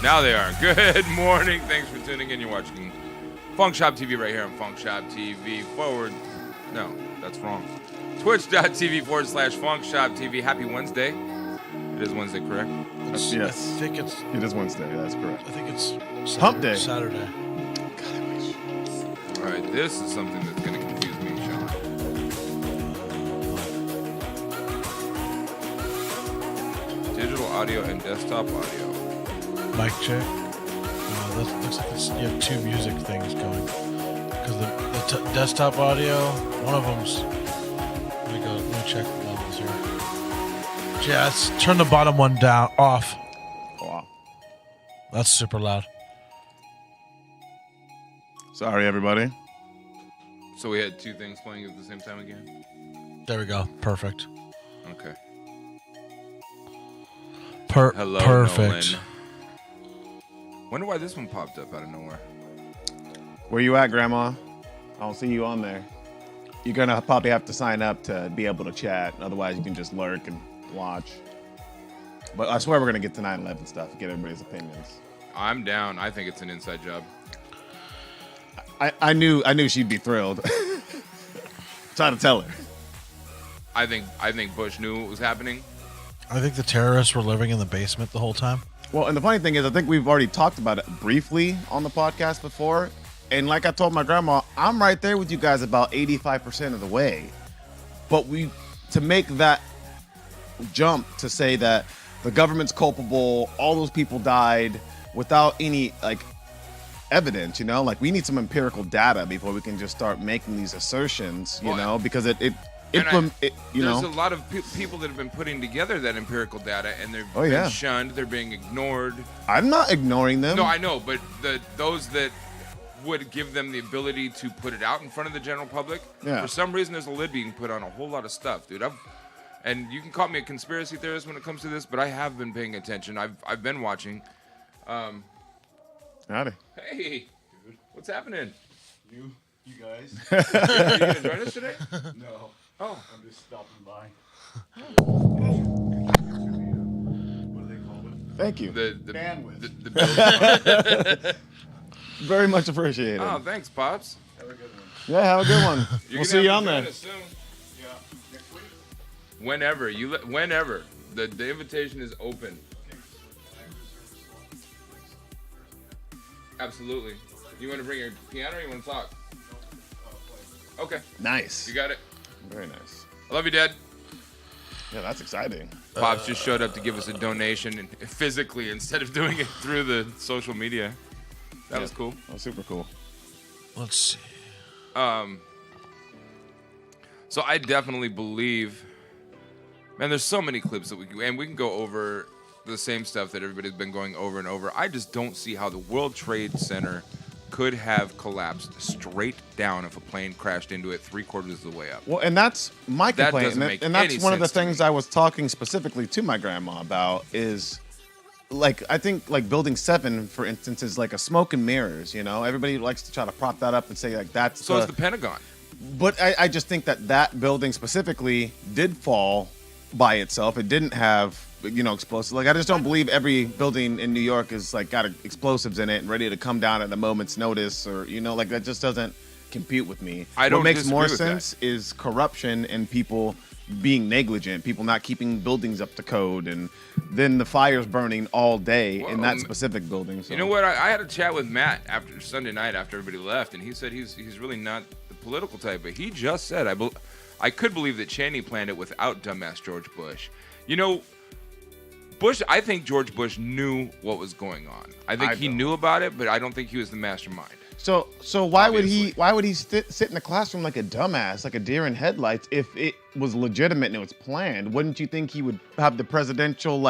Now they are. Good morning. Thanks for tuning in. You're watching Funkshop TV right here on Funkshop TV No, that's wrong. Twitch.tv/Funkshop TV. Happy Wednesday. It is Wednesday, correct? Yes. I think it's. It is Wednesday. That's correct. I think it's Hump day. Saturday. All right, this is something that's going to confuse me, Shawn. Digital audio and desktop audio. Mic check. That looks like you have two music things going. Because the desktop audio, one of them's. Let me check the levels here. Yeah, let's turn the bottom one down off. Wow. That's super loud. Sorry, everybody. So we had two things playing at the same time again? There we go. Perfect. Okay. Hello, perfect. Nolan. Wonder why this one popped up out of nowhere. Where you at, Grandma? I don't see you on there. You're going to probably have to sign up to be able to chat. Otherwise, you can just lurk and watch. But I swear we're going to get to 9/11 stuff, get everybody's opinions. I'm down. I think it's an inside job. I knew she'd be thrilled. Try to tell her. I think Bush knew what was happening. I think the terrorists were living in the basement the whole time. Well, and the funny thing is, I think we've already talked about it briefly on the podcast before. And like I told my grandma, I'm right there with you guys about 85% of the way. But to make that jump to say that the government's culpable, all those people died without any evidence, we need some empirical data before we can just start making these assertions, because there's a lot of people that have been putting together that empirical data, and they're being shunned, they're being ignored. I'm not ignoring them. No, I know, but those that would give them the ability to put it out in front of the general public, for some reason there's a lid being put on a whole lot of stuff, dude. And you can call me a conspiracy theorist when it comes to this, but I have been paying attention. I've been watching. Howdy. Hey, what's happening? You guys? You gonna join us today? No. Oh, I'm just stopping by. What do they call it? Thank you. the Bandwidth. the build. Very much appreciated. Oh, thanks, Pops. Have a good one. Yeah, have a good one. You're We'll gonna see you have on to there. join us soon. Yeah. Next week? Whenever whenever the invitation is open. Absolutely. You want to bring your piano or you want to talk? Okay. Nice. You got it. Very nice. I love you, Dad. Yeah, that's exciting. Pops just showed up to give us a donation physically instead of doing it through the social media. That was cool. That was super cool. Let's see. So I definitely believe, man, there's so many clips that we can go over the same stuff that everybody's been going over and over. I just don't see how the World Trade Center could have collapsed straight down if a plane crashed into it 3/4 of the way up. Well, and that's my That complaint, doesn't make and that's any one of the sense to things me. I was talking specifically to my grandma about is, I think Building 7, for instance, is like a smoke and mirrors. Everybody likes to try to prop that up and say that's. So is the Pentagon. But I just think that building specifically did fall by itself. It didn't have explosives. I just don't believe every building in New York is got explosives in it and ready to come down at a moment's notice, or that just doesn't compute with me. I don't What makes disagree more with sense is corruption and people being negligent, people not keeping buildings up to code, and then the fires burning all day in that specific building. So. You know what? I had a chat with Matt after Sunday night after everybody left, and he said he's really not the political type, but he just said I could believe that Cheney planned it without dumbass George Bush. I think George Bush knew what was going on. I think he knew about it, but I don't think he was the mastermind. So why would he sit in the classroom like a dumbass, like a deer in headlights, if it was legitimate and it was planned? Wouldn't you think he would have the presidential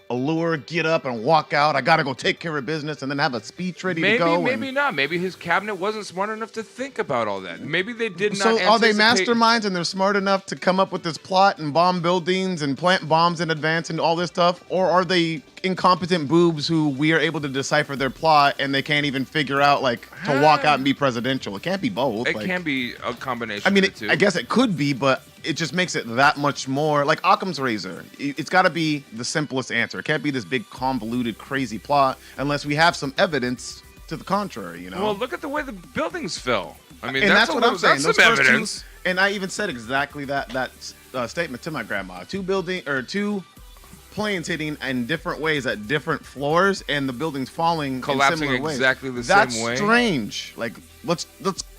allure, get up and walk out? I gotta go take care of business, and then have a speech ready to go. Maybe not. Maybe his cabinet wasn't smart enough to think about all that. Maybe they did not. So are they anticipate- masterminds and they're smart enough to come up with this plot and bomb buildings and plant bombs in advance and all this stuff? Or are they incompetent boobs who we are able to decipher their plot and they can't even figure out to walk out and be presidential? It can't be both. It can be a combination. I mean, of the two. I guess it could be, but it just makes it that much more like Occam's razor. It's got to be the simplest answer. It can't be this big convoluted crazy plot unless we have some evidence to the contrary, you know. Well, look at the way the buildings fell. I mean, And that's what I'm saying. That's Those some first two- evidence. and I even said exactly that statement to my grandma. Two planes hitting in different ways at different floors, and the buildings falling Collapsing in similar exactly ways. the That's same way. strange. Like let's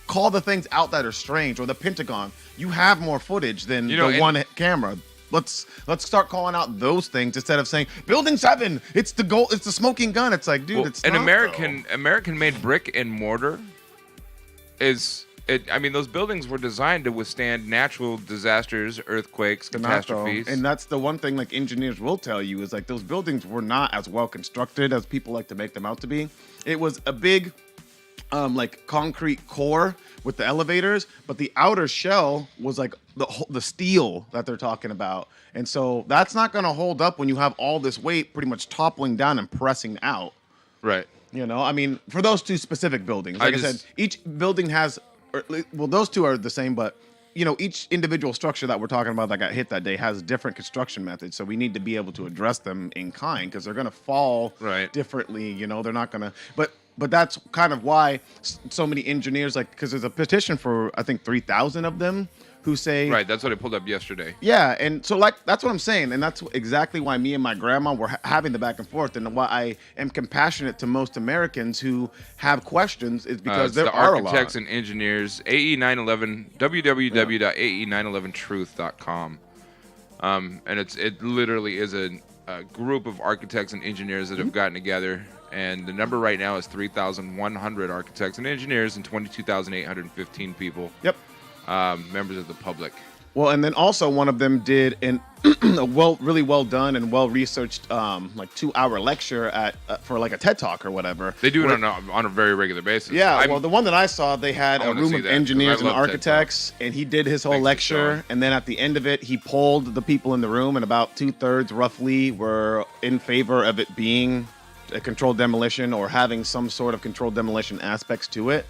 call the things out that are strange. Or the Pentagon. You have more footage than and- one camera. Let's start calling out those things instead of saying Building 7. It's the smoking gun. It's like, dude, Well, it's an not, American made brick and mortar is it. I mean, those buildings were designed to withstand natural disasters, earthquakes, They're not, though. catastrophes. And that's the one thing like engineers will tell you is like those buildings were not as well constructed as people like to make them out to be. It was a big like concrete core with the elevators, but the outer shell was like the steel that they're talking about. And so that's not going to hold up when you have all this weight pretty much toppling down and pressing out. Right. You know, I mean, for those two specific buildings, like I said, each building has, well, those two are the same, but you know, each individual structure that we're talking about that got hit that day has different construction methods. So we need to be able to address them in kind because they're going to fall differently. You know, they're not going to, but that's kind of why so many engineers, like, because there's a petition for, I think, 3,000 of them who say... Right, that's what I pulled up yesterday. Yeah, and so, like, that's what I'm saying. And that's exactly why me and my grandma were having the back and forth. And why I am compassionate to most Americans who have questions is because there are a lot. Architects and engineers, AE911, www.ae911truth.com. And it literally is a group of architects and engineers that have gotten together. And the number right now is 3,100 architects and engineers and 22,815 people. Yep. Members of the public. Well, and then also one of them did a really well done and well researched like 2-hour lecture at for like a TED Talk or whatever. They do it on a very regular basis. Yeah, well, the one that I saw, they had I a wanna room see of that, 'cause engineers I and love TED architects, and he did his whole Thanks for lecture. showing. And then at the end of it, he polled the people in the room, and about 2/3 roughly were in favor of it being a controlled demolition or having some sort of controlled demolition aspects to it.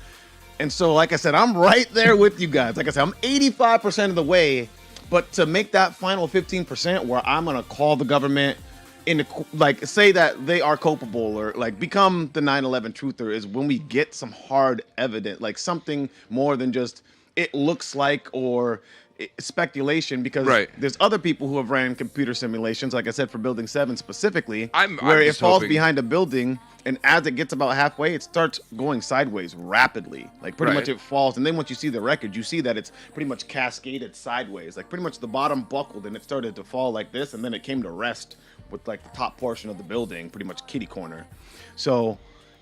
And so, like I said, I'm right there with you guys. Like I said, I'm 85% of the way, but to make that final 15% where I'm going to call the government into, like, say that they are culpable or, like, become the 9/11 truther is when we get some hard evidence, like something more than just it looks like or speculation, because there's other people who have ran computer simulations, like I said, for Building 7 specifically, where it falls behind a building, and as it gets about halfway, it starts going sideways rapidly. Like pretty much it falls, and then once you see the record, you see that it's pretty much cascaded sideways. Like pretty much the bottom buckled, and it started to fall like this, and then it came to rest with like the top portion of the building, pretty much kitty corner. So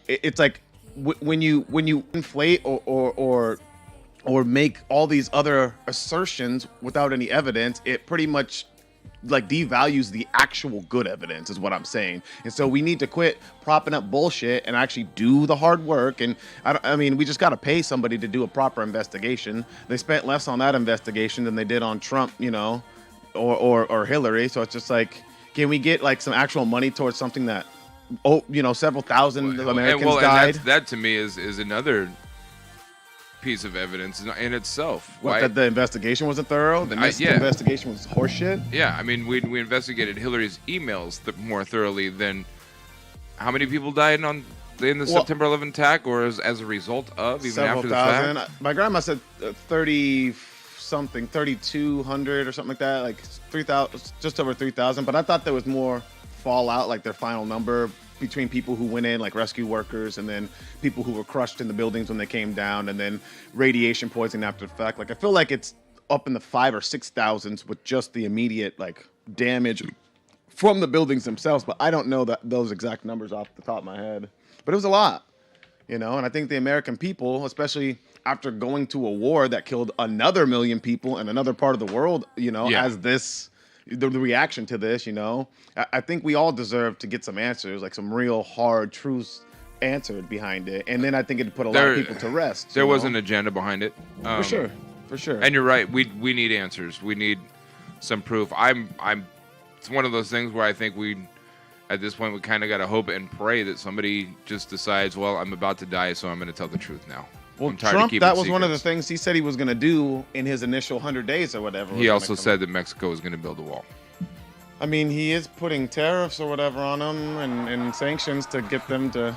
it's like when you inflate or make all these other assertions without any evidence, it pretty much like devalues the actual good evidence is what I'm saying. And so we need to quit propping up bullshit and actually do the hard work. And I mean, we just got to pay somebody to do a proper investigation. They spent less on that investigation than they did on Trump, you know, or Hillary. So it's just like, can we get like some actual money towards something that, several thousand Americans died? And that to me is another piece of evidence in itself. What, that the investigation wasn't thorough? The investigation was horseshit? Yeah, I mean, we investigated Hillary's emails more thoroughly than how many people died in the September 11 attack, or as a result of, even after the fact. My grandma said 30-something, 3,200 or something like that, like 3,000, just over 3,000. But I thought there was more fallout, like their final number, between people who went in, like rescue workers, and then people who were crushed in the buildings when they came down, and then radiation poisoning after the fact. Like I feel like it's up in the 5,000 or 6,000s with just the immediate like damage from the buildings themselves. But I don't know those exact numbers off the top of my head. But it was a lot, you know. And I think the American people, especially after going to a war that killed another million people in another part of the world, you know, as this. The reaction to this, you know, I think we all deserve to get some answers, like some real hard truths answered behind it, and then I think it'd put a lot of people to rest. There was an agenda behind it, for sure. And you're right. We need answers. We need some proof. It's one of those things where I think at this point, we kind of got to hope and pray that somebody just decides, well, I'm about to die, so I'm going to tell the truth now. Well, I'm tired of Trump, keeping that was one of the secrets. things he said he was going to do in his initial 100 days or whatever. He also said that Mexico was going to build a wall. I mean, he is putting tariffs or whatever on them and sanctions to get them to.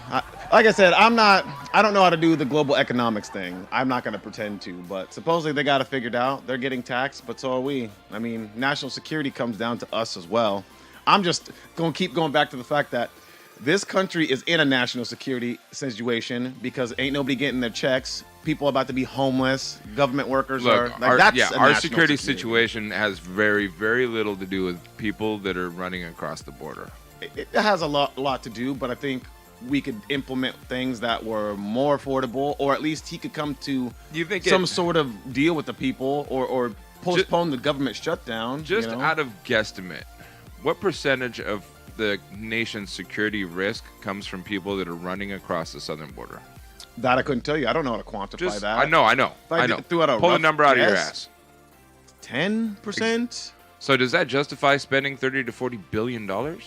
Like I said, I don't know how to do the global economics thing. I'm not going to pretend to, but supposedly they got it figured out. They're getting taxed, but so are we. I mean, national security comes down to us as well. I'm just going to keep going back to the fact that this country is in a national security situation because ain't nobody getting their checks. People are about to be homeless. Government workers are. Like, our security situation has very, very little to do with people that are running across the border. It has a lot to do, but I think we could implement things that were more affordable, or at least he could come to some sort of deal with the people, or postpone the government shutdown. Just out of guesstimate, what percentage of the nation's security risk comes from people that are running across the southern border? That I couldn't tell you. I don't know how to quantify that. I know. Pull a number out of your ass. 10%? So does that justify spending $30 to $40 billion?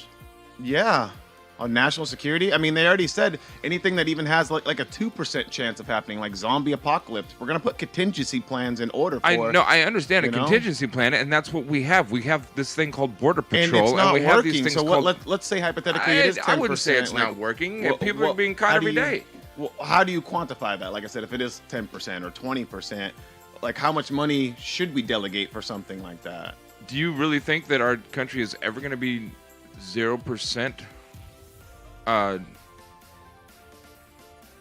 Yeah. On national security? I mean, they already said anything that even has like a 2% chance of happening, like zombie apocalypse, we're going to put contingency plans in order for. I understand a contingency plan, and that's what we have. We have this thing called Border Patrol, and it's not we have working. these things so called... let's say hypothetically it is 10%. I wouldn't say it's not working. And people are being caught every day. Well, how do you quantify that? Like I said, if it is 10% or 20%, like how much money should we delegate for something like that? Do you really think that our country is ever going to be 0%?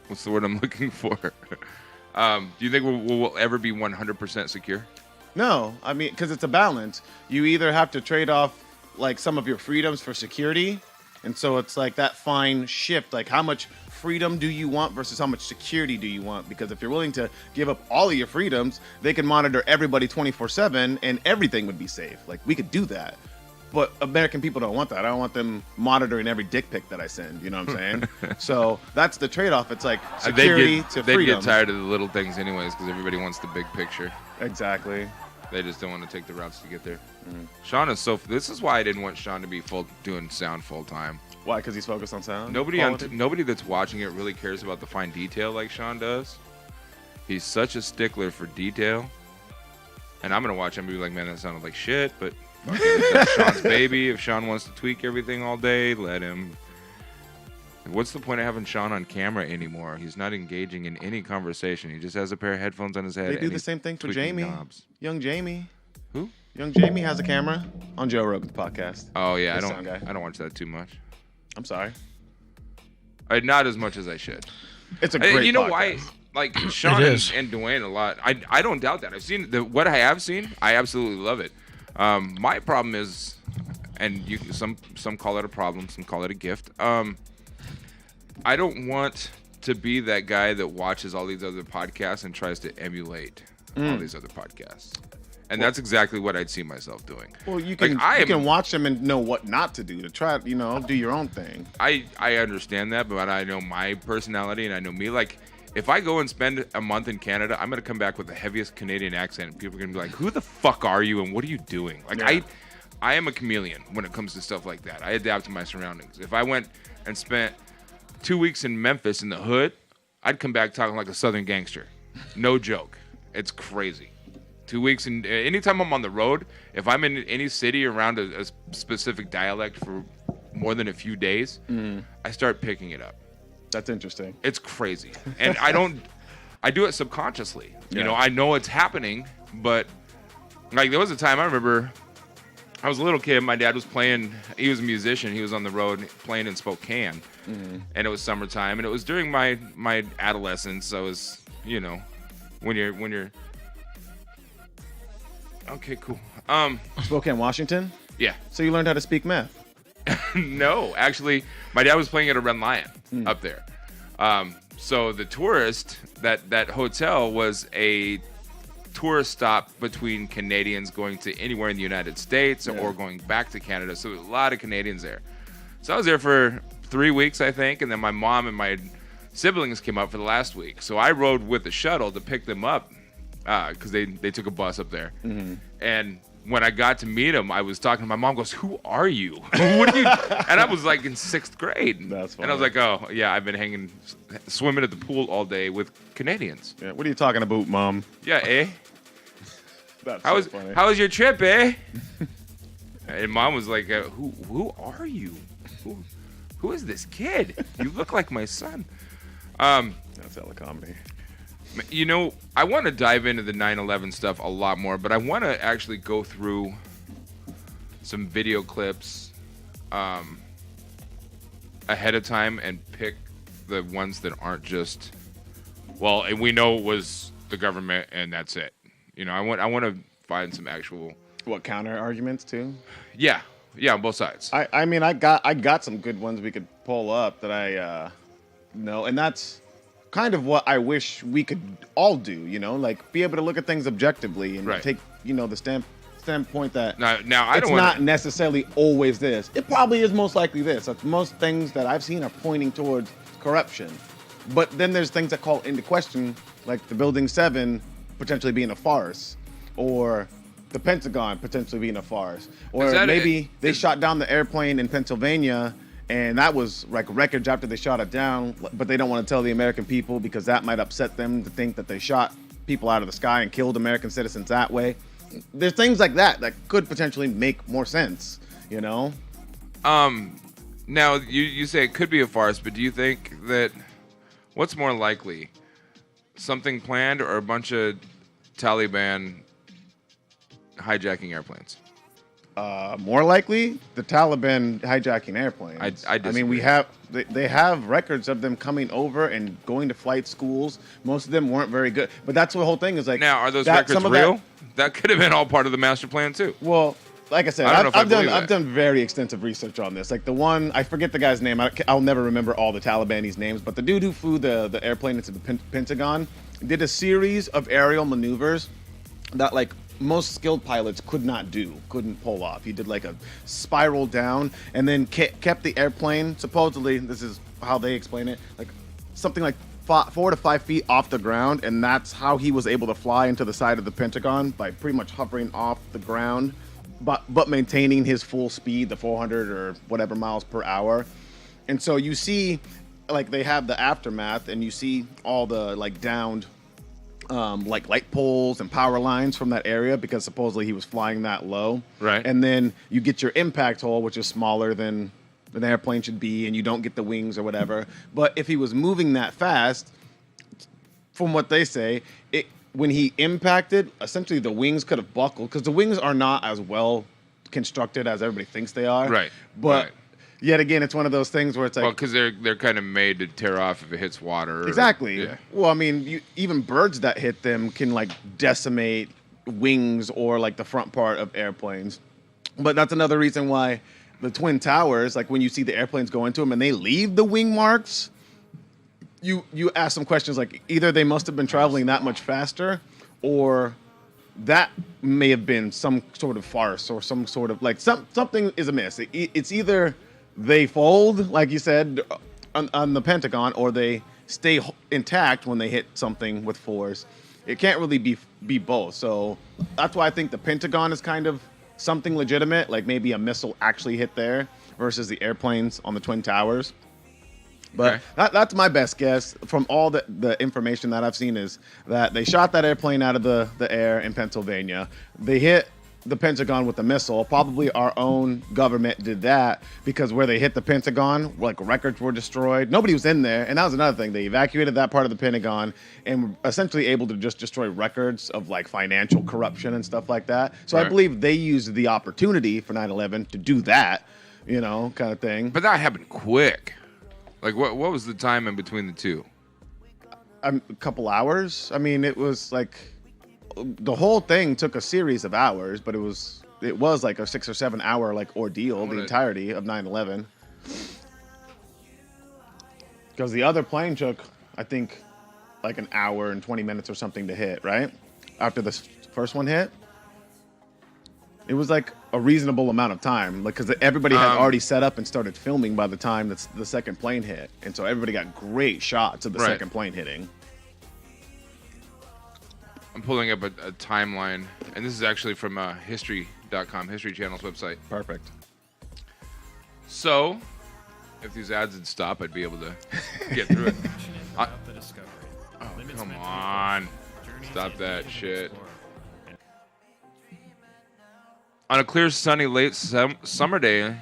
What's the word I'm looking for? Do you think we'll ever be 100% secure? No, I mean, because it's a balance. You either have to trade off like some of your freedoms for security, and so it's like that fine shift. Like, how much freedom do you want versus how much security do you want? Because if you're willing to give up all of your freedoms, they can monitor everybody 24/7, and everything would be safe. Like, we could do that. But American people don't want that. I don't want them monitoring every dick pic that I send. You know what I'm saying? So that's the trade-off. It's like security to freedom. They get tired of the little things anyways because everybody wants the big picture. Exactly. They just don't want to take the routes to get there. Shawn is so... This is why I didn't want Shawn to be doing sound full-time. Why? Because he's focused on sound? Nobody that's watching it really cares about the fine detail like Shawn does. He's such a stickler for detail. And I'm going to watch him and be like, man, that sounded like shit, but... That's Shawn's baby. If Shawn wants to tweak everything all day, let him. What's the point of having Shawn on camera anymore? He's not engaging in any conversation. He just has a pair of headphones on his head. They do the same thing for Jamie. Knobs. Young Jamie. Who? Young Jamie has a camera on Joe Rogan's podcast. Oh yeah, I don't watch that too much. I'm sorry. Not as much as I should. It's a great. You know podcast. why? Like Shawn and Duane a lot. I don't doubt that. I've seen what I have seen. I absolutely love it. My problem is, and some call it a problem, some call it a gift. I don't want to be that guy that watches all these other podcasts and tries to emulate all these other podcasts. And that's exactly what I'd see myself doing. Well, you can watch them and know what not to do, to try, do your own thing. I understand that, but I know my personality and I know me. Like, if I go and spend a month in Canada, I'm going to come back with the heaviest Canadian accent. And people are going to be like, who the fuck are you and what are you doing? Like, yeah. I am a chameleon when it comes to stuff like that. I adapt to my surroundings. If I went and spent 2 weeks in Memphis in the hood, I'd come back talking like a Southern gangster. No joke. It's crazy. 2 weeks, and anytime I'm on the road, if I'm in any city around a specific dialect for more than a few days, I start picking it up. That's interesting. It's crazy. And I do it subconsciously. Yeah. You know, I know it's happening, but like there was a time I remember I was a little kid. My dad was playing, he was a musician. He was on the road playing in Spokane. And it was summertime. And it was during my adolescence. I was, when you're okay, cool. Spokane, Washington? Yeah. So you learned how to speak meth? No, actually, my dad was playing at a Red Lion up there. So the tourist, that hotel was a tourist stop between Canadians going to anywhere in the United States or going back to Canada. So a lot of Canadians there. So I was there for 3 weeks, I think, and then my mom and my siblings came up for the last week. So I rode with the shuttle to pick them up because they took a bus up there. And when I got to meet him, I was talking to my mom. Goes, "Who are you? What are you?" And I was like in 6th grade. That's funny. And I was like, "Oh yeah, I've been swimming at the pool all day with Canadians." Yeah, what are you talking about, Mom? Yeah, eh? That's How so funny. was your trip, eh? And Mom was like, "Who are you? Who is this kid? You look like my son." That's hella comedy. You know, I want to dive into the 9/11 stuff a lot more, but I want to actually go through some video clips ahead of time and pick the ones that aren't just, well, and we know it was the government and that's it. You know, I want to find some actual. What, counter arguments too? Yeah, on both sides. I mean, I got some good ones we could pull up that I know, and that's kind of what I wish we could all do, you know, like be able to look at things objectively and Right. take, you know, the standpoint that Now I it's don't not want. necessarily always this. It probably is most likely this. Like, most things that I've seen are pointing towards corruption. But then there's things that call into question, like the Building 7 potentially being a farce, or the Pentagon potentially being a farce, or Is that maybe they is- shot down the airplane in Pennsylvania, and that was like records after they shot it down, but they don't want to tell the American people because that might upset them to think that they shot people out of the sky and killed American citizens that way. There's things like that that could potentially make more sense, you know? Now you say it could be a farce, but do you think that what's more likely, something planned or a bunch of Taliban hijacking airplanes? More likely, the Taliban hijacking airplanes. I mean, we disagree. have they have records of them coming over and going to flight schools. Most of them weren't very good, but that's the whole thing. Is like, Now, are those that- records some of real? That could have been all part of the master plan too. Well, like I said, I don't know if I I've done believe I've that. done very extensive research on this. Like the one, I forget the guy's name. I'll never remember all the Talibanese names, but the dude who flew the airplane into the Pentagon did a series of aerial maneuvers that like most skilled pilots couldn't pull off. He did like a spiral down and then kept the airplane, supposedly, this is how they explain it, like something like 4 to 5 feet off the ground, and that's how he was able to fly into the side of the Pentagon, by pretty much hovering off the ground, but maintaining his full speed, the 400 or whatever miles per hour. And so you see, like, they have the aftermath, and you see all the like downed like light poles and power lines from that area, because supposedly he was flying that low. Right. And then you get your impact hole, which is smaller than an airplane should be, and you don't get the wings or whatever. But if he was moving that fast, from what they say, when he impacted, essentially the wings could have buckled, because the wings are not as well constructed as everybody thinks they are. Right. But Right. yet again, it's one of those things where it's like, Well, because they're kind of made to tear off if it hits water. or- exactly. Yeah. Well, I mean, even birds that hit them can like decimate wings or like the front part of airplanes. But that's another reason why the Twin Towers, like when you see the airplanes go into them and they leave the wing marks, you ask some questions like either they must have been traveling that much faster, or that may have been some sort of farce, or some sort of like something is amiss. It's either they fold, like you said, on the Pentagon, or they stay intact when they hit something with force. It can't really be both. So that's why I think the Pentagon is kind of something legitimate, like maybe a missile actually hit there versus the airplanes on the Twin Towers. But Okay. that's my best guess from all the information that I've seen, is that they shot that airplane out of the air in Pennsylvania. They hit the Pentagon with a missile. Probably our own government did that, because where they hit the Pentagon, like records were destroyed. Nobody was in there. And that was another thing. They evacuated that part of the Pentagon and were essentially able to just destroy records of like financial corruption and stuff like that. So I Right. believe they used the opportunity for 9/11 to do that, you know, kind of thing. But that happened quick. Like, what was the time in between the two? A couple hours. I mean, it was like the whole thing took a series of hours, but it was like a 6 or 7 hour like ordeal, the entirety of 9/11. Because the other plane took, I think, like an hour and 20 minutes or something to hit, right? After the first one hit. It was like a reasonable amount of time, like, because everybody had already set up and started filming by the time that the second plane hit, and so everybody got great shots of the Right. second plane hitting. I'm pulling up a timeline, and this is actually from History History.com, History Channel's website. Perfect. So, if these ads would stop, I'd be able to get through it. Oh, come on. Stop that shit. On a clear, sunny, late summer day in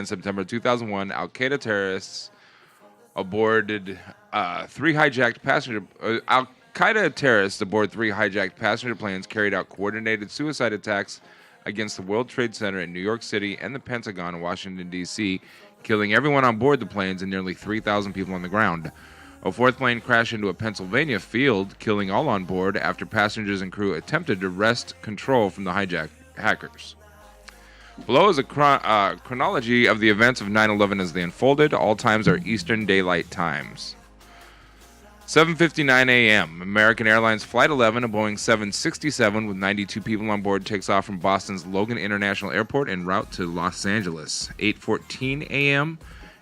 September 2001, Al-Qaeda terrorists aboard three hijacked passenger planes carried out coordinated suicide attacks against the World Trade Center in New York City and the Pentagon in Washington, D.C., killing everyone on board the planes and nearly 3,000 people on the ground. A fourth plane crashed into a Pennsylvania field, killing all on board after passengers and crew attempted to wrest control from the hackers. Below is a chronology of the events of 9/11 as they unfolded. All times are Eastern Daylight Times. 7:59 a.m. American Airlines Flight 11, a Boeing 767 with 92 people on board, takes off from Boston's Logan International Airport en route to Los Angeles. 8:14 a.m.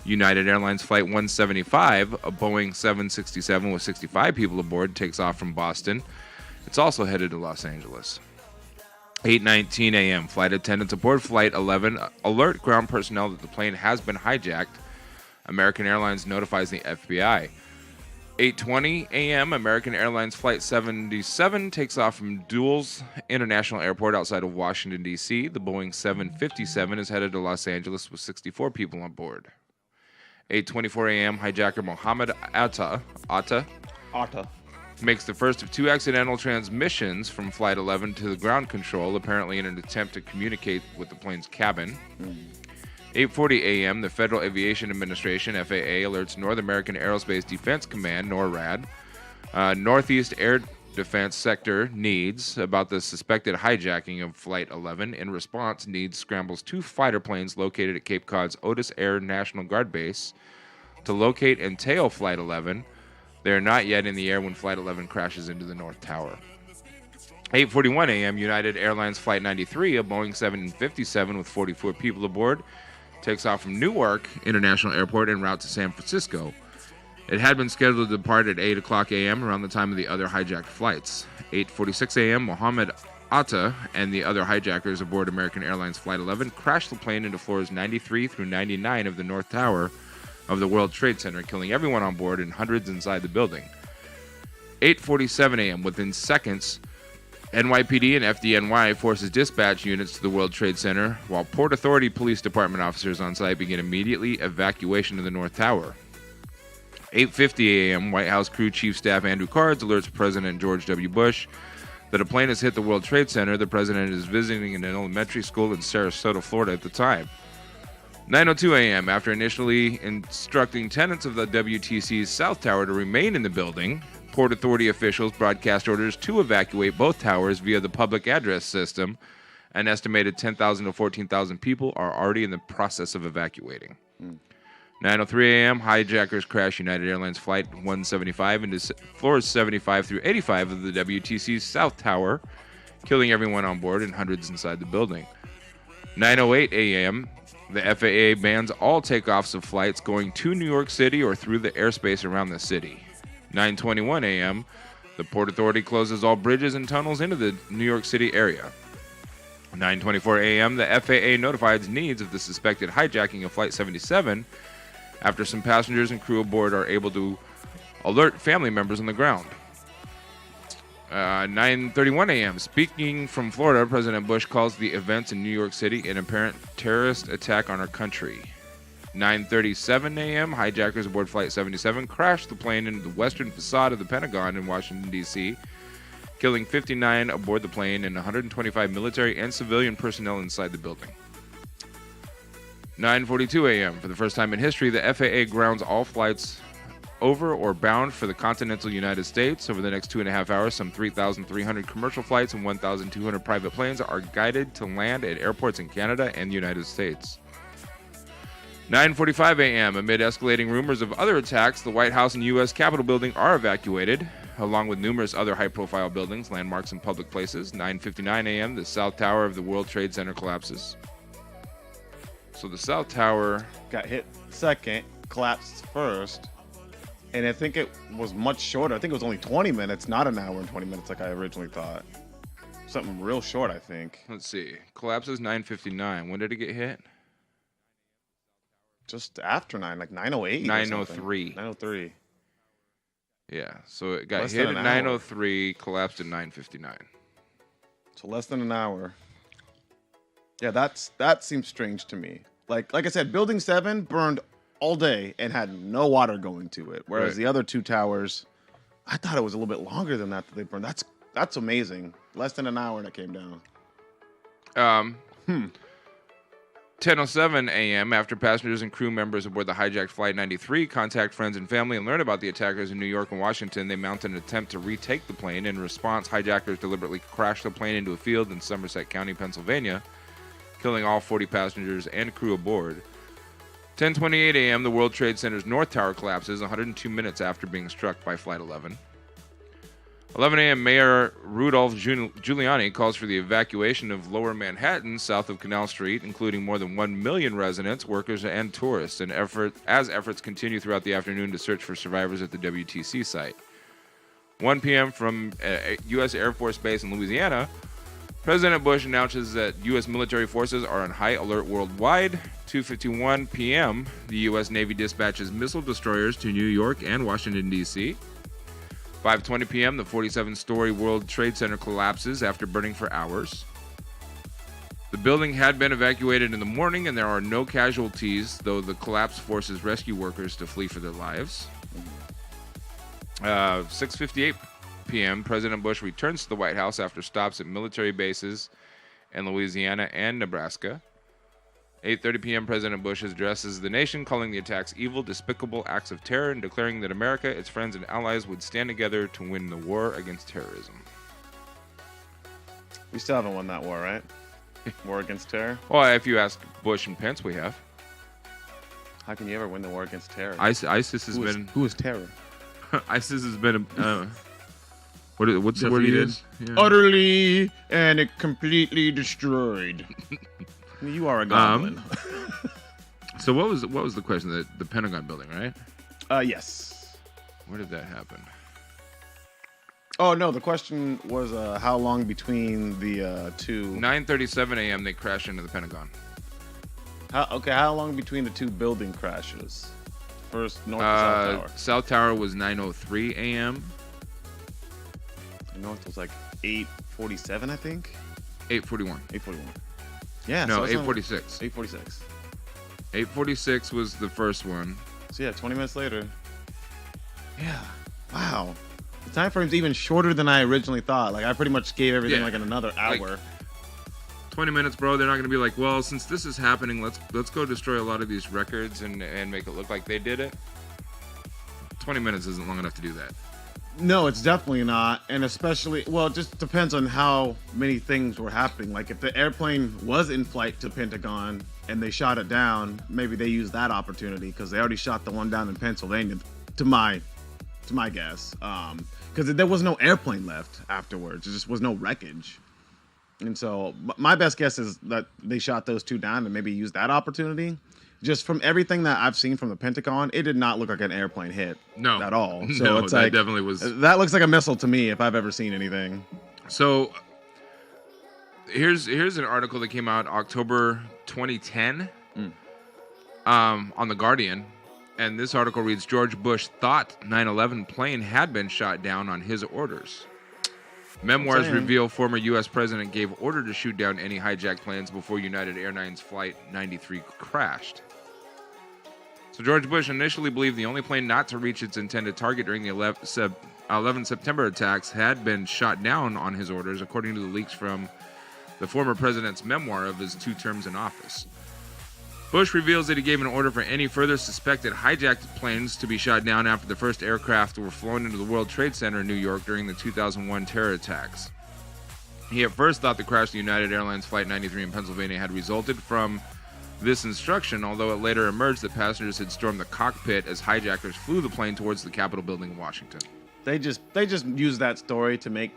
United Airlines Flight 175, a Boeing 767 with 65 people aboard, takes off from Boston. It's also headed to Los Angeles. 8:19 a.m. Flight attendants aboard Flight 11 alert ground personnel that the plane has been hijacked. American Airlines notifies the FBI. 8:20 a.m. American Airlines Flight 77 takes off from Duce International Airport outside of Washington, D.C. The Boeing 757 is headed to Los Angeles with 64 people on board. 8:24 a.m. Hijacker Mohammed Atta makes the first of two accidental transmissions from Flight 11 to the ground control, apparently in an attempt to communicate with the plane's cabin. 8:40 a.m., the Federal Aviation Administration, FAA, alerts North American Aerospace Defense Command, NORAD, Northeast Air Defense Sector, NEADS, about the suspected hijacking of Flight 11. In response, NEADS scrambles two fighter planes located at Cape Cod's Otis Air National Guard Base to locate and tail Flight 11. They are not yet in the air when Flight 11 crashes into the North Tower. 8:41 a.m., United Airlines Flight 93, a Boeing 757 with 44 people aboard, takes off from Newark International Airport en route to San Francisco. It had been scheduled to depart at 8 o'clock a.m. around the time of the other hijacked flights. 8:46 a.m., Mohammed Atta and the other hijackers aboard American Airlines Flight 11 crashed the plane into floors 93 through 99 of the North Tower of the World Trade Center, killing everyone on board and hundreds inside the building. 8:47 a.m., within seconds, NYPD and FDNY forces dispatch units to the World Trade Center, while Port Authority Police Department officers on site begin immediately evacuation of the North Tower. 8:50 a.m., White House Crew Chief Staff Andrew Cards alerts President George W. Bush that a plane has hit the World Trade Center. The president is visiting an elementary school in Sarasota, Florida at the time. 9:02 a.m., after initially instructing tenants of the WTC's South Tower to remain in the building, Port Authority officials broadcast orders to evacuate both towers via the public address system. An estimated 10,000 to 14,000 people are already in the process of evacuating. 9:03 a.m., hijackers crash United Airlines Flight 175 into floors 75 through 85 of the WTC's South Tower, killing everyone on board and hundreds inside the building. 9:08 a.m., the FAA bans all takeoffs of flights going to New York City or through the airspace around the city. 9:21 a.m., the Port Authority closes all bridges and tunnels into the New York City area. 9:24 a.m., the FAA notifies NEADS of the suspected hijacking of Flight 77 after some passengers and crew aboard are able to alert family members on the ground. 9:31 a.m., speaking from Florida, President Bush calls the events in New York City an apparent terrorist attack on our country. 9:37 a.m., hijackers aboard Flight 77 crashed the plane into the western facade of the Pentagon in Washington, D.C., killing 59 aboard the plane and 125 military and civilian personnel inside the building. 9:42 a.m., for the first time in history, the FAA grounds all flights over or bound for the continental United States. Over the next 2.5 hours, some 3,300 commercial flights and 1,200 private planes are guided to land at airports in Canada and the United States. 9:45 a.m., amid escalating rumors of other attacks, the White House and U.S. Capitol building are evacuated, along with numerous other high-profile buildings, landmarks, and public places. 9:59 a.m., the South Tower of the World Trade Center collapses. So the South Tower got hit second, collapsed first, and I think it was much shorter. I think it was only 20 minutes, not an hour and 20 minutes like I originally thought. something real short, I think. Let's see. Collapses 9:59. When did it get hit? Just after 9, like 9:08. 9:03. 9:03. Yeah. So it got Less hit than at an hour. 9:03, collapsed at 9:59. So less than an hour. Yeah, that seems strange to me. Like I said, Building 7 burned all day and had no water going to it, whereas Right. the other two towers, I thought it was a little bit longer than that they burned. That's amazing. Less than an hour that came down. 10:07 a.m. After passengers and crew members aboard the hijacked Flight 93 contact friends and family and learn about the attackers in New York and Washington, they mount an attempt to retake the plane. In response, hijackers deliberately crashed the plane into a field in Somerset County, Pennsylvania, killing all 40 passengers and crew aboard. 10:28 a.m. The World Trade Center's North Tower collapses 102 minutes after being struck by Flight 11. 11 a.m. Mayor Rudolph Giuliani calls for the evacuation of Lower Manhattan, south of Canal Street, including more than 1 million residents, workers, and tourists, as efforts continue throughout the afternoon to search for survivors at the WTC site. 1 p.m. from U.S. Air Force Base in Louisiana, President Bush announces that U.S. military forces are on high alert worldwide. 2:51 p.m., the U.S. Navy dispatches missile destroyers to New York and Washington, D.C. 5:20 p.m., the 47-story World Trade Center collapses after burning for hours. The building had been evacuated in the morning, and there are no casualties, though the collapse forces rescue workers to flee for their lives. 6:58 p.m., President Bush returns to the White House after stops at military bases in Louisiana and Nebraska. 8:30 p.m., President Bush addresses the nation, calling the attacks evil, despicable acts of terror, and declaring that America, its friends, and allies would stand together to win the war against terrorism. We still haven't won that war, right? War against terror. Well, if you ask Bush and Pence, we have. How can you ever win the war against terror? ISIS has been. Who is terror? ISIS has been. What's the word he Defeated. is? Yeah. Utterly and completely destroyed. You are a goblin. So what was the question? The Pentagon building, right? Yes. Where did that happen? Oh no, the question was how long between the two? 9:37 a.m. They crashed into the Pentagon. How long between the two building crashes? First north and south tower. South Tower was 9:03 a.m. The north was like 8:47, I think. 8:41. 8:41. Yeah. No, so it's 8:46. 8:46. 8:46 was the first one. So yeah, 20 minutes later. Yeah. Wow. The time frame's even shorter than I originally thought. Like I pretty much gave everything Yeah. like in another hour. Like, 20 minutes, bro. They're not going to be like, well, since this is happening, let's go destroy a lot of these records and make it look like they did it. 20 minutes isn't long enough to do that. No, it's definitely not. And especially, well, it just depends on how many things were happening. Like if the airplane was in flight to Pentagon and they shot it down, maybe they used that opportunity because they already shot the one down in Pennsylvania, to my guess. Because there was no airplane left afterwards. There just was no wreckage. And so my best guess is that they shot those two down and maybe used that opportunity. Just from everything that I've seen from the Pentagon, it did not look like an airplane hit at all. So No, it's that like, definitely was. That looks like a missile to me if I've ever seen anything. So here's an article that came out October 2010 on The Guardian. And this article reads, George Bush thought 9/11 plane had been shot down on his orders. Memoirs reveal former U.S. president gave order to shoot down any hijacked planes before United Airlines Flight 93 crashed. So George Bush initially believed the only plane not to reach its intended target during the 11 September attacks had been shot down on his orders, according to the leaks from the former president's memoir of his 2 terms in office. Bush reveals that he gave an order for any further suspected hijacked planes to be shot down after the first aircraft were flown into the World Trade Center in New York during the 2001 terror attacks. He at first thought the crash of United Airlines Flight 93 in Pennsylvania had resulted from this instruction, although it later emerged that passengers had stormed the cockpit as hijackers flew the plane towards the Capitol building in Washington. They just used that story to make,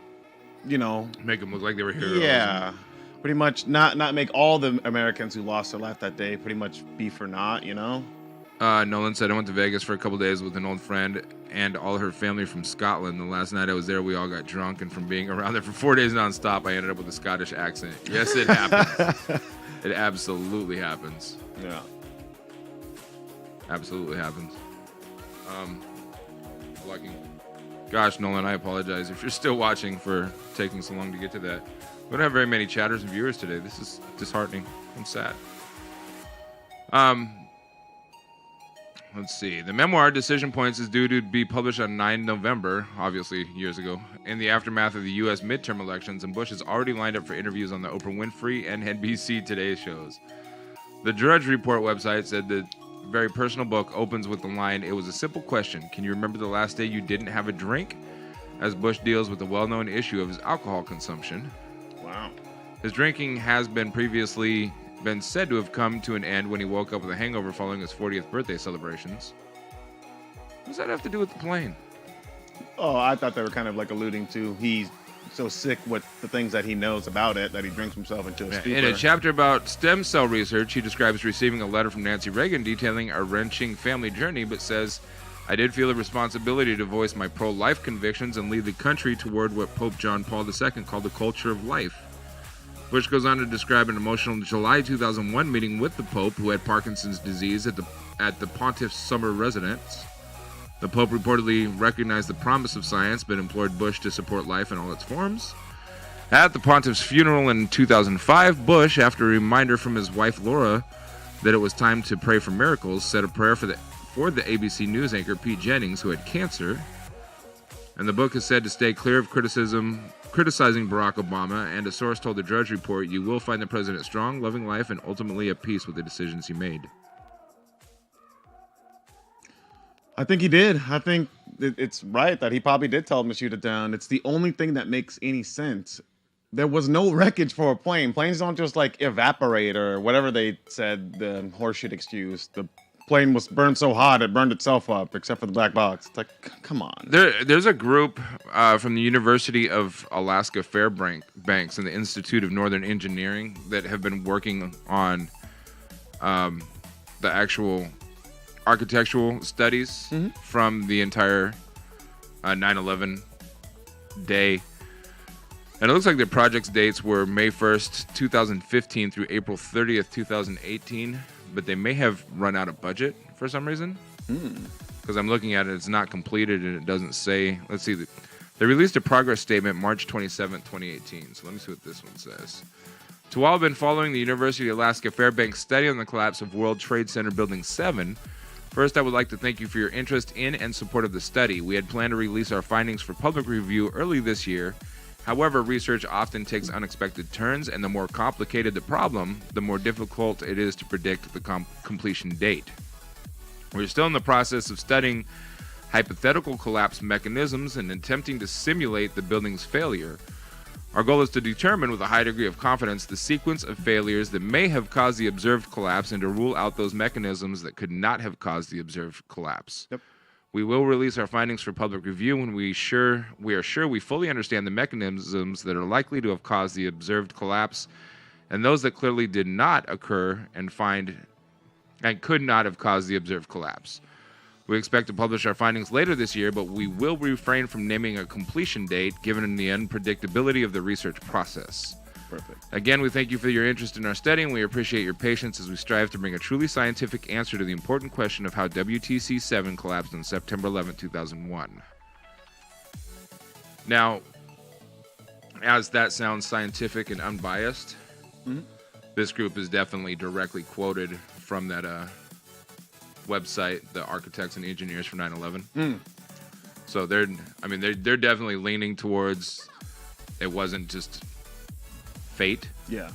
Make them look like they were heroes. Yeah. Pretty much not make all the Americans who lost their life that day pretty much be for naught, Nolan said, I went to Vegas for a couple days with an old friend and all her family from Scotland. The last night I was there, we all got drunk, and from being around there for 4 days nonstop, I ended up with a Scottish accent. Yes, it happens. It absolutely happens. Yeah. Absolutely happens. Lucky. Gosh, Nolan, I apologize if you're still watching for taking so long to get to that. We don't have very many chatters and viewers today. This is disheartening and sad. Let's see. The memoir, Decision Points, is due to be published on 9 November, obviously years ago, in the aftermath of the U.S. midterm elections, and Bush is already lined up for interviews on the Oprah Winfrey and NBC Today shows. The Drudge Report website said the very personal book opens with the line, "It was a simple question. Can you remember the last day you didn't have a drink?" As Bush deals with the well-known issue of his alcohol consumption. Wow. His drinking has previously been said to have come to an end when he woke up with a hangover following his 40th birthday celebrations. What does that have to do with the plane? Oh, I thought they were kind of like alluding to he's so sick with the things that he knows about it that he drinks himself into a stupor. In a chapter about stem cell research, he describes receiving a letter from Nancy Reagan detailing a wrenching family journey, but says, I did feel a responsibility to voice my pro-life convictions and lead the country toward what Pope John Paul II called the culture of life. Bush goes on to describe an emotional July 2001 meeting with the Pope, who had Parkinson's disease, at the Pontiff's summer residence. The Pope reportedly recognized the promise of science, but implored Bush to support life in all its forms. At the Pontiff's funeral in 2005, Bush, after a reminder from his wife Laura that it was time to pray for miracles, said a prayer for the ABC News anchor Pete Jennings, who had cancer. And the book is said to stay clear of criticizing Barack Obama, and a source told the Drudge Report, you will find the president strong, loving life, and ultimately at peace with the decisions he made. I think he did. I think it's right that he probably did tell him to shoot it down. It's the only thing that makes any sense. There was no wreckage for a plane. Planes don't just like evaporate or whatever they said, the horseshit excuse. The plane was burned so hot it burned itself up, except for the black box. It's like, come on. There's a group from the University of Alaska Fairbanks and the Institute of Northern Engineering that have been working on the actual architectural studies from the entire 9/11 day. And it looks like the project's dates were May 1st, 2015 through April 30th, 2018. But they may have run out of budget for some reason. Because I'm looking at it, it's not completed and it doesn't say. Let's see. They released a progress statement March 27th, 2018. So let me see what this one says. To all who have been following the University of Alaska Fairbanks study on the collapse of World Trade Center Building 7, first I would like to thank you for your interest in and support of the study. We had planned to release our findings for public review early this year. However, research often takes unexpected turns, and the more complicated the problem, the more difficult it is to predict the completion date. We're still in the process of studying hypothetical collapse mechanisms and attempting to simulate the building's failure. Our goal is to determine with a high degree of confidence the sequence of failures that may have caused the observed collapse and to rule out those mechanisms that could not have caused the observed collapse. Yep. We will release our findings for public review when we are sure we fully understand the mechanisms that are likely to have caused the observed collapse and those that clearly did not occur and could not have caused the observed collapse. We expect to publish our findings later this year, but we will refrain from naming a completion date given the unpredictability of the research process. Perfect. Again, we thank you for your interest in our study, and we appreciate your patience as we strive to bring a truly scientific answer to the important question of how WTC-7 collapsed on September 11, 2001. Now, as that sounds scientific and unbiased, this group is definitely directly quoted from that website, the Architects and Engineers for 9/11. So they're definitely leaning towards it wasn't just fate. Yeah.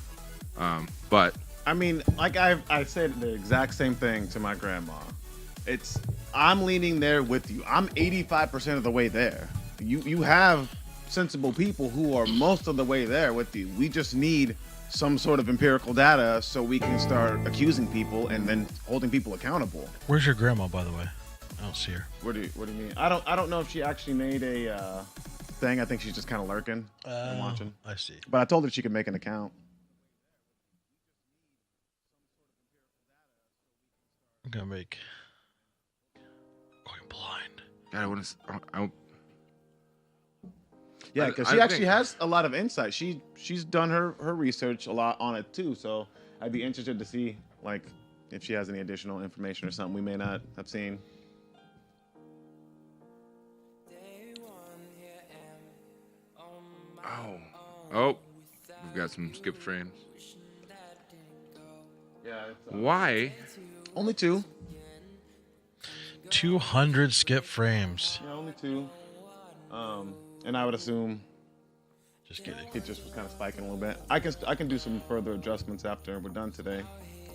But I mean, like I said the exact same thing to my grandma. I'm leaning there with you. I'm 85% of the way there. You have sensible people who are most of the way there with you. We just need some sort of empirical data so we can start accusing people and then holding people accountable. Where's your grandma, by the way? I don't see her. What do you mean? I don't know if she actually made a thing. I think she's just kind of lurking and watching. I see. But I told her she could make an account. I'm gonna make Going blind. God, I want to. Yeah, because I she actually think- has a lot of insight. She's done her research a lot on it too. So I'd be interested to see like if she has any additional information or something we may not have seen. Oh, we've got some skip frames. Yeah. Why? Only two. 200 skip frames. Yeah, only two. And I would assume Just kidding. it just was kind of spiking a little bit. I can do some further adjustments after we're done today,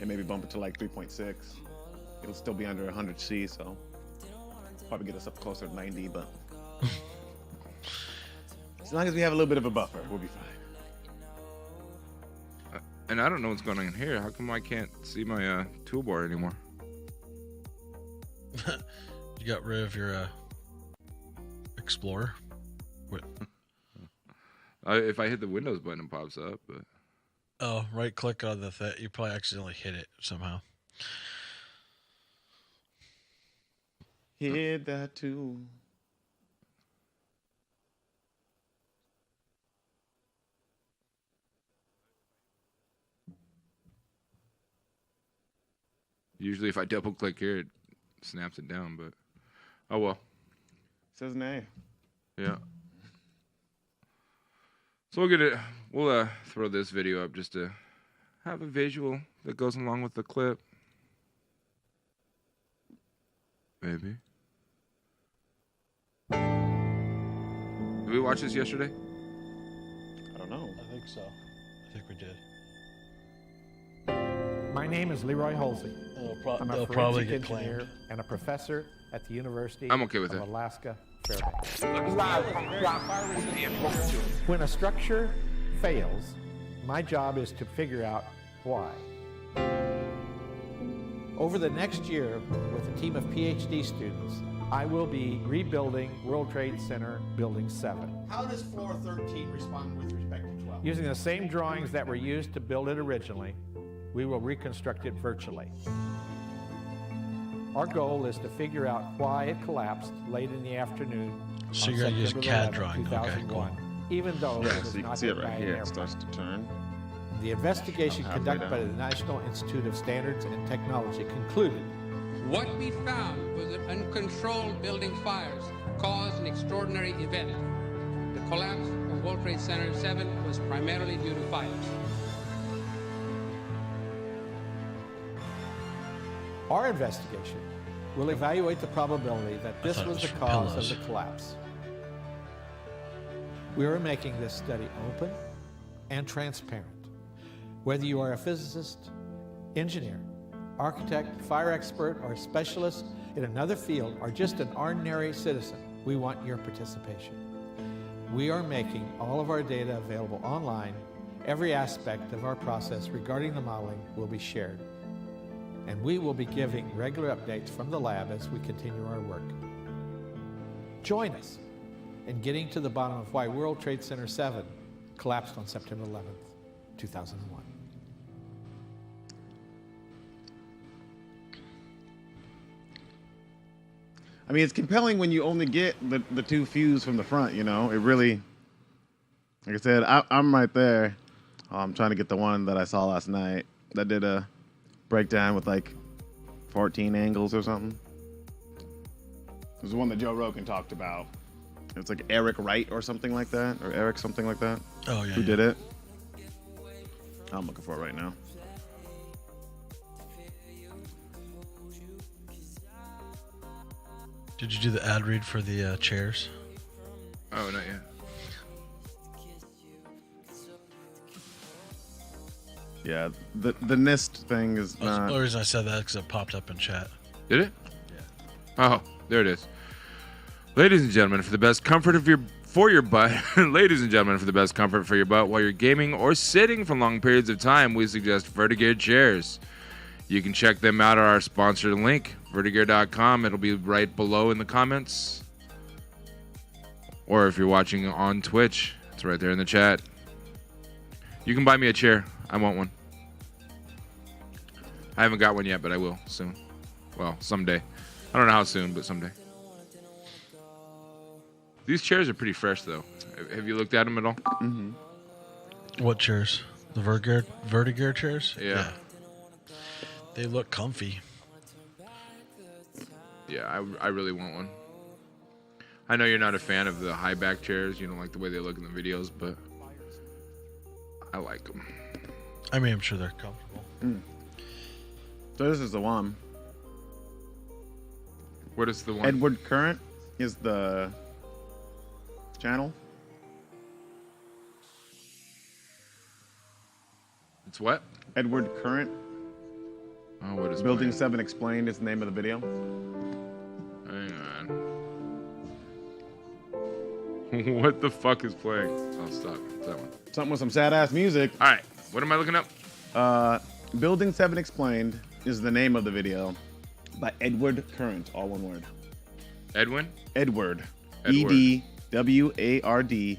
and maybe bump it to like 3.6. It'll still be under 100C, so probably get us up closer to 90. But as long as we have a little bit of a buffer, we'll be fine. And I don't know what's going on in here. How come I can't see my toolbar anymore? You got rid of your Explorer? What? If I hit the Windows button, it pops up. But Oh, right click on the thing. You probably accidentally hit it somehow. Hit that too. usually, if I double click here, it snaps it down. But oh well. Says nay. Yeah. So we'll get it. We'll throw this video up just to have a visual that goes along with the clip. Maybe. Did we watch this yesterday? I don't know. I think so. I think we did. My name is Leroy Halsey. I'm a They'll probably forensic get engineer claimed. and a professor at the University I'm okay with of it. Alaska Fairbanks. When a structure fails, my job is to figure out why. Over the next year, with a team of PhD students, I will be rebuilding World Trade Center Building 7. How does floor 13 respond with respect to 12? Using the same drawings that were used to build it originally, we will reconstruct it virtually. Our goal is to figure out why it collapsed late in the afternoon. So on you're gonna use September CAD 11, drawing. Okay, 2001, cool. even though Yeah, it was so you can not see it hit by right an here. It airplane. starts to turn. The investigation Halfway conducted by down. the National Institute of Standards and Technology concluded What we found was that uncontrolled building fires caused an extraordinary event. The collapse of World Trade Center 7 was primarily due to fires. our investigation will evaluate the probability that this thought it was the was cause pillows. of the collapse. We are making this study open and transparent. Whether you are a physicist, engineer, architect, fire expert, or specialist in another field, or just an ordinary citizen, we want your participation. We are making all of our data available online. Every aspect of our process regarding the modeling will be shared. And we will be giving regular updates from the lab as we continue our work. Join us in getting to the bottom of why World Trade Center 7 collapsed on September 11th, 2001. I mean, it's compelling when you only get the two views from the front, you know? It really, like I said, I'm right there. I'm trying to get the one that I saw last night that did a breakdown with like 14 angles or something. It was the one that Joe Rogan talked about. It's like Eric Wright or something like that, or Eric something like that. Oh, yeah. Who did it? I'm looking for it right now. Did you do the ad read for the chairs? oh, not yet. Yeah, the NIST thing is The not. only reason I said that is because it popped up in chat. Did it? Yeah. Oh, there it is. Ladies and gentlemen, for the best comfort of your butt, ladies and gentlemen, for the best comfort for your butt while you're gaming or sitting for long periods of time, we suggest Vertigear chairs. You can check them out at our sponsor link, vertigear.com. It'll be right below in the comments. Or if you're watching on Twitch, it's right there in the chat. You can buy me a chair. I want one. I haven't got one yet, but I will soon. Well, someday. I don't know how soon, but someday. These chairs are pretty fresh, though. Have you looked at them at all? What chairs? The Vertigear chairs? Yeah. They look comfy. Yeah, I really want one. I know you're not a fan of the high back chairs. You don't like the way they look in the videos, but I like them. I mean, I'm sure they're comfortable. So this is the one. What is the one? Edward Current is the channel. It's what? Edward Current. Oh, what is Building playing? 7 Explained is the name of the video. Hang on. What the fuck is playing? I'll stop. It's that one. Something with some sad ass music. All right. What am I looking up? Building 7 Explained is the name of the video by Edward Current, all one word. Edwin? Edward. Edward. EDWARDCURRENT.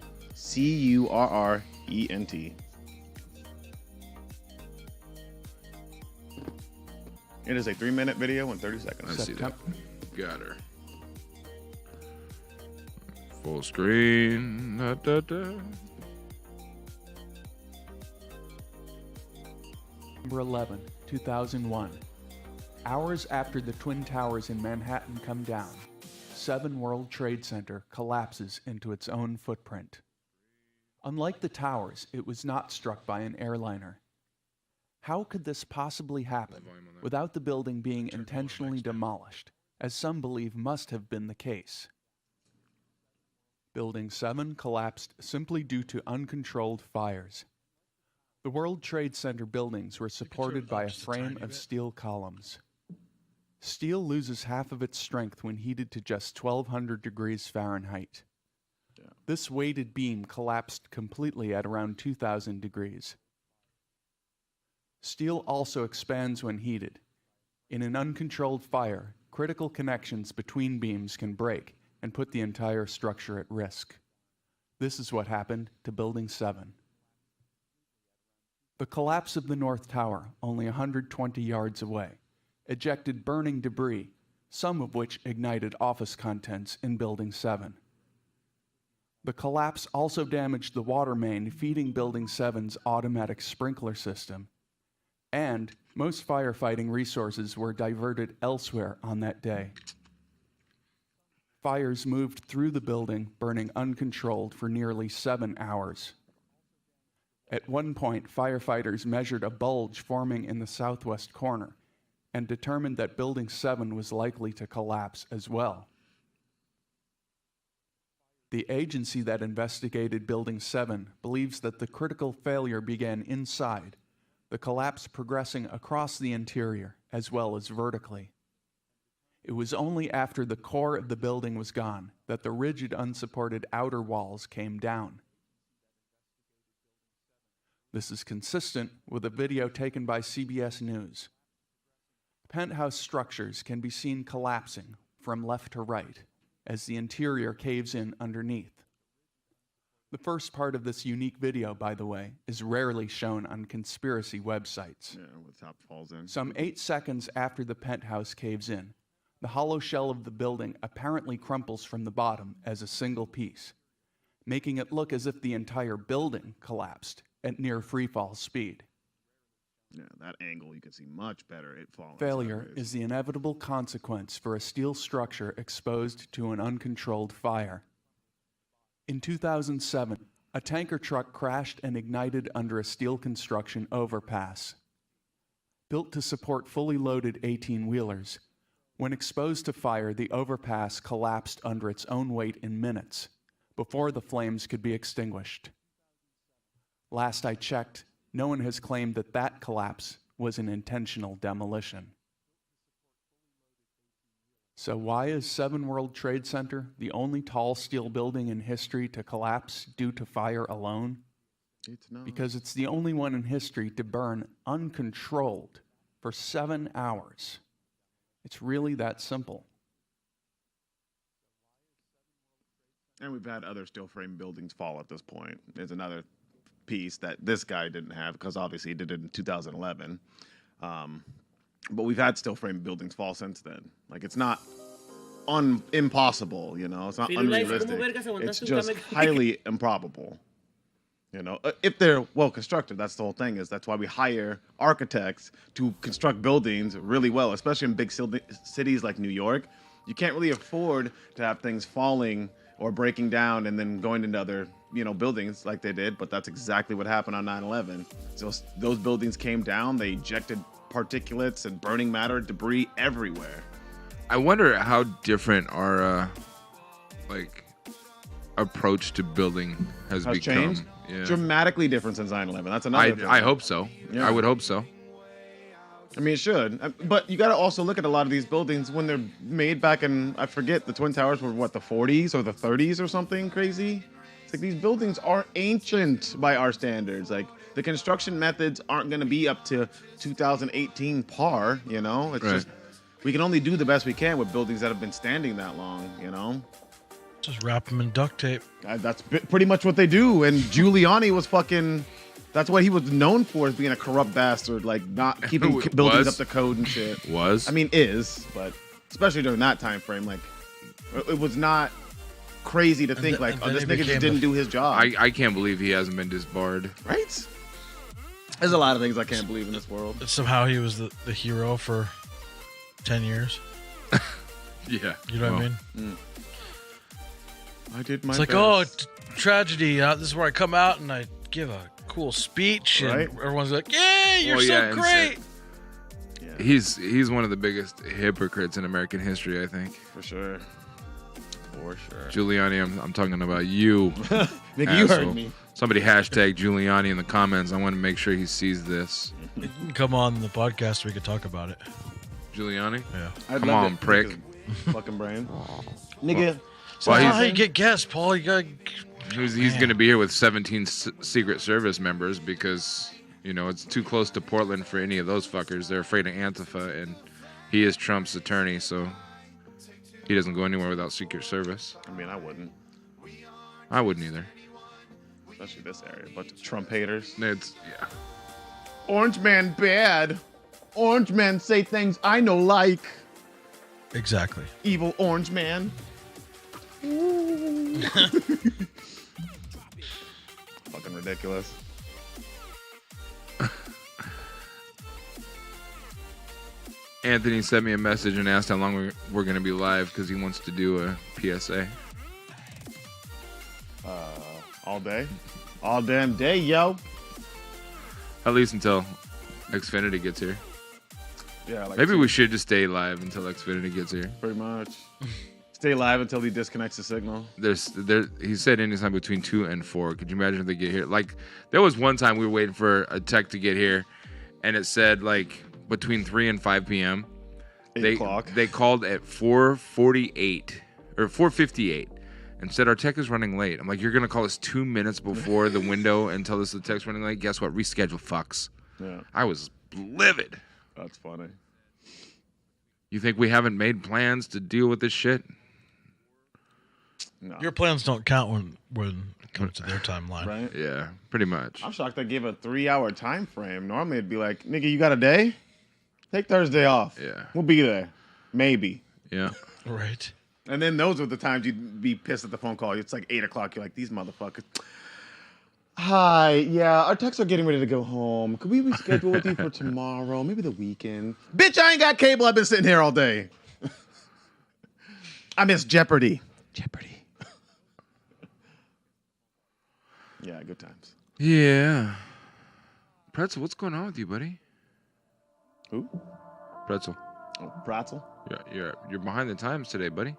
It is a 3-minute video in 30 I seconds. see that. Got her. Full screen. Da, da, da. November 11, 2001. Hours after the Twin Towers in Manhattan come down, 7 World Trade Center collapses into its own footprint. Unlike the towers, it was not struck by an airliner. How could this possibly happen without the building being intentionally demolished, as some believe must have been the case? Building 7 collapsed simply due to uncontrolled fires. The World Trade Center buildings were supported by a frame of steel columns. Steel loses half of its strength when heated to just 1200 degrees Fahrenheit. This weighted beam collapsed completely at around 2000 degrees. Steel also expands when heated. In an uncontrolled fire, critical connections between beams can break and put the entire structure at risk. This is what happened to Building 7. The collapse of the North Tower, only 120 yards away, ejected burning debris, some of which ignited office contents in Building 7. The collapse also damaged the water main feeding Building 7's automatic sprinkler system, and most firefighting resources were diverted elsewhere on that day. Fires moved through the building, burning uncontrolled for nearly 7 hours. At one point, firefighters measured a bulge forming in the southwest corner and determined that Building 7 was likely to collapse as well. The agency that investigated Building 7 believes that the critical failure began inside, the collapse progressing across the interior as well as vertically. It was only after the core of the building was gone that the rigid, unsupported outer walls came down. This is consistent with a video taken by CBS News. Penthouse structures can be seen collapsing from left to right as the interior caves in underneath. The first part of this unique video, by the way, is rarely shown on conspiracy websites. Yeah, where the top falls in. Some 8 seconds after the penthouse caves in, the hollow shell of the building apparently crumples from the bottom as a single piece, making it look as if the entire building collapsed at near freefall speed. Yeah, that angle you can see much better. It falling. Failure sideways. is the inevitable consequence for a steel structure exposed to an uncontrolled fire. In 2007, a tanker truck crashed and ignited under a steel construction overpass. Built to support fully loaded 18-wheelers, when exposed to fire, the overpass collapsed under its own weight in minutes, before the flames could be extinguished. Last I checked, no one has claimed that that collapse was an intentional demolition. So why is 7 World Trade Center the only tall steel building in history to collapse due to fire alone? It's not. Because it's the only one in history to burn uncontrolled for 7 hours. It's really that simple. And we've had other steel frame buildings fall at this point. There's another piece that this guy didn't have because obviously he did it in 2011. But we've had steel frame buildings fall since then. Like, it's not impossible. You know, it's not Pero una vez, ¿cómo unrealistic. vergas aguantaste It's un just camel? highly improbable. You know, if they're well constructed, that's the whole thing. That's why we hire architects to construct buildings really well, especially in big cities like New York. You can't really afford to have things falling or breaking down and then going into other, buildings like they did. But that's exactly what happened on 9/11. So those buildings came down. They ejected particulates and burning matter, debris everywhere. I wonder how different our approach to building has become. Changed. Yeah. Dramatically different since 9/11. That's another thing. I hope so. Yeah. I would hope so. I mean, it should. But you got to also look at a lot of these buildings when they're made back in, I forget, the Twin Towers were what, the 40s or the 30s or something crazy? It's like these buildings are ancient by our standards. Like the construction methods aren't going to be up to 2018 par, It's Right. just, we can only do the best we can with buildings that have been standing that long, Just wrap them in duct tape. That's pretty much what they do. And Giuliani was that's what he was known for, as being a corrupt bastard, like not keeping buildings up to code and shit. Was? I mean, but especially during that time frame, like it was not crazy to think this nigga just didn't do his job. I can't believe he hasn't been disbarred. Right? There's a lot of things I can't believe in this world. Somehow he was the hero for 10 years. Yeah. You know what I mean? I did my It's like, best. tragedy. This is where I come out and I give a cool speech, and Right. everyone's like, "Yay, you're so great!" Yeah, He's one of the biggest hypocrites in American history, I think. for sure. For sure. Giuliani, I'm talking about you. Nigga, you heard asshole. me. Somebody hashtag Giuliani in the comments. I want to make sure he sees this. You can come on the podcast. We could talk about it. Giuliani? Yeah. I'd Come love on, to prick. pick his fucking brain. Nigga. So Well, that's he's- how you get guests, Paul. You got. He's going to be here with 17 Secret Service members because, it's too close to Portland for any of those fuckers. They're afraid of Antifa, and he is Trump's attorney, so he doesn't go anywhere without Secret Service. I mean, I wouldn't. I wouldn't either. Especially this area. Bunch of Trump haters. Yeah. Orange man bad. Orange men say things I know like. Exactly. Evil orange man. Fucking ridiculous. Anthony sent me a message and asked how long we're going to be live because he wants to do a PSA. All day. All damn day, yo. At least until Xfinity gets here. Yeah, like Maybe we should just stay live until Xfinity gets here. pretty much. Stay live until he disconnects the signal. He said anytime between 2 and 4. Could you imagine if they get here? Like, there was one time we were waiting for a tech to get here, and it said, like, between 3 and 5 p.m. 8 o'clock. They called at 4:48 or 4:58 and said our tech is running late. I'm like, you're going to call us 2 minutes before the window and tell us the tech's running late? Guess what? Reschedule, fucks. Yeah, I was livid. that's funny. You think we haven't made plans to deal with this shit? No. Your plans don't count when it comes to their timeline. Right? Yeah, pretty much. I'm shocked they gave a 3-hour time frame. Normally it'd be like, nigga, you got a day? Take Thursday off. Yeah. We'll be there. Maybe. Yeah. Right. And then those are the times you'd be pissed at the phone call. It's like 8 o'clock. You're like, these motherfuckers. Hi, yeah, our techs are getting ready to go home. Could we reschedule with you for tomorrow? Maybe the weekend? Bitch, I ain't got cable. I've been sitting here all day. I miss Jeopardy. Jeopardy. Yeah, good times. Yeah. Pretzel, what's going on with you, buddy? Who? Pretzel. Oh, Pretzel. Yeah, you're behind the times today, buddy.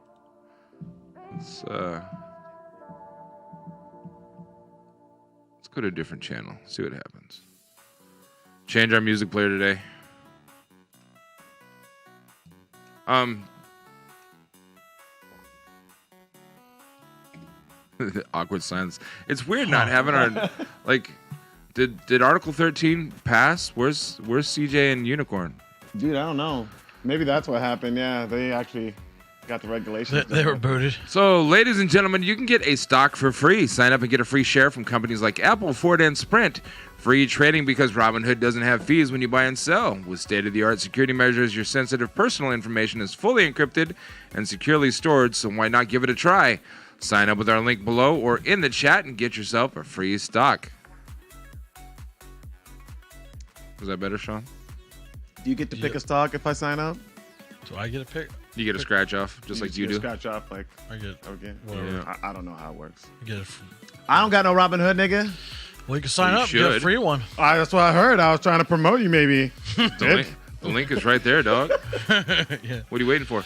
Let's go to a different channel. See what happens. Change our music player today. Awkward silence. It's weird not having our like. Did Article 13 pass? Where's CJ and Unicorn? Dude, I don't know. Maybe that's what happened. Yeah, they actually Got the regulations. They were booted. So, ladies and gentlemen, you can get a stock for free. Sign up and get a free share from companies like Apple, Ford, and Sprint. Free trading because Robinhood doesn't have fees when you buy and sell. With state-of-the-art security measures, your sensitive personal information is fully encrypted and securely stored, so why not give it a try? Sign up with our link below or in the chat and get yourself a free stock. Was that better, Shawn? Do you get to pick a stock if I sign up? Do I get a pick? You get a scratch off, just like you do. Scratch off, like, I get okay. whatever. Yeah. I don't know how it works. I get it. I don't got no Robinhood, nigga. Well, you can sign You up. Get a should. free one. That's what I heard. I was trying to promote you, maybe. The link is right there, dog. Yeah. What are you waiting for?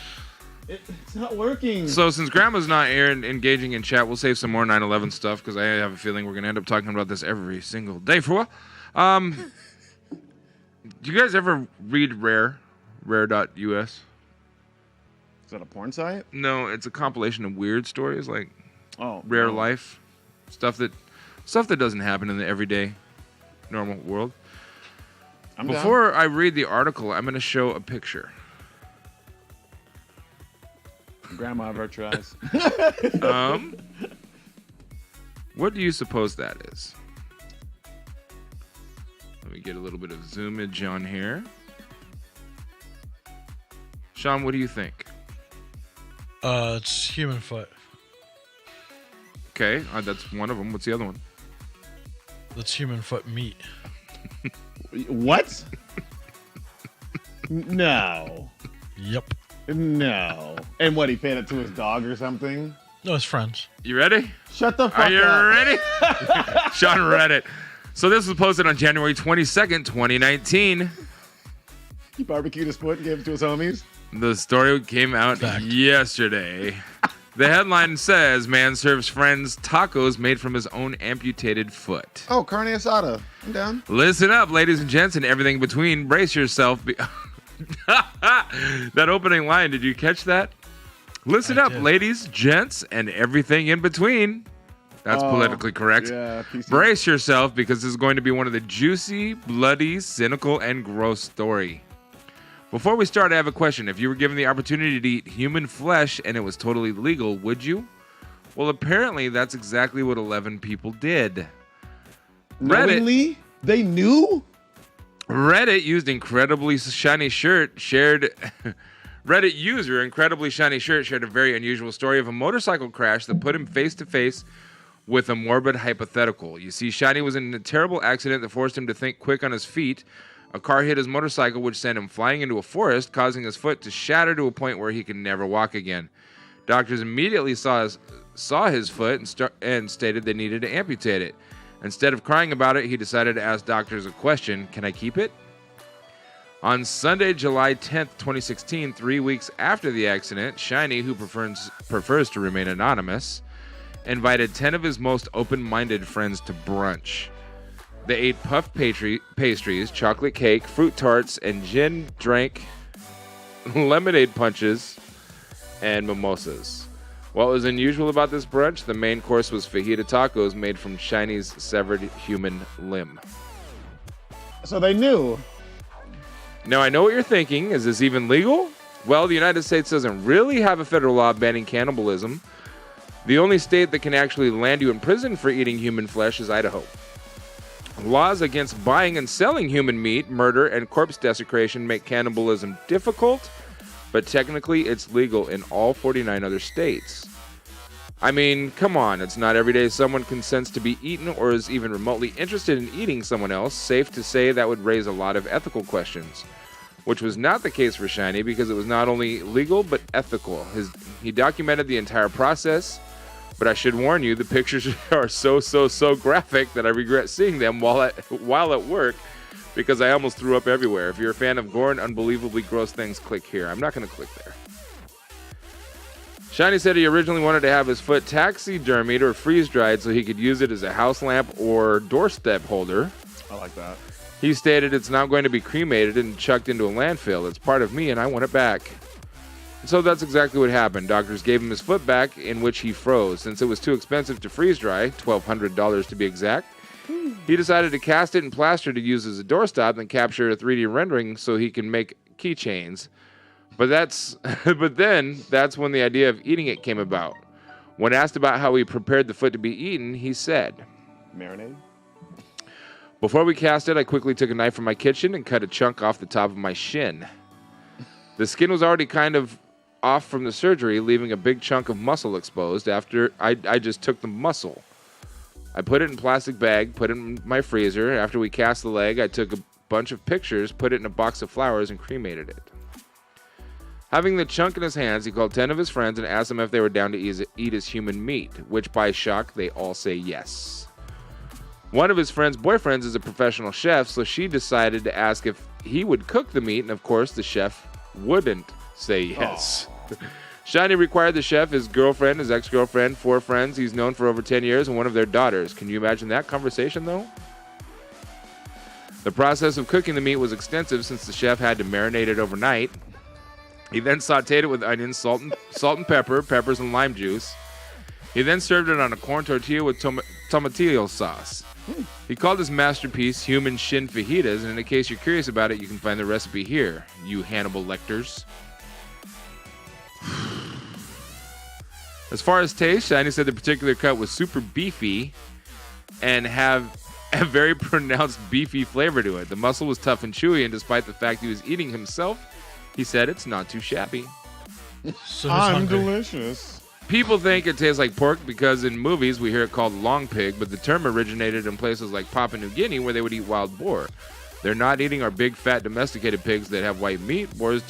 It's not working. So since Grandma's not here and engaging in chat, we'll save some more 9/11 stuff because I have a feeling we're going to end up talking about this every single day for a while. Do you guys ever read Rare? Rare.us? Is that a porn site? No, it's a compilation of weird stories like Rare life. Stuff that doesn't happen in the everyday normal world. Before I read the article, I'm going to show a picture. Grandma of her eyes. What do you suppose that is? Let me get a little bit of zoomage on here. Shawn, what do you think? It's human foot. Okay, that's one of them. What's the other one? That's human foot meat. What? No. Yep. No. And what, he paid it to his dog or something? No, it's friends. You ready? Shut the fuck Are you up. ready? Shawn read it. So this was posted on January 22nd, 2019. He barbecued his foot and gave it to his homies? The story came out yesterday. The headline says, man serves friends tacos made from his own amputated foot. Oh, carne asada. I'm down. Listen up, ladies and gents, and everything in between. Brace yourself. That opening line, did you catch that? Listen up, ladies, gents, and everything in between. That's politically correct. Yeah, PC. Brace yourself because this is going to be one of the juicy, bloody, cynical, and gross story. Before we start, I have a question. If you were given the opportunity to eat human flesh and it was totally legal, would you? Well, apparently that's exactly what 11 people did. Knowingly? They knew? Reddit used incredibly shiny shirt shared Reddit user incredibly shiny shirt shared a very unusual story of a motorcycle crash that put him face to face with a morbid hypothetical. You see, Shiny was in a terrible accident that forced him to think quick on his feet. A car hit his motorcycle, which sent him flying into a forest, causing his foot to shatter to a point where he could never walk again. Doctors immediately saw his foot and stated they needed to amputate it. Instead of crying about it, he decided to ask doctors a question: can I keep it? On Sunday, July 10th, 2016, 3 weeks after the accident, Shiny, who prefers to remain anonymous, invited 10 of his most open-minded friends to brunch. They ate puff pastries, chocolate cake, fruit tarts, and gin drank lemonade punches and mimosas. What was unusual about this brunch? The main course was fajita tacos made from Shiny's severed human limb. So they knew. Now, I know what you're thinking. Is this even legal? Well, the United States doesn't really have a federal law banning cannibalism. The only state that can actually land you in prison for eating human flesh is Idaho. Laws against buying and selling human meat, murder, and corpse desecration make cannibalism difficult, but technically it's legal in all 49 other states. I mean, come on, it's not every day someone consents to be eaten or is even remotely interested in eating someone else. Safe to say that would raise a lot of ethical questions, which was not the case for Shiny because it was not only legal but ethical. He documented the entire process, but I should warn you, the pictures are so graphic that I regret seeing them while at work because I almost threw up everywhere. If you're a fan of gore and unbelievably gross things, click here. I'm not going to click there. Shiny said he originally wanted to have his foot taxidermied or freeze-dried so he could use it as a house lamp or doorstep holder. I like that. He stated, it's not going to be cremated and chucked into a landfill. It's part of me and I want it back. So that's exactly what happened. Doctors gave him his foot back, in which he froze. Since it was too expensive to freeze-dry, $1,200 to be exact, he decided to cast it in plaster to use as a doorstop and capture a 3D rendering so he can make keychains. But then that's when the idea of eating it came about. When asked about how he prepared the foot to be eaten, he said, Marinade? "Before we cast it, I quickly took a knife from my kitchen and cut a chunk off the top of my shin. The skin was already kind of off from the surgery, leaving a big chunk of muscle exposed. After I just took the muscle. I put it in a plastic bag, put it in my freezer. After we cast the leg, I took a bunch of pictures, put it in a box of flowers, and cremated it. Having the chunk in his hands, he called 10 of his friends and asked them if they were down to eat his human meat, which by shock, they all say yes. One of his friend's boyfriends is a professional chef, so she decided to ask if he would cook the meat, and of course, the chef wouldn't say yes. Shiny required the chef, his girlfriend, his ex-girlfriend, 4 friends he's known for over 10 years, and one of their daughters. Can you imagine that conversation, though? The process of cooking the meat was extensive since the chef had to marinate it overnight. He then sauteed it with onions, salt and pepper, peppers, and lime juice. He then served it on a corn tortilla with tomatillo sauce. He called his masterpiece human shin fajitas, and in case you're curious about it, you can find the recipe here, you Hannibal Lecters. As far as taste, Shiny said the particular cut was super beefy and have a very pronounced beefy flavor to it. The muscle was tough and chewy, and despite the fact he was eating himself, he said it's not too shabby. So I'm delicious. People think it tastes like pork because in movies we hear it called long pig, but the term originated in places like Papua New Guinea where they would eat wild boar. They're not eating our big fat domesticated pigs that have white meat. Boars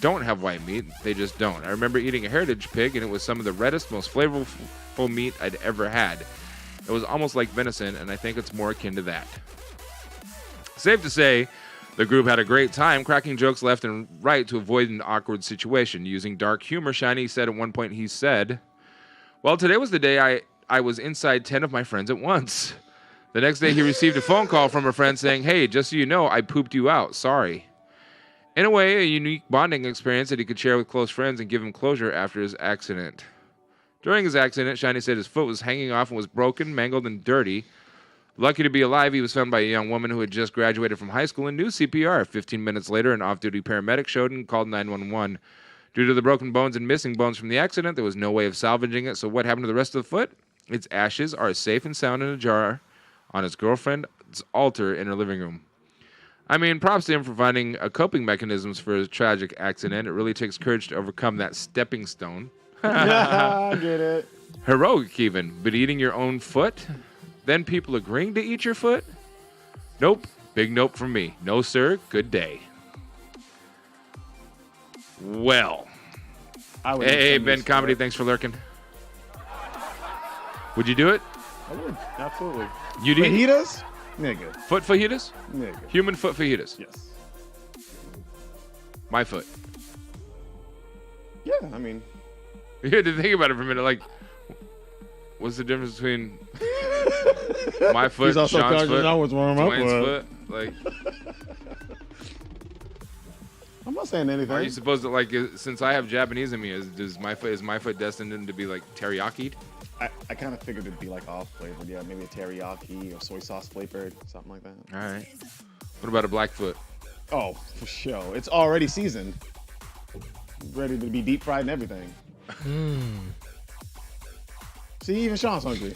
don't have white meat. They just don't. I remember eating a heritage pig, and it was some of the reddest, most flavorful meat I'd ever had. It was almost like venison, and I think it's more akin to that. Safe to say, the group had a great time cracking jokes left and right to avoid an awkward situation. Using dark humor, Shiny said at one point, he said, "Well, today was the day I was inside 10 of my friends at once." The next day, he received a phone call from a friend saying, "Hey, just so you know, I pooped you out. Sorry." In a way, a unique bonding experience that he could share with close friends and give him closure after his accident. During his accident, Shiny said his foot was hanging off and was broken, mangled, and dirty. Lucky to be alive, he was found by a young woman who had just graduated from high school and knew CPR. 15 minutes later, an off-duty paramedic showed and called 911. Due to the broken bones and missing bones from the accident, there was no way of salvaging it. So what happened to the rest of the foot? Its ashes are safe and sound in a jar on his girlfriend's altar in her living room. I mean, props to him for finding a coping mechanisms for his tragic accident. It really takes courage to overcome that stepping stone. I get it. Heroic even, but eating your own foot? Then people agreeing to eat your foot? Nope. Big nope from me. No, sir. Good day. Well. Hey, Ben Comedy, thanks for lurking. Would you do it? I would, absolutely. You'd eat Fajitas? Nigga. foot fajitas? Nigga. Human foot fajitas? Yes. My foot. Yeah, I mean. You had to think about it for a minute. Like, what's the difference between my foot, He's also Sean's conscious foot, I was warm up Duane's with. foot? Like, I'm not saying anything. are you supposed to, like, since I have Japanese in me, is my foot destined to be like teriyaki? I kind of figured it'd be like off flavored. Yeah, maybe a teriyaki or soy sauce flavored, something like that. All right. What about a black foot? Oh, for sure. It's already seasoned. Ready to be deep fried and everything. See, even Sean's hungry.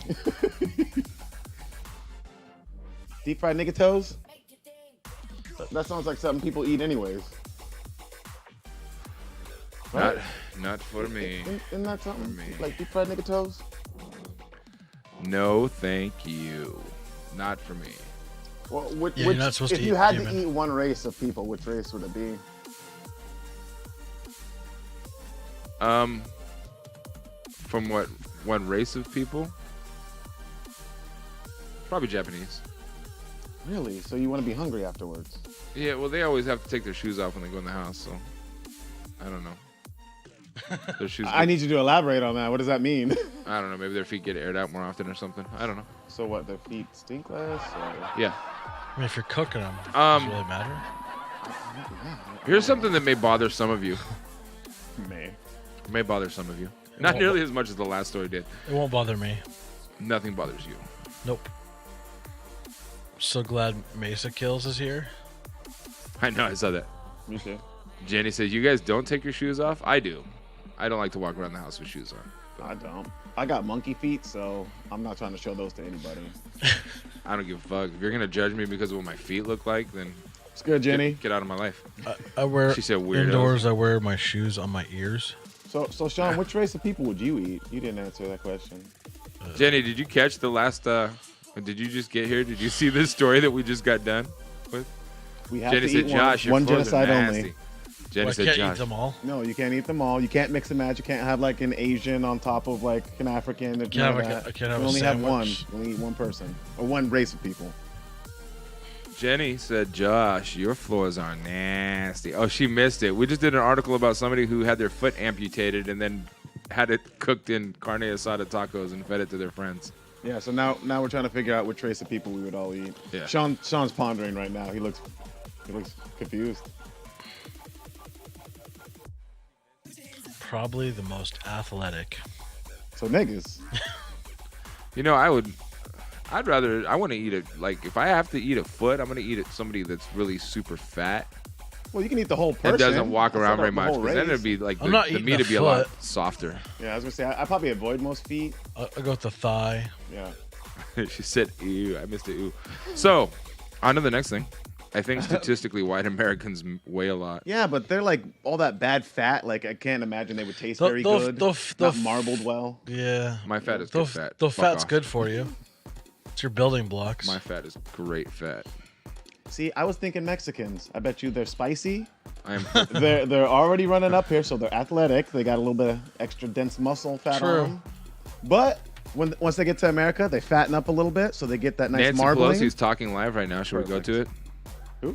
Deep fried nigga toes? That sounds like something people eat anyways. Right? Not for me. Isn't that something? For me. Like deep fried nigga toes? No, thank you. Not for me. Well, Yeah, you're not supposed if to you eat had human. to eat one race of people, which race would it be? From what one race of people? Probably Japanese. Really? So you want to be hungry afterwards? Yeah, well, they always have to take their shoes off when they go in the house, so I don't know. Their shoes. I need you to elaborate on that. What does that mean? I don't know. Maybe their feet get aired out more often or something. I don't know. So what? Their feet stink less? Or? Yeah. I mean, if you're cooking them, does it really matter? Here's something that may bother some of you. May. Bother some of you. Not nearly as much as the last story did. It won't bother me. Nothing bothers you. Nope. So glad Mesa Kills is here. I know. I saw that. Me too. Jenny says, you guys don't take your shoes off? I do. I don't like to walk around the house with shoes on. I don't. I got monkey feet, so I'm not trying to show those to anybody. I don't give a fuck. If you're going to judge me because of what my feet look like, then It's good, Jenny. get out of my life. I wear She said weirdos. indoors. I wear my shoes on my ears. So Shawn, which race of people would you eat? You didn't answer that question. Jenny, did you catch the last, did you just get here? Did you see this story that we just got done with? We have Jenny to said, eat Josh, one your floors are genocide nasty. only. Jenny Well, I said, can't Josh. eat them all. No, you can't eat them all. You can't mix and match. You can't have like an Asian on top of like an African. I can't have you a only have one. sandwich. You only eat one person or one race of people. Jenny said, Josh, your floors are nasty. Oh, she missed it. We just did an article about somebody who had their foot amputated and then had it cooked in carne asada tacos and fed it to their friends. Yeah. So now we're trying to figure out which race of people we would all eat. Yeah. Shawn's pondering right now. He looks confused. Probably the most athletic. So niggas. You know, I want to eat it. Like, if I have to eat a foot, I'm going to eat it somebody that's really super fat Well, you can eat the whole person. and doesn't walk That's around not very the much. whole Because then race. it'd be like I'm the not meat eating would a be a lot foot. softer. Yeah, I was gonna say I probably avoid most feet. I go with the thigh. Yeah. She said, ew. I missed it, ew. So, on to the next thing. I think statistically, white Americans weigh a lot. Yeah, but they're like all that bad fat. Like I can't imagine they would taste The- very the- good. the- the- Not marbled well. Yeah. My fat is The good fat. the Fuck fat's off. good for you. It's your building blocks. My fat is great fat. See, I was thinking Mexicans. I bet you they're spicy. I am. They're already running up here, so they're athletic. They got a little bit of extra dense muscle fat True. on them. But once they get to America, they fatten up a little bit, so they get that nice Nancy marbling. Pelosi's talking live right now. Should we go to it? Who?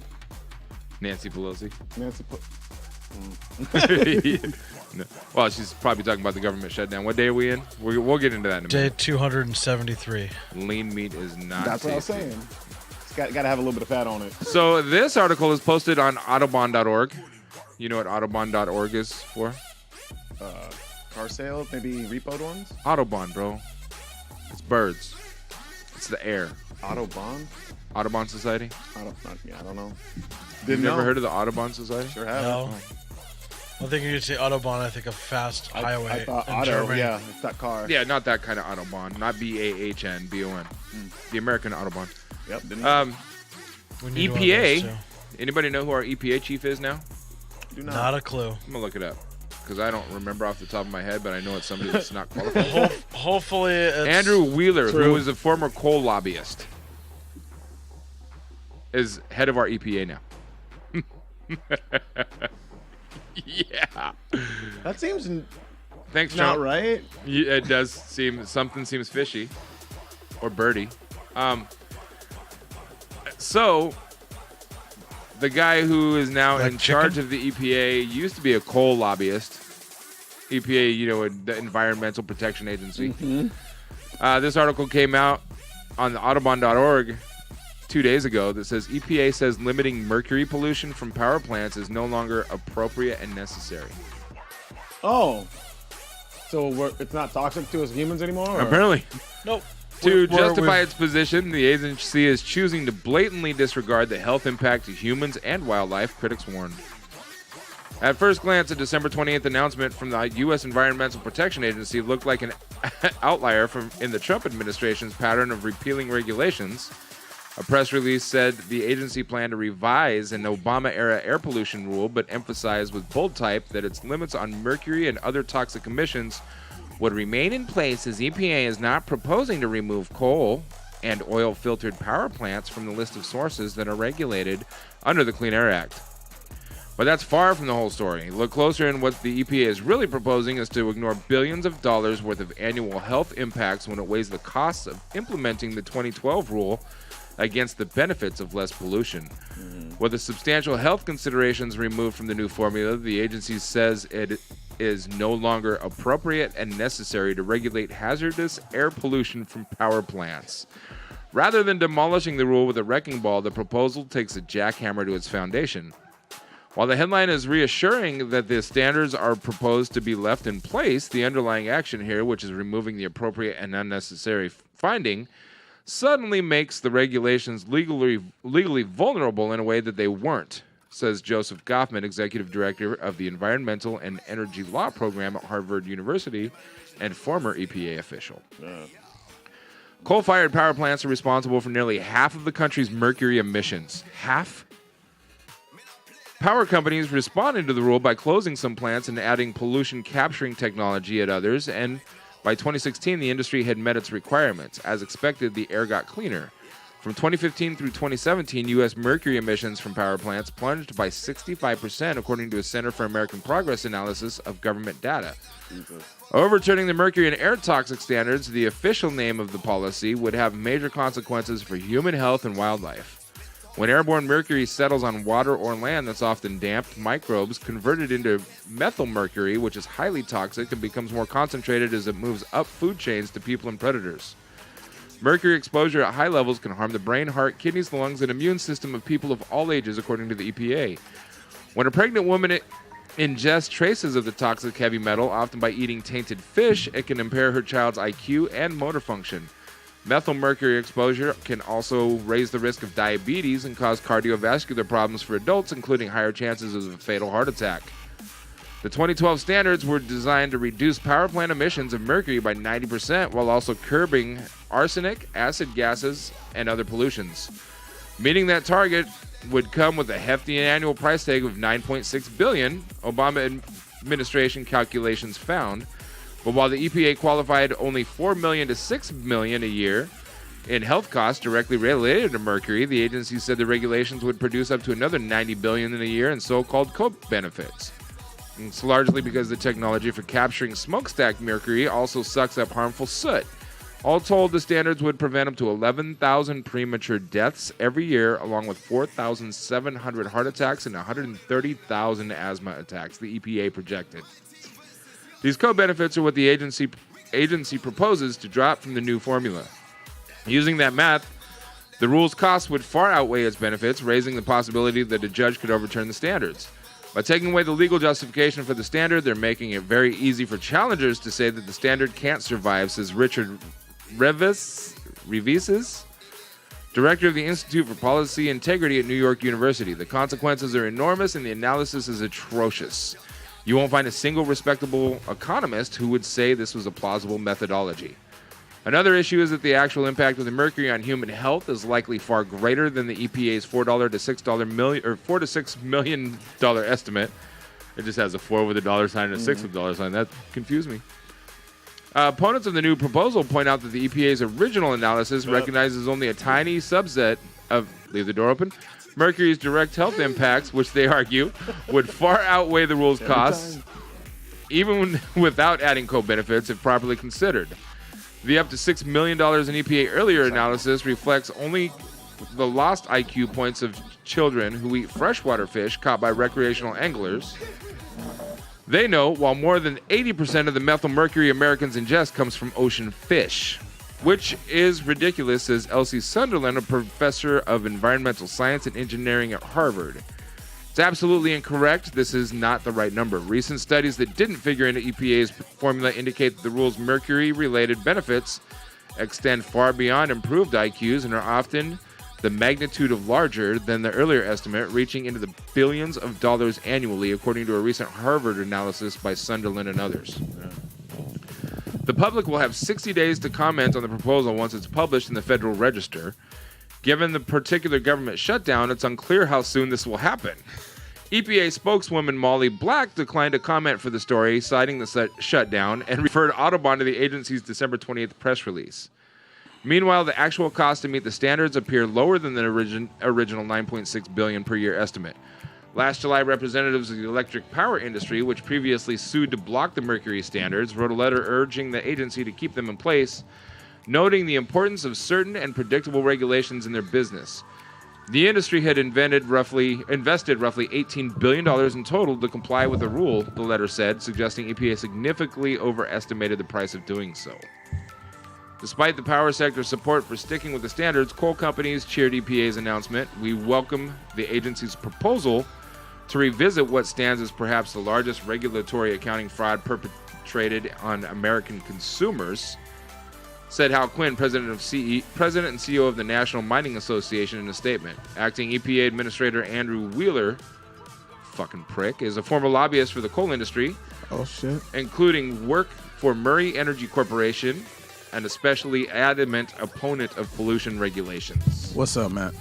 Nancy Pelosi. Nancy No. Well, she's probably talking about the government shutdown. What day are we in? We'll get into that in a Day minute. 273. Lean meat is not That's what I was tasty. saying. It's got to have a little bit of fat on it. So this article is posted on Autobahn.org. You know what Autobahn.org is for? Car sales, maybe repoed ones. Autobahn, bro. It's birds. It's the air. Autobahn. Audubon Society? I don't know. You've never heard of the Audubon Society? Sure have. No. I think you say Autobahn. I think of fast highway. I thought in auto. Germany. Yeah, it's that car. Yeah, not that kind of Autobahn. Not BAHN, BON. The American Autobahn. Yep. Didn't know. We need one of EPA. those, too. Anybody know who our EPA chief is now? Do Not a clue. I'm gonna look it up because I don't remember off the top of my head, but I know it's somebody that's not qualified. Hopefully, it's Andrew Wheeler, True. who was a former coal lobbyist, is head of our EPA now. Yeah. That seems Thanks, not Trump. right. Yeah, it does seem something seems fishy, or birdie. So, the guy who is now Like in charge chicken? of the EPA used to be a coal lobbyist. EPA, you know, the Environmental Protection Agency. This article came out on the Autobahn.org 2 days ago that says EPA says limiting mercury pollution from power plants is no longer appropriate and necessary. Oh, so it's not toxic to us humans anymore? or- Apparently. nope. To We're- justify we've- its position, the agency is choosing to blatantly disregard the health impact to humans and wildlife, critics warned. At first glance, a December 28th announcement from the U.S. Environmental Protection Agency looked like an outlier in the Trump administration's pattern of repealing regulations. A press release said the agency planned to revise an Obama-era air pollution rule, but emphasized with bold type that its limits on mercury and other toxic emissions would remain in place as EPA is not proposing to remove coal and oil-filtered power plants from the list of sources that are regulated under the Clean Air Act. But that's far from the whole story. Look closer, and what the EPA is really proposing is to ignore billions of dollars worth of annual health impacts when it weighs the costs of implementing the 2012 rule against the benefits of less pollution. With the substantial health considerations removed from the new formula, the agency says it is no longer appropriate and necessary to regulate hazardous air pollution from power plants. Rather than demolishing the rule with a wrecking ball, the proposal takes a jackhammer to its foundation. While the headline is reassuring that the standards are proposed to be left in place, the underlying action here, which is removing the appropriate and unnecessary finding, suddenly makes the regulations legally vulnerable in a way that they weren't. says Joseph Goffman, executive director of the Environmental and Energy Law Program at Harvard University and former EPA official. Coal-fired power plants are responsible for nearly half of the country's mercury emissions. Half? Power companies responded to the rule by closing some plants and adding pollution capturing technology at others, and by 2016, the industry had met its requirements. As expected, the air got cleaner. From 2015 through 2017, U.S. mercury emissions from power plants plunged by 65%, according to a Center for American Progress analysis of government data. Overturning the mercury and air toxic standards, the official name of the policy, would have major consequences for human health and wildlife. When airborne mercury settles on water or land that's often damp, microbes convert it into methyl mercury, which is highly toxic and becomes more concentrated as it moves up food chains to people and predators. Mercury exposure at high levels can harm the brain, heart, kidneys, lungs, and immune system of people of all ages, according to the EPA. When a pregnant woman ingests traces of the toxic heavy metal, often by eating tainted fish, it can impair her child's IQ and motor function. Methyl mercury exposure can also raise the risk of diabetes and cause cardiovascular problems for adults, including higher chances of a fatal heart attack. The 2012 standards were designed to reduce power plant emissions of mercury by 90% while also curbing arsenic, acid gases, and other pollutions. Meeting that target would come with a hefty annual price tag of $9.6 billion, Obama administration calculations found. But while the EPA qualified only $4 million to $6 million a year in health costs directly related to mercury, the agency said the regulations would produce up to another $90 billion in a year in so-called co-benefits. It's largely because the technology for capturing smokestack mercury also sucks up harmful soot. All told, the standards would prevent up to 11,000 premature deaths every year, along with 4,700 heart attacks and 130,000 asthma attacks, the EPA projected. These co-benefits are what the agency proposes to drop from the new formula. Using that math, the rule's costs would far outweigh its benefits, raising the possibility that a judge could overturn the standards. By taking away the legal justification for the standard, they're making it very easy for challengers to say that the standard can't survive, says Richard Revises, director of the Institute for Policy Integrity at New York University. The consequences are enormous and the analysis is atrocious. You won't find a single respectable economist who would say this was a plausible methodology. Another issue is that the actual impact of the mercury on human health is likely far greater than the EPA's $4 to $6 million estimate. It just has a 4 with a dollar sign and a 6 with a dollar sign. That confused me. Opponents of the new proposal point out that the EPA's original analysis recognizes only a tiny subset of, leave the door open, mercury's direct health impacts, which they argue would far outweigh the rule's costs, even without adding co-benefits if properly considered. The up to $6 million in EPA earlier analysis reflects only the lost IQ points of children who eat freshwater fish caught by recreational anglers. They know while more than 80% of the methyl mercury Americans ingest comes from ocean fish, which is ridiculous, says Elsie Sunderland, a professor of environmental science and engineering at Harvard. It's absolutely incorrect. This is not the right number. Recent studies that didn't figure into EPA's formula indicate that the rule's mercury-related benefits extend far beyond improved IQs and are often the magnitude of larger than the earlier estimate, reaching into the billions of dollars annually, according to a recent Harvard analysis by Sunderland and others. The public will have 60 days to comment on the proposal once it's published in the Federal Register. Given the particular government shutdown, it's unclear how soon this will happen. EPA spokeswoman Molly Black declined to comment for the story, citing the shutdown, and referred Audubon to the agency's December 28th press release. Meanwhile, the actual cost to meet the standards appear lower than the original $9.6 billion per year estimate. Last July, representatives of the electric power industry, which previously sued to block the mercury standards, wrote a letter urging the agency to keep them in place, noting the importance of certain and predictable regulations in their business. The industry had invested roughly $18 billion in total to comply with the rule, the letter said, suggesting EPA significantly overestimated the price of doing so. Despite the power sector's support for sticking with the standards, coal companies cheered EPA's announcement. We welcome the agency's proposal to revisit what stands as perhaps the largest regulatory accounting fraud perpetrated on American consumers, said Hal Quinn, president and CEO of the National Mining Association, in a statement. Acting EPA Administrator Andrew Wheeler fucking prick, is a former lobbyist for the coal industry, Oh shit. including work for Murray Energy Corporation, and especially adamant opponent of pollution regulations. What's up, Matt?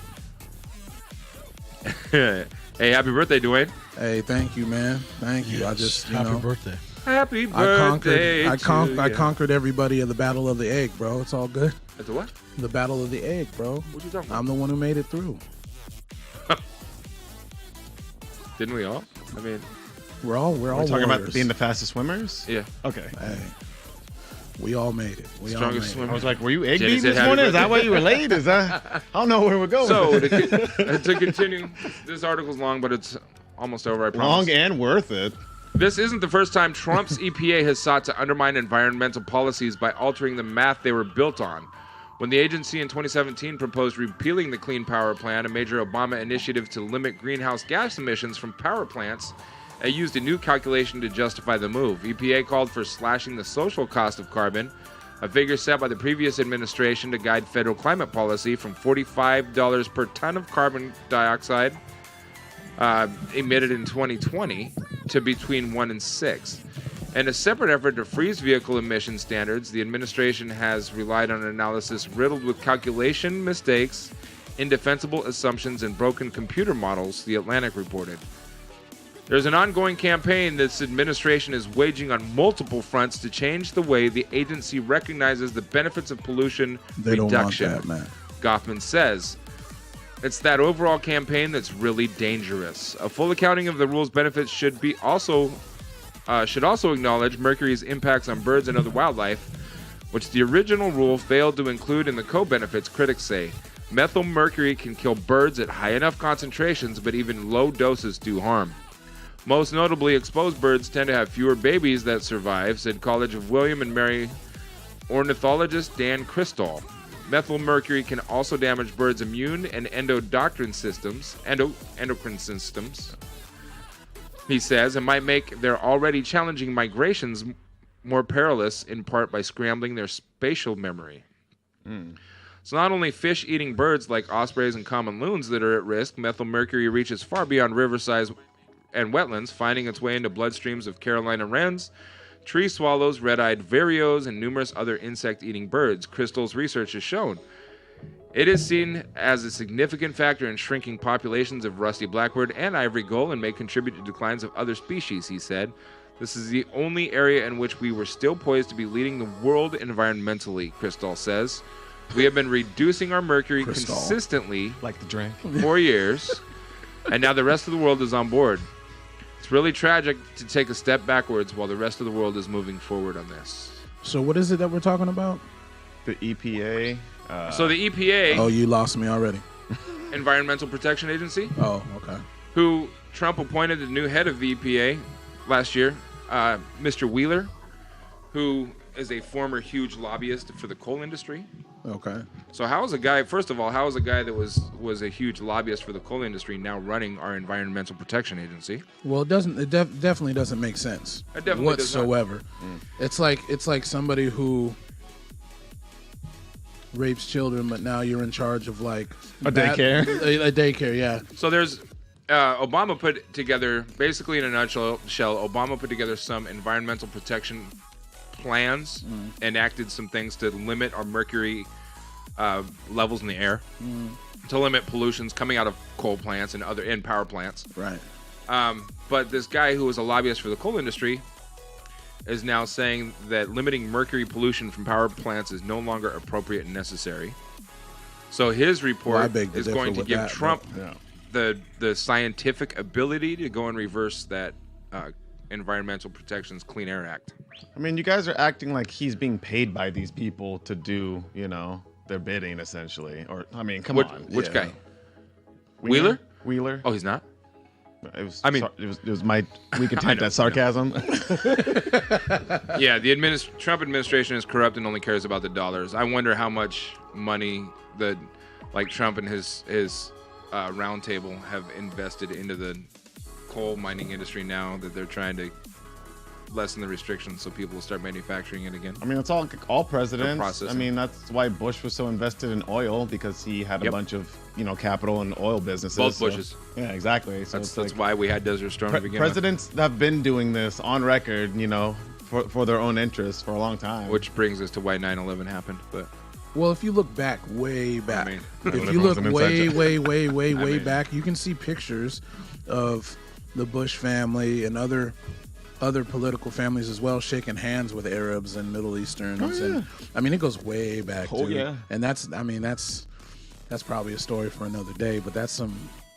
Hey, happy birthday, Duane. Hey, thank you, man. Thank you. I just, Happy birthday. Happy birthday. I conquered everybody in the battle of the egg, bro. It's all good. At the what? The battle of the egg, bro. What you talking about? I'm the one who made it through. Didn't we all? I mean, We're all Talking about warriors. being the fastest swimmers? yeah. Okay. Hey, we all made it. We all Strongest made swimmer. I was like, were you egg Jenny beating said this happy morning? Is birthday. that why you were late? Is that? I don't know where we're going. So, with this. to continue, this article's long, but it's almost over, I promise. Long and worth it. This isn't the first time Trump's EPA has sought to undermine environmental policies by altering the math they were built on. When the agency in 2017 proposed repealing the Clean Power Plan, a major Obama initiative to limit greenhouse gas emissions from power plants, it used a new calculation to justify the move. EPA called for slashing the social cost of carbon, a figure set by the previous administration to guide federal climate policy, from $45 per ton of carbon dioxide emitted in 2020 to between 1 and 6. In a separate effort to freeze vehicle emission standards, the administration has relied on an analysis riddled with calculation mistakes, indefensible assumptions, and broken computer models, The Atlantic reported. There's an ongoing campaign this administration is waging on multiple fronts to change the way the agency recognizes the benefits of pollution They don't want reduction, that, man. Goffman says. It's that overall campaign that's really dangerous. A full accounting of the rule's benefits should also acknowledge mercury's impacts on birds and other wildlife, which the original rule failed to include in the co-benefits, critics say. Methyl mercury can kill birds at high enough concentrations, but even low doses do harm. Most notably, exposed birds tend to have fewer babies that survive, said College of William and Mary ornithologist Dan Crystal. Methyl mercury can also damage birds' immune and endocrine systems, he says, and might make their already challenging migrations more perilous, in part by scrambling their spatial memory. So not only fish-eating birds like ospreys and common loons that are at risk, methyl mercury reaches far beyond riversides and wetlands, finding its way into bloodstreams of Carolina wrens, tree swallows, red-eyed vireos, and numerous other insect-eating birds. Crystal's research has shown. It is seen as a significant factor in shrinking populations of rusty blackbird and ivory gull and may contribute to declines of other species, he said. This is the only area in which we were still poised to be leading the world environmentally, Crystal says. We have been reducing our mercury consistently Like the drink. for years, and now the rest of the world is on board. It's really tragic to take a step backwards while the rest of the world is moving forward on this. So what is it that we're talking about? The EPA. So the EPA, Oh, you lost me already. Environmental Protection Agency, Oh, okay. who Trump appointed the new head of the EPA last year, Mr. Wheeler, who is a former huge lobbyist for the coal industry. Okay. So how is a guy, first of all, how is a guy that was a huge lobbyist for the coal industry now running our Environmental Protection Agency? Well, it doesn't. It definitely doesn't make sense It definitely does not. whatsoever. It's like somebody who rapes children, but now you're in charge of like A daycare? A daycare, yeah. So there's Obama put together, basically in a nutshell, Obama put together some environmental protection plans, enacted some things to limit our mercury levels in the air, to limit pollutions coming out of coal plants and power plants. Right. But this guy who was a lobbyist for the coal industry is now saying that limiting mercury pollution from power plants is no longer appropriate and necessary. So his report is going to give Trump the scientific ability to go and reverse that Environmental Protection's Clean Air Act. I mean, you guys are acting like he's being paid by these people to do, their bidding, essentially. Or, I mean, come on. Which guy? Wheeler? Wheeler? Oh, he's not? It was. I mean- it was my. We could take that sarcasm. Yeah, the Trump administration is corrupt and only cares about the dollars. I wonder how much money that, like, Trump and his roundtable have invested into the coal mining industry now that they're trying to lessen the restrictions so people will start manufacturing it again. I mean, it's all presidents. I processing. mean, that's why Bush was so invested in oil, because he had a bunch of, capital and oil businesses. Both Bushes. Yeah, exactly. So That's why we had Desert Storm to begin with. presidents have been doing this on record, for their own interests for a long time. Which brings us to why 9/11 happened. But Well, if you look back, way back, I mean, if you look way mean- back, you can see pictures of the Bush family and other political families as well shaking hands with Arabs and Middle Easterns. And I mean, it goes way back. Oh, dude. yeah. And that's probably a story for another day. But that's some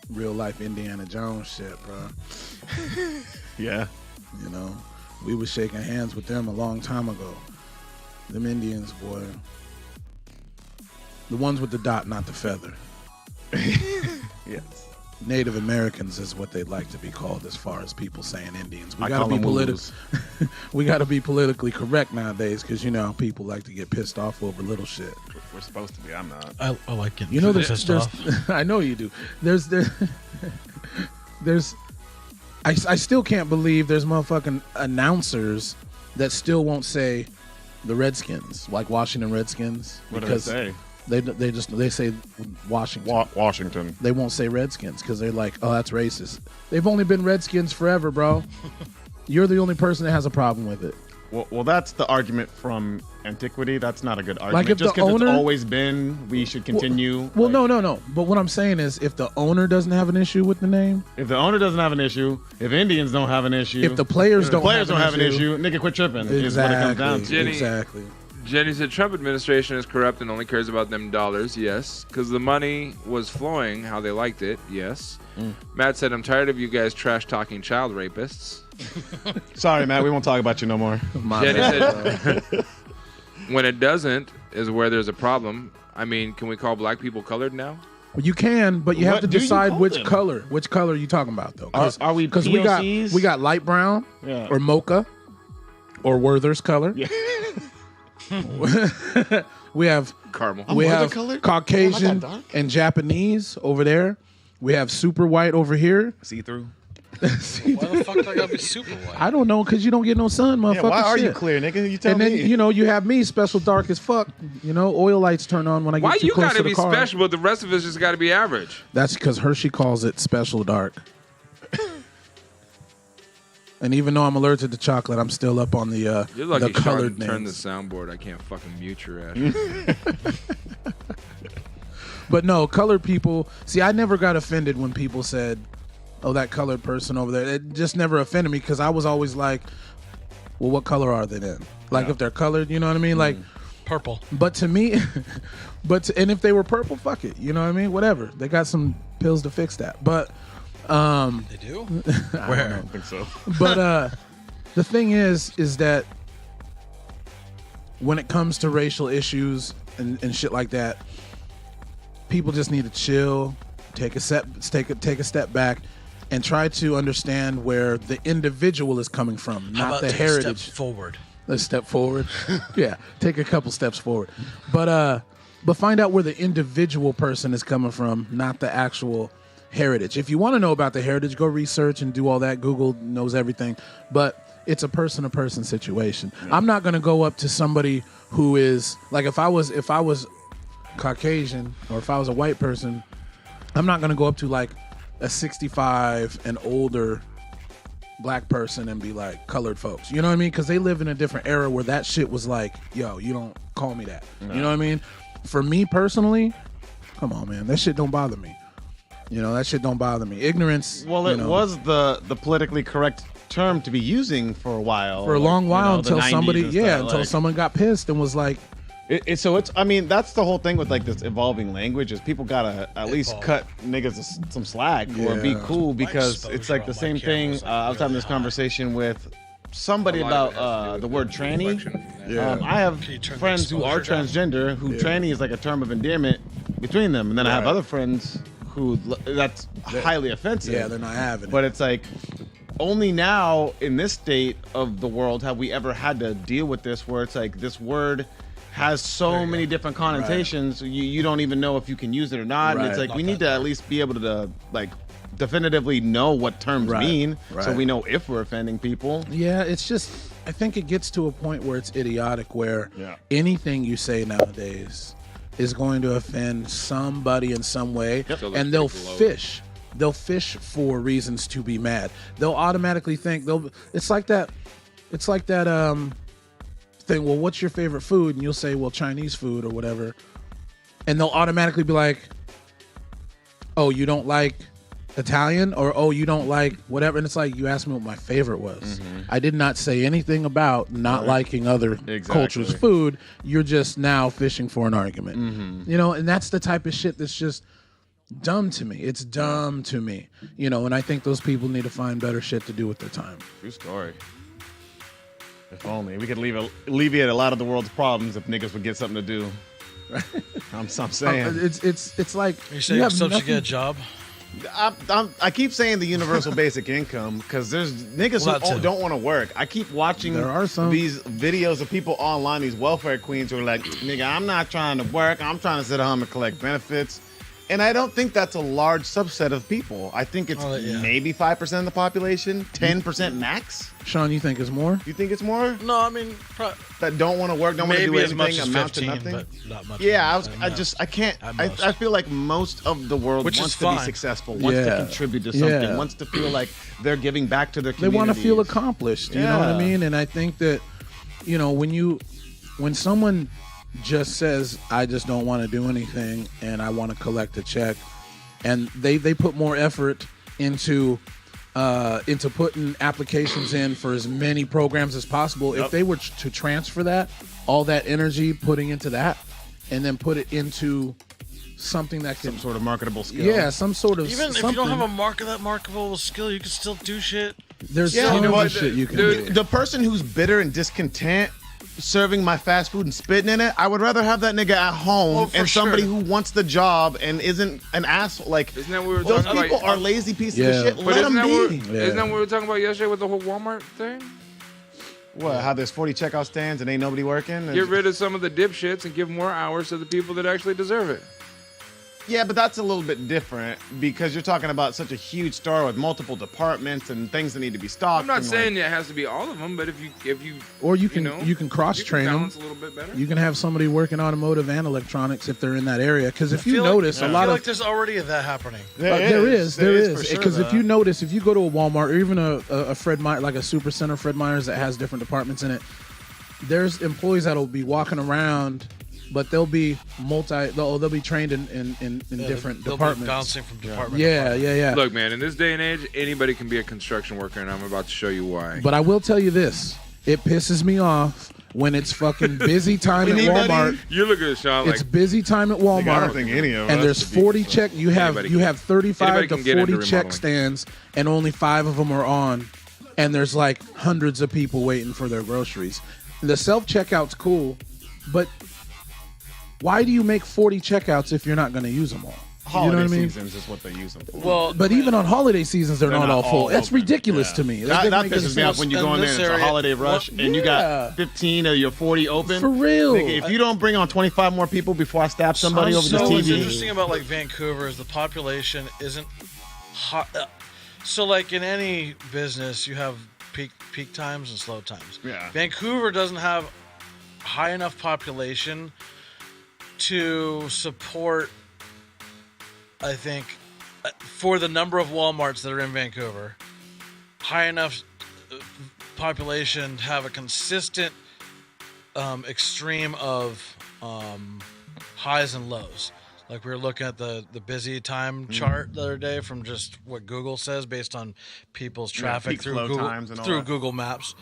real life Indiana Jones shit, bro. Yeah. We was shaking hands with them a long time ago. Them Indians, boy. The ones with the dot, not the feather. Yes. Native Americans is what they'd like to be called as far as people saying Indians. We I gotta call be them political. Woos. We gotta be politically correct nowadays because people like to get pissed off over little shit. We're supposed to be. I'm not. I like getting There's pissed off. I know you do. There's I still can't believe there's motherfucking announcers that still won't say the Redskins, like Washington Redskins. What do they say? They say Washington. Washington. They won't say Redskins because they're like, oh, that's racist. They've only been Redskins forever, bro. You're the only person that has a problem with it. Well, that's the argument from antiquity. That's not a good argument. Like if just the because owner- it's always been, we should continue. Well, no. But what I'm saying is, if the owner doesn't have an issue with the name, If the owner doesn't have an issue, if Indians don't have an issue, if the players if the don't players have don't an have an issue, issue, nigga, quit tripping. Is what it comes down to. Jenny- Exactly. Jenny said Trump administration is corrupt and only cares about them dollars. Yes. Because the money was flowing how they liked it. Yes. Matt said, I'm tired of you guys trash talking child rapists. Sorry, Matt, we won't talk about you no more. Jenny said, when it doesn't is where there's a problem. I mean, can we call black people colored now? Well, you can, but you have What to do you decide call which them? color. Which color are you talking about, though? Are we Because POCs? we got light brown, Yeah. or mocha, or Werther's color. Yeah. We have Caramel. we Werther have color? Caucasian Oh, am I that dark? and Japanese over there. We have super white over here. See through. Why the fuck do I gotta be super white? I don't know, because you don't get no sun, motherfucker. Yeah, why are you shit. clear, nigga? You tell And then me. you have me special dark as fuck. Oil lights turn on when I get Why too you close gotta to the be car. special, but the rest of us just gotta be average? That's because Hershey calls it special dark. And even though I'm allergic to chocolate, I'm still up on the You're lucky the colored Shawn turned the names. soundboard. I can't fucking mute your ass. But no, colored people. See, I never got offended when people said, "Oh, that colored person over there." It just never offended me because I was always like, "Well, what color are they then?" Like if they're colored, you know what I mean? Like, Purple. but to me, and if they were purple, fuck it, you know what I mean? Whatever. They got some pills to fix that. But They do? Where? I don't think so. But the thing is that when it comes to racial issues and shit like that, people just need to chill, take a step back, and try to understand where the individual is coming from, How not about the take heritage. a step forward? Let's step forward. Yeah, take a couple steps forward. But find out where the individual person is coming from, not the actual heritage. If you want to know about the heritage, go research and do all that. Google knows everything. But it's a person-to-person situation. Yeah. I'm not going to go up to somebody who is like if I was Caucasian or if I was a white person, I'm not going to go up to like a 65 and older black person and be like colored folks. You know what I mean? Because they live in a different era where that shit was like, yo, you don't call me that. No. You know what I mean? For me personally, come on, man. That shit don't bother me. That shit don't bother me. Ignorance. Well, it was the politically correct term to be using for a while. For a long while until the 90s somebody, and stuff, until someone got pissed and was like. I mean, that's the whole thing with like this evolving language is people gotta at least cut niggas some slack or be cool because it's like the same thing. I was having this conversation with somebody about the word tranny. I have friends who are transgender who tranny is like a term of endearment between them, and then I have other friends who that's highly offensive. Yeah, they're not having it. But it's like only now in this state of the world have we ever had to deal with this where it's like this word has so many different connotations. Right. You don't even know if you can use it or not. Right. And it's like we need to at least be able to like definitively know what terms Right, mean, so right. we know if we're offending people. Yeah, it's just, I think it gets to a point where it's idiotic, where Yeah. anything you say nowadays is going to offend somebody in some way, and they'll fish. They'll fish for reasons to be mad. They'll automatically think it's like that thing. Well, what's your favorite food? And you'll say, well, Chinese food or whatever, and they'll automatically be like, oh, you don't like Italian, or oh, you don't like whatever. And it's like, you asked me what my favorite was. I did not say anything about not liking other cultures' food. You're just now fishing for an argument, you know. And that's the type of shit that's just dumb to me. It's dumb to me, you know. And I think those people need to find better shit to do with their time. True story. If only we could alleviate a lot of the world's problems if niggas would get something to do. I'm saying. It's like Are you saying have subs should get a nothing- job? I keep saying the universal basic income because there's niggas Well, that who too. don't want to work. I keep watching There are some. these videos of people online, these welfare queens who are like, nigga, I'm not trying to work. I'm trying to sit at home and collect benefits. And I don't think that's a large subset of people. I think it's maybe 5% of the population, 10% max. Shawn, you think it's more? You think it's more? No, I mean, That don't want to work, don't want to do maybe as much anything, as amount 15, to nothing? but not much. Yeah, more. I can't. At I most. feel like most of the world Which is wants to be fine. successful, wants to Yeah. contribute to something, Yeah. wants to feel like they're giving back to their They community. want to feel accomplished. You know what I Yeah. mean? And I think that, you know, when someone just says, I just don't want to do anything and I want to collect a check, and they put more effort into putting applications in for as many programs as possible. If they were to transfer that, all that energy putting into that, and then put it into something that can, some sort of marketable skill. yeah, some sort of Even if something. you don't have that marketable skill, you can still do shit. There's Yeah, so you know what, much shit you can dude, do. the person who's bitter and discontent serving my fast food and spitting in it, I would rather have that nigga at home Oh, for and somebody sure. who wants the job and isn't an asshole. Like, Isn't that what we were those talking people about? are lazy pieces Yeah. of shit. But Let isn't them that, what, be. isn't that what we were talking about yesterday with the whole Walmart thing? What? How there's 40 checkout stands and ain't nobody working? Get rid of some of the dipshits and give more hours to the people that actually deserve it. Yeah, but that's a little bit different because you're talking about such a huge store with multiple departments and things that need to be stocked. I'm not and, saying like, it has to be all of them, but if you Or you can know, you can cross train them. balance a little bit better. You can have somebody working automotive and electronics if they're in that area. Because if I you feel notice, like, a lot I feel of like there's already that happening. there is for sure because if that. you notice, if you go to a Walmart or even a Fred Meyer, like a Super Center Fred Meyer's that has different departments in it, there's employees that'll be walking around, but they'll be they'll be trained in different They'll departments. be bouncing from department. to Yeah, department. yeah, yeah. Look, man, in this day and age, anybody can be a construction worker, and I'm about to show you why. But I will tell you this: it pisses me off when it's fucking busy time at Anybody? Walmart. You look at Shawn like It's busy time at Walmart. I don't think any of and us there's should be 40 check. You have Anybody you can. have 35 Anybody to can get into 40 check remodeling. stands, and only 5 of them are on. And there's like hundreds of people waiting for their groceries. The self checkout's cool, but why do you make 40 checkouts if you're not going to use them all? holiday you know what I mean? seasons is what they use them for. Well, But even on holiday seasons, they're not all full. all That's open. ridiculous Yeah. to me. That doesn't make any pisses me off sense. when you In go in there this and it's a area- holiday rush and you yeah. got 15 of your 40 open. For real. Nigga, if you don't bring on 25 more people before I stab somebody over so this what's TV. interesting about like Vancouver is the population isn't hot. So like in any business, you have peak times and slow times. Yeah. Vancouver doesn't have high enough population to support, I think, for the number of Walmarts that are in Vancouver, high enough population to have a consistent extreme of highs and lows. Like we were looking at the busy time chart the other day from just what Google says based on people's traffic peak through flow Google times and all through that. Google Maps.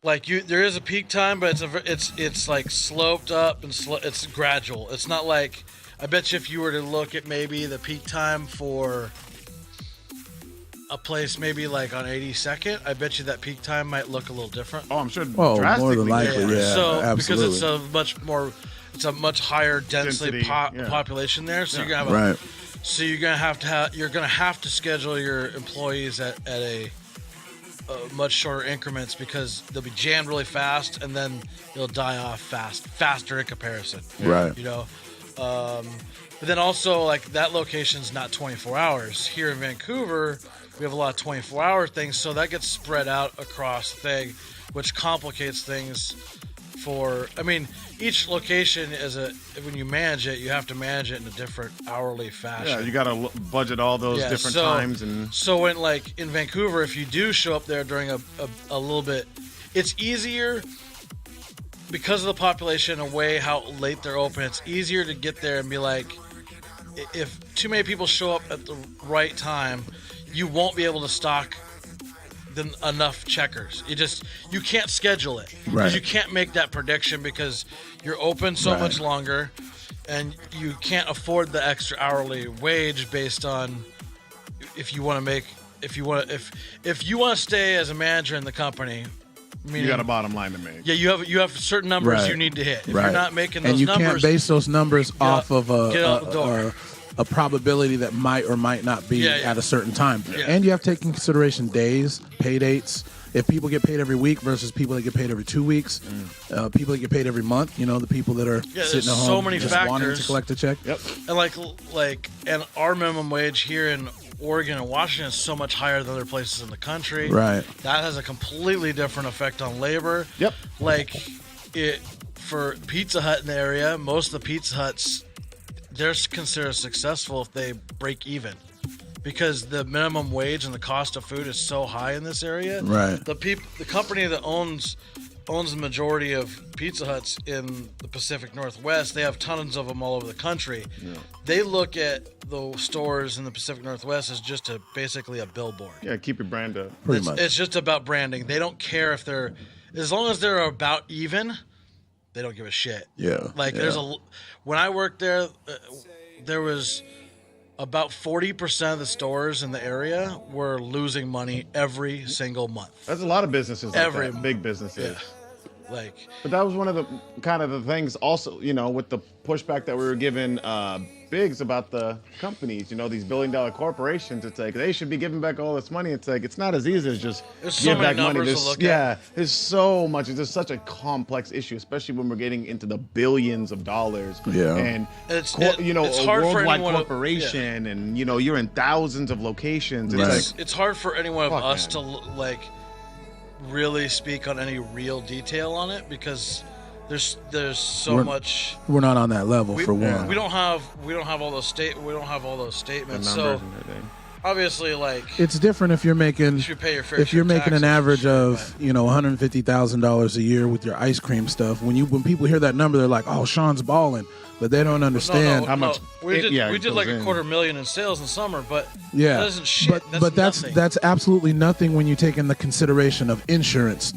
Like there is a peak time, but it's like sloped up and it's gradual. It's not like, I bet you if you were to look at maybe the peak time for a place maybe like on 82nd, I bet you that peak time might look a little different. Oh, I'm sure. Oh, drastically more than likely, different. yeah. So absolutely. because it's a much higher densely Density, yeah. population there, so Yeah. you're gonna have Right. so you're gonna have to schedule your employees at a much shorter increments because they'll be jammed really fast and then they'll die off faster in comparison. Right. You know, But then also, like, that location's not 24 hours. Here in Vancouver, we have a lot of 24-hour things, so that gets spread out across the thing, which complicates things for... I mean, each location when you manage it, you have to manage it in a different hourly fashion. Yeah, you got to budget all those different times. So when, like, in Vancouver, if you do show up there during a little bit, it's easier... Because of the population and way how late they're open, it's easier to get there and be like, if too many people show up at the right time, you won't be able to stock enough checkers. You can't schedule it. Because you can't make that prediction because you're open so much longer and you can't afford the extra hourly wage based on if you want to stay as a manager in the company. Meaning, you got a bottom line to make. Yeah, you have certain numbers you need to hit. If you're not making those numbers, and you can't base those numbers off of a probability that might or might not be at a certain time. Yeah. And you have to take into consideration days, pay dates. If people get paid every week versus people that get paid every 2 weeks, people that get paid every month, the people that are sitting at home so many just factors. Wanting to collect a check. Yep. And our minimum wage here in Oregon and Washington is so much higher than other places in the country. Right. That has a completely different effect on labor. Yep. For Pizza Hut in the area, most of the Pizza Huts, they're considered successful if they break even. Because the minimum wage and the cost of food is so high in this area. Right. The company that owns the majority of Pizza Huts in the Pacific Northwest, they have tons of them all over the country. Yeah. They look at the stores in the Pacific Northwest as just basically a billboard. Yeah, keep your brand up. Pretty much. It's just about branding. They don't care if as long as they're about even, they don't give a shit. Yeah. When I worked there, there was about 40% of the stores in the area were losing money every single month. That's a lot of businesses like that, big businesses. Yeah. But that was one of the kind of the things also, with the pushback that we were giving Biggz about the companies, these billion-dollar corporations. It's like they should be giving back all this money. It's like it's not as easy as just give back money. There's so much. It's just such a complex issue, especially when we're getting into the billions of dollars. Yeah, and it's a hard worldwide for corporation, and you're in thousands of locations. It's hard for anyone of us to really speak on any real detail on it because there's so much. We're not on that level for one. We don't have all those statements. So obviously, it's different if you're making an average of $150,000 a year with your ice cream stuff. When people hear that number, they're like, "Oh, Shawn's balling," but they don't understand how much. We did like $250,000 in sales in summer, but that isn't shit. That's absolutely nothing when you take in the consideration of insurance,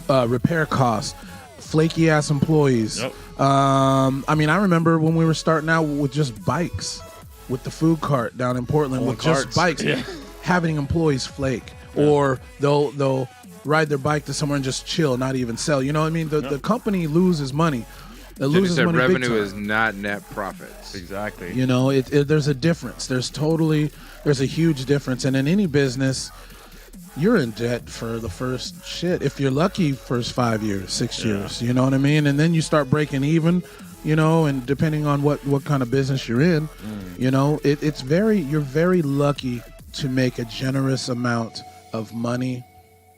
repair costs, flaky ass employees. Yep. I remember when we were starting out with just bikes, with the food cart down in Portland with just bikes, having employees flake, or they'll ride their bike to somewhere and just chill, not even sell. You know what I mean? The company loses money. It loses money. Revenue is not net profits. Exactly. There's a difference. There's a huge difference, and in any business, you're in debt for the first if you're lucky, first 5 years, 6 years. You know what I mean? And then you start breaking even. And depending on what kind of business you're in, you're very lucky to make a generous amount of money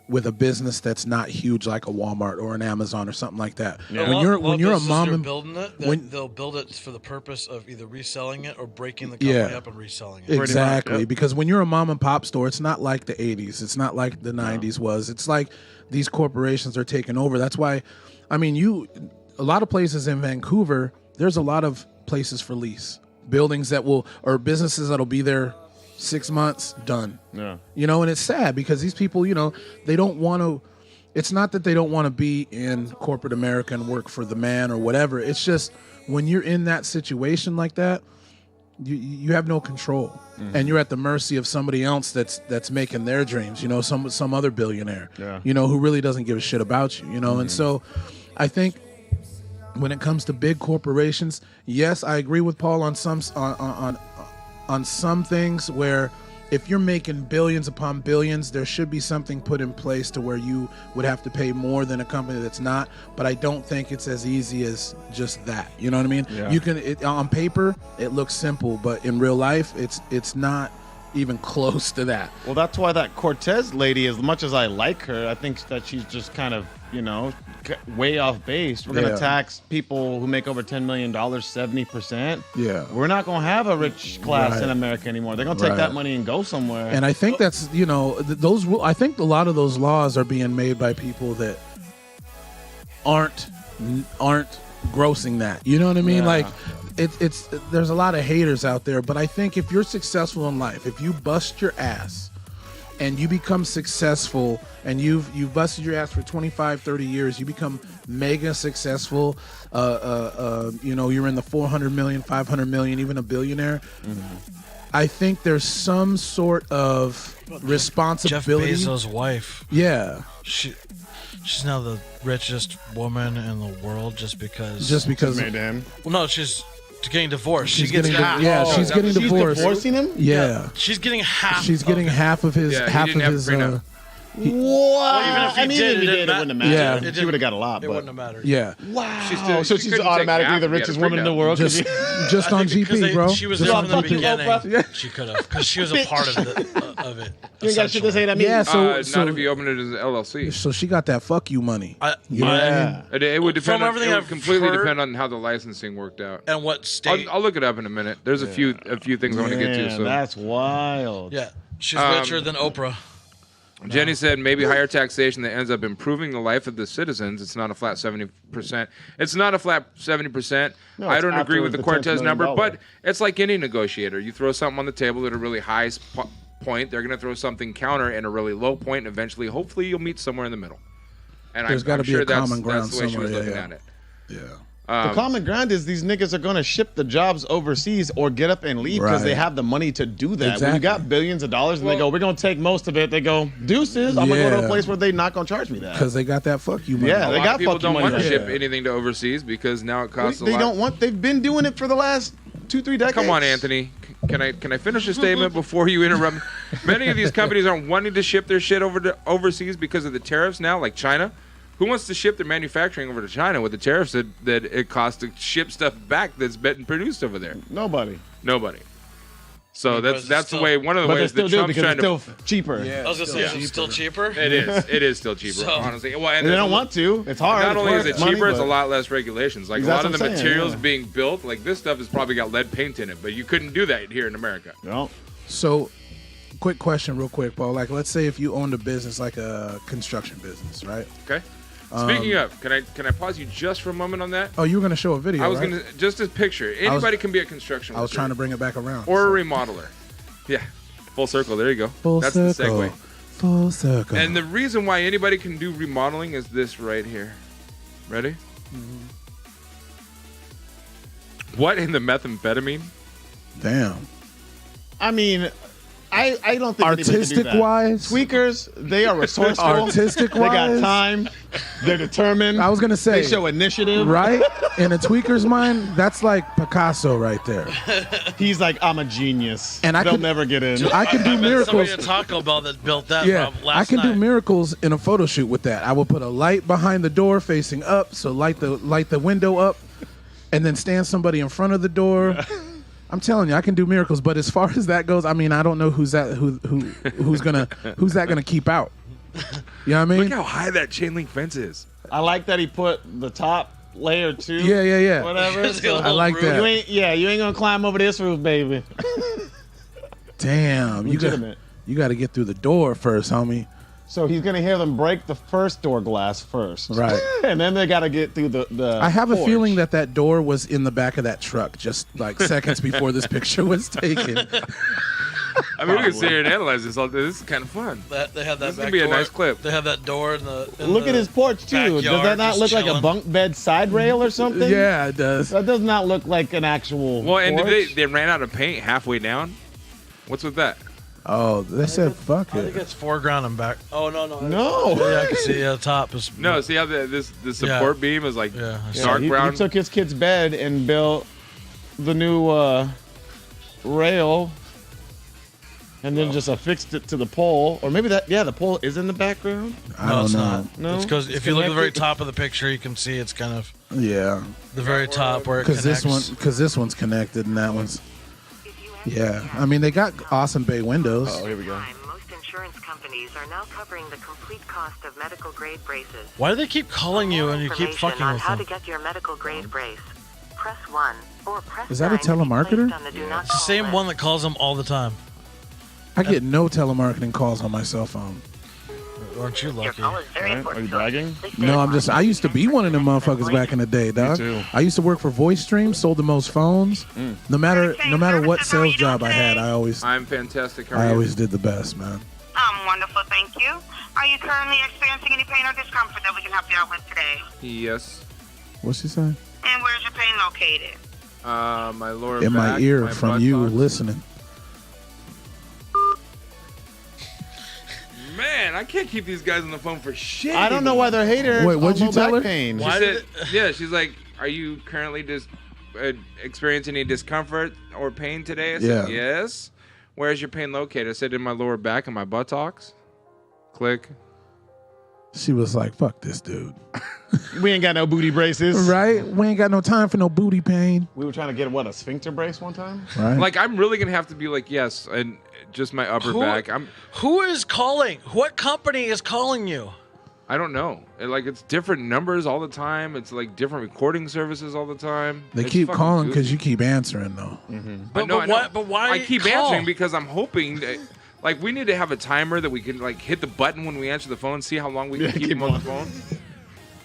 with a business that's not huge like a Walmart or an Amazon or something like that. Yeah. When you're a mom and building it, they'll build it for the purpose of either reselling it or breaking the company up and reselling it. Exactly, because when you're a mom and pop store, it's not like the 80s. It's not like the 90s was. It's like these corporations are taking over. That's why, a lot of places in Vancouver, there's a lot of places for lease. Buildings or businesses that'll be there 6 months, done. Yeah. And it's sad because these people, they don't want to, it's not that they don't want to be in corporate America and work for the man or whatever. It's just when you're in that situation like that, you have no control. Mm-hmm. And you're at the mercy of somebody else that's making their dreams, some other billionaire, who really doesn't give a shit about you, Mm-hmm. And so I think when it comes to big corporations, yes, I agree with Paul on some things where if you're making billions upon billions, there should be something put in place to where you would have to pay more than a company that's not. But I don't think it's as easy as just that. You know what I mean? Yeah. You can on paper it looks simple, but in real life it's not even close to that. Well, that's why that Cortez lady, as much as I like her, I think that she's just kind of, way off base. We're going to tax people who make over $10 million 70%. Yeah. We're not going to have a rich class in America anymore. They're going to take that money and go somewhere. And I think that's, I think a lot of those laws are being made by people that aren't grossing that. You know what I mean? Yeah. Like it's there's a lot of haters out there, but I think if you're successful in life, if you bust your ass and you become successful and you've busted your ass for 25, 30 years, you become mega successful, you're in the 400 million, 500 million, even a billionaire. I think there's some sort of responsibility. Jeff Bezos' wife. Yeah. She's now the richest woman in the world just because. Made him. Well, no, she's getting divorced. She's getting divorced. She's divorcing him? Yeah. She's getting half. She's getting half of his. Yeah, he half didn't of have his. a prenup. Wow. Even if he did, if he did, it wouldn't have mattered. Yeah, She would have got a lot. It but. wouldn't have mattered. Yeah. Wow. So she's couldn't take automatically half the if he had richest a woman in the prenup. world. Just on Because GP, bro. She was Just there on from the GP. beginning. Yeah. She could have, because she was a part of it. You ain't got shit to say to me. Yeah. So not if you open it as an LLC. so she got that fuck you money. Yeah. It would depend. From everything It would I've completely heard- depend on how the licensing worked out. And what state? I'll look it up in a minute. There's a few things I want to get to. Man, So that's wild. Yeah, she's richer than Oprah. Jenny said maybe higher taxation that ends up improving the life of the citizens. It's not a flat 70%. It's not a flat 70%. No, I it's don't agree after with the the Cortez $10 number, million. but it's like any negotiator. You throw something on the table at a really high point, they're going to throw something counter at a really low point, and eventually, hopefully, you'll meet somewhere in the middle. And There's I'm gotta be sure a common ground that's the way she was somewhere, looking yeah. at it. Yeah. The common ground is these niggas are going to ship the jobs overseas or get up and leave because Right. they have the money to do that. When Exactly. you got billions of dollars and they go, we're going to take most of it. They go, deuces. I'm going to go to a Yeah. place where they not going to charge me that. Because they got that fuck you money. Yeah, A they lot got of people fucking don't money want to right ship there. anything to overseas because now it costs a They lot. don't want. They've been doing it for the last 2-3 decades. Come on, Anthony. Can I finish a statement before you interrupt me? Many of these companies aren't wanting to ship their shit over to overseas because of the tariffs now, like China. Who wants to ship their manufacturing over to China with the tariffs that it costs to ship stuff back that's been produced over there? Nobody. Nobody. So Because that's it's the still- way. One of the But they ways still that do it Trump's because trying it's to. still cheaper. Yeah. I was gonna say, is it still cheaper? It is. It is still cheaper, So- honestly. Well, and They there's don't a- want to. It's hard. Not only is it It's money, cheaper, it's a but- lot less regulations. Like a That's lot of what the I'm saying, materials yeah. being built, like this stuff has probably got lead paint in it, but you couldn't do that here in America. No. So, quick question, real quick, Paul. Like, let's say if you owned a business, like a construction business, right? Okay. Speaking of, can I pause you just for a moment on that? Oh, you were gonna show a video. I was right? gonna just a picture. Anybody can be a construction worker. I was trying to bring it back around. or a remodeler. Yeah, full circle. There you go. Full That's circle. the segue. Full circle. And the reason why anybody can do remodeling is this right here. Ready? What in the methamphetamine? Damn. I mean, I don't think anybody can do Artistic that. wise, Tweakers, they are resourceful. Artistic they got wise? time. They're determined. I was gonna say, they show initiative. right? In a tweaker's mind, that's like Picasso right there. He's like, I'm a genius, And I they'll could- never get in. I can do met somebody miracles. at Taco Bell that built that Yeah, last I can night. do miracles in a photo shoot with that. I will put a light behind the door facing up, so light the window up, and then stand somebody in front of the door. I'm telling you, I can do miracles. But as far as that goes, I mean, I don't know who's that gonna keep out. You know what I mean? Look how high that chain link fence is. I like that he put the top layer too. Yeah. Whatever. So I like you that. ain't gonna climb over this roof, baby. Damn, you Legitimate. got to get through the door first, homie. So he's gonna hear them break the first door glass first, Right. and then they gotta get through the. I have a porch. feeling that door was in the back of that truck just like seconds before this picture was taken. I mean, we can sit here and analyze this all day. This is kind of fun. They have that This is gonna back be a door. nice clip. They have that door in the. Look at his porch too. Does backyard, that not just look like a chilling. bunk bed side rail or something? Yeah, it does. That does not look like an actual. Well, and porch. they ran out of paint halfway down. What's with that? Oh, they said fuck I think it. it's foreground and back. Oh no. No. Yeah, I can see the top is. No, see how the support beam is like Yeah, I see. dark he brown. took his kid's bed and built the new rail. and then just affixed it to the pole, or maybe the pole is in the background. I don't it's know. not. No? It's because if you look at the very top of the picture, you can see it's kind of Yeah, the very top where it because connects. this one's connected and that one's. Yeah, I mean they got awesome bay windows. Oh, here we go. Most insurance companies are now covering the complete cost of medical grade braces. Why do they keep calling you and you keep fucking on with how them? to get your medical grade brace. Press 1 or press Is that a 9 to be telemarketer? placed on the do not It's the call same list. one that calls them all the time. I get no telemarketing calls on my cell phone. Aren't you Your lucky? call is very Right? Are important you to us. bragging? Please stay No, I'm on. just. I used to be one of them motherfuckers back in the day, dog. too. I used to work for Voice Stream, sold the most phones. No matter what sales job I had, I always I'm fantastic. How are you? always did the best, man. I'm wonderful, thank you. Are you currently experiencing any pain or discomfort that we can help you out with today? Yes. What's she saying? And where's your pain located? My lower In my back, ear my from you buttocks. listening. Man, I can't keep these guys on the phone for shit. I don't know why they're haters. Wait, what'd on you low tell back her? Pain. She said, yeah, she's like, are you currently experiencing any discomfort or pain today? I said, Yeah. yes. Where's your pain located? I said, in my lower back and my buttocks. Click. She was like, "Fuck this dude." We ain't got no booty braces. Right? We ain't got no time for no booty pain. We were trying to get a sphincter brace one time. Right? Like, I'm really going to have to be like, yes, and just my upper back. Who is calling? What company is calling you? I don't know. It's different numbers all the time. It's like different recording services all the time. they It's keep fucking calling goofy. because you keep answering, though. I know, I know. But why I keep call? answering because I'm hoping that, like, we need to have a timer that we can like hit the button when we answer the phone, see how long we can keep them on the phone.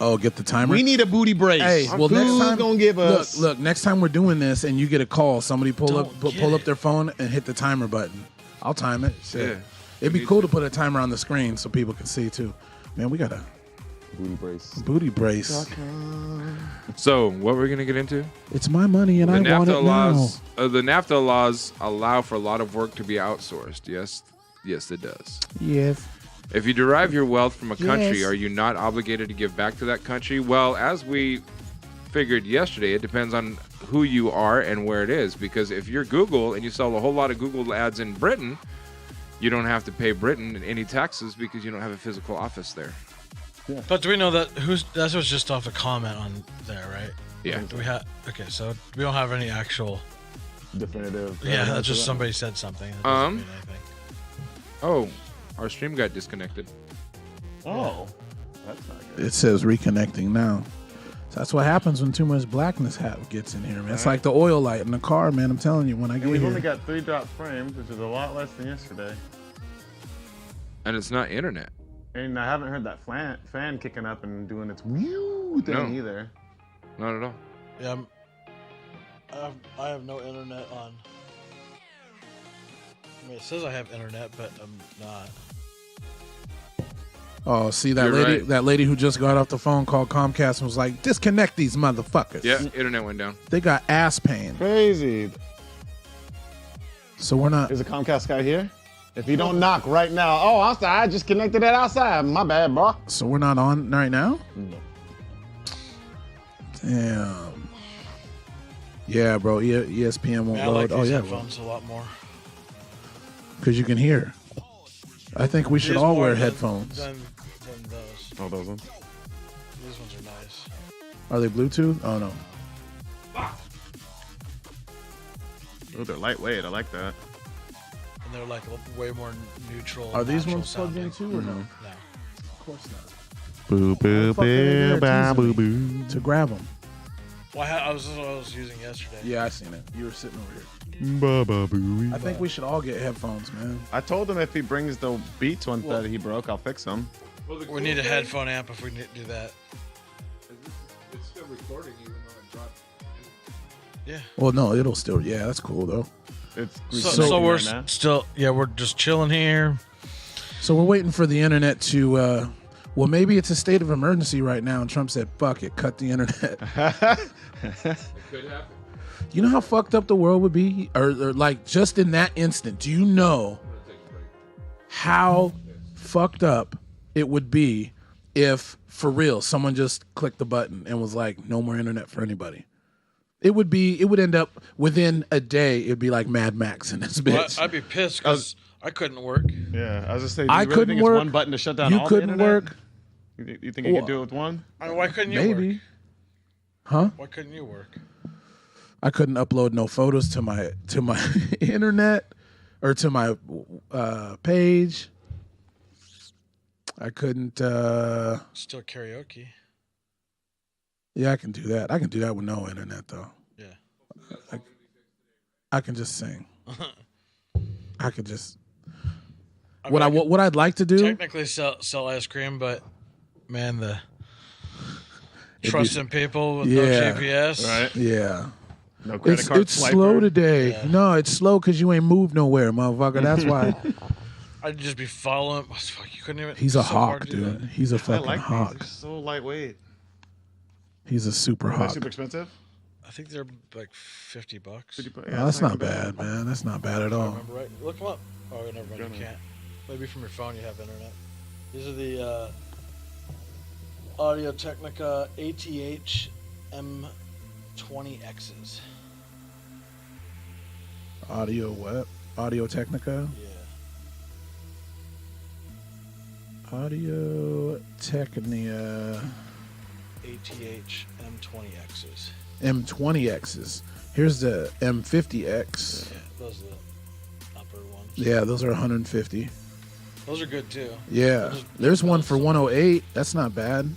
Oh, get the timer. We need a booty brace. Hey, well, next Who's time gonna give us? Look, next time we're doing this and you get a call, somebody pull Don't get up it. their phone and hit the timer button. I'll time it. Shit. Yeah. It'd be cool to put a timer on the screen so people can see too. Man, we got a booty brace. booty brace. So, what we're gonna get into? It's my money and I want it laws. The NAFTA laws allow for a lot of work to be outsourced. Yes, it does. now. Yes. If you derive your wealth from a country, Yes. are you not obligated to give back to that country? Well, as we figured yesterday, it depends on who you are and where it is. Because if you're Google and you sell a whole lot of Google ads in Britain, you don't have to pay Britain any taxes because you don't have a physical office there. But do we know that that was just off a comment on there, right? Yeah. Do we have? Okay, so we don't have any actual. Definitive. Yeah, that's just somebody said something. That doesn't mean anything. Oh, our stream got disconnected. Oh, that's not good. It says reconnecting now. So that's what happens when too much blackness gets in here, man. It's like the oil light in the car, man. I'm telling you, when I And get we've here. only got 3 drop frames, which is a lot less than yesterday. And it's not internet. And I haven't heard that fan kicking up and doing its whew thing No. either. Not at all. Yeah, I have no internet on. I mean, it says I have internet, but I'm not. Oh, see that You're lady? right. That lady who just got off the phone called Comcast and was like, "Disconnect these motherfuckers." Yeah, internet went down. They got ass pain. Crazy. So we're not. Is a Comcast guy here? If you don't knock right now, oh, I'm sorry, I just connected that outside. My bad, bro. So we're not on right now. No. Damn. Yeah, bro. ESPN won't Yeah, I like load. these Oh yeah, headphones a lot more. because you can hear. I think we should These all more wear than- headphones. Than those. Oh, those ones. These ones are nice. Are they Bluetooth? Oh no. Oh, they're lightweight. I like that. And they're like way more neutral. Are these natural ones plugged in sounding. too or no? No. Of course not. Boo, boo, Fuck, they boo, there boo, teasing boo, me boo. to grab them. Well, this is what I was using yesterday. Yeah, I seen it. You were sitting over here. Ba, ba, boo. I think we should all get headphones, man. I told him if he brings the Beats one that he broke, I'll fix them. We need a headphone amp if we do that. It's still recording even though it dropped. Yeah. Well, no, it'll still. Yeah, that's cool though. It's So we're right now. still, we're just chilling here. So we're waiting for the internet to. Well, maybe it's a state of emergency right now, and Trump said, "Fuck it, cut the internet." It could happen. You know how fucked up the world would be, or like just in that instant. Do you know how fucked up it would be if, for real, someone just clicked the button and was like, "No more internet for anybody"? It would end up within a day. It'd be like Mad Max in this Well, bitch. I'd be pissed because I couldn't work. Yeah, I was just saying. I You really couldn't think work. it's one button to shut down You all couldn't the internet? work. You think you could do it with one? I mean, why couldn't you Maybe. work? Huh? Why couldn't you work? I couldn't upload no photos to my internet or to my page. I couldn't. Still karaoke. Yeah, I can do that. I can do that with no internet though. Yeah. I can just sing. I could just. I mean, What I'd like to do. Technically sell ice cream, but man, the trusting people with no GPS. Right. Yeah. No credit card It's swiper. slow today. Yeah. No, it's slow because you ain't moved nowhere, motherfucker. That's why. I'd just be following. Fuck, you couldn't even. He's a it's so hard hawk, to do dude. that. He's a I fucking like hawk. these. They're so lightweight. He's a super Are they hawk. super expensive? I think they're like $50. Oh, that's not bad, man. That's not bad at I all. remember right. Look them up. Oh, never mind. You can't. Maybe from your phone you have internet. These are the Audio Technica ATH M20Xs. Audio what? Audio Technica? Yeah. Audio Technica ATH M20Xs. M20Xs. Here's the M50X. Yeah, those are the upper ones. Yeah, those are 150. Those are good too. Yeah. There's one for 108. That's not bad.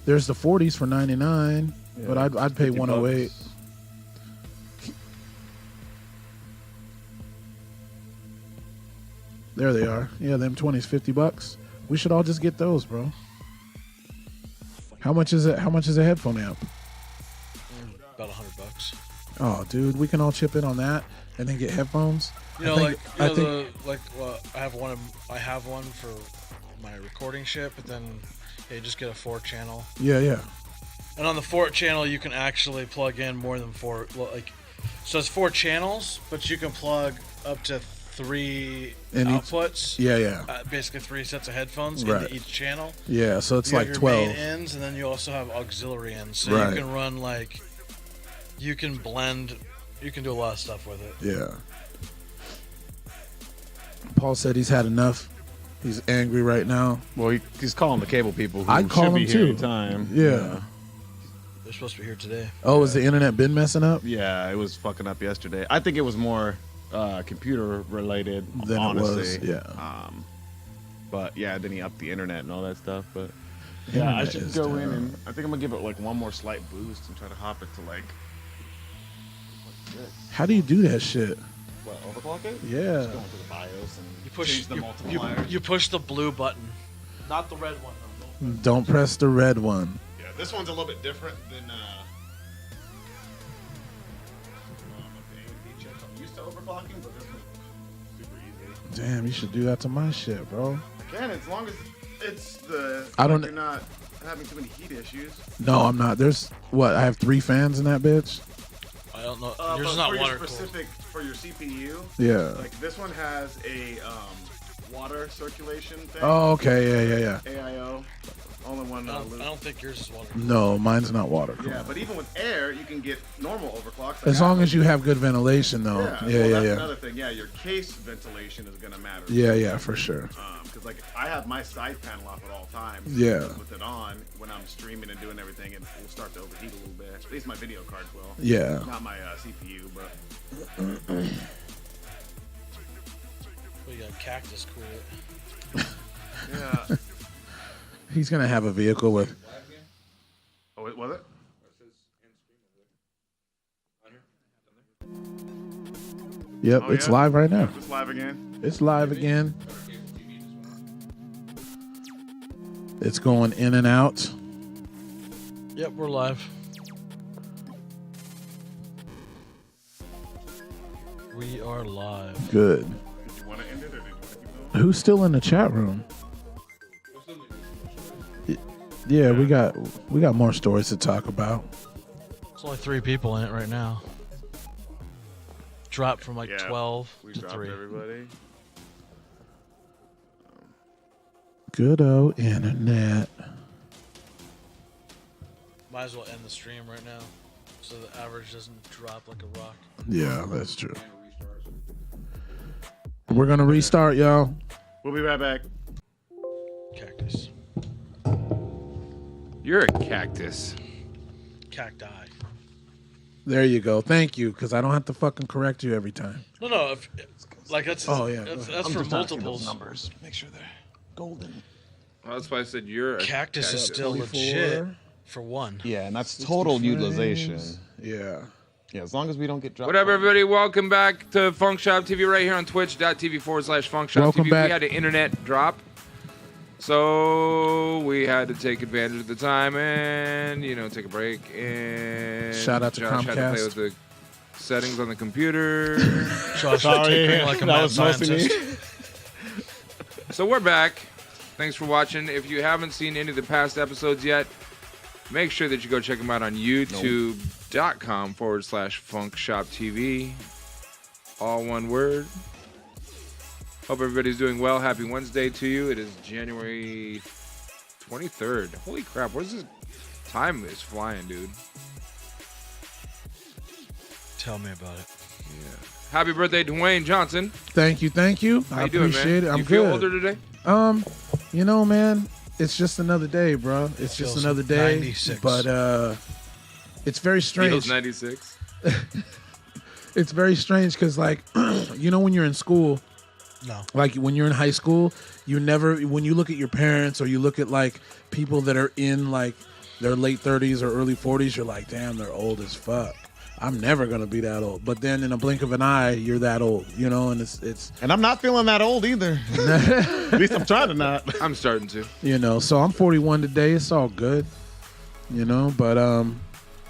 There's the 40s for 99, but I'd pay 108. Bucks. There they are. Yeah, them 20s, $50. We should all just get those, bro. How much is it? How much is a headphone amp? About $100. Oh, dude, we can all chip in on that and then get headphones. You know, I think I have one for my recording shit, but then you just get a 4-channel. Yeah. And on the 4-channel, you can actually plug in more than 4. So it's 4 channels, but you can plug up to 3 outputs. Yeah. Basically 3 sets of headphones Right. into each channel. Yeah, so it's You like have your 12. main ends, and then you also have auxiliary ends. So Right. you can run you can blend, you can do a lot of stuff with it. Yeah. Paul said he's had enough. He's angry right now. Well, he's calling the cable people who I'd call should be him here too. anytime. Yeah. They're supposed to be here today. Oh, has the internet been messing up? Yeah, it was fucking up yesterday. I think it was more computer related Than it honestly. was, yeah. But yeah, then he upped the internet and all that stuff. But yeah, I Internet should is go in down. and I think I'm gonna give it like one more slight boost and try to hop it to like How do you do that shit? what, overclock it? Yeah. Just go into the BIOS and You push change the you, multipliers. you push the blue button. Not the red one. No. Don't press the red one. Yeah, this one's a little bit different than the AMD chips. I'm used to overclocking, but this one's super easy. Damn, you should do that to my shit, bro. Again, as long as it's the I don't- you're not having too many heat issues. No, I'm not. There's what? I have 3 fans in that bitch. I don't know. But Yours is not for water your cooled. specific for your CPU. Yeah. Like this one has a water circulation thing. Oh, okay. Yeah. AIO. All-in-one I loop. don't think yours is water. No, mine's not water. Yeah, but even with air, you can get normal overclocks. As long as you have good ventilation, though. Yeah, Yeah. That's another thing. Yeah, your case ventilation is gonna matter. Yeah, for sure. Because like I have my side panel off at all times. Yeah. With it on, when I'm streaming and doing everything, it will start to overheat a little bit. At least my video cards will. Yeah. Not my CPU, but. Well, you got cactus cool it. Yeah. He's gonna have a vehicle with. Oh, wait, was it? Yep, Oh, it's yeah? live right now. It's live again. It's live again. It's going in and out. Yep, we're live. We are live. Good. Did you want to end it or did you want to keep going? Who's still in the chat room? Yeah, we got more stories to talk about. There's only 3 people in it right now. Dropped from like 12 We to dropped 3. everybody. Good old internet. Might as well end the stream right now, so the average doesn't drop like a rock. Yeah, that's true. We're gonna restart, y'all. We'll be right back. Cactus. You're a cactus. Cacti. There you go. Thank you, because I don't have to fucking correct you every time. No. If, like that's. Oh, yeah. That's for multiples. Numbers. Make sure they're golden. Well, that's why I said you're a Cactus is still 24. legit for one. Yeah, and that's total utilization. Yeah. Yeah, as long as we don't get dropped. What up, everybody? Welcome back to Funkshop TV right here on twitch.tv/Funkshop Welcome TV. back. We had an internet drop, so we had to take advantage of the time and, take a break. And Shout out to Josh had to play Comcast. with the settings on the computer. Josh, Sorry, like a that mad was mostly me. scientist. So we're back. Thanks for watching. If you haven't seen any of the past episodes yet, make sure that you go check them out on youtube.com/Funkshop TV. All one word. Hope everybody's doing well. Happy Wednesday to you. It is January 23rd. Holy crap. What is this? Time is flying, dude. Tell me about it. Yeah. Happy birthday, Duane Johnson. Thank you. How I you doing, appreciate man? it. I'm you good. feel older today? Man, it's just another day, bro. It's just Feels another day. 96. But it's very strange. Feels 96. It's very strange because, like, when you're in school, No. like when you're in high school, when you look at your parents or you look at like people that are in like their late 30s or early 40s, you're like, damn, they're old as fuck. I'm never gonna be that old. But then in a blink of an eye, you're that old, and it's And I'm not feeling that old either. At least I'm trying to not. I'm starting to. So I'm 41 today. It's all good, but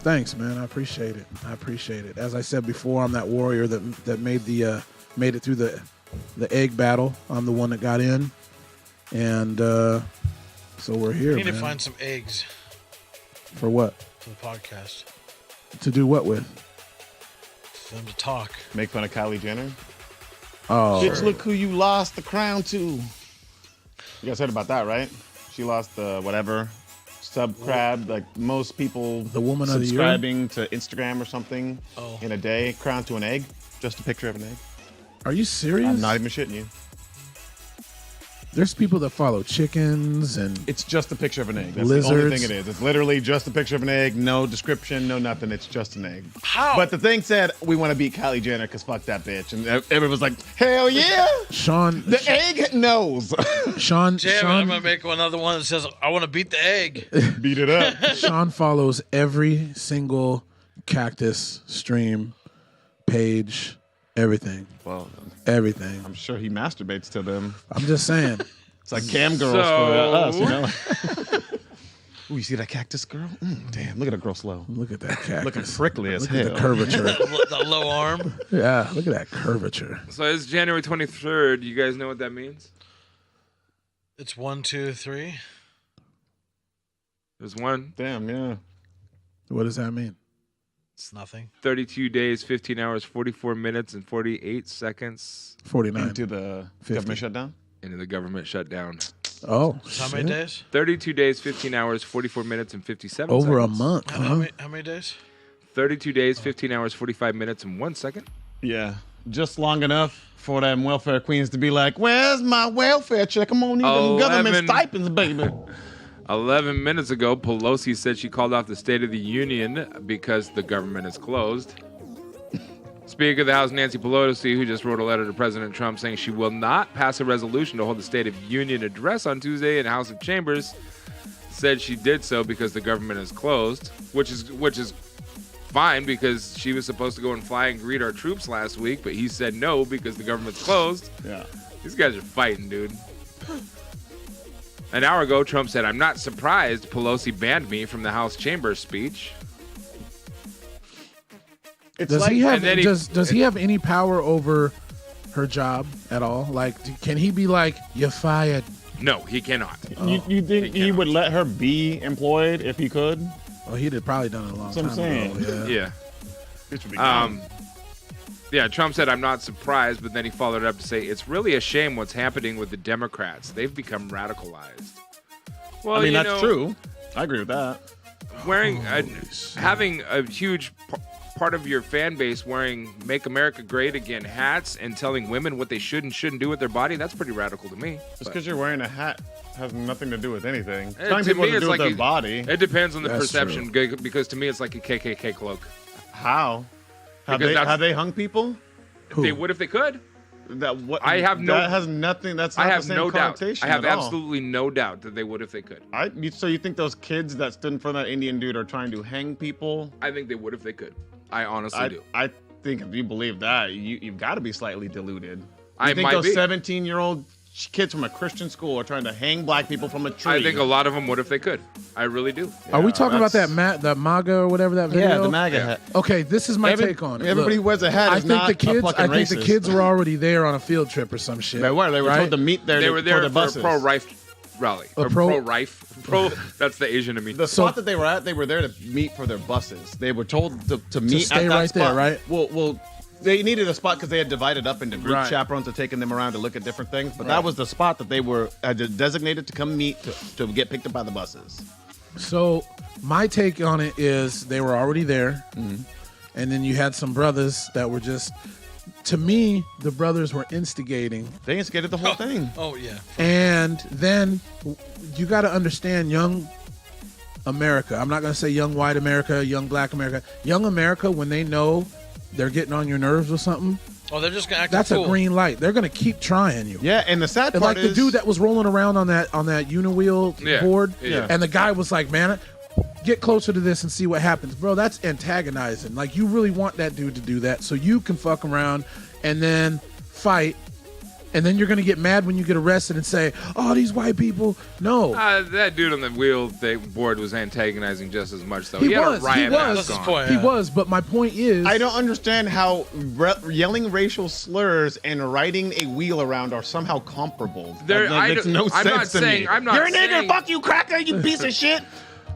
thanks, man. I appreciate it. As I said before, I'm that warrior that made it through the egg battle. I'm the one that got in, and so we're here. We need to man. find some eggs For what? for the podcast. To do what with? For them to talk. Make fun of Kylie Jenner. Oh, Bitch, look who you lost the crown to. You guys heard about that, right? She lost the whatever sub crab, like most people The woman of the year? subscribing to Instagram or something Oh. in a day, crown to an egg. Just a picture of an egg. Are you serious? I'm not even shitting you. There's people that follow chickens and It's just a picture of an egg. That's the only Lizards. thing it is. It's literally just a picture of an egg. No description, no nothing. It's just an egg. How? But the thing said, we want to beat Kylie Jenner because fuck that bitch. And everyone was like, hell yeah. Shawn. The egg knows. Shawn. Damn it, I'm Shawn, going to make another one that says, I want to beat the egg. Beat it up. Shawn follows every single cactus stream, page, everything. Well, Everything. I'm sure he masturbates to them. I'm just saying. It's like cam girls for us, Ooh, you see that cactus girl? Damn, look at her grow slow. Look at that cactus. Looking prickly as Look hell. at the curvature. The low arm. Yeah, look at that curvature. So it's January 23rd. You guys know what that means? It's 1, 2, 3. There's one. Damn, yeah. What does that mean? It's nothing. 32 days, 15 hours, 44 minutes, and 48 seconds 49. Into the 50. government shutdown? into the government shutdown. Oh, How many days? 32 days, 15 hours, 44 minutes, and 57 over a seconds. month. How many days? 32 days, 15 hours, 45 minutes, and 1 second. Yeah. Just long enough for them welfare queens to be like, where's my welfare check? I'm on them government stipends, baby. 11 minutes ago, Pelosi said she called off the State of the Union because the government is closed. Speaker of the House Nancy Pelosi, who just wrote a letter to President Trump saying she will not pass a resolution to hold the State of Union address on Tuesday in the House of Chambers, said she did so because the government is closed, which is fine because she was supposed to go and fly and greet our troops last week, but he said no because the government's closed. Yeah. These guys are fighting, dude. An hour ago, Trump said, "I'm not surprised Pelosi banned me from the House Chambers speech." It's Does like, he have and then does he have any power over her job at all? Like, can he be like, "You're fired"? No, he cannot. you think he would let her be employed if he could? Well, he'd have probably done it a long That's what time I'm ago. saying. Yeah. Yeah. Bitch would be gone. Yeah, Trump said, "I'm not surprised," but then he followed it up to say, "It's really a shame what's happening with the Democrats. They've become radicalized." Well, I mean, you that's know, true. I agree with that. Having a huge part of your fan base wearing "Make America Great Again" hats and telling women what they should and shouldn't do with their body, that's pretty radical to me. Just because you're wearing a hat has nothing to do with anything. To Telling people me, to it's do with like their body. It depends on the That's perception, because to me, it's like a KKK cloak. How? Have Because they hung people? They would if they could. That what? I have no. That has nothing. That's not I have the same no doubt. connotation I have at all. absolutely no doubt that they would if they could. So you think those kids that stood in front of that Indian dude are trying to hang people? I think they would if they could. I honestly do. I think if you believe that, you've got to be slightly deluded. I You think might those be. 17-year-old kids from a Christian school are trying to hang black people from a tree? I think a lot of them would if they could. I really do. Are we talking about that MAGA or whatever that video? Yeah, the MAGA hat. Okay, this is my take on it. Everybody Look, who wears a hat I is think not the kids. a fucking I think the racist. kids were already there on a field trip or some shit. They were. They were right? told to meet there. They were there for for the buses. a pro-rife rally. A Or pro- pro-rife. Pro. That's the Asian to me. The spot that they were at, they were there to meet for their buses. They were told to meet stay at that right spot. there, right? Well, they needed a spot because they had divided up into group Right. chaperones and taking them around to look at different things. But that was the spot that they were designated to come meet to get picked up by the buses. So my take on it is they were already there, and then you had some brothers that were just. To me, the brothers were instigating. They instigated the whole thing. Oh yeah. And then you got to understand young America. I'm not going to say young white America, young black America. Young America, when they know they're getting on your nerves or something, Oh, they're just gonna act. that's a a fool. green light. They're going to keep trying you. Yeah, and the sad And part like is the dude that was rolling around on that Uniwheel Yeah, board, yeah. and the guy was like, "Man, get closer to this and see what happens, bro." That's antagonizing. Like you really want that dude to do that, so you can fuck around and then fight, and then you're gonna get mad when you get arrested and say, "Oh, these white people." No, That dude on the board was antagonizing just as much, though. he had was. a riot He mask was. That's his on. point. He Yeah. was. But my point is, I don't understand how yelling racial slurs and riding a wheel around are somehow comparable. There- That makes no I'm sense not to saying- me. I'm not You're a nigger. saying- Fuck you, cracker. You piece of shit.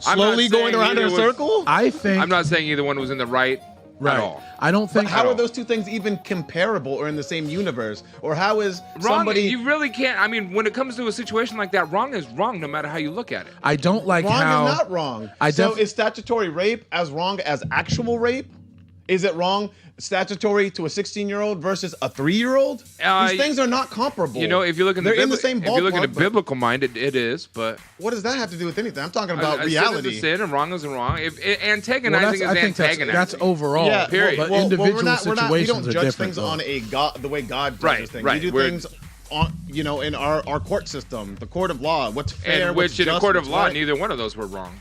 I'm not Slowly going saying around in a either was- circle. I think. I'm not saying either one was in the right right. at all. I don't think. How are those two things even comparable or in the same universe? Or how is Wrong. somebody You really can't. I mean, when it comes to a situation like that, wrong is wrong, no matter how you look at it. I don't like wrong how. is not wrong? I So def- is statutory rape as wrong as actual rape? Is it wrong statutory to a 16-year-old versus a 3-year-old? These things are not comparable. You know, if you look in they're the in the same if you look in the ballpark, but biblical mind, it is. But what does that have to do with anything? I'm talking about a reality. sin is a sin, and wrong is wrong. If Well, antagonizing I is think antagonizing. that's overall. Yeah, period. But well, individual we're not, situations we don't are judge different. things though. on the way God judges Right, things. right. We do We're- things on, in our court system, the court of law. What's fair? and what's which in a just, court of what's law, right. neither one of those were wrong.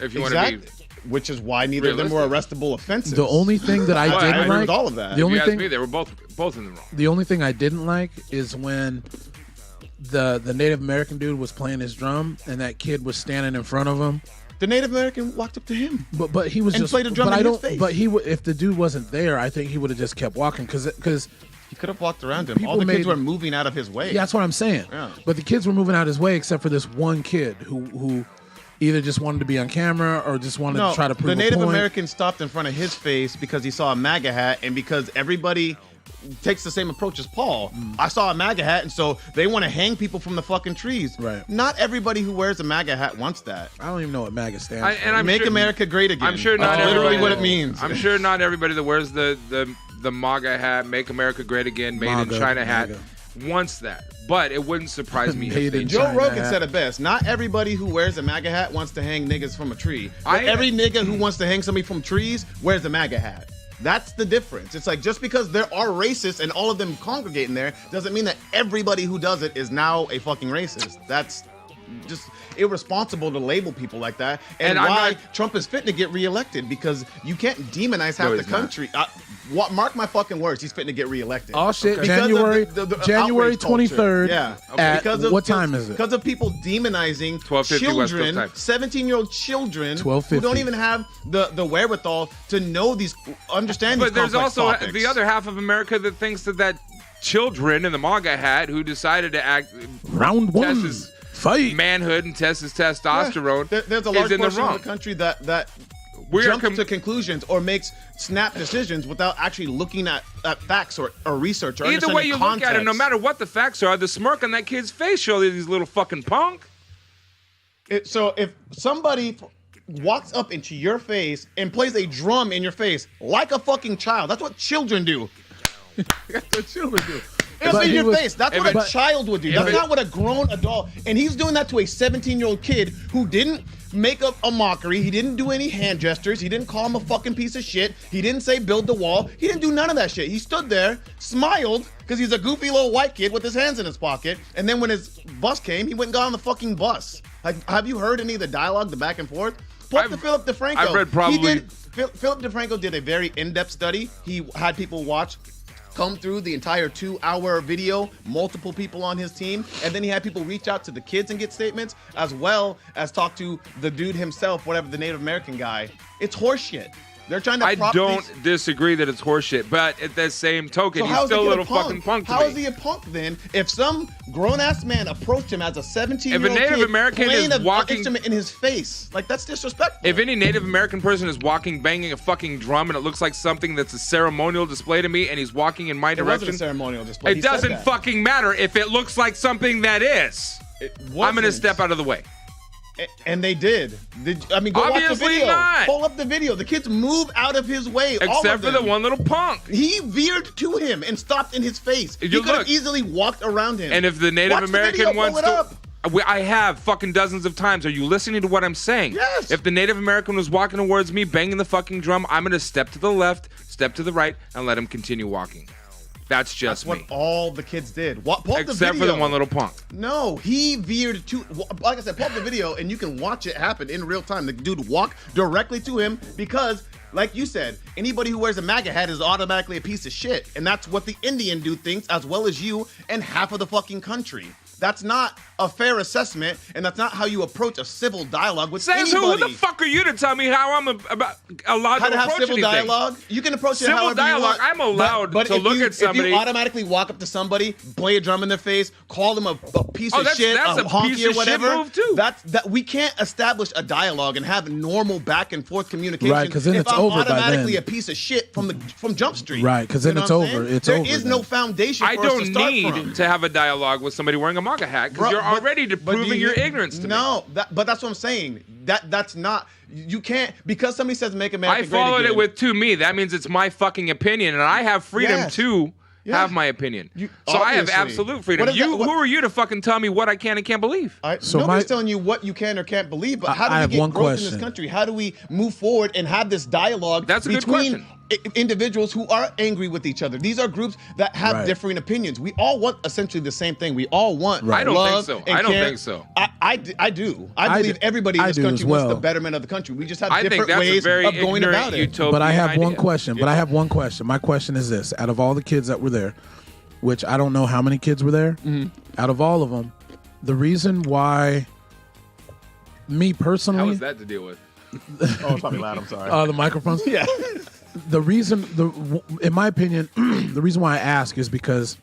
If you want Exactly. to be, Which is why neither of them were arrestable offenses. The only thing that I Well, I didn't agree like, with all of that. the only if you thing, ask me, they were both in the wrong. the only thing I didn't like is when the Native American dude was playing his drum and that kid was standing in front of him. The Native American walked up to him. But he was And just played a drum but in I his don't. face. But if the dude wasn't there, I think he would have just kept walking because He could have walked around him. All the People kids made- were moving out of his way. that's what I'm saying. Yeah. But the kids were moving out his way except for this one kid who either just wanted to be on camera or just wanted to try to prove the Native a point. American stopped in front of his face because he saw a MAGA hat and because everybody takes the same approach as Paul. I saw a MAGA hat and so they want to hang people from the fucking trees. Right. Not everybody who wears a MAGA hat wants that. I don't even know what MAGA stands for. And I'm Make sure, America great again. I'm sure not That's everybody. literally what it means. I'm sure not everybody that wears the MAGA hat, "Make America Great Again," made in MAGA, China hat, MAGA. wants that. But it wouldn't surprise me. Made if they in did. Joe China Rogan hat. said it best. Not everybody who wears a MAGA hat wants to hang niggas from a tree. But I- every nigga who wants to hang somebody from trees wears a MAGA hat. That's the difference. It's like just because there are racists and all of them congregate in there doesn't mean that everybody who does it is now a fucking racist. That's just irresponsible to label people like that. And I'm why not- Trump is fit to get reelected because you can't demonize half No, the he's not. country. Mark my fucking words. He's fit to get reelected. Oh shit! Because of January the January outrage culture. 23rd. Yeah. At Because of, what time is it? Because of people demonizing 12:50 West Coast children, time. 17-year-old children who 12:50. don't even have the wherewithal to know understand these But there's complex also topics. the other half of America that thinks that children in the MAGA hat who decided to act Round one. test his Fight. manhood and test his Yeah. testosterone There's a is large in the portion wrong. of the country that We are jumps to conclusions or makes snap decisions without actually looking at facts or research or Either way you understanding look at it, no context. matter what the facts are, the smirk on that kid's face shows that he's a little fucking punk. So if somebody walks up into your face and plays a drum in your face like a fucking child. That's what children do. That's what children do. It's in your face. That's what a child would do. That's not what a grown adult. And he's doing that to a 17-year-old kid who didn't make up a mockery. He didn't do any hand gestures. He didn't call him a fucking piece of shit. He didn't say build the wall. He didn't do none of that shit. He stood there, smiled, because he's a goofy little white kid with his hands in his pocket. And then when his bus came, he went and got on the fucking bus. Have you heard any of the dialogue, the back and forth? Pull up to Philip DeFranco. I've read probably... Philip DeFranco did a very in-depth study. He had people come through the entire 2-hour video, multiple people on his team, and then he had people reach out to the kids and get statements, as well as talk to the dude himself, whatever, the Native American guy. It's horseshit. They're trying to I don't disagree that it's horseshit, but at that same token, he's still a little fucking punk to me. How is he a punk then? If some grown-ass man approached him as a 17-year-old kid, if a Native American is walking an instrument in his face, like, that's disrespectful. If any Native American person is walking, banging a fucking drum, and it looks like something that's a ceremonial display to me, and he's walking in my direction, it wasn't a ceremonial display. It doesn't fucking matter if it looks like something that is. I'm gonna step out of the way. And they did. I mean, go watch the video. Not. Pull up the video. The kids move out of his way. Except for the one little punk. He veered to him and stopped in his face. He could have easily walked around him. And if the Native American wants to... I have fucking dozens of times. Are you listening to what I'm saying? Yes. If the Native American was walking towards me, banging the fucking drum, I'm going to step to the left, step to the right, and let him continue walking. That's just me. That's what all the kids did. Except for the one little punk. No, he veered to, like I said, pull up the video and you can watch it happen in real time. The dude walked directly to him because, like you said, anybody who wears a MAGA hat is automatically a piece of shit. And that's what the Indian dude thinks, as well as you and half of the fucking country. That's not a fair assessment, and that's not how you approach a civil dialogue with anybody. Who the fuck are you to tell me how I'm allowed to have approach civil anything? dialogue? You can approach it however dialogue, you want. I'm allowed to look at somebody. If you automatically walk up to somebody, play a drum in their face, call them a piece of shit, that's a honky or whatever, shit move too. That we can't establish a dialogue and have normal back and forth communication. Right, because then if it's I'm over by automatically then. a piece of shit from Jump Street. Right, because then it's over. There is no foundation for us to start I don't need to have a dialogue with somebody wearing a MAGA hat because you're already proving your ignorance to me. No, but that's what I'm saying. That's not. You can't, because somebody says make America great again. I followed it with to me. That means it's my fucking opinion, and I have freedom to have my opinion. So I have absolute freedom. Who are you to fucking tell me what I can and can't believe? Nobody's telling you what you can or can't believe, but how do we get growth in this country? How do we move forward and have this dialogue between individuals who are angry with each other? These are groups that have differing opinions. We all want essentially the same thing. We all want I don't love think so. and I don't care. think so. I do. I believe everybody in this country wants the betterment of the country. We just have different ways of going about it. But I have one question. My question is this. Out of all the kids that were there, which I don't know how many kids were there, out of all of them, the reason why, me personally... How is that to deal with? Oh, it's probably loud. I'm sorry. The microphones? Yeah. The reason, in my opinion, the reason why I ask is because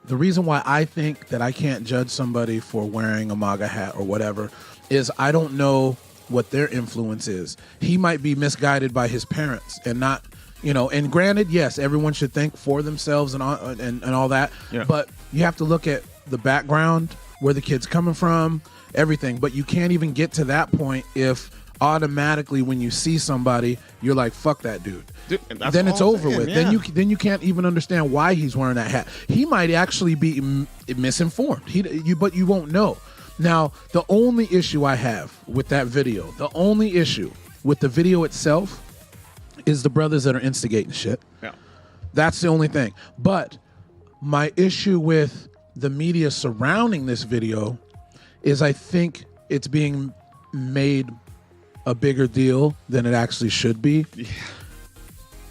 the reason why I think that I can't judge somebody for wearing a MAGA hat or whatever is I don't know what their influence is. He might be misguided by his parents and not, and granted, yes, everyone should think for themselves and all that. Yeah. But you have to look at the background, where the kid's coming from, everything. But you can't even get to that point if automatically when you see somebody you're like, fuck that dude. Then it's over with. Yeah. Then you can't even understand why he's wearing that hat. He might actually be misinformed. But you won't know. Now, the only issue I have with that video, the only issue with the video itself is the brothers that are instigating shit. Yeah. That's the only thing. But my issue with the media surrounding this video is I think it's being made a bigger deal than it actually should be. Yeah.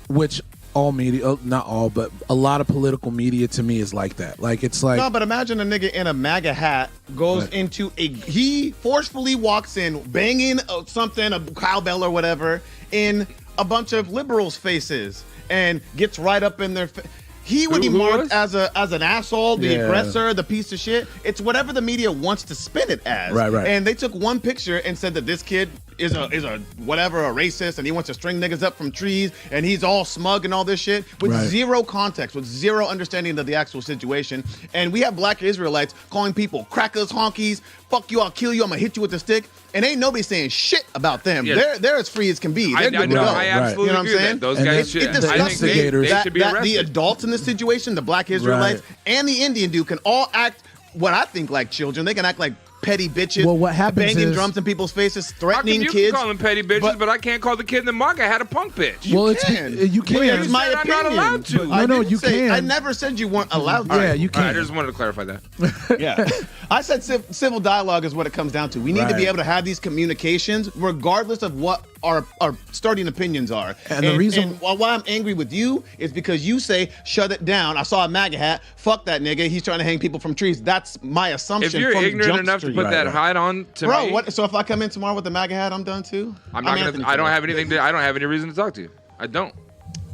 Which all media, not all, but a lot of political media to me is like that. Like, it's like... No, but imagine a nigga in a MAGA hat goes into he forcefully walks in, banging something, a cowbell or whatever, in a bunch of liberals' faces and gets right up in their face. He would be marked as an asshole, the aggressor, the piece of shit. It's whatever the media wants to spin it as. Right. And they took one picture and said that this kid is a whatever, a racist, and he wants to string niggas up from trees, and he's all smug and all this shit with zero context, with zero understanding of the actual situation. And we have black Israelites calling people crackers, honkies, fuck you, I'll kill you, I'm gonna hit you with a stick. And ain't nobody saying shit about them. Yeah. They're as free as can be. They're good to go. I absolutely You know what I'm agree saying? with that. Those guys should. It disgusts I think they should be that arrested. the adults in this situation, the black Israelites and the Indian dude, can all act what I think like children. They can act like petty bitches. Well, what happens banging is- drums in people's faces, How threatening come you kids. can call them petty bitches, but I can't call the kid in the manga had a punk bitch? Well, You can. you can. Well, it's my You said I'm opinion. not allowed to. I No, didn't you say- can. I never said you weren't allowed to. Yeah, you All right, I can. just wanted to clarify that. Yeah. I said civil dialogue is what it comes down to. We need to be Right. able to have these communications regardless of what our starting opinions are. And the reason- and why I'm angry with you is because you say, shut it down. I saw a MAGA hat. Fuck that nigga. He's trying to hang people from trees. That's my assumption. If you're from ignorant Jump enough to Street. put that hat on to Bro, me, what? So if I come in tomorrow with a MAGA hat, I'm done too? I'm not Anthony gonna. I don't Fauci. have anything to. I don't have any reason to talk to you. I don't.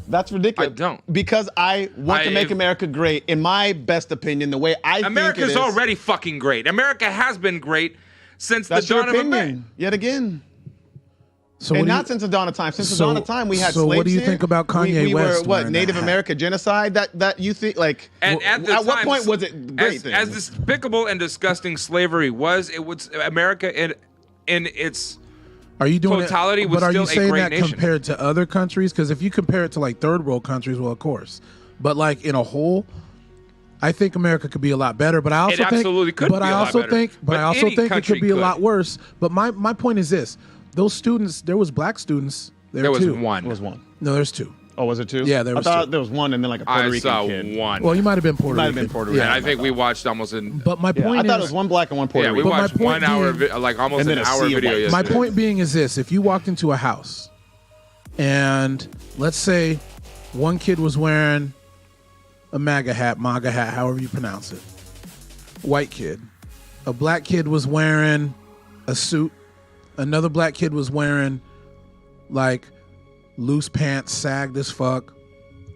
That's ridiculous. I don't. Because I want to make if- America great, in my best opinion, the way I think it America's is. already fucking great. America has been great since That's the your dawn of America. opinion. Yet again. So And what do not you- since the dawn of time. Since the So- dawn of time, we had so slaves what do you here. think about Kanye we West were, what, wearing that Native hat? America genocide? That you think, like, And at the at what time, point was it great as, then? as despicable and disgusting slavery was, it was America in its Are you doing totality it, was but are still you a saying great that nation. compared to other countries? Because if you compare it to like third world countries, well, of course. But like in a whole, I think America could be a lot better. But I also think, absolutely could but be I a lot also better. think, but But I also any think it country could be a could. lot worse. But my point is this: those students, there was black students there There was too. one. There was one. No, there's two. Oh, was it two? Yeah, there was I thought two. there was one and then like a Puerto I Rican saw kid. one. Well, you might have been Puerto Might Rican. have been Puerto Rican. and I think we watched almost in. But my Yeah, I point thought it is, was one black and one Puerto Yeah, we Rican. But my watched point 1 hour, being- like almost And then an a hour sea of video white. yesterday. my point being is this: if you walked into a house, and let's say one kid was wearing a MAGA hat, however you pronounce it, white kid, a black kid was wearing a suit, another black kid was wearing like loose pants, sagged as fuck,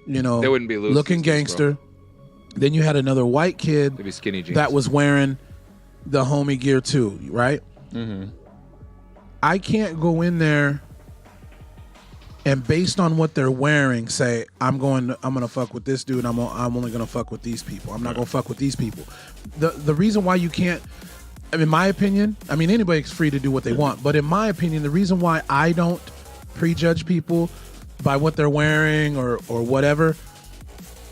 you know, They wouldn't be loose looking these days, gangster. Then you had another white kid They'd be skinny jeans. that was wearing the homie gear too, right? Mm-hmm. I can't go in there and based on what they're wearing, say I'm gonna fuck with this dude. I'm only gonna fuck with these people. I'm not gonna fuck with these people. The reason why you can't, in my opinion, I mean anybody's free to do what they want, but in my opinion, the reason why I don't prejudge people by what they're wearing or whatever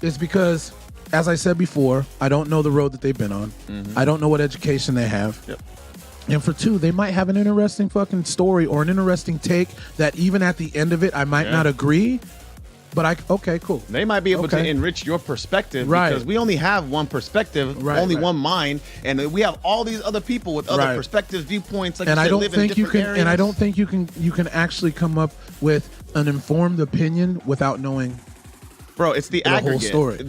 is because, as I said before, I don't know the road that they've been on. I don't know what education they have. Yep. And for two, they might have an interesting fucking story or an interesting take that even at the end of it, I might not agree. But okay, cool. They might be able to Okay. enrich your perspective Right. because we only have one perspective, Right, only right. one mind, and we have all these other people with other Right. perspectives, viewpoints. Like And you I said, don't live in think you can. different And I areas. don't think you can actually come up with an informed opinion without knowing. Bro, it's the The whole aggregate. story.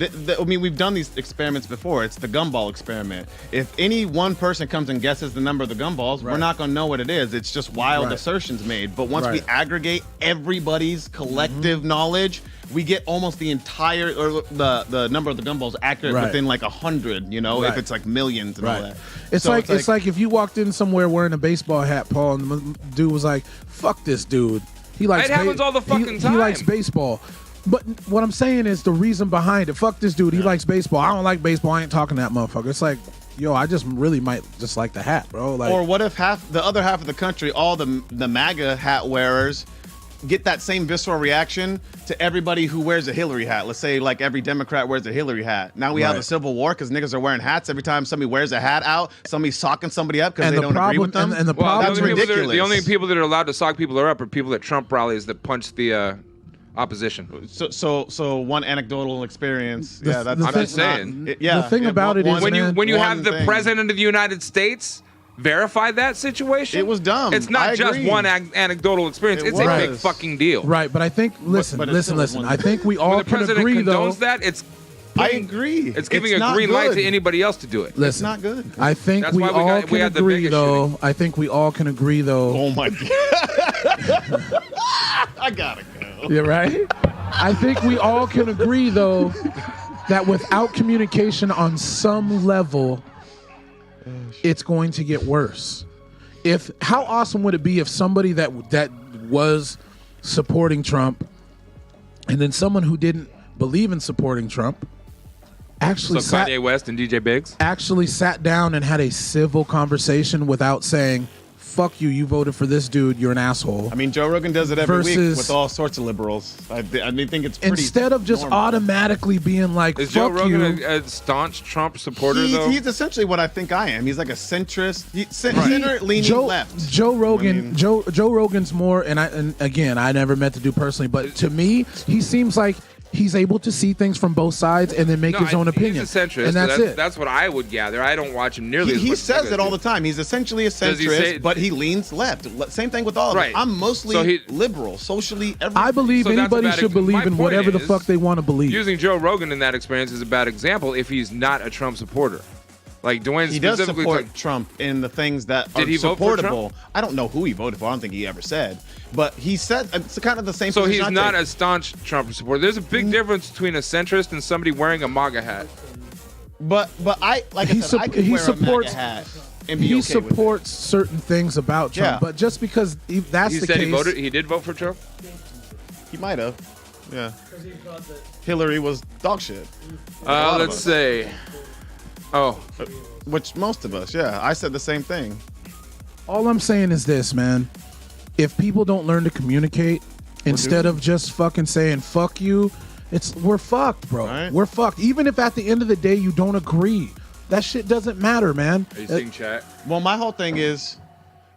I mean, we've done these experiments before. It's the gumball experiment. If any one person comes and guesses the number of the gumballs, we're Right. not going to know what it is. It's just wild Right. assertions made. But once we Right. aggregate everybody's collective knowledge, we get almost the entire, or the number of the gumballs accurate Right. within like 100, you know, if Right. it's like millions and all that. It's So like it's like if you walked in somewhere wearing a baseball hat, Paul, and the dude was like, "Fuck this dude. He likes It happens all the fucking He likes time. baseball." But what I'm saying is the reason behind it. Fuck this dude. He likes baseball. I don't like baseball. I ain't talking to that motherfucker. It's like, yo, I just really might just like the hat, bro. Like, or what if the other half of the country, all the MAGA hat wearers, get that same visceral reaction to everybody who wears a Hillary hat? Let's say like every Democrat wears a Hillary hat. Now we have Right. a civil war because niggas are wearing hats every time somebody wears a hat out. Somebody's socking somebody up because And they the don't agree problem- with them. and the Well, problem that's the only people that are- ridiculous. the only people that are allowed to sock people up are people at Trump rallies that punch the opposition. So one anecdotal experience. The- Yeah, that's. the I'm thing- just saying. Yeah. The thing yeah, about it is, When man, you one have the thing. president of the United States verify that situation, It was dumb. It's not I just agree. one anecdotal experience. It It's a big was. fucking deal. right? But I think listen, but it listen, still was listen. one I think we When all the can president agree though. condones that, it's I agree. it's giving It's a not green light good. to anybody else to do it. Listen, not good. I think That's we why we all got- we can had the agree biggest though. shooting. I think we all can agree though. Oh my god. I gotta go. Yeah, right? I think we all can agree, though, that without communication on some level, it's going to get worse. How awesome would it be if somebody that was supporting Trump, and then someone who didn't believe in supporting Trump, actually Kanye West and DJ Biggz actually sat down and had a civil conversation without saying, fuck you, you voted for this dude, you're an asshole. I mean, Joe Rogan does it every week with all sorts of liberals. I think it's pretty instead of just normal. automatically being like, is fuck Joe Rogan you. a staunch Trump supporter, though? He's essentially what I think I am. He's like a centrist, center-leaning left. Joe Rogan, Joe Rogan's more, and again, I never met the dude personally, but to me, he seems like he's able to see things from both sides and then make his own opinion. He's a centrist, and that's it. That's what I would gather. I don't watch him nearly as much. He as says I it all do. the time. He's essentially a centrist, but he leans left. Same thing with all of them. I'm mostly liberal, socially. Everything. I believe anybody should believe in whatever the fuck they want to believe. Using Joe Rogan in that experience is a bad example if he's not a Trump supporter. Like Duane He does specifically support Trump in the things that Did are he vote for supportable. I don't know who he voted for. I don't think he ever said. But he said it's kind of the same So position he's not a staunch Trump supporter. There's a big difference between a centrist and somebody wearing a MAGA hat. But I said, I could wear a MAGA hat and be he okay supports certain things about Trump, Yeah. but just because that's He the said case, he did vote for Trump? He might have. Yeah. Hillary was dog shit. Let's say. Oh. Which most of us, yeah. I said the same thing. all I'm saying is this, man. If people don't learn to communicate instead of just fucking saying fuck you, we're fucked, bro. Right. We're fucked. Even if at the end of the day you don't agree, that shit doesn't matter, man. Are you seeing chat? Well, my whole thing is,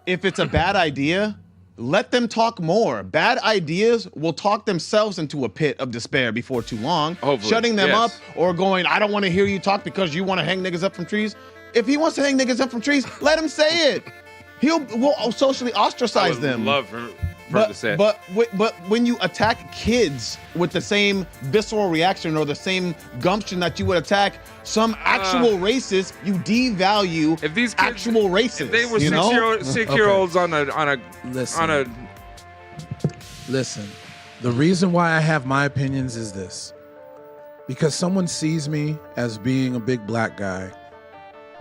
if it's a bad idea, let them talk more. Bad ideas will talk themselves into a pit of despair before too long. Hopefully, shutting them yes. up or going, I don't want to hear you talk because you want to hang niggas up from trees. If he wants to hang niggas up from trees, let him say it. We'll socially ostracize them. Love for to say it. But when you attack kids with the same visceral reaction or the same gumption that you would attack some actual racist, you devalue if these kids, actual racists. If they were you know? six-year-olds on a Listen, the reason why I have my opinions is this. Because someone sees me as being a big black guy,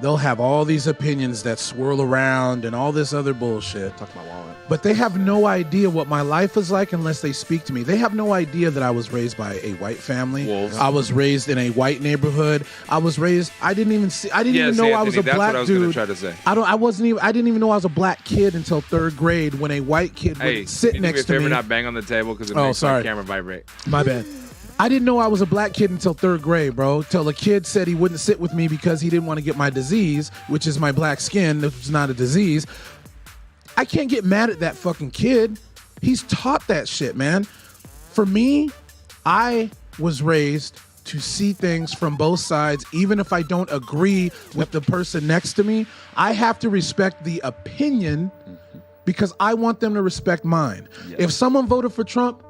they'll have all these opinions that swirl around and all this other bullshit. Talk my wallet. But they have no idea what my life is like unless they speak to me. They have no idea that I was raised by a white family. Wolves. I was raised in a white neighborhood. I didn't even know I was a that's black what I was dude. Try to say. I didn't even know I was a black kid until 3rd grade when a white kid would sit next to me. Can you do me a favor, not bang on the table because it makes my camera vibrate. My bad. I didn't know I was a black kid until 3rd grade, bro. Till a kid said he wouldn't sit with me because he didn't want to get my disease, which is my black skin. It's not a disease. I can't get mad at that fucking kid. He's taught that shit, man. For me, I was raised to see things from both sides. Even if I don't agree with the person next to me, I have to respect the opinion because I want them to respect mine. Yes. If someone voted for Trump,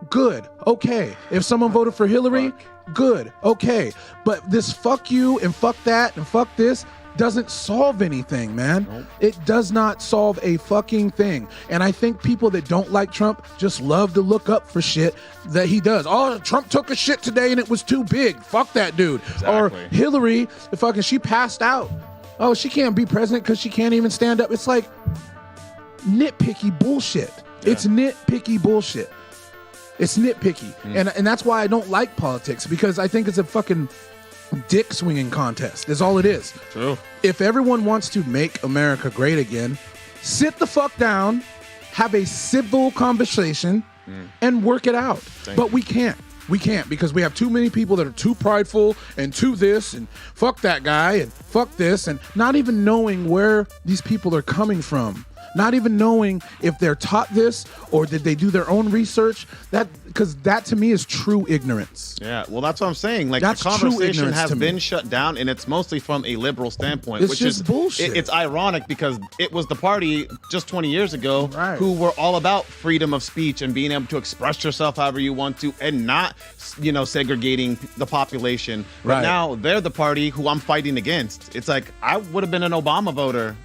good, okay. If someone voted for Hillary, good, okay. But this fuck you and fuck that and fuck this doesn't solve anything, man. Nope. It does not solve a fucking thing. And I think people that don't like Trump just love to look up for shit that he does. Oh, Trump took a shit today and it was too big. Fuck that dude. Exactly. Or Hillary, she passed out. Oh, she can't be president because she can't even stand up. It's like nitpicky bullshit. Yeah. It's nitpicky bullshit. It's nitpicky. And that's why I don't like politics, because I think it's a fucking dick swinging contest is all it is. True. If everyone wants to make America great again, sit the fuck down, have a civil conversation, and work it out. But we can't. We can't, because we have too many people that are too prideful and too this and fuck that guy and fuck this, and not even knowing where these people are coming from. Not even knowing if they're taught this or did they do their own research. Because that to me is true ignorance. Yeah, well, that's what I'm saying. Like, that's the conversation has been shut down, and it's mostly from a liberal standpoint, it's which just is bullshit. It's ironic because it was the party just 20 years ago who were all about freedom of speech and being able to express yourself however you want to, and not, segregating the population. But now they're the party who I'm fighting against. It's like, I would have been an Obama voter,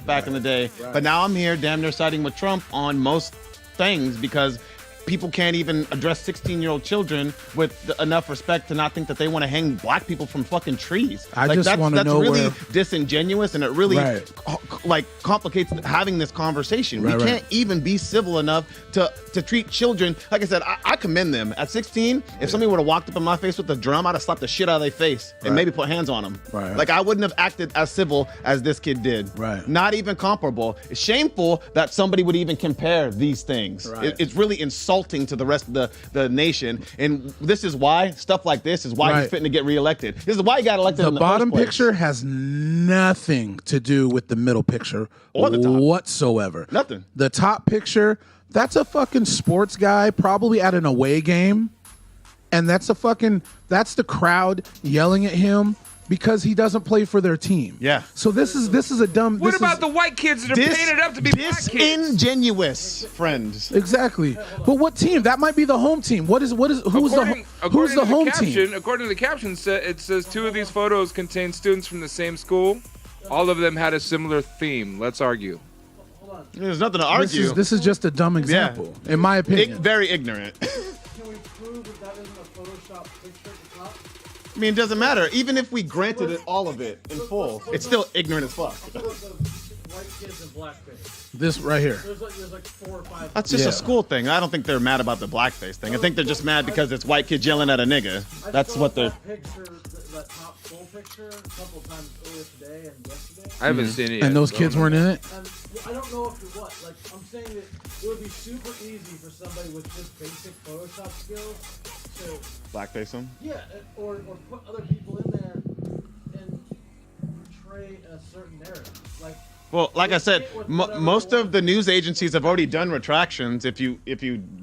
back in the day. But now I'm here damn near siding with Trump on most things because people can't even address 16-year-old children with enough respect to not think that they want to hang black people from fucking trees. I just want to know that's really where disingenuous, and it really complicates having this conversation. Right, We right. can't even be civil enough to treat children. Like I said, I commend them. At 16, if somebody would have walked up in my face with a drum, I'd have slapped the shit out of their face and Right. maybe put hands on them. Right. Like I wouldn't have acted as civil as this kid did. Right. Not even comparable. It's shameful that somebody would even compare these things. Right. It's really insulting to the rest of the nation. And this is why stuff like this is why Right. he's fitting to get reelected. This is why he got elected. The in the bottom first place. picture has nothing to do with the middle picture Or the top. whatsoever. Nothing. The top picture, that's a fucking sports guy, probably at an away game. And that's the crowd yelling at him because he doesn't play for their team. Yeah. So this is a dumb. What this about is, the white kids that are painted up to be black kids? Disingenuous, friends. Exactly. But what team? That might be the home team. Who's the home team? According to the caption, it says 2 of these photos contain students from the same school. All of them had a similar theme. Let's argue. There's nothing to argue. This is just a dumb example, in my opinion. Very ignorant. Can we prove that isn't a Photoshop picture at the top? I mean, it doesn't matter. Even if we granted it all of it in full, it's still ignorant as fuck. White kids in blackface. This right here. There's like 4 or 5. That's just a school thing. I don't think they're mad about the blackface thing. I think they're just mad because it's white kids yelling at a nigga. That's what they're. That top full picture a couple times earlier today and yesterday. I haven't seen it yet. And those kids weren't in it? And I don't know if it was. Like, I'm saying that it would be super easy for somebody with just basic Photoshop skills to Blackface them? Yeah, or put other people in there and portray a certain narrative. Well, like I said, most of the news agencies have already done retractions. If you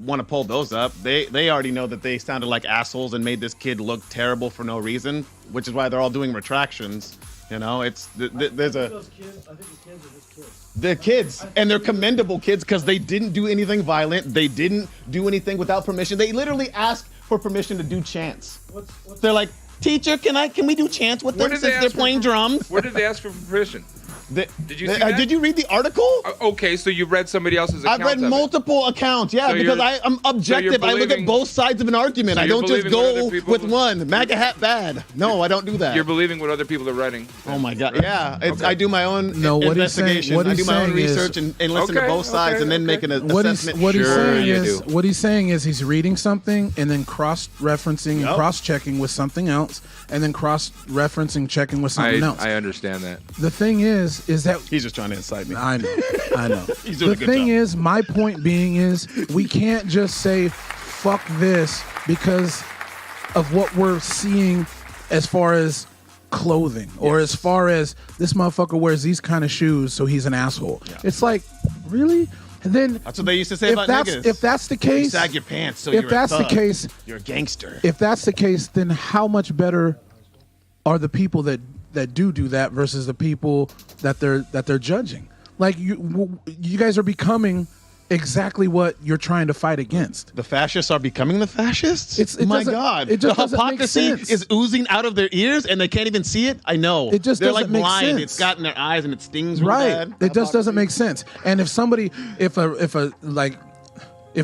want to pull those up, they already know that they sounded like assholes and made this kid look terrible for no reason, which is why they're all doing retractions. You know, it's there's a. Those kids, I think the kids are just kids. They're kids, and they're commendable kids because they didn't do anything violent. They didn't do anything without permission. They literally asked for permission to do chants. They're like, teacher, can we do chants with them since they're playing drums? Where did they ask for permission? Did you see that? Did you read the article? Okay, so you read somebody else's account. I've read multiple accounts, yeah, So because I'm objective. I look at both sides of an argument. So I you're don't just believing what go other people- with one. MAGA hat bad. No, I don't do that. You're believing what other people are writing. Oh my God! Right? Yeah, Okay. I do my own what he's saying- investigation. what I he's do my own saying is- research and listen to both sides and then make an assessment. What he's saying is he's reading something and then cross-referencing and cross-checking with something else, and then cross-referencing, checking with something else. I understand that. The thing is that he's just trying to incite me. I know. He's doing The a good thing job. is, my point being is, we can't just say fuck this because of what we're seeing as far as clothing or as far as this motherfucker wears these kind of shoes, so he's an asshole. It's like, really? And then That's what they used to say about niggas. If that's the You case, sag your pants, so if you're a that's the thug. case, you're a gangster. if that's the case, then how much better are the people that do that versus the people that they're judging? Like you guys are becoming exactly what you're trying to fight against. The fascists are becoming the fascists? It My doesn't- God. it just the doesn't make hypocrisy sense. is oozing out of their ears and they can't even see it? I know. It just They're doesn't like make blind. sense. It's got in their eyes and it stings real Right. bad. It just doesn't make sense. And if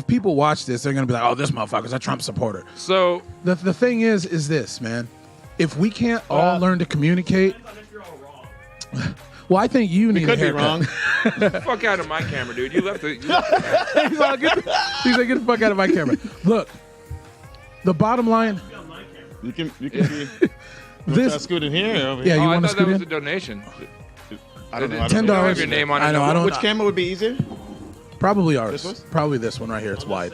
people watch this, they're gonna be like, "Oh, this motherfucker's a Trump supporter." So the thing is this, man. If we can't all learn to communicate, well, I think you need could a be haircut. wrong. Fuck out of my camera, dude. You left the. He's like, get the fuck out of my camera. Look, the bottom line. You can be. This scoot in here. Or over Yeah, here? you I want to thought that scoot was in? a donation. I don't know. $10. $10. Have your name on it. I know. I don't. Which camera would be easier? Probably ours. This one? Probably this one right here. It's wide.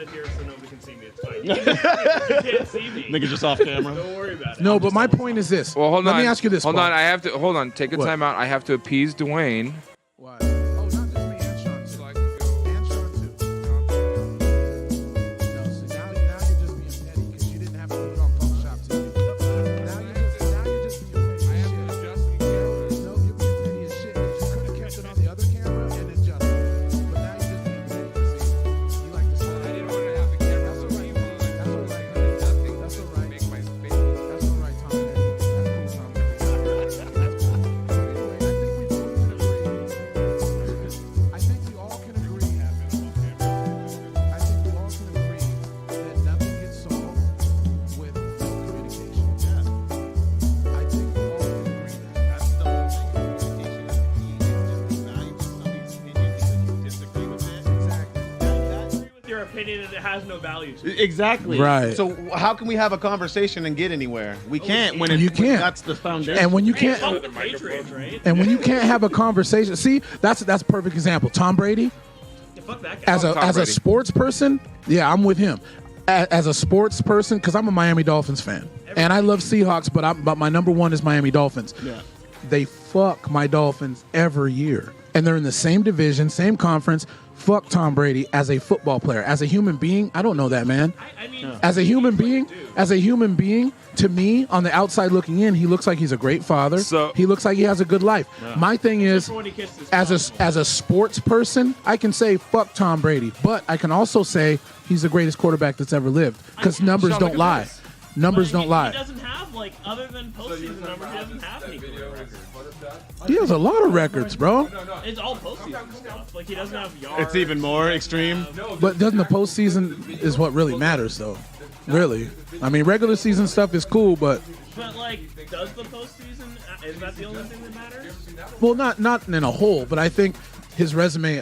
Nigga just off camera. Don't worry about it. No, but my point is this. Well, hold on. Let me ask you this. Hold Paul. on. I have to. Hold on. Take a What? time out. I have to appease Duane. Why? Oh, not just me and Shawn too. And Shawn too. No, see, now you're just being petty because you didn't have to put it on Funkshop TV. Now you're just being petty. I have to adjust the camera. No, you're being petty as shit. 'Cause you could have kept it on the other camera and adjusted it. But now you're just being petty. 'Cause you like to say, I didn't want to have the camera. That's all right. That's all right. Adjusting That's to all right. Make my face. That's all right, Tom. That's cool, Tom. Anyway, I think we both can agree opinion and it has no value to it. Exactly. Right. So how can we have a conversation and get anywhere? We can't when You can't. That's the foundation. And when you Hey, can't, fuck the Patriots, right? and when you can't have a conversation, see, that's a perfect example. Tom Brady, Yeah, fuck that guy. as a sports person, yeah, I'm with him. As a sports person, because I'm a Miami Dolphins fan, and I love Seahawks, but my number one is Miami Dolphins. Yeah. They fuck my Dolphins every year, and they're in the same division, same conference. Fuck Tom Brady as a football player. As a human being, I don't know that man. I mean, As a human being, to me, on the outside looking in, he looks like he's a great father. He looks like he has a good life. My thing is, as a sports person, I can say fuck Tom Brady, but I can also say he's the greatest quarterback that's ever lived because numbers don't lie. Numbers don't lie. He doesn't have, like, other than postseason numbers, he doesn't have any records. He has a lot of records, bro. It's all postseason stuff. Like, he doesn't have yards. It's even more extreme. But doesn't the postseason is what really matters, though? Really, I mean, regular season stuff is cool, but like, does the postseason, is that the only thing that matters? well, not in a whole. But I think his resume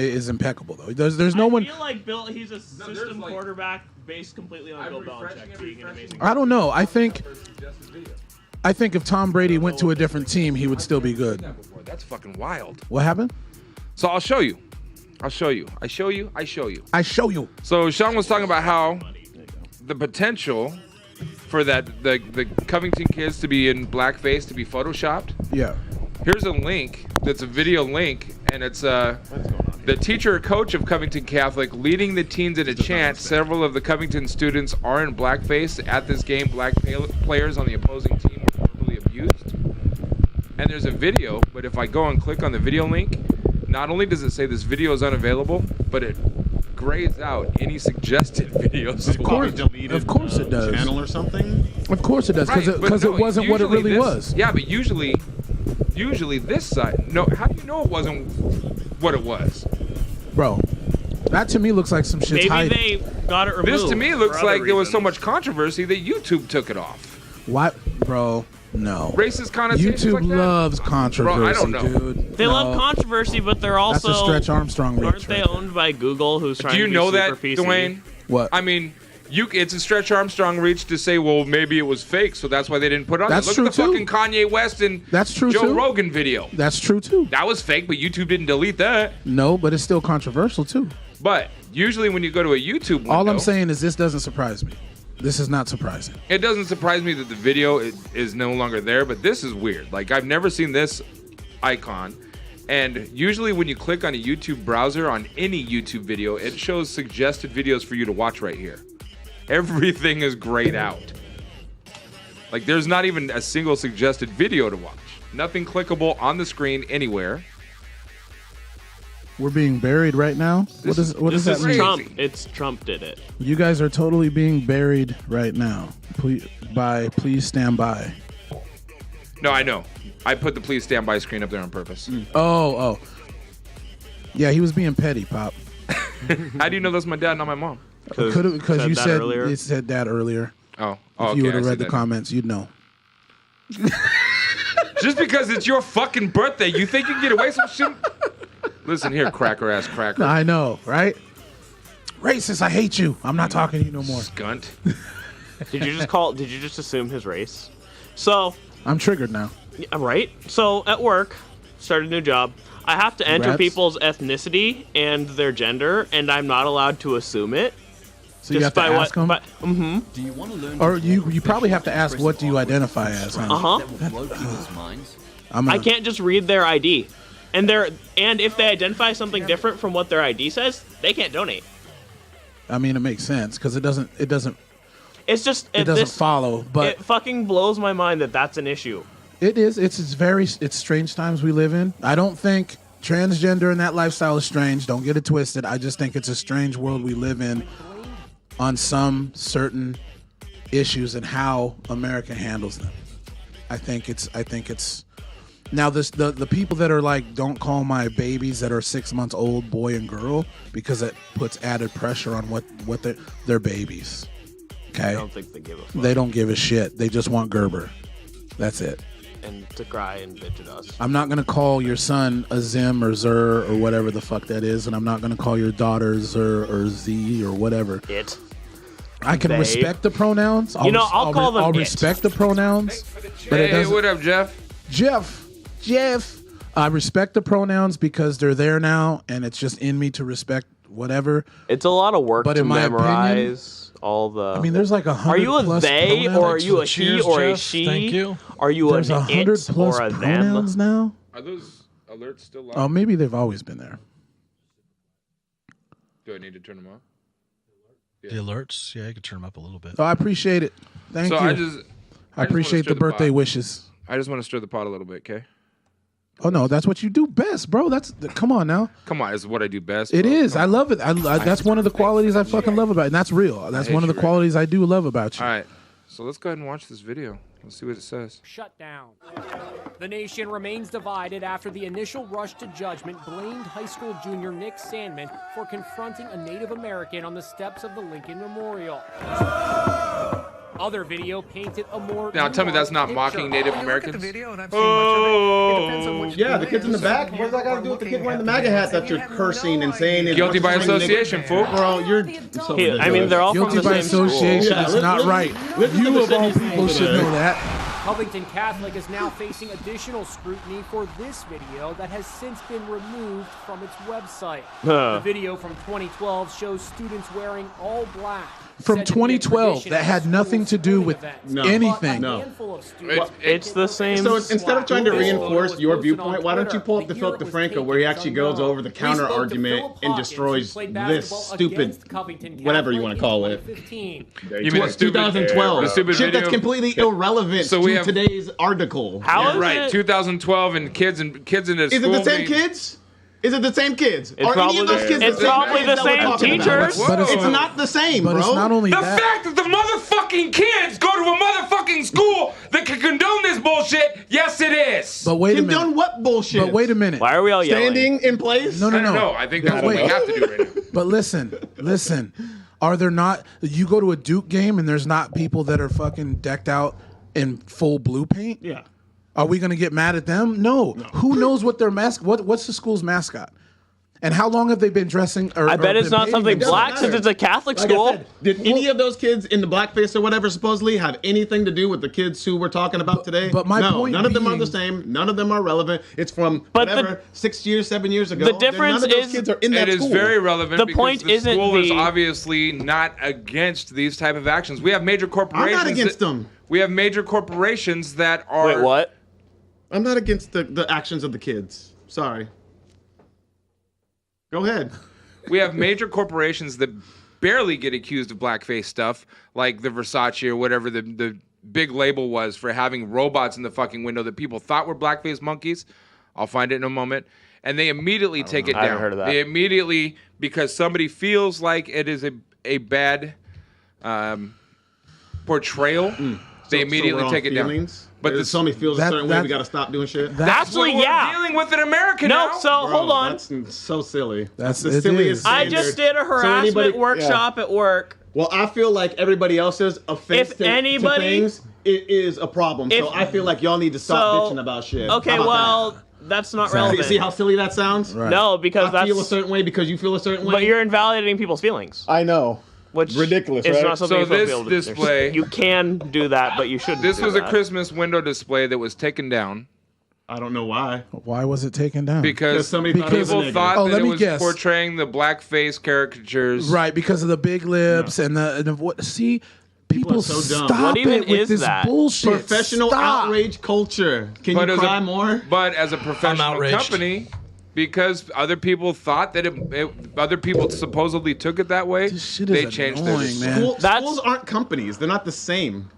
is impeccable, though. There's no one. I feel like he's a system quarterback based completely on Bill Belichick being an amazing. I don't know. I think if Tom Brady went to a different team, he would still be good. That's fucking wild. What happened? So I'll show you. I show you. So Shawn was talking about how the potential for the Covington kids to be in blackface, to be photoshopped. Yeah. Here's a link that's a video link, and it's the teacher or coach of Covington Catholic leading the teens in a chant. Several of the Covington students are in blackface at this game. Black players on the opposing team were verbally abused. And there's a video, but if I go and click on the video link, not only does it say this video is unavailable, but it grays out any suggested videos. Of course it does. Channel or something. Of course it does, because it wasn't what it really was. Yeah, but usually this side. No, how do you know it wasn't what it was? Bro, that to me looks like some shit's Maybe hiding. they got it removed. This to me looks for like other there was so reasons. much controversy that YouTube took it off. What, bro? No. Racist connotations YouTube like that? loves controversy, Bro, I don't know. dude. They No. love controversy, but they're also That's a Stretch Armstrong reach. aren't they right owned by Google, who's trying Do you to be know super that, PC? Duane? What? I mean, it's a Stretch Armstrong reach to say, well, maybe it was fake, so that's why they didn't put it on. That's Look true, at the too. fucking Kanye West and That's true, Joe too. Rogan video. That's true too. That was fake, but YouTube didn't delete that. No, but it's still controversial too. But usually when you go to a YouTube window, All I'm saying is this doesn't surprise me. This is not surprising. it doesn't surprise me that the video is no longer there, but this is weird. Like, I've never seen this icon. And usually when you click on a YouTube browser on any YouTube video, it shows suggested videos for you to watch right here. Everything is grayed out. Like, there's not even a single suggested video to watch. Nothing clickable on the screen anywhere. We're being buried right now. What does that mean? Trump. It's Trump did it. You guys are totally being buried right now. Please stand by. No, I know. I put the please stand by screen up there on purpose. Oh. Yeah, he was being petty, Pop. How do you know that's my dad, not my mom? Because you said earlier. it said that earlier. Oh, If you would have read the comments, you'd know. Just because it's your fucking birthday, you think you can get away with some shit? Listen here, cracker ass cracker. I know, right? Racist, I hate you. I'm not talking to you no more. Skunt. Did you just assume his race? So, I'm triggered now. yeah, right? So at work, started a new job. I have to enter Congrats. people's ethnicity and their gender, and I'm not allowed to assume it. So you have to ask them? Mm-hmm. Do you want to learn? Or you probably have to ask, what do you identify as? Huh? Uh-huh. Blow people's minds. I can't just read their ID. And if they identify something different from what their ID says, they can't donate. I mean, it makes sense because it doesn't. It's just It doesn't follow, but it fucking blows my mind that that's an issue. it is. It's strange times we live in. I don't think transgender and that lifestyle is strange. Don't get it twisted. I just think it's a strange world we live in on some certain issues and how America handles them. I think it's now the people that are like, don't call my babies that are 6 months old boy and girl, because it puts added pressure on what they're babies. Okay, I don't think they give a fuck. They don't give a shit. They just want Gerber. That's it. and to cry and bitch at us. I'm not gonna call your son a Zim or Zer or whatever the fuck that is, and I'm not gonna call your daughter Zer or Z or whatever. It. I can respect the pronouns. I'll call them I'll it. respect the pronouns. But Hey, what up, Jeff? Jeff. I respect the pronouns because they're there now, and it's just in me to respect whatever. It's a lot of work But to in my memorize all the. I mean, there's like 100. Are you a plus they pronouns. or are you a he Cheers, or a Jeff. she? Thank you. Are you There's an 100 it plus or a them? pronouns now. Are those alerts still Oh, on? maybe they've always been there. Do I need to turn them off? The alerts, yeah, you can turn them up a little bit. Oh, I appreciate it. Thank So you. I just appreciate wanna the stir birthday pot. wishes. I just want to stir the pot a little bit, okay? Oh no, that's what you do best, bro. Come on now. Come on, it's what I do best. It bro. is. I love it. That's one of the qualities I fucking love about it. And that's real. That's hate one of the you, Rick. qualities I do love about you. All right, so let's go ahead and watch this video. Let's see what it says. Shut down. The nation remains divided after the initial rush to judgment blamed high school junior Nick Sandman for confronting a Native American on the steps of the Lincoln Memorial. Other video painted a more Now tell me that's not nuanced mocking picture. Native Americans. Yeah, the kids in the back. What does that got to do with the kid wearing the MAGA hat that you're cursing and saying? is Guilty by representing association, fool. Bro, you're. So I mean, they're all Guilty from the by same association school. is not right. You of all people should know that. Covington Catholic is now facing additional scrutiny for this video that has since been removed from its website. The video from 2012 shows students wearing all black. From said to be a 2012, tradition that at had school nothing to do sporting with events. anything. But a No. handful of students It's the same. So instead of trying to This photo reinforce was your posted on viewpoint, why don't you Twitter pull up the the year Philip it was DeFranco where he taken. actually It's goes unknown. over the We counter spoke to argument Philip and Hawkins, destroys who played this basketball stupid against Covington whatever you Catholic want to call in it. 2015. You mean the stupid 2012. the stupid Shit video? that's completely irrelevant So we to have- today's article. How is right, it? 2012 and kids in the Is it school. the same being- kids? Is it the same kids? It's Are any probably of those the- kids it's the same probably kids the that we're same talking about? teachers. But It's not the same, But bro. it's not only The that. fact that the motherfucking kids go to a motherfucking school that can condone this bullshit, yes it is. But wait a Condone minute. what bullshit? But wait a minute. Why are we all yelling? Standing in place? No, I don't know. I think that's what we Wait. have to do right now. But listen. Are there not? You go to a Duke game and there's not people that are fucking decked out in full blue paint? Yeah. Are we going to get mad at them? No. Who knows what their what's the school's mascot? And how long have they been dressing? I bet it's not something black matter. since it's a Catholic Like school. I said, did any of those kids in the blackface or whatever supposedly have anything to do with the kids who we're talking about today? but my no, point none of them are being- the same. None of them are relevant. It's from But whatever 6 years, 7 years ago. the difference none of those is- kids are in that It is school. very relevant The because point the isn't school is the- obviously not against these type of actions. We have major corporations. against them. We have major corporations that are. Wait, what? I'm not against the actions of the kids. Sorry. Go ahead. We have major corporations that barely get accused of blackface stuff, like the Versace or whatever the big label was for having robots in the fucking window that people thought were blackface monkeys. I'll find it in a moment. And they immediately take it I down. haven't heard of that. They immediately, because somebody feels like it is a bad portrayal, they immediately we're take on it down. feelings? But If somebody feels a certain way, we got to stop doing shit. Actually, what yeah. we're dealing with in America No, now. so hold on. That's so silly. That's the it silliest is. I standard. just did a So harassment anybody- workshop at work. Well, I feel like everybody else's offense If to anybody- things, it is a problem. If- So I feel like y'all need to stop So- bitching about shit. Okay, How about well, that's not that? relevant. See how silly that sounds? Right. No, because I feel a that's. certain way because you feel a certain way. But you're invalidating people's feelings, I know. which Ridiculous, is right? not something So you're supposed to this be able to do. display- You can do that, but you shouldn't. This do was a that. Christmas window display that was taken down I don't know why. Why was it taken down? because somebody thought it was people negative. thought Oh, that let it me was guess. portraying the blackface caricatures. Right, because of the big lips and the what? See, people are so dumb. stop What even it with is this that? bullshit. Professional Stop. outrage culture. Can But you as cry a, more? But as a professional outraged. company, because other people thought that other people supposedly took it that way, This shit is they changed their annoying, decision. man. Schools aren't companies. They're not the same.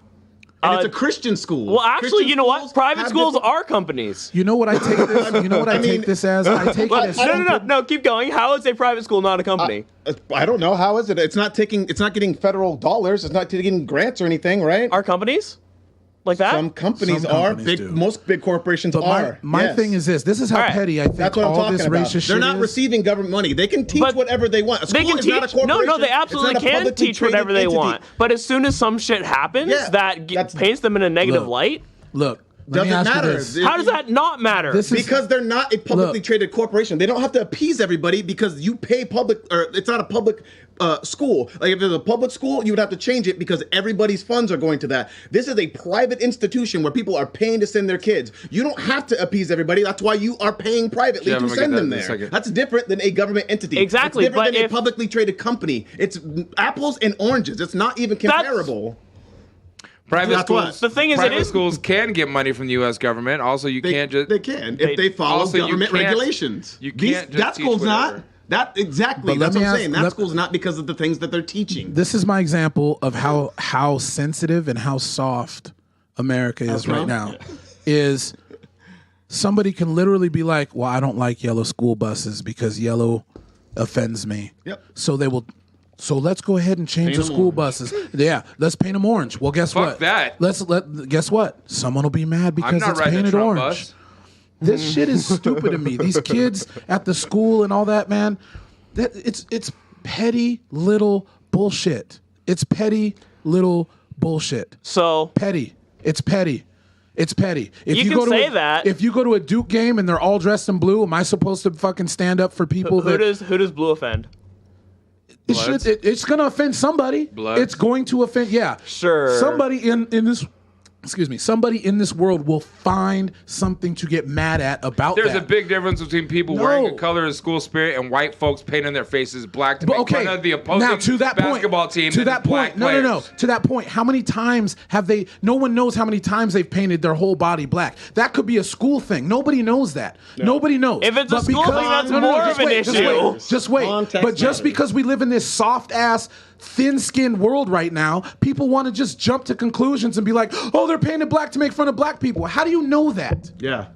And it's a Christian school. Well, actually, Christian you know what? schools Private have schools different- are companies. You know what I take this? You know what I, I mean- take this as? I take it as No. Keep going. How is a private school not a company? I don't know. How is it? It's not getting federal dollars. It's not getting grants or anything, right? Are companies like that? Some companies Some are. companies do. Most big corporations But are. my Yes. thing is this. This is how All right. petty I think That's what I'm all talking this about. racist They're shit not is. receiving government money. They can teach But whatever they want. A school They can is not a teach. No, corporation. they It's absolutely not a can publicly teach traded whatever they entity. want. But as soon as some shit happens Yeah, that that's- paints them in a negative Look. light, Look, Let me Doesn't ask you matter. this. How does that not matter? Because they're not a publicly traded corporation. They don't have to appease everybody because you pay public, or it's not a public school. Like if it's a public school, you would have to change it because everybody's funds are going to that. This is a private institution where people are paying to send their kids. You don't have to appease everybody. That's why you are paying privately to send them there. That's different than a government entity. Exactly, It's different but than a publicly traded company. It's apples and oranges. It's not even comparable. Private schools. The thing is, private schools can get money from the U.S. government. Also, you can't just. They can if they follow government regulations. You can't. That school's not. That exactly. But That's let what me I'm ask- saying. That school's not because of the things that they're teaching. This is my example of how sensitive and how soft America is right now. Is somebody can literally be like, well, I don't like yellow school buses because yellow offends me. Yep. So they will. So let's go ahead and change Paint the 'em school orange. buses. Yeah, let's paint them orange. Well, guess Fuck what? that. Guess what? Someone will be mad I'm because not it's riding a painted Trump orange. bus. This shit is stupid to me. These kids at the school and all that, man. It's petty little bullshit. It's petty little bullshit. So petty. It's petty. It's petty. If You can go to say a, that. If you go to a Duke game and they're all dressed in blue, am I supposed to fucking stand up for people who does blue offend? It's going to offend somebody. Bloods? It's going to offend. Yeah. Sure. Somebody in this. Excuse me. Somebody in this world will find something to get mad at about There's that. a big difference between people wearing a color of school spirit and white folks painting their faces black to make fun of the opposing now, to that basketball point, team. To and that black point, no. players. To that point, how many times have they? No one knows how many times they've painted their whole body black. That could be a school thing. Nobody knows that. Nobody knows. If it's a But school thing, that's more of an issue. Just wait. Context But just matters. because we live in this soft ass, thin-skinned world right now, people want to just jump to conclusions and be like, "Oh, they're painted black to make fun of black people." How do you know that? Yeah.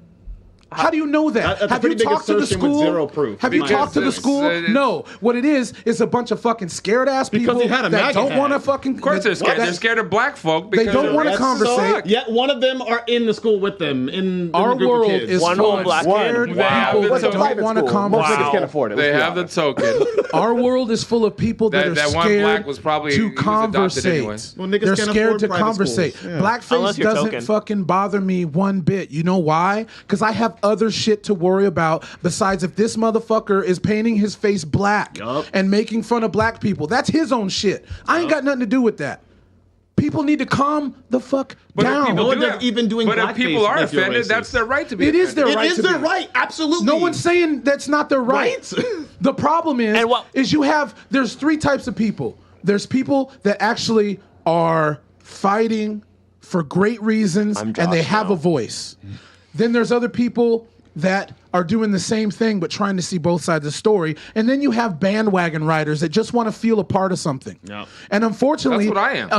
How do you know that? That's a Have you pretty big talked to the assertion with school? zero proof. Have you Because talked to the it's- school? it's- No. What it is a bunch of fucking scared ass people Because he had a that MAGA don't hat. want to fucking. Of course they're scared. They're scared of black folk because don't wanna they're conversate. suck. Yet one of them are in the school with them. In Our the group world of kids. is One full whole of black scared kid? Wow. people That's that a don't private want to school. conversate. Most kids can't afford it. They have the token. Our world is full of people that, That are one scared black was probably- he to was adopted conversate. anyway. Well, niggas They're can't scared afford to private conversate. schools. Yeah. Blackface Unless you're doesn't token. fucking bother me one bit. You know why? Because I have other shit to worry about besides if this motherfucker is painting his face black Yup. and making fun of black people. That's his own shit. I ain't got nothing to do with that. People need to calm the fuck But if down. people No one do does have- even doing But if blackface people are make you offended, racist. that's their right to be. It is their It right is to their be. right. Absolutely. No one's saying that's not their right. The problem is, And what- there's three types of people. There's people that actually are fighting for great reasons and they have a voice. Then there's other people that are doing the same thing but trying to see both sides of the story. And then you have bandwagon riders that just want to feel a part of something. Yep. And unfortunately, That's what I am.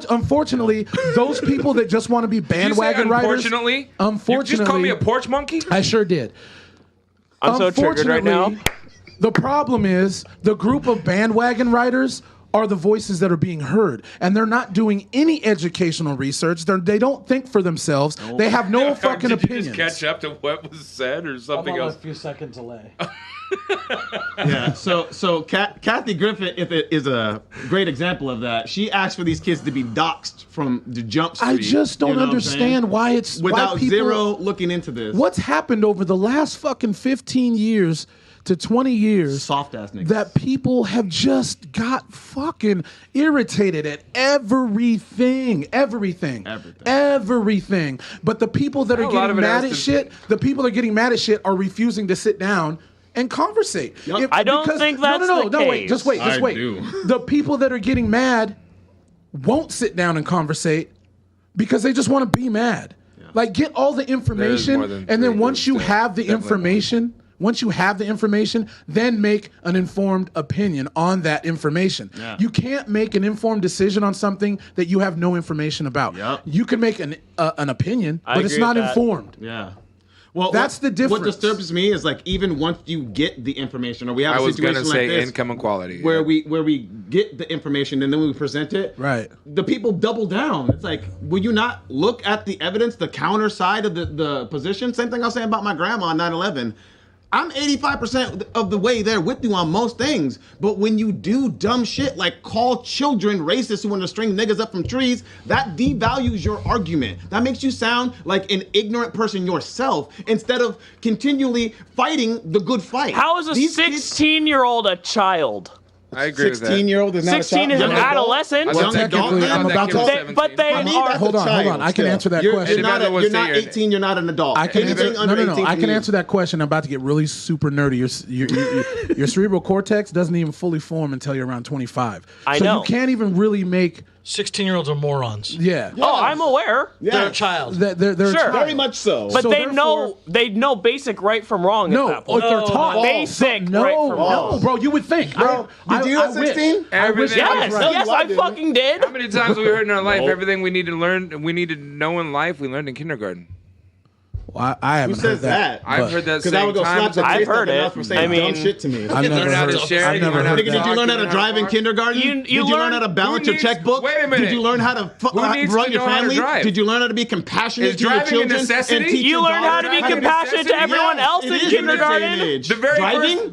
Unfortunately, those people that just want to be Did you say bandwagon riders. unfortunately? Unfortunately, You just called me a porch monkey? I sure did. I'm so triggered right now. Unfortunately, the problem is the group of bandwagon riders are the voices that are being heard, and they're not doing any educational research. They don't think for themselves. They have no fucking Did opinions. you just catch up to what was said or something I'm on else? a few seconds delay. Yeah. So Kathy Griffin is a great example of that. She asked for these kids to be doxxed from the jump street. I just don't You know what I'm understand saying? why it's Without why people, zero looking into this. What's happened over the last fucking 15 years to 20 years Soft ass niggas. that people have just got fucking irritated at everything. But the people that A are lot getting of it mad has at to- shit, the people that are getting mad at shit are refusing to sit down and conversate. Yep. I don't think that's the wait, case. just wait. I do. The people that are getting mad won't sit down and conversate because they just want to be mad. Like, get all the information, more than and then three. once you There's have the definitely information, then make an informed opinion on that information. Yeah. You can't make an informed decision on something that you have no information about. Yep. You can make an opinion, I but it's agree not with that. informed. Yeah. Well, That's the difference. What disturbs me is like even once you get the information, or we have I a was situation gonna like say this, income inequality. where we get the information and then we present it. Right. The people double down. It's like, will you not look at the evidence, the counter side of the position? Same thing I was saying about my grandma on 9/11. I'm 85% of the way there with you on most things. But when you do dumb shit like call children racist who want to string niggas up from trees, that devalues your argument. That makes you sound like an ignorant person yourself instead of continually fighting the good fight. How is a 16-year-old a child? I agree with that. 16-year-old is not a child. 16 is an adolescent. Young adult, I'm about to. But they are. Hold on. I can answer that question. You're not 18. You're not an adult. I can Anything under 18 I to can me. answer that question. I'm about to get really super nerdy. Your cerebral cortex doesn't even fully form until you're around 25. I so know. you can't even really make 16-year-olds are morons. Yeah. Oh, I'm aware. They're a child. They're Sure. a child. Very much so. But So they therefore- know basic right from wrong. No, at that point. if they're taught basic right from wrong. No, bro, you would think. Bro, did you at 16? Yes, I fucking did. How many times have we heard in our life everything we need to learn, we need to know in life, we learned in kindergarten? Well, I haven't Who heard says that? I've heard that Because I would go slap the I've taste heard out it. mouth for saying I mean, dumb shit to me. I've never learn how to heard. share, I've you never learn how heard to Did you that. learn how to drive in kindergarten? Did you learn how to balance your checkbook? Wait a minute. Did you learn how to Who needs run to your know how to family? drive? Did you learn how to be compassionate Is to your driving a children? necessity? And teach You your learn how to daughter be how compassionate to everyone Yes, else it in is this day and kindergarten. age.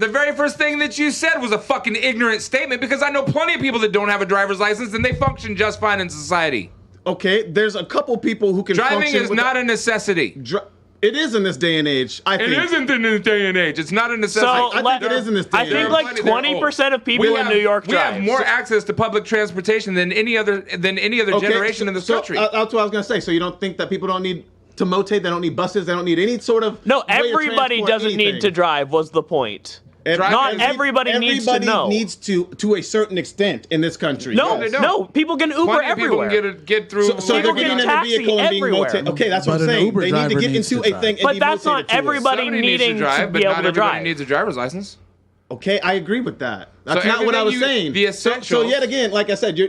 The very first thing that you said was a fucking ignorant statement because I know plenty of people that don't have a driver's license and they function just fine in society. Okay, there's a couple people who can Driving function is with not a necessity. It is in this day and age, I think. It isn't in this day and age. It's not a necessity. So, I think it is in this day I and think age. like 20% of people in New York We drive. have more access to public transportation than any other generation in this country. That's what I was going to say. So you don't think that people don't need to motate, they don't need buses, they don't need any sort of No, way to everybody transport doesn't need anything. to drive was the point. Not everybody needs to know. Needs to a certain extent in this country. No, Yes. no, people can Uber Plenty of people everywhere. can get through. So they're People getting get in a taxi vehicle and being everywhere. motated. Okay, that's what But I'm an saying. Uber They need to driver get needs into to a drive. thing and But be that's not motivated to it. everybody Somebody needs needing to drive, to but be able not to everybody drive. needs a driver's license. Okay, I agree with that. That's So not what I was everything saying. the So essentials- yet again, like I said, you're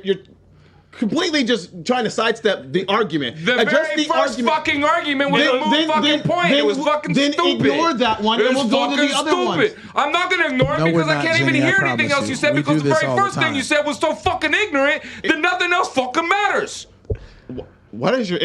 completely just trying to sidestep the argument. The Address very the first argument. fucking argument was a moot fucking point. It was fucking then stupid. ignore that one It and was we'll go to fucking the other stupid. ones. I'm not going to ignore it No, we're because I not, can't even Jenny, I hear anything promise else you you. said We because do the this very all the first thing time. you said was so fucking ignorant that nothing else fucking matters. What is your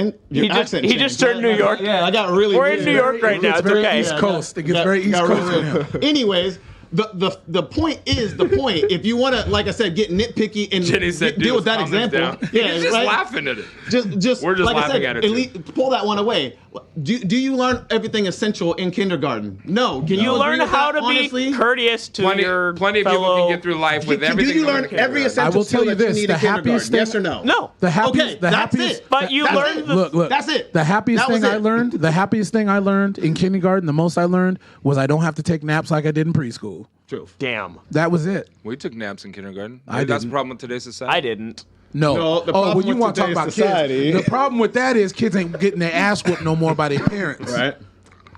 accent? He just turned New York. Yeah, I got really. We're in New York right now. It's very okay. East Coast. It gets very East Coast for him. Anyways, the point is the point. If you want to, like I said, get nitpicky and Jenny said, deal with that calm this example, down. yeah, He's just right? laughing at it. Just We're just like I laughing said, at it, too. least pull that one away. Do you learn everything essential in kindergarten? No. Can You you learn agree with how that, to honestly? be courteous to your Plenty of people fellow. can get through life with Do everything. you they learn in every kindergarten. essential I will tell skill you that this: you need the in kindergarten? happiest thing. Yes or no? No. The happiest. Okay, the that's happiest. it. But you That's learn it. the Look. That's it. The happiest That was thing I it. learned, the happiest thing I learned in kindergarten, the most I learned was I don't have to take naps like I did in preschool. True. Damn. That was it. We took naps in kindergarten. I Maybe that's a didn't. problem with today's society. I didn't. No. No, the Oh, problem when you with want to talk today's about society- kids, the problem with that is kids ain't getting their ass whooped no more by their parents. Right.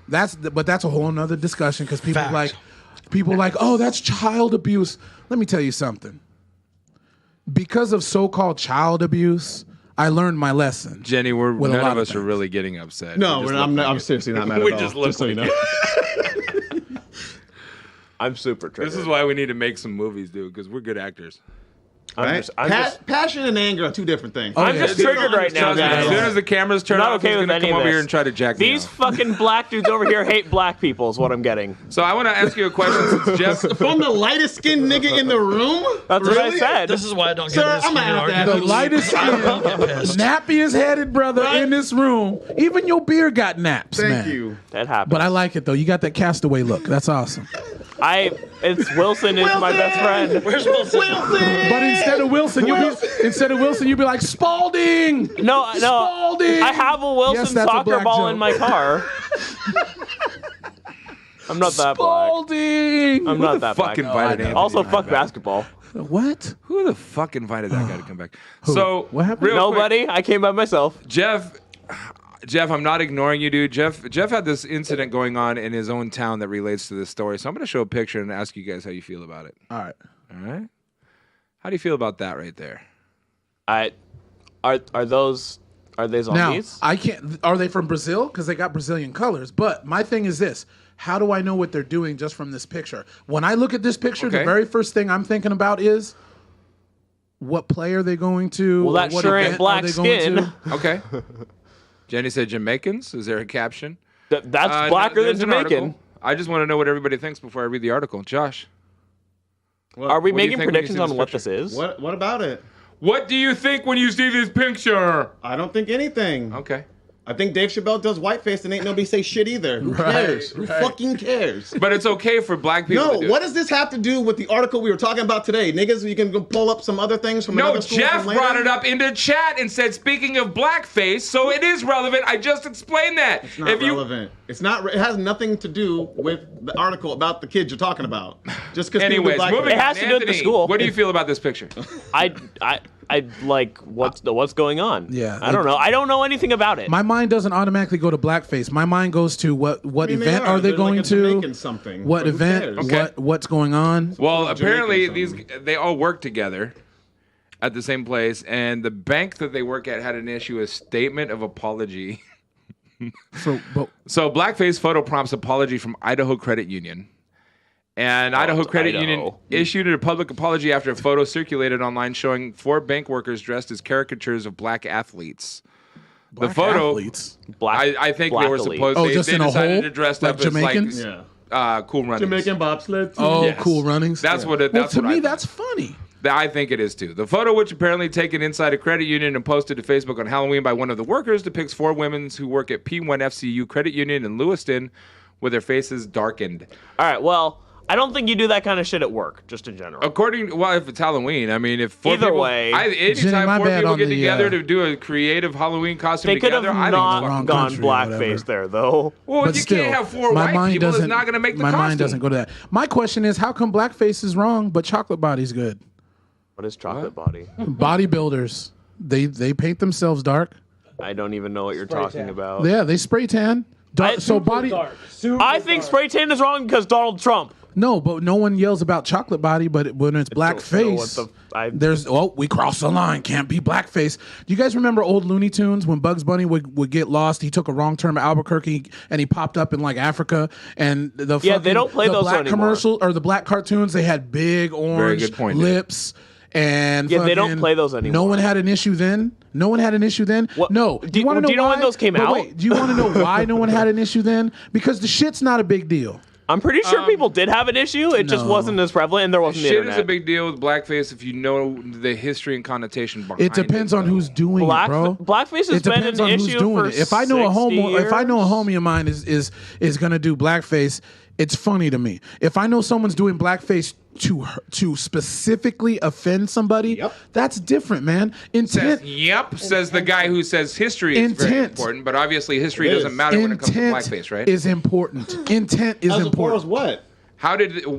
But that's a whole nother discussion because people Fact. like, oh, that's child abuse. Let me tell you something. Because of so-called child abuse, I learned my lesson. Jenny, With a none lot of of us are things. really getting upset. No, We just I'm look like it. seriously not mad at We all. just look so you like know. I'm super triggered. This is why we need to make some movies, dude, because we're good actors. Right? Passion and anger are two different things. I'm just triggered right now, Trust me, as guys. soon as the cameras turn I'm not off, okay he's with going to any come of over this. here and try to jack me These out. fucking black dudes over here hate black people is what I'm getting. So I want to ask you a question since Jeff... From the lightest skinned nigga in the room? That's what I said. This is why I don't Sir, get this I'm gonna have to argument. have The lightest skin, nappiest headed brother in this room. Even your beard got naps, man. Thank you. That happened. But I like it though. You got that castaway look. That's awesome. It's Wilson is my best friend. Where's Wilson? But instead of Wilson, you'd be like Spalding. No. Spalding. I have a Wilson Yes, that's a soccer black ball joke. in my car. I'm not that black. Spalding. I'm not that black. fuck invited Anthony Also, to fuck come back? basketball. What? Who the fuck invited that guy to come back? So, What happened? real quick, Nobody. I came by myself. Jeff, I'm not ignoring you, dude. Jeff had this incident going on in his own town that relates to this story. So I'm going to show a picture and ask you guys how you feel about it. All right. All right? How do you feel about that right there? Are they Now, zombies? I can't. Are they from Brazil? Because they got Brazilian colors. But my thing is this: how do I know what they're doing just from this picture? When I look at this picture, Okay. the very first thing I'm thinking about is what play are they going to? Well, that What sure ain't event black are they going skin. to? Okay. Jenny said Jamaicans. Is there a caption? That's blacker than there's an Jamaican. article. I just want to know what everybody thinks before I read the article. Josh. Are we what do you making think when you predictions see on this what picture? this is? What about it? What do you think when you see this picture? I don't think anything. Okay. I think Dave Chappelle does whiteface and ain't nobody say shit either. Who cares? Who fucking cares? But it's okay for black people to do what it. does this have to do with the article we were talking about today? Niggas, you can go pull up some other things from another school. Jeff from later. brought it up into chat and said, speaking of blackface, so it is relevant. I just explained that. It's not relevant. It's not. It has nothing to do with the article about the kids you're talking about. Just because Anyways, moving It has on. to do with the Anthony, school. What do you feel about this picture? I like what's going on. Yeah, I don't know. I don't know anything about it. My mind doesn't automatically go to blackface. My mind goes to what event are they They're going like a to? Jamaican something. What But who event? cares? Okay. What's going on? Well, apparently Jamaican they all work together at the same place, and the bank that they work at had an issue a statement of apology. So blackface photo prompts apology from Idaho Credit Union. And Idaho Credit Union issued a public apology after a photo circulated online showing 4 bank workers dressed as caricatures of black athletes. The photo, athletes? I think they were supposed. Oh, they just in a decided hole? to dress Like up Jamaicans? as like Cool Runnings. Jamaican bobsled. Oh, Yes. Cool Runnings. That's what it. Well, That's to what I me, think. that's funny. I think it is too. The photo, which apparently taken inside a credit union and posted to Facebook on Halloween by one of the workers, depicts 4 women who work at P1 FCU Credit Union in Lewiston with their faces darkened. All right. Well, I don't think you do that kind of shit at work, just in general. If it's Halloween, I mean, if 4 Either people, way. anytime my 4 bad people on get the, together to do a creative Halloween costume They could have together, I think it's not fucking gone country or whatever. blackface there, though. Well, But you still, can't have 4 my white mind people. It's doesn't. not going to make the my costume. mind doesn't go to that. My question is, how come blackface is wrong, but chocolate body's good? What is chocolate body? Bodybuilders, they paint themselves dark. I don't even know what you're talking about. Yeah, they spray tan. So body. I think spray tan is wrong because Donald Trump. No, but no one yells about chocolate body. But when it's blackface, there's we crossed the line. Can't be blackface. Do you guys remember old Looney Tunes when Bugs Bunny would get lost? He took a wrong turn to Albuquerque and he popped up in like Africa. And the they don't play those black anymore. commercial or the black cartoons. They had big orange good point, lips. And they don't play those anymore. No one had an issue then. No one had an issue then. What? No. Do you want to know why? when those came But out? Wait, do you want to know why no one had an issue then? Because the shit's not a big deal. I'm pretty sure people did have an issue. It just wasn't as prevalent, and there wasn't the Shit internet. is a big deal with blackface if you know the history and connotation behind it. It depends on who's doing it, bro. Blackface has It been depends an on who's issue doing for it. If I know 60 if I know a homie of mine is gonna do blackface, it's funny to me. If I know someone's doing blackface to specifically offend somebody, that's different, man. Intent. Says the guy who says history is very Intent. important, but obviously history doesn't matter when it comes to blackface, right? Is important. Intent is As important. far as what?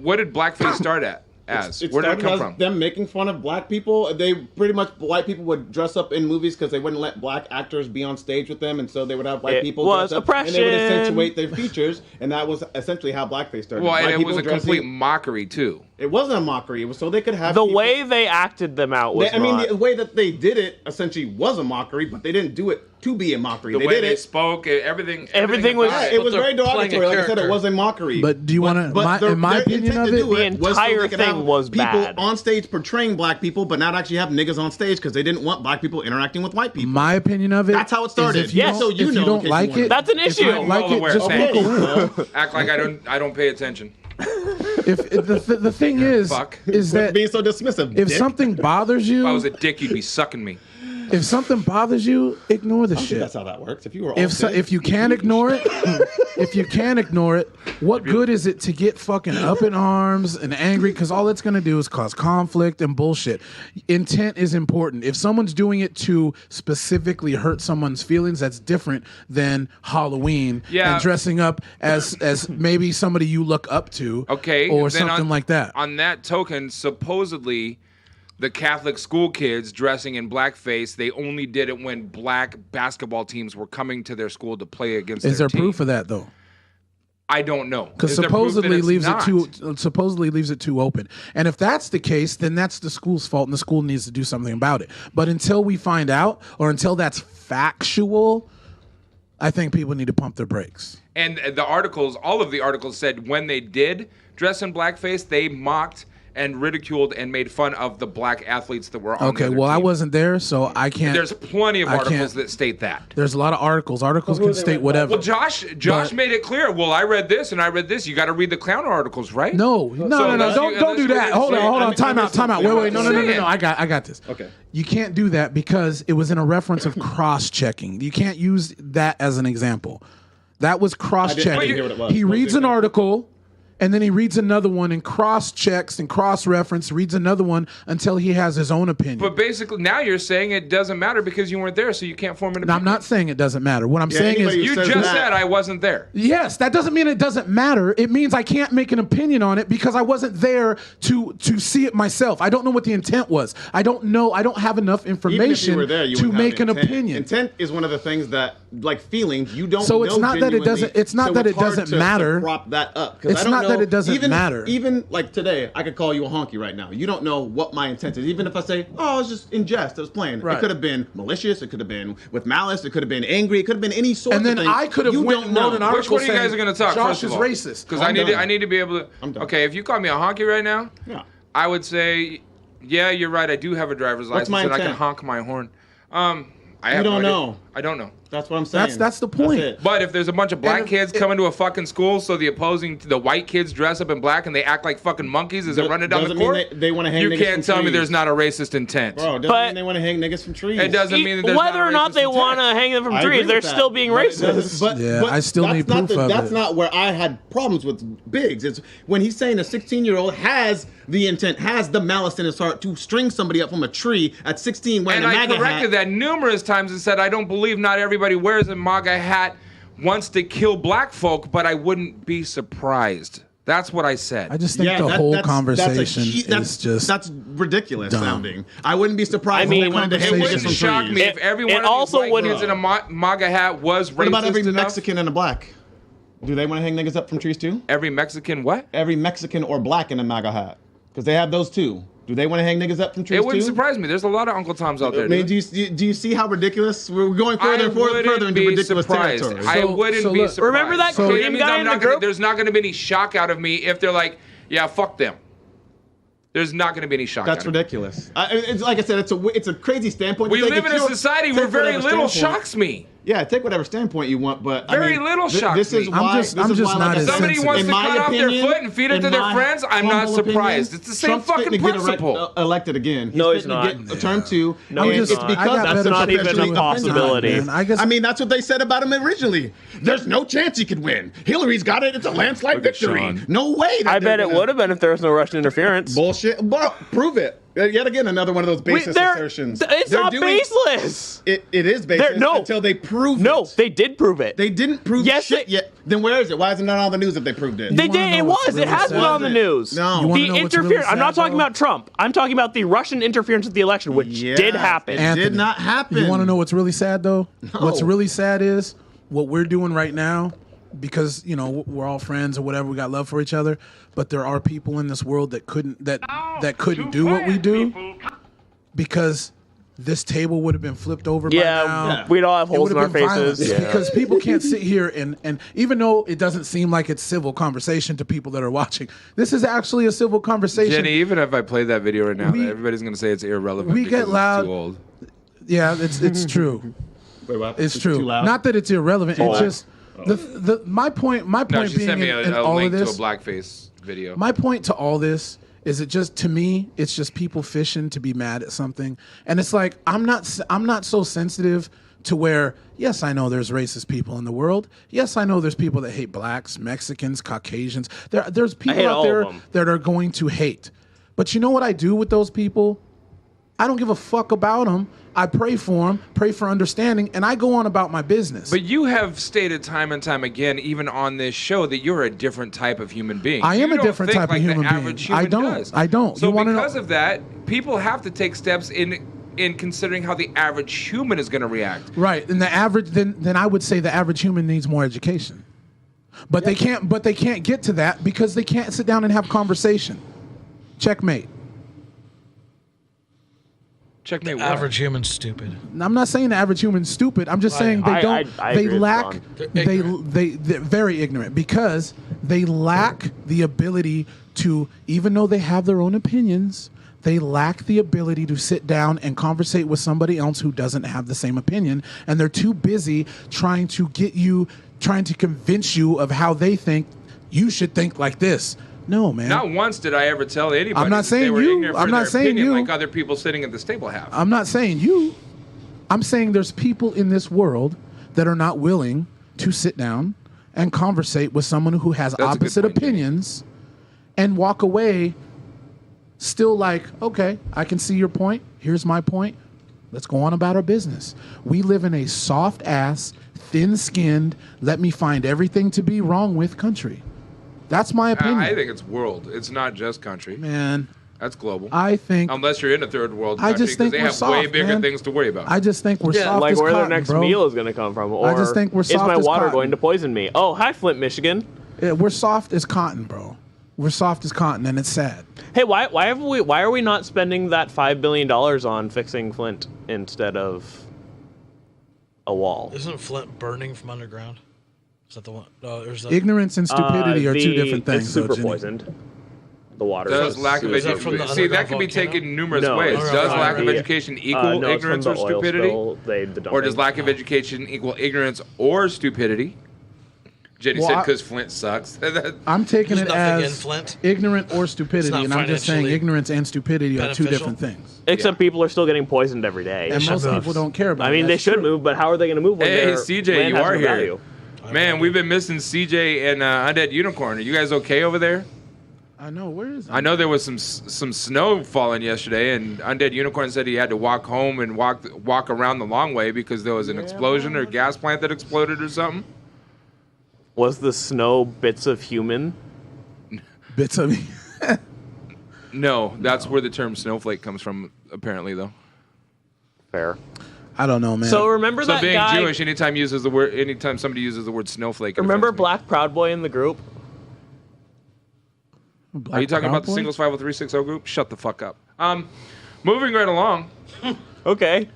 What did blackface start as? It Where did it started come as from? them making fun of black people. They pretty much, white people would dress up in movies because they wouldn't let black actors be on stage with them, and so they would have white It people was dress up, and they would oppression. accentuate their features, and that was essentially how blackface started. Well, White and it people was a dressing- complete mockery too. It wasn't a mockery. It was so they could have The people- way they acted them out was not. the way that they did it essentially was a mockery, but they didn't do it to be a mockery. The they way did they it. spoke, everything was- about It was very they're playing a derogatory. Like I said, it character. was a mockery. But do you want to? In my opinion intent of to it, do The was so entire they could thing have was people bad. on stage portraying black people, but not actually have niggas on stage because they didn't want black people interacting with white people. my opinion of it. That's how it started. Is if you Yes, don't, so you if know, you in don't case you like wonder. it, That's an if issue. you don't like I'm well it, aware. just Thanks. walk away. Act like I don't pay attention. If the thing is Fuck. is Quit that being so dismissive. if dick. something bothers If I was you, a dick, you'd be sucking me. if something bothers you, ignore the I don't think shit. that's how that works. If you were all If you can't ignore it, what good is it to get fucking up in arms and angry? Because all it's gonna do is cause conflict and bullshit. Intent is important. If someone's doing it to specifically hurt someone's feelings, that's different than Halloween and dressing up as maybe somebody you look up to, Okay, or then something like that. On that token, supposedly, the Catholic school kids dressing in blackface, they only did it when black basketball teams were coming to their school to play against Is their there proof of that though? I don't know. Because Is there proof that supposedly it's leaves it too open. And if that's the case, then that's the school's fault, and the school needs to do something about it. But until we find out, or until that's factual, I think people need to pump their brakes. And all of the articles said when they did dress in blackface, they mocked and ridiculed and made fun of the black athletes that were on Okay, the other well, I team. wasn't there, so I can't. There's plenty of I articles can't- that state that. There's a lot of articles. Articles can state whatever. Well, Josh But- made it clear. Well, I read this and I read this. You got to read the counter articles, right? No. Don't do that. Hold on. Time out. Wait. No. I got this. Okay. You can't do that because it was in a reference of cross-checking. You can't use that as an example. That was cross-checking. hear what it was. He reads an article, and then he reads another one and cross-checks and cross-reference, reads another one until he has his own opinion. But basically, now you're saying it doesn't matter because you weren't there, so you can't form an opinion. Now, I'm not saying it doesn't matter. What I'm saying is... You just said I wasn't there. Yes, that doesn't mean it doesn't matter. It means I can't make an opinion on it because I wasn't there to see it myself. I don't know what the intent was. I don't know. I don't have enough information Even if you were there, you to wouldn't have make an intent. opinion. Intent is one of the things that, like feelings, you don't. So it's know not that it genuinely. doesn't- it's not So that it's it hard doesn't to matter. prop that up. 'Cause It's I don't not know, that it doesn't matter. Even like today, I could call you a honky right now. You don't know what my intent is. Even if I say, "Oh, it's just in jest, I was playing." Right. It could have been malicious. It could have been with malice. It could have been angry. It could have been any sort. And of then thing. I could have You went don't and wrote know. an article Which one of you guys saying are going to talk Josh first of is all? racist. Because I'm done. I need to be able to. I'm done. Okay, if you call me a honky right now, Yeah. I would say, yeah, you're right. I do have a driver's What's license my and I can intent? honk my horn. I You have don't no idea. know. I don't know. That's what I'm saying. That's the point. That's it. But if there's a bunch of black if- kids coming to a fucking school, so the white kids dress up in black and they act like fucking monkeys as they're running down the Doesn't mean court, they wanna hang you niggas can't from tell me trees. there's not a racist intent. Bro, doesn't But- mean they want to hang niggas from trees. It doesn't mean that there's Whether not a or not racist they intent. want to hang them from I agree trees, they're with that. still being But it racist. doesn't- Yeah, but I still that's need not proof of That's it. not where I had problems with Biggz. It's when he's saying a 16-year-old has the intent, has the malice in his heart to string somebody up from a tree at 16 wearing And a I MAGA corrected hat. that numerous times and said I don't believe not everybody wears a MAGA hat wants to kill black folk, but I wouldn't be surprised. That's what I said. I just think the whole conversation is just that's ridiculous dumb. sounding. I wouldn't be surprised I mean, if they wanted to hang It niggas wouldn't from shock trees. me if every one it of these also white wouldn't- kids in a MAGA hat was racist What about every enough? Mexican and a black? Do they want to hang niggas up from trees too? Every Mexican what? Every Mexican or black in a MAGA hat. Because they have those too. Do they want to hang niggas up from trees It wouldn't too? surprise me. There's a lot of Uncle Toms out there. I mean, dude. do you see how ridiculous we're going further and further into be ridiculous surprised. territory? I wouldn't be look, surprised. Remember that So Korean means guy I'm in not the gonna- group? There's not going to be any shock out of me if they're like, yeah, fuck them. There's not going to be any shock. That's out of me. ridiculous. It's like I said, it's a crazy standpoint. We to take. live in a It's your- society take where very whatever little standpoint- shocks me. Yeah, take whatever standpoint you want, but Very little shocks This is me. why. I'm just this is not why, like I as said, Somebody wants in to my cut off their opinion, foot and feed it in to their my friends. I'm not humble surprised. opinion, It's the same Trump's fucking fitting to get principle. elected again. No, He's he's fitting to not. get a term two. No, and he's it's not. because That's that's not even a officially possibility. offended. I mean, that's what they said about him originally. There's no chance he could win. Hillary's got it. It's a landslide Look at victory. Shawn. No way. I bet it would have been if there was no Russian interference. Bullshit. Well, prove it. Yet again, another one of those baseless assertions. It's They're not doing- baseless. It is baseless No. until they prove it. No, they did prove it. They didn't prove Yes, shit yet. Then where is it? Why isn't it on the news if they proved it? They wanna did. know It what's was. It really has been sad? on the news. No. You wanna The know what's interference. really I'm not sad, talking though? about Trump. I'm talking about the Russian interference with the election, which Yes, did happen. It Anthony, did not happen. You want to know what's really sad though? No. What's really sad is what we're doing right now, because we're all friends or whatever. We got love for each other, but there are people in this world that couldn't do what we do because this table would have been flipped over by now. Yeah, we'd all have It holes would in have our been violence faces. Yeah. because people can't sit here and even though it doesn't seem like it's civil conversation to people that are watching, this is actually a civil conversation. Jenny, even if I play that video right now, We- everybody's going to say it's irrelevant. we because get loud. It's too old. Yeah, it's true. Wait, what? It's Too true. loud? Not that it's irrelevant. Oh. It's just my point. My No, point she being sent me in a all of link to a this. blackface video. My point to all this is it just to me it's just people fishing to be mad at something, and it's like I'm not so sensitive to where yes I know there's racist people in the world. Yes I know there's people that hate blacks, Mexicans, Caucasians. There's people hate out all there of them. that are going to hate. But you know what I do with those people? I don't give a fuck about them. I pray for them, pray for understanding, and I go on about my business. But you have stated time and time again, even on this show, that you're a different type of human being. I am You a don't different think type of like the human average being. I human don't. does. I don't. So You wanna know- because of that, people have to take steps in considering how the average human is going to react. Right, and the average then I would say the average human needs more education, but they can't get to that because they can't sit down and have conversation. Checkmate. Checkmate. Average human's stupid. I'm not saying the average human's stupid. I'm just saying they don't. They lack. They're very ignorant because they lack the ability to, even though they have their own opinions, they lack the ability to sit down and conversate with somebody else who doesn't have the same opinion, and they're too busy trying to convince you of how they think you should think like this. No, man. Not once did I ever tell anybody. I'm not saying they were you. ignorant for I'm not their saying opinion you. Like other people sitting at this table have. I'm not saying you. I'm saying there's people in this world that are not willing to sit down and conversate with someone who has opposite opinions and walk away still like, okay, I can see your point. Here's my point. Let's go on about our business. We live in a soft-ass, thin-skinned, let me find everything to be wrong with country. That's my opinion. I think it's world. It's not just country. Man. That's global. I think. Unless you're in a third world I country, just think they we're have way soft, bigger man. things to worry about. I just think we're soft like as where cotton, their next bro. meal is going to come from. Or I just think we're is soft my as water cotton. going to poison me? Oh, hi, Flint, Michigan. Yeah, we're soft as cotton, bro. We're soft as cotton, and it's sad. Hey, why are we not spending that $5 billion on fixing Flint instead of a wall? Isn't Flint burning from underground? Is that the one? Ignorance and stupidity are two different things. It's super though, Jimmy. poisoned. The water. Does lack of education? See, that can be taken numerous ways. Does lack of education equal ignorance or stupidity? Or does lack of education equal ignorance or stupidity? Jenny said because Flint sucks. I'm taking There's it nothing as in Flint. ignorant or stupidity, not and I'm just saying financially ignorance and stupidity are two beneficial. different things. Except people are still getting poisoned every day. And most people don't care about it. I mean, they That's should true. move, but how are they going to move when Hey, their CJ, land you has are no here. value? Man, we've been missing CJ and Undead Unicorn. Are you guys okay over there? I know. Where is it? I know there was some snow falling yesterday, and Undead Unicorn said he had to walk home and walk around the long way because there was an explosion or a gas plant that exploded or something. Was the snow bits of human? Bits of me. No, that's where the term snowflake comes from, apparently, though. Fair. I don't know, man. So remember So that being guy? Jewish, anytime somebody uses the word snowflake. it Remember offends me. Black Proud Boy in the group? Are you talking about the Singles 50360 group? Shut the fuck up. Moving right along. Okay.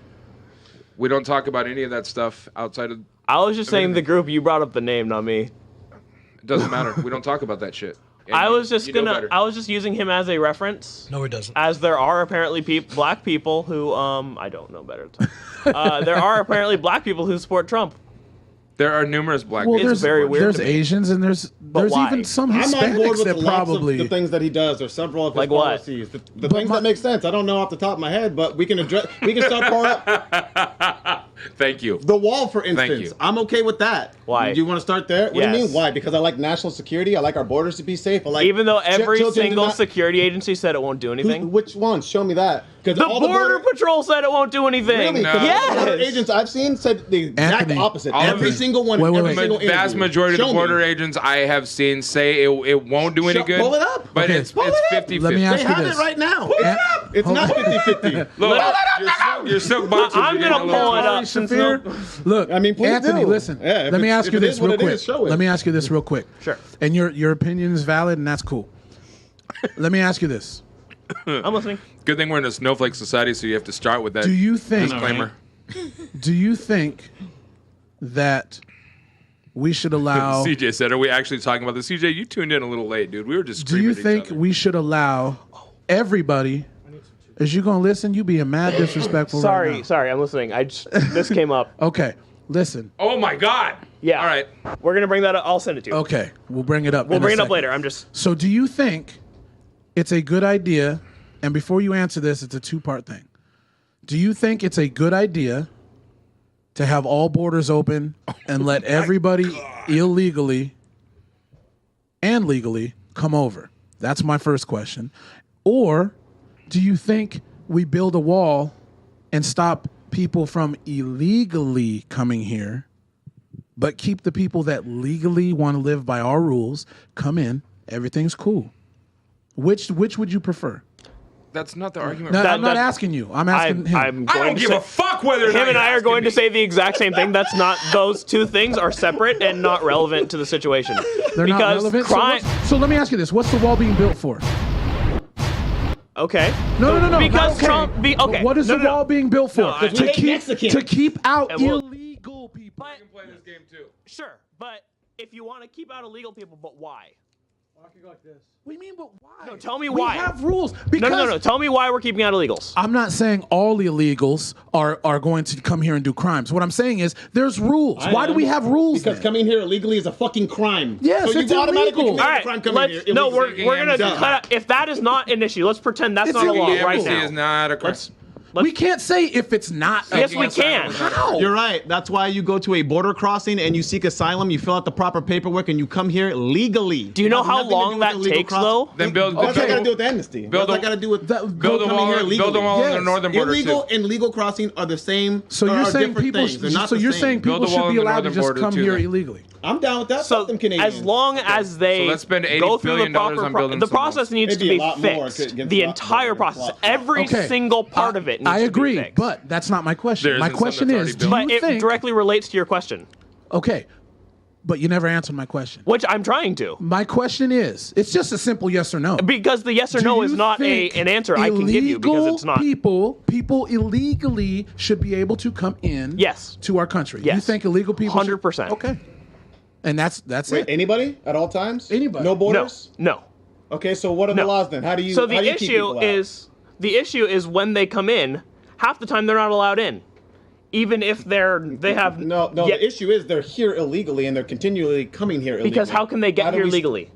We don't talk about any of that stuff outside of. I was just saying the group. You brought up the name, not me. It doesn't matter. We don't talk about that shit. And I was just you know better. I was just using him as a reference. No, he doesn't. As there are apparently black people who I don't know better. There are apparently black people who support Trump. There are numerous black Well, people. there's very weird There's to me. Asians and there's why? even some I'm on board Hispanics with that lots probably. of the things that he does. There's several of his Like what? policies. The things that make sense. I don't know off the top of my head, but we can address. We can start pouring up Thank you. the wall, for Thank instance. you. I'm okay with that. Why? Do you want to start there? What do you Yes. mean? Why? Because I like national security. I like our borders to be safe. I like Even though every children do single not- security agency said it won't do anything. Which ones? Show me that. Because The all Border Patrol said it won't do anything. Really? 'Cause all the border Yes. agents I've seen said the exact Anthony, opposite. all of Every them. single one. Wait, wait, every wait. single The vast interview. majority of Show the me. border agents I have seen say it won't do any good. Pull it up. But Okay. it's Pull it up. 50-50. Let me ask They you have this. it right now. Pull it up. It's not 50-50. Look, your silk boxes I'm are gonna getting a little pull it tall. up since Shafir, look, I mean, please Anthony, do. listen. Yeah, if let me it's- ask if you it this is what real it quick. is, show it. Let me ask you this real quick. Sure. And your opinion is valid, and that's cool. Let me ask you this. I'm listening. Good thing we're in a snowflake society, so you have to start with that Do you think? disclaimer. Do you think that we should allow? CJ said, "Are we actually talking about this?" CJ, you tuned in a little late, dude. We were just. Do Screaming you at each think other. we should allow everybody? Is you gonna listen? You being mad disrespectful. right now. Sorry, I'm listening. This came up. Okay, listen. Oh my God! Yeah. All right. We're gonna bring that up. I'll send it to you. Okay, we'll bring it up. We'll in a bring it up second. later. I'm just. So, do you think it's a good idea? And before you answer this, it's a two-part thing. Do you think it's a good idea to have all borders open and let everybody illegally and legally come over? That's my first question. Or do you think we build a wall and stop people from illegally coming here, but keep the people that legally want to live by our rules come in? Everything's cool. Which would you prefer? That's not the argument. No, I'm not asking you. I'm asking him. I don't give a fuck whether or not him and you're I are asking going me. to say the exact same thing. That's not. Those two things are separate and not relevant to the situation. They're not because relevant. crime. So let me ask you this: what's the wall being built for? Okay. No. Because okay. Trump. Okay. What is the wall being built for? No, I- to keep out Well, illegal people. You can play this game too. Sure, but if you want to keep out illegal people, but why? I could go like this. What do you mean, but why? No, tell me We why. have rules. Because No. Tell me why we're keeping out illegals. I'm not saying all illegals are going to come here and do crimes. What I'm saying is there's rules. Why do we have rules? Because coming here illegally is a fucking crime. Yes, so it's you automatically illegal. commit All a right, crime coming here. no, illegally. we're gonna cut out, if that is not an issue. Let's pretend that's It's not a law illegal. right Amnesty now. is not a crime. We can't say if it's not. Yes, we can. How? You're right. That's why you go to a border crossing and you seek asylum. You fill out the proper paperwork and you come here legally. Do you know how long that takes, though? Then build. What's that build- got to do with amnesty? Build What's a- that got to do with Build a coming wall. here Build a legally? wall on the Yes. northern border Illegal too. and legal crossing are the same. So are you're saying different people? things. They're not So the you're same. saying Build people a wall should on be the allowed to northern just border, come too, here then. illegally? I'm down with that. So Fuck them Canadians. as long as they So let's spend go $80 through the billion proper on building the some walls. process needs It'd to be a be lot more fixed. against The lot entire more. process, Lot. every Okay. single part of it needs I to agree, be fixed. but that's not my question. There My isn't some question that's is, already do built. you But it think? directly relates to your question, Okay, but you never answered my question. which I'm trying to. My question is, it's just a simple yes or no. Because the yes or Do no is you not think an answer I can give you because it's not. People illegally should be able to come in. Yes. To our country. Yes. You think illegal people? 100%. Okay. And that's Wait, it. anybody at all times? Anybody. No No, borders? no. Okay, so what are the No. laws then? How do you? So how the do you keep people issue out? is when they come in, half the time they're not allowed in, even if they have No. Yeah, The issue is they're here illegally and they're continually coming here illegally. because how can they get How do here we- legally?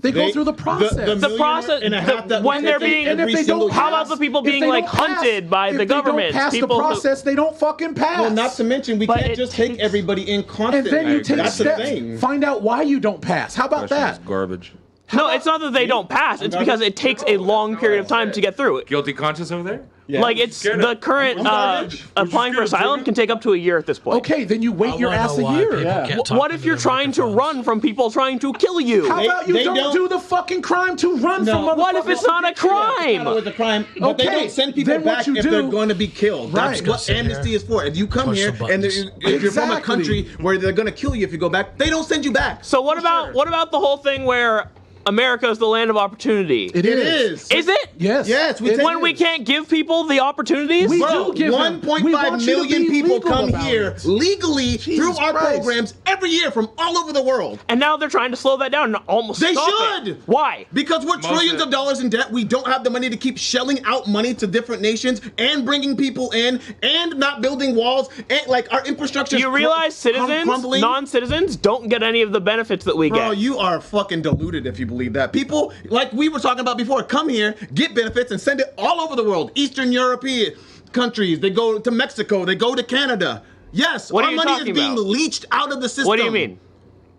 They go through the process. The process and a half that when we they're take being every and if they single don't how year. about the people if being they like don't pass- hunted by if the they government? don't pass the People who- process, they don't fucking pass. Well, not to mention we But can't it just take takes- everybody in and constantly. then you take That's the steps. thing. Find out why you don't pass. How about Question is that? garbage. No, it's not that they don't pass. It's because it takes a long period of time to get through it. Guilty conscience over there? Yeah. Like it's Scared the of- current I'm garbage. applying for Would you scare asylum of can take up to a year at this point. Okay, then you wait your ass a year. What if you're trying to run from people trying to kill you? How about you they don't don't- do the fucking crime to run from motherfuckers? What if it's not a crime? With a crime, but they Okay, don't send people then what back you if do- they're going to be killed. That's Right. what amnesty is for. If you come Push here some and buttons. if you're from a Exactly. country where they're going to kill you if you go back, they don't send you back. So what about the whole thing where America is the land of opportunity? It is. Is it? Yes. Yes, we It take- When we can't give people the opportunities? We Bro, do give them. We 1.5 want you to million be people legal come about here it. legally through Jesus our Christ. programs every year from all over the world. And now they're trying to slow that down and almost They stop should. it. Why? Because we're Most trillions of- of dollars in debt. We don't have the money to keep shelling out money to different nations and bringing people in and not building walls. And like our infrastructure. You realize citizens, crumbling. non-citizens, don't get any of the benefits that we Bro, get. you are fucking deluded if you believe that. People, like we were talking about before, come here, get benefits, and send it all over the world. Eastern European countries, they go to Mexico, they go to Canada. Yes, What are our you money is talking being about? leached out of the system. What do you mean?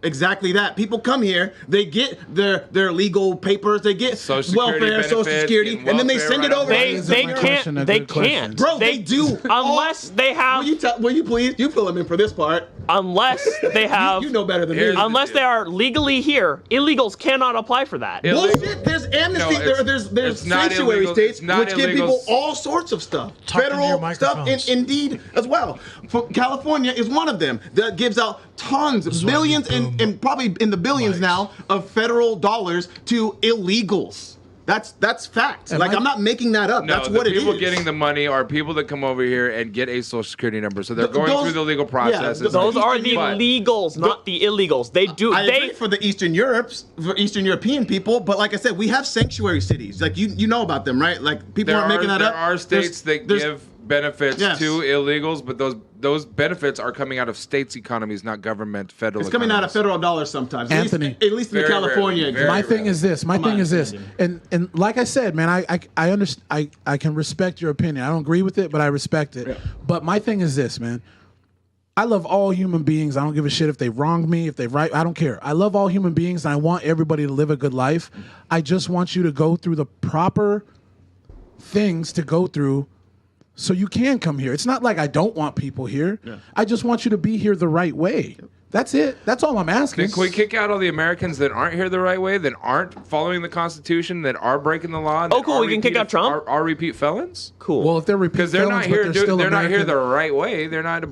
Exactly that. People come here, they get their legal papers, they get Social Security welfare, Social benefits, Security, getting and then they welfare send it right over. They Is a good question, a can't. They good question. can't. Bro, they do. Unless they have. Will you please? You fill them in for this part. Unless they have. You know better than Here's me. the Unless they are legally here, illegals cannot apply for that. Bullshit. There's amnesty. No, it's- there's it's not sanctuary illegal. states It's not which give illegal. people all sorts of stuff. Talk into your Federal stuff, and microphones. indeed as well. For California is one of them that gives out tons, millions, and probably in the billions now of federal dollars to illegals. That's fact. Like I'm not making that up. No, That's the what it is. people getting the money are people that come over here and get a social security number. So they're going those- through the legal process. yeah, Those are the But- legals, not the illegals. They do. I agree They for the Eastern European people, but like I said, we have sanctuary cities. Like you know about them, right? Like people aren't making that there up. are states that There's- give benefits Yes. to illegals, but those benefits are coming out of states' economies, not government, federal. It's coming out of economies. federal dollars sometimes. Anthony. At least in the Very California. rarely, very My example. thing is this. My Come thing on, is this. Anthony. And like I said, man, I understand. I can respect your opinion. I don't agree with it, but I respect it. Yeah. But my thing is this, man. I love all human beings. I don't give a shit if they wronged me, if they right. I don't care. I love all human beings, and I want everybody to live a good life. I just want you to go through the proper things to go through so you can come here. It's not like I don't want people here. Yeah. I just want you to be here the right way. That's it. That's all I'm asking. Can we kick out all the Americans that aren't here the right way, that aren't following the Constitution, that are breaking the law? Oh, cool, we can kick out Trump? Are repeat felons? cool. Well, if they're repeat Because they're felons, not here. but they're still They're not here American- the right way. They're not.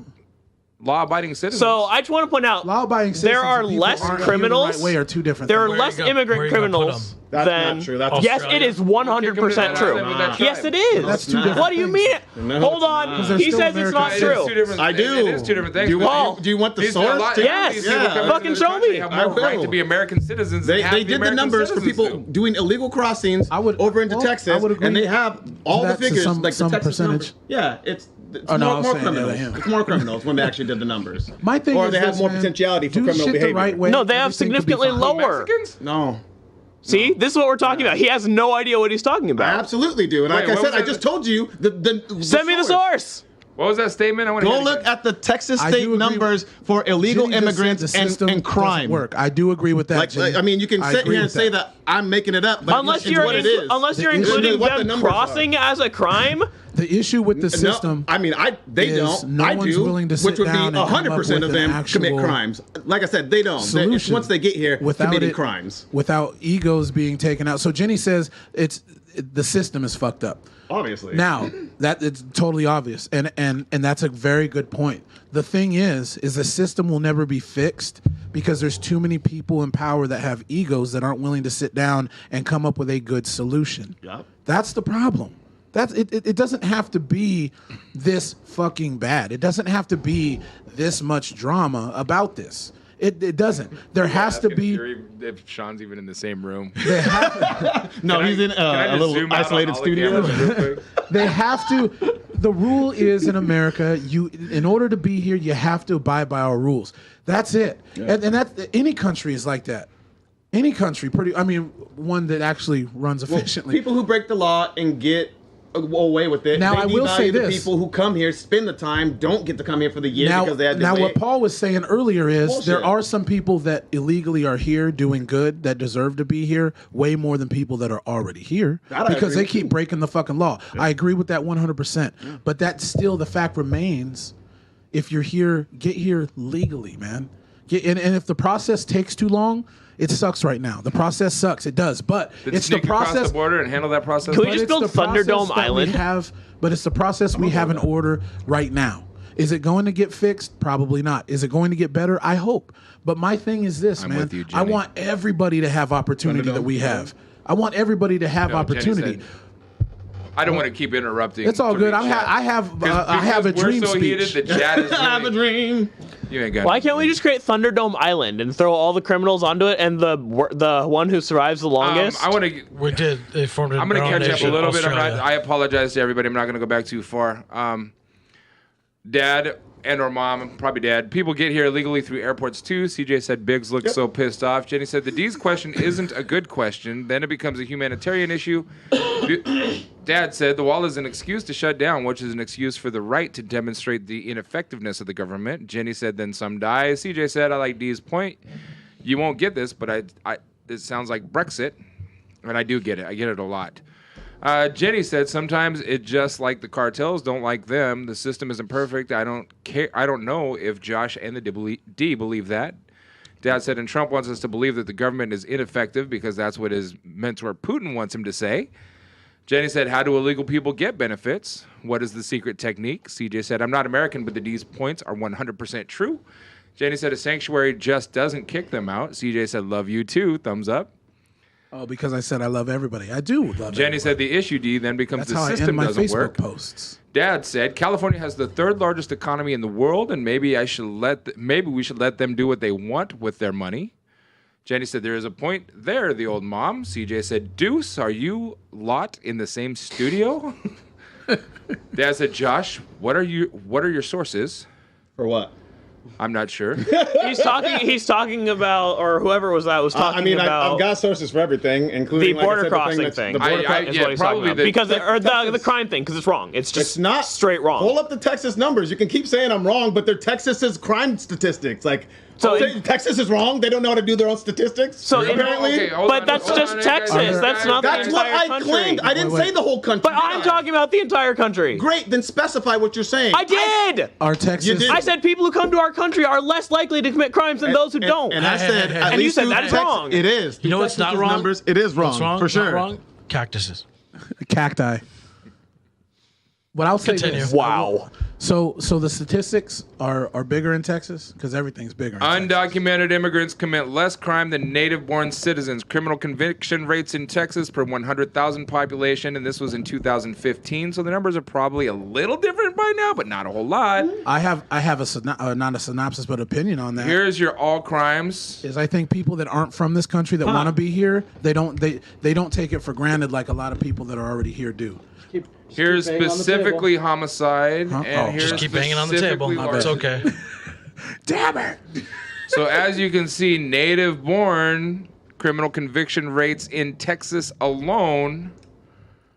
law-abiding citizens. So I just want to point out, law-abiding there citizens are and people less aren't here criminals. the right way are two different There are things. less immigrant criminals That's than. not true. That's yes, it is 100% true. Yes, it is. That's two different What do you mean? No, Hold it's on. not. He says it's not true. I do. It is two different things. Do you Paul, want, do you want the These source? are Yes. these people Yeah. coming Fucking into this show country me. have I more right will. to be American citizens. They than did half the American numbers for citizens people do. doing illegal crossings would- over into well, I Texas, would agree and they have all the that to figures, some- like some the Texas percentage. numbers. Yeah, it's Oh, no, I was more saying the other criminals. hand. It's more criminals when they actually did the numbers. My thing or is they have this, more man. potentiality for Do criminal shit behavior. the right way. No, they have everything could be significantly fine. lower. No. See, this is what we're talking about. He has no idea what he's talking I about. absolutely do. And Wait, like I what said, was I just told you the Send me the source. What was that statement? I want to Go look at the Texas state numbers for illegal Jenny just said immigrants the and system crime. doesn't work. I do agree with that. Like, Jenny. I mean, you can I sit agree here and with say that I'm making it up, but Unless it's you're what it is. unless you're The issue including is what the them numbers crossing as a crime. The issue with the system. No, I mean, they is don't. no I one's do, willing to sit which would be down and come up 100% of with an them commit actual crimes. Like I said, they don't. It's solution once they get here, without committing it- crimes. without egos being taken out. So Jenny says the system is fucked up. Obviously. Now that it's totally obvious, and that's a very good point. The thing is the system will never be fixed because there's too many people in power that have egos that aren't willing to sit down and come up with a good solution. Yep. That's the problem. That's it. It doesn't have to be this fucking bad. It doesn't have to be this much drama about this. It doesn't. There has to be. If Shawn's even in the same room. No, he's in a little isolated studio. They have to. The rule is in America, in order to be here, you have to abide by our rules. That's it. Yeah. And that any country is like that. Any country, one that actually runs efficiently. People who break the law and get away with it. Now, they I will say devalue the this. people who come here, spend the time, don't get to come here for the year because they had to Now, wait. what Paul was saying earlier is Bullshit. there are some people that illegally are here doing good that deserve to be here way more than people that are already here That I because agree they keep breaking the fucking law. I agree with that 100%. But that still the fact remains. If you're here, get here legally, man. And if the process takes too long, it sucks right now. The process sucks. It does. But Did it's the sneak across process. the border and handle that process. Can we But just it's build the process Thunderdome that we Island? but it's the process we have in order right now. Is it going to get fixed? Probably not. Is it going to get better? I hope. But my thing is this, I'm man. with you, I Jenny. want everybody to have opportunity that we have. I want everybody to have No, Jenny opportunity. said- I don't want to keep interrupting. It's all to good. read chat. I have Because a dream we're so speech. heated, the chat is I have a dream. You ain't got Why it. can't we just create Thunderdome Island and throw all the criminals onto it, and the one who survives the longest? I want to. We did. They formed. I'm going to catch up a little bit. Australia. I apologize to everybody. I'm not going to go back too far. Dad and or mom, probably dad. People get here illegally through airports too. CJ said Biggz looks so pissed off. Jenny said the D's question isn't a good question. Then it becomes a humanitarian issue. Dad said the wall is an excuse to shut down, which is an excuse for the right to demonstrate the ineffectiveness of the government. Jenny said then some die. CJ said I like D's point. You won't get this, but it sounds like Brexit, and I do get it. I get it a lot. Jenny said sometimes it just like the cartels don't like them. The system isn't perfect. I don't care. I don't know if Josh and the D believe that. Dad said, and Trump wants us to believe that the government is ineffective because that's what his mentor Putin wants him to say. Jenny said, how do illegal people get benefits? What is the secret technique? CJ said, I'm not American, but the D's points are 100% true. Jenny said, a sanctuary just doesn't kick them out. CJ said, love you too. Thumbs up. Oh, because I said I love everybody. I do love Jenny everybody. said the issue, D, then becomes That's how the I system end my doesn't Facebook work. posts. Dad said California has the third largest economy in the world, and maybe we should let them do what they want with their money. Jenny said there is a point there. The old mom. CJ said, Duce, are you lot in the same studio? Dad said, Josh, what are your sources? For what? I'm not sure. He's talking about, or whoever was talking about. I've got sources for everything, including the border like I said, crossing thing. The border crossing. Is what he's talking about. Because the crime thing, because it's wrong. It's just not straight wrong. Pull up the Texas numbers. You can keep saying I'm wrong, but they're Texas's crime statistics. Like, Texas is wrong. They don't know how to do their own statistics. So apparently, that's just Texas. That's not the entire country. Claimed. I didn't say the whole country. But I'm talking about the entire country. Great, then specify what you're saying. I did. Our Texas. You did. I said people who come to our country are less likely to commit crimes than those who don't. And I said, at and you least said through that's Texas- wrong. It is. You know what's not wrong? Numbers, it is wrong. What's wrong? For It's not sure. wrong. Cactuses. Cacti. What I'll say Continue. this. Wow. So the statistics are bigger in Texas because everything's bigger. Undocumented immigrants commit less crime than native-born citizens. Criminal conviction rates in Texas per 100,000 population, and this was in 2015. So the numbers are probably a little different by now, but not a whole lot. I have not a synopsis but opinion on that. Here's your all crimes. I think people that aren't from this country that want to be here, they don't take it for granted like a lot of people that are already here do. Here's specifically homicide, and here's just keep banging on the table. It's okay. Damn it! So as you can see, native-born criminal conviction rates in Texas alone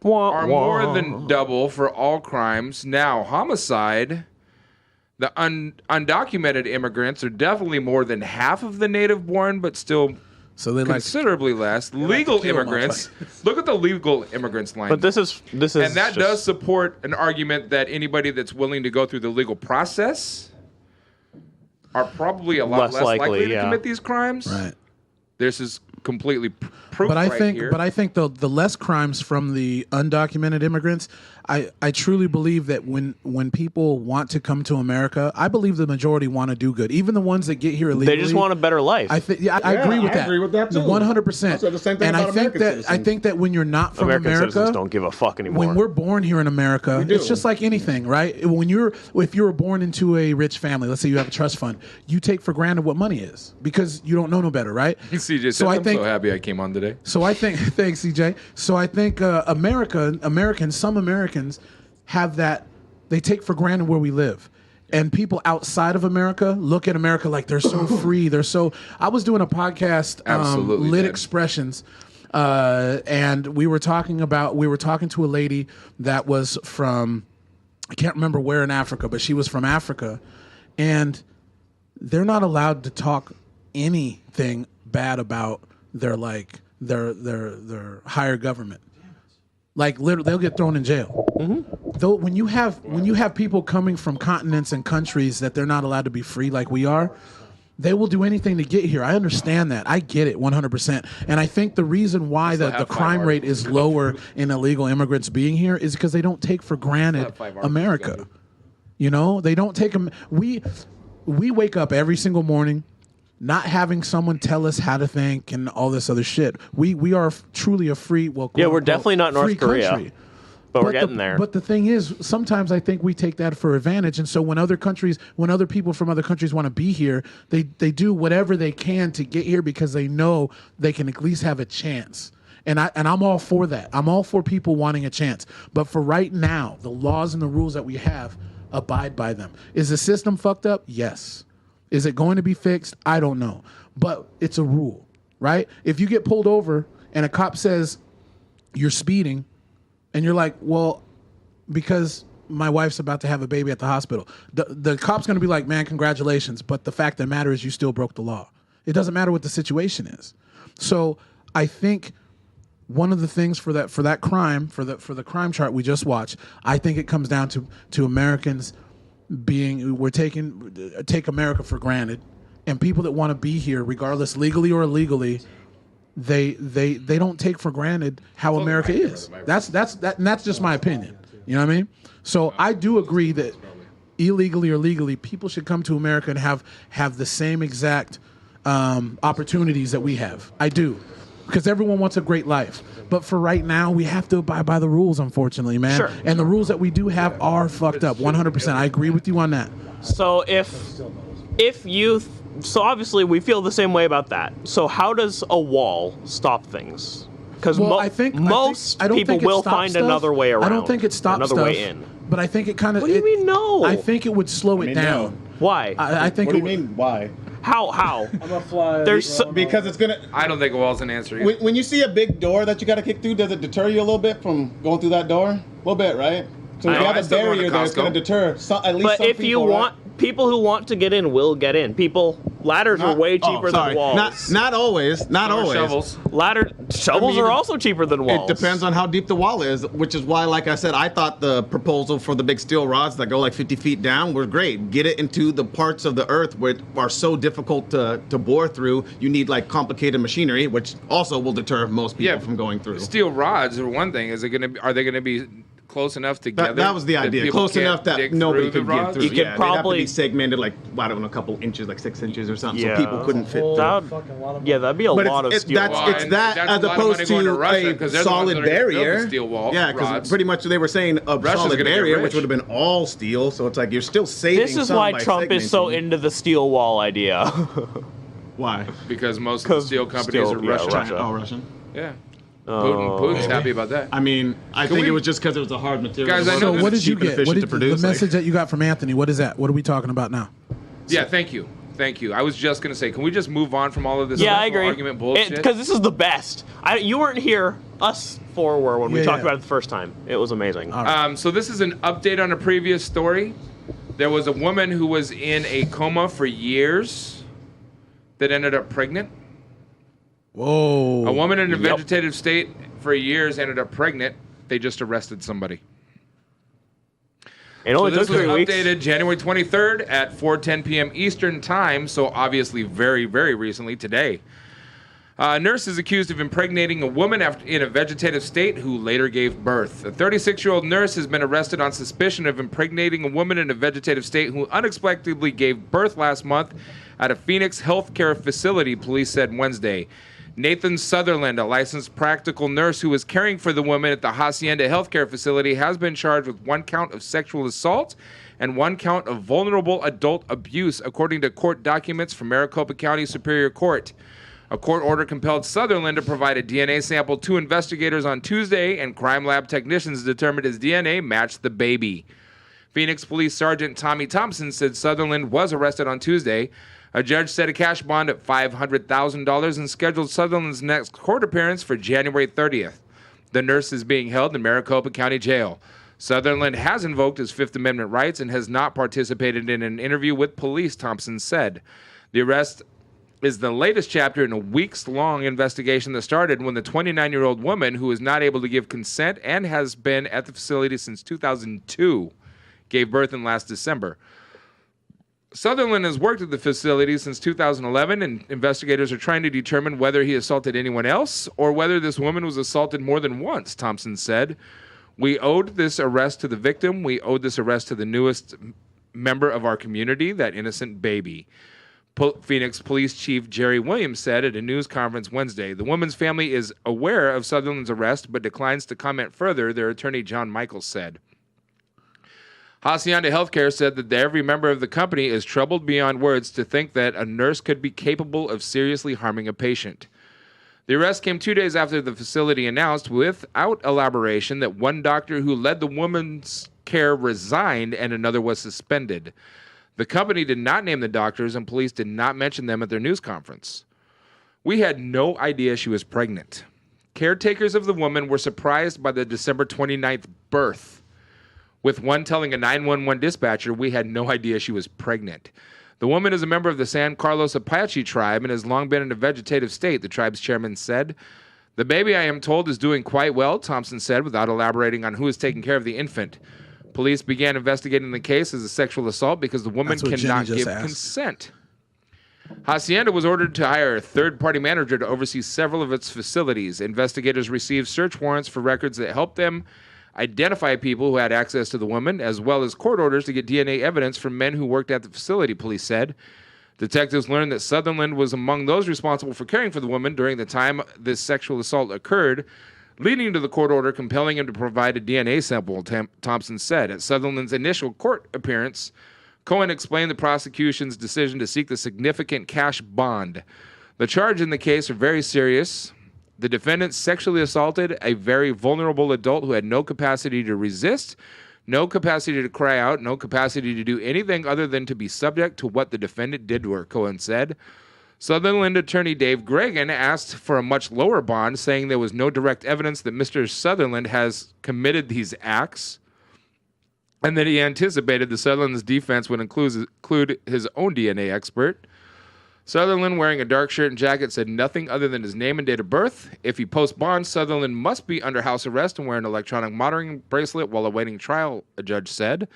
are more than double for all crimes. Now, homicide, the undocumented immigrants are definitely more than half of the native-born, but still considerably less. Legal immigrants, look at the legal immigrants line. But this is, and that does support an argument that anybody that's willing to go through the legal process are probably a lot less likely to commit these crimes. Right. This is completely proof But I right think, here. but I think the less crimes from the undocumented immigrants, I truly believe that when people want to come to America, I believe the majority want to do good. Even the ones that get here illegally, They just want a better life. I think, I agree with that. I agree with that too. 100%. I said the same thing And about I think American I think that when you're not from American America, citizens don't give a fuck anymore. when we're born here in America, it's just like anything, right? If you were born into a rich family, let's say you have a trust fund, you take for granted what money is because you don't know no better, right? CJ, So I'm so happy I came on today. So I think, thanks, CJ. So I think some Americans have that, they take for granted where we live. And people outside of America look at America like they're so free. I was doing a podcast, Absolutely Lit dead. Expressions, and we were talking to a lady that was from, I can't remember where in Africa, but she was from Africa. And they're not allowed to talk anything bad about their higher government. Like literally, they'll get thrown in jail. Mm-hmm. Though when you have people coming from continents and countries that they're not allowed to be free like we are, they will do anything to get here. I understand that. I get it 100%. And I think the reason why the crime rate is lower in illegal immigrants being here is because they don't take for granted America. You know, they don't take them. We wake up every single morning not having someone tell us how to think and all this other shit. We are truly a free, we're definitely not North Korea, country. but we're getting there. But the thing is, sometimes I think we take that for advantage, and so when other people from other countries want to be here, they do whatever they can to get here because they know they can at least have a chance. And I'm all for that. I'm all for people wanting a chance. But for right now, the laws and the rules that we have, abide by them. Is the system fucked up? Yes. Is it going to be fixed? I don't know. But it's a rule, right? If you get pulled over and a cop says you're speeding and you're like, well, because my wife's about to have a baby at the hospital, the cop's going to be like, man, congratulations. But the fact that matters is you still broke the law. It doesn't matter what the situation is. So I think one of the things for that crime, for the crime chart we just watched, I think it comes down to Americans take America for granted, and people that want to be here, regardless legally or illegally, they don't take for granted how America is. That's just my opinion. You know what I mean? So I do agree that illegally or legally, people should come to America and have the same exact opportunities that we have. I do. Because everyone wants a great life. But for right now, we have to abide by the rules, unfortunately, man. Sure. And the rules that we do have are fucked up, 100%. I agree with you on that. So so obviously we feel the same way about that. So how does a wall stop things? Because most people will find another way around. I don't think it stops another stuff. way in. But I think it kind of. What do you mean no? I think it would slow it down. No. Why? I think. What do you mean? Why? How? I'm gonna fly. Because it's gonna. I don't think a wall's an answer. When you see a big door that you got to kick through, does it deter you a little bit from going through that door? A little bit, right? So if you have a barrier there, it's going to deter at least some people. But if you want, people who want to get in will get in. Ladders are way cheaper than walls. Not always. Not always. Shovels. Shovels are also cheaper than walls. It depends on how deep the wall is, which is why, like I said, I thought the proposal for the big steel rods that go like 50 feet down were great. Get it into the parts of the earth where are so difficult to bore through. You need like complicated machinery, which also will deter most people from going through. Steel rods are one thing. Are they going to be close enough together. That was the idea. Close enough that nobody could get through. You could They'd probably have to be segmented, like, I don't know, a couple inches, like 6 inches or something, Yeah. so people couldn't fit through. That'd be a But lot of steel that's, wall. it's that that's as a lot of opposed money going to to Russia, a 'cause they're the ones solid that are gonna build the barrier. steel wall Yeah, because rods. pretty much they were saying a Russia's solid gonna get barrier, rich. which would have been all steel. So it's like you're still saving. This is some why by Trump is so segmenting. into the steel wall idea. Why? Because most of the steel companies are Russian. Russia. Oh, Russian. Yeah. Oh, Putin's maybe. happy about that. I mean, I Can think we- it was just because it was a hard material. Guys, I know So this what is did you cheap and get? What efficient did to produce, the like- message that you got from Anthony? What is that? What are we talking about now? Yeah, thank you. Thank you. I was just going to say, can we just move on from all of this Yeah, I agree. argument bullshit? Because this is the best. You weren't here. Us four were when we Yeah, talked yeah. about it the first time. It was amazing. So this is an update on a previous story. There was a woman who was in a coma for years that ended up pregnant. Whoa. A woman in a vegetative state for years ended up pregnant. They just arrested somebody. It only So this took was 3 weeks. updated January 23rd at 4:10 p.m. Eastern Time, so obviously very, very recently today. A nurse is accused of impregnating a woman in a vegetative state who later gave birth. A 36-year-old nurse has been arrested on suspicion of impregnating a woman in a vegetative state who unexpectedly gave birth last month at a Phoenix healthcare facility, police said Wednesday. Nathan Sutherland, a licensed practical nurse who was caring for the woman at the Hacienda healthcare facility, has been charged with 1 count of sexual assault and 1 count of vulnerable adult abuse, according to court documents from Maricopa County Superior Court. A court order compelled Sutherland to provide a DNA sample to investigators on Tuesday, and crime lab technicians determined his DNA matched the baby. Phoenix Police Sergeant Tommy Thompson said Sutherland was arrested on Tuesday. A judge set a cash bond at $500,000 and scheduled Sutherland's next court appearance for January 30th. The nurse is being held in Maricopa County Jail. Sutherland has invoked his Fifth Amendment rights and has not participated in an interview with police, Thompson said. The arrest is the latest chapter in a weeks-long investigation that started when the 29-year-old woman, who is not able to give consent and has been at the facility since 2002, gave birth in last December. Sutherland has worked at the facility since 2011, and investigators are trying to determine whether he assaulted anyone else or whether this woman was assaulted more than once, Thompson said. We owed this arrest to the victim. We owed this arrest to the newest member of our community, that innocent baby. Phoenix Police Chief Jerry Williams said at a news conference Wednesday. The woman's family is aware of Sutherland's arrest but declines to comment further, their attorney John Michaels said. Hacienda Healthcare said that every member of the company is troubled beyond words to think that a nurse could be capable of seriously harming a patient. The arrest came 2 days after the facility announced, without elaboration, that one doctor who led the woman's care resigned and another was suspended. The company did not name the doctors, and police did not mention them at their news conference. We had no idea she was pregnant. Caretakers of the woman were surprised by the December 29th birth, with one telling a 911 dispatcher, we had no idea she was pregnant. The woman is a member of the San Carlos Apache tribe and has long been in a vegetative state, the tribe's chairman said. The baby, I am told, is doing quite well, Thompson said, without elaborating on who is taking care of the infant. Police began investigating the case as a sexual assault because the woman cannot give consent. Hacienda was ordered to hire a third-party manager to oversee several of its facilities. Investigators received search warrants for records that helped them identify people who had access to the woman, as well as court orders to get DNA evidence from men who worked at the facility, police said. Detectives learned that Sutherland was among those responsible for caring for the woman during the time this sexual assault occurred, leading to the court order compelling him to provide a DNA sample, Thompson said. At Sutherland's initial court appearance, Cohen explained the prosecution's decision to seek the significant cash bond. The charges in the case are very serious. The defendant sexually assaulted a very vulnerable adult who had no capacity to resist, no capacity to cry out, no capacity to do anything other than to be subject to what the defendant did to her, Cohen said. Sutherland attorney Dave Gregan asked for a much lower bond, saying there was no direct evidence that Mr. Sutherland has committed these acts, and that he anticipated the Sutherland's defense would include his own DNA expert. Sutherland, wearing a dark shirt and jacket, said nothing other than his name and date of birth. If he posts bond, Sutherland must be under house arrest and wear an electronic monitoring bracelet while awaiting trial, a judge said.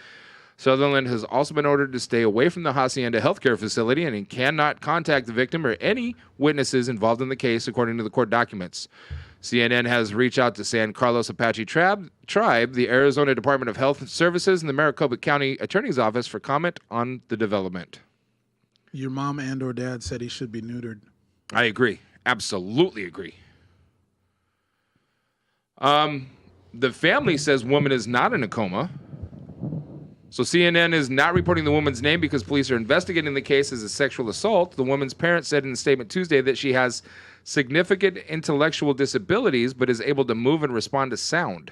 Sutherland has also been ordered to stay away from the Hacienda healthcare facility, and he cannot contact the victim or any witnesses involved in the case, according to the court documents. CNN has reached out to San Carlos Apache Tribe, the Arizona Department of Health Services, and the Maricopa County Attorney's Office for comment on the development. Your mom and or dad said he should be neutered. I agree. Absolutely agree. The family says woman is not in a coma. So CNN is not reporting the woman's name because police are investigating the case as a sexual assault. The woman's parents said in a statement Tuesday that she has significant intellectual disabilities but is able to move and respond to sound.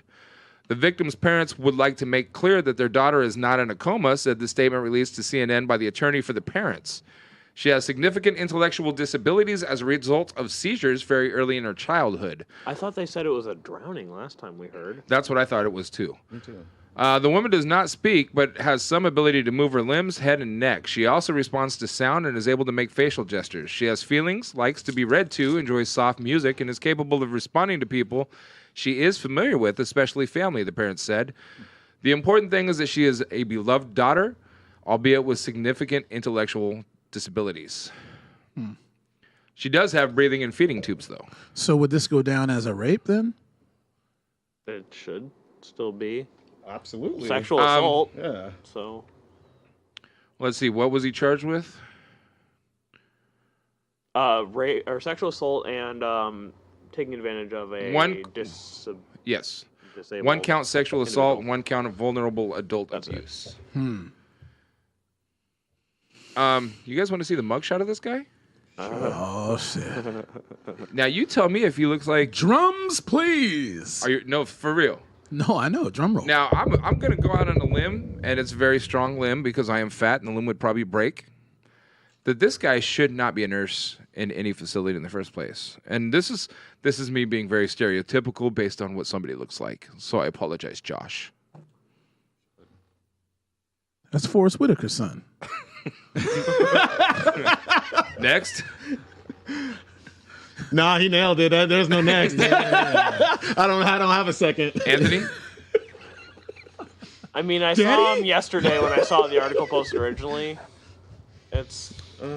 The victim's parents would like to make clear that their daughter is not in a coma, said the statement released to CNN by the attorney for the parents. She has significant intellectual disabilities as a result of seizures very early in her childhood. I thought they said it was a drowning last time we heard. That's what I thought it was too. Me too. The woman does not speak, but has some ability to move her limbs, head, and neck. She also responds to sound and is able to make facial gestures. She has feelings, likes to be read to, enjoys soft music, and is capable of responding to people she is familiar with, especially family, the parents said. The important thing is that she is a beloved daughter, albeit with significant intellectual disabilities. She does have breathing and feeding tubes, though. So would this go down as a rape then? It should still be. Absolutely. Sexual assault. Yeah. So. Let's see. What was he charged with? Rape or sexual assault and taking advantage of a Yes. disabled One count sexual assault, individual. one count of vulnerable adult abuse. Hmm. You guys want to see the mugshot of this guy? Oh shit! Now you tell me if he looks like drums, please. Are you no for real? No, I know drum roll. Now I'm gonna go out on a limb, and it's a very strong limb because I am fat, and the limb would probably break. That this guy should not be a nurse in any facility in the first place, and this is me being very stereotypical based on what somebody looks like. So I apologize, Josh. That's Forrest Whitaker's son. Next. Nah, he nailed it. There's no next. I don't have a second. Anthony? I mean, I saw him yesterday when I saw the article posted originally. It's,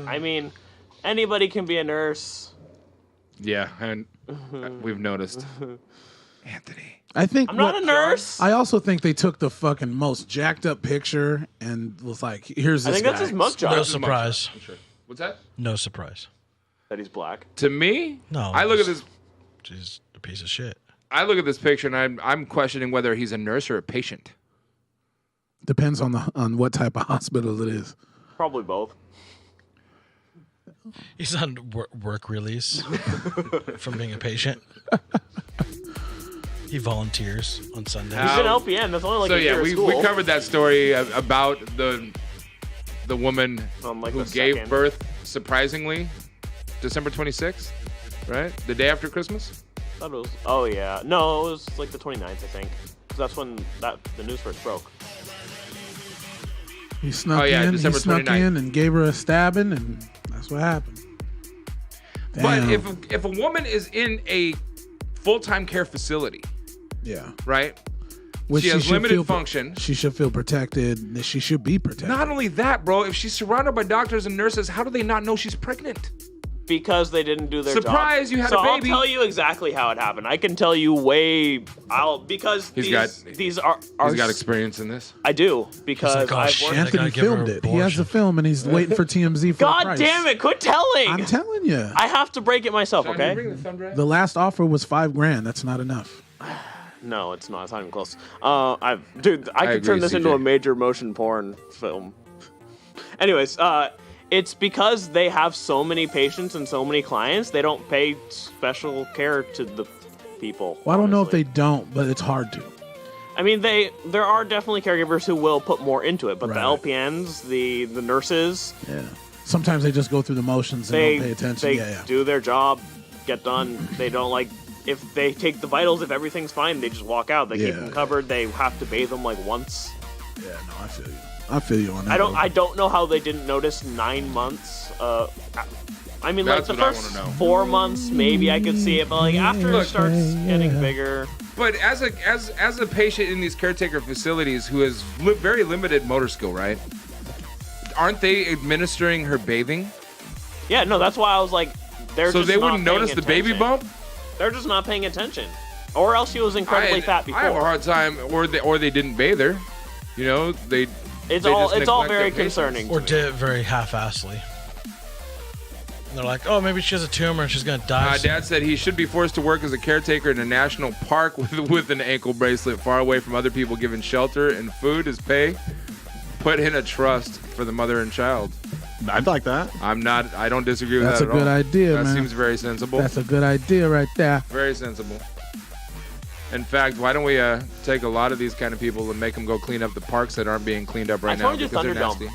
I mean, anybody can be a nurse. Yeah, and we've noticed. Anthony. I think I'm not a nurse. I also think they took the fucking most jacked up picture and was like, "Here's this." I think guy. that's his mugshot. No surprise. What's that? No surprise. That he's black. To me, No. I look at this. He's a piece of shit. I look at this picture and I'm questioning whether he's a nurse or a patient. Depends on what type of hospital it is. Probably both. He's on work release from being a patient. He volunteers on Sundays. He's an LPN. That's only like a year of school. we covered that story about the woman who gave birth surprisingly December 26th, right? The day after Christmas? That was. Oh yeah. No, it was like the 29th, I think. 'Cause that's when the news first broke. He snuck in. December he snuck 29th. in and gave her a stabbing, and that's what happened. But Damn. if a woman is in a full-time care facility, yeah, right? Which she has should limited feel- function. She should feel protected. She should be protected. Not only that, bro, if she's surrounded by doctors and nurses, how do they not know she's pregnant? Because they didn't do their Surprise, job. you had so a baby. I'll tell you exactly how it happened. I can tell you because He's these are He's got experience in this. I do because He's like, oh, I've shit, worked. I Anthony gotta give her filmed it. He has the abortion. film, and he's waiting for TMZ for the God price. damn it! Quit telling. I'm telling you. I have to break it myself. Sean, can you Okay. bring the thumb drive? The last offer was $5,000. That's not enough. No, it's not. It's not even close. I could agree, turn this into CJ. a major motion porn film. Anyways, it's because they have so many patients and so many clients, they don't pay special care to the people. Well, I don't know if honestly. they don't, but it's hard to. I mean, there are definitely caregivers who will put more into it, but the Right. LPNs, the nurses, Yeah. Sometimes they just go through the motions and they don't pay attention. they Yeah. do their job, get done. They don't like if they take the vitals. If everything's fine, they just walk out. They keep Yeah. them covered. They have to bathe them like once. Yeah, no, I feel you. I feel you on that. I don't know how they didn't notice 9 months. I mean, That's like the what I first wanna know. 4 months, maybe I could see it, but like after it starts getting bigger, But as a patient in these caretaker facilities who has very limited motor skill, right? Aren't they administering her bathing? yeah, no, that's why I was like, they're So just they not wouldn't paying notice the baby attention. bump? They're just not paying attention. Or else she was incredibly fat before. I have a hard time, or they didn't bathe her. You know, It's all very concerning. Or did it very half-assedly. And they're like, oh, maybe she has a tumor and she's gonna die. Dad said he should be forced to work as a caretaker in a national park with an ankle bracelet, far away from other people, given shelter and food as pay. Put in a trust for the mother and child. I'd like that. I don't disagree with That's that at all. a good idea, man. That seems very sensible. That's a good idea right there. Very sensible. In fact, why don't we take a lot of these kind of people and make them go clean up the parks that aren't being cleaned up right now because they're nasty.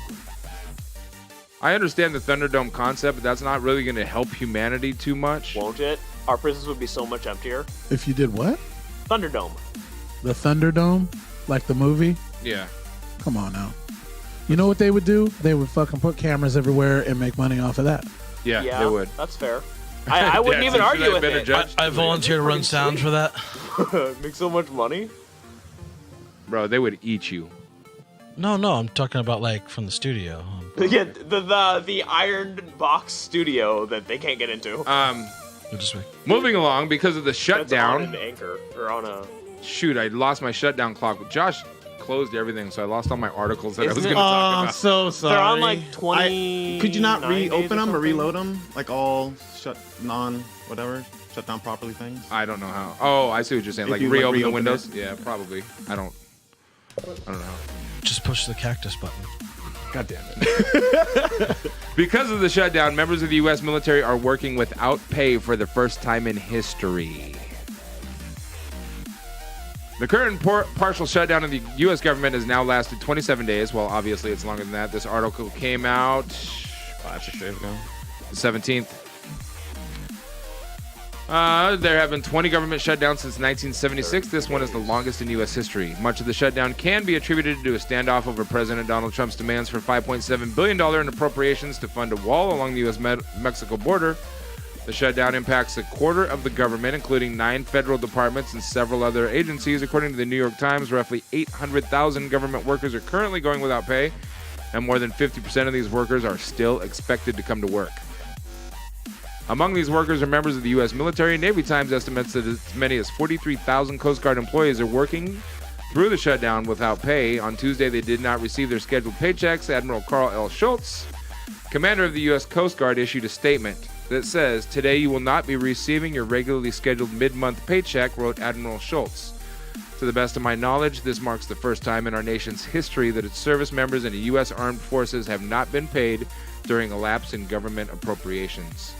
I understand the Thunderdome concept, but that's not really going to help humanity too much. Won't it? Our prisons would be so much emptier. If you did what? Thunderdome. The Thunderdome? Like the movie? Yeah. Come on now. You know what they would do? They would fucking put cameras everywhere and make money off of that. Yeah, they would. That's fair. I wouldn't even argue with it. I volunteer to run sound for that. Make so much money. Bro, they would eat you. No, I'm talking about like from the studio. Yeah, the iron box studio that they can't get into. Moving along because of the shutdown. That's on an anchor or on a. Shoot, I lost my shutdown clock. Josh closed everything, so I lost all my articles that I was Isn't going to it- talk I'm about. so sorry. They're on like 20. Could you not 9 days reopen them or something? reload them? Like all shut down properly things? I don't know how. Oh, I see what you're saying. If Like you, reopen the reopen windows? it. Yeah, probably. I don't know how. Just push the cactus button. God damn it. Because of the shutdown, members of the U.S. military are working without pay for the first time in history. The current partial shutdown of the U.S. government has now lasted 27 days. Well, obviously, it's longer than that. This article came out the 17th. There have been 20 government shutdowns since 1976. This one is the longest in U.S. history. Much of the shutdown can be attributed to a standoff over President Donald Trump's demands for $5.7 billion in appropriations to fund a wall along the U.S.-Mexico border. The shutdown impacts a quarter of the government, including 9 federal departments and several other agencies. According to the New York Times, roughly 800,000 government workers are currently going without pay, and more than 50% of these workers are still expected to come to work. Among these workers are members of the U.S. military. Navy Times estimates that as many as 43,000 Coast Guard employees are working through the shutdown without pay. On Tuesday, they did not receive their scheduled paychecks. Admiral Carl L. Schultz, commander of the U.S. Coast Guard, issued a statement that says, "Today you will not be receiving your regularly scheduled mid-month paycheck," wrote Admiral Schultz. "To the best of my knowledge, this marks the first time in our nation's history that its service members in the U.S. Armed Forces have not been paid during a lapse in government appropriations."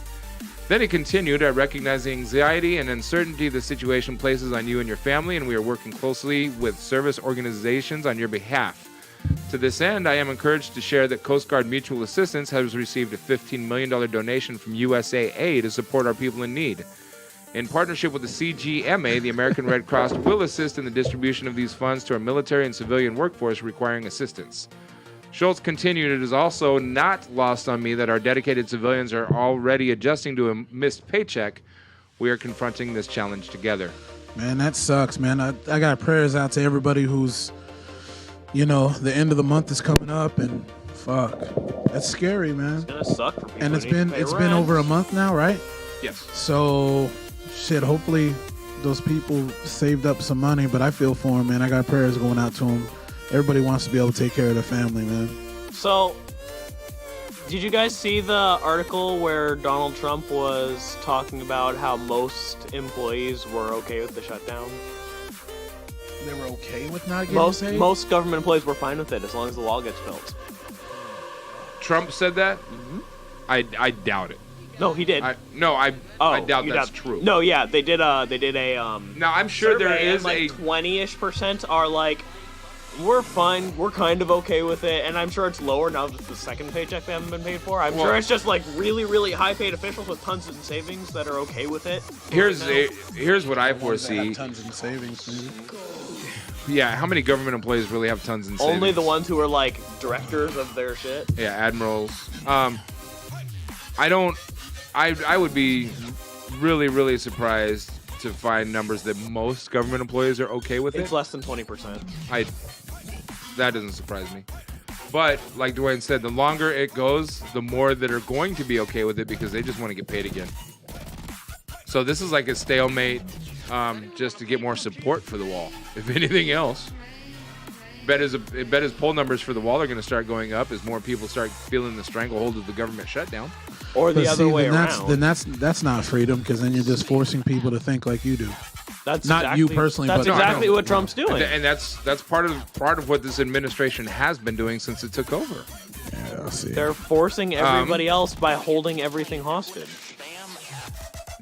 Then he continued, "I recognize the anxiety and uncertainty the situation places on you and your family, and we are working closely with service organizations on your behalf. To this end, I am encouraged to share that Coast Guard Mutual Assistance has received a $15 million donation from USAA to support our people in need. In partnership with the CGMA, the American Red Cross will assist in the distribution of these funds to our military and civilian workforce requiring assistance." Schultz continued, "It is also not lost on me that our dedicated civilians are already adjusting to a missed paycheck. We are confronting this challenge together." Man, that sucks, man. I got prayers out to everybody who's, the end of the month is coming up, and fuck, that's scary, man. It's gonna suck for people. And it's who need been to pay it's rent. been over a month now, right? Yes. So, shit. Hopefully, those people saved up some money. But I feel for them, man. I got prayers going out to them. Everybody wants to be able to take care of their family, man. So, did you guys see the article where Donald Trump was talking about how most employees were okay with the shutdown? They were okay with not getting paid? Most government employees were fine with it as long as the wall gets built. Trump said that? Mm-hmm. I doubt it. No, he did. I doubt that's true. No, yeah, they did a Now I'm sure there survey, is and like 20-ish% are like, we're fine, we're kind of okay with it, and I'm sure it's lower now that the second paycheck they haven't been paid for. I'm sure it's just like really, really high-paid officials with tons of savings that are okay with it. Here's what I foresee. Tons in savings, maybe. Yeah, how many government employees really have tons in savings? Only the ones who are like directors of their shit. Yeah, admirals. I would be really, really surprised to find numbers that most government employees are okay with it. It's less than 20%. That doesn't surprise me. But like Duane said, the longer it goes, the more that are going to be okay with it because they just want to get paid again. So this is like a stalemate, just to get more support for the wall. If anything else, bet his poll numbers for the wall are going to start going up as more people start feeling the stranglehold of the government shutdown. Or the other way then around. Then that's not freedom, because then you're just forcing people to think like you do. That's not exactly, you personally. That's but exactly what Trump's doing. And that's part of what this administration has been doing since it took over. Yeah, I'll see. They're forcing everybody else by holding everything hostage.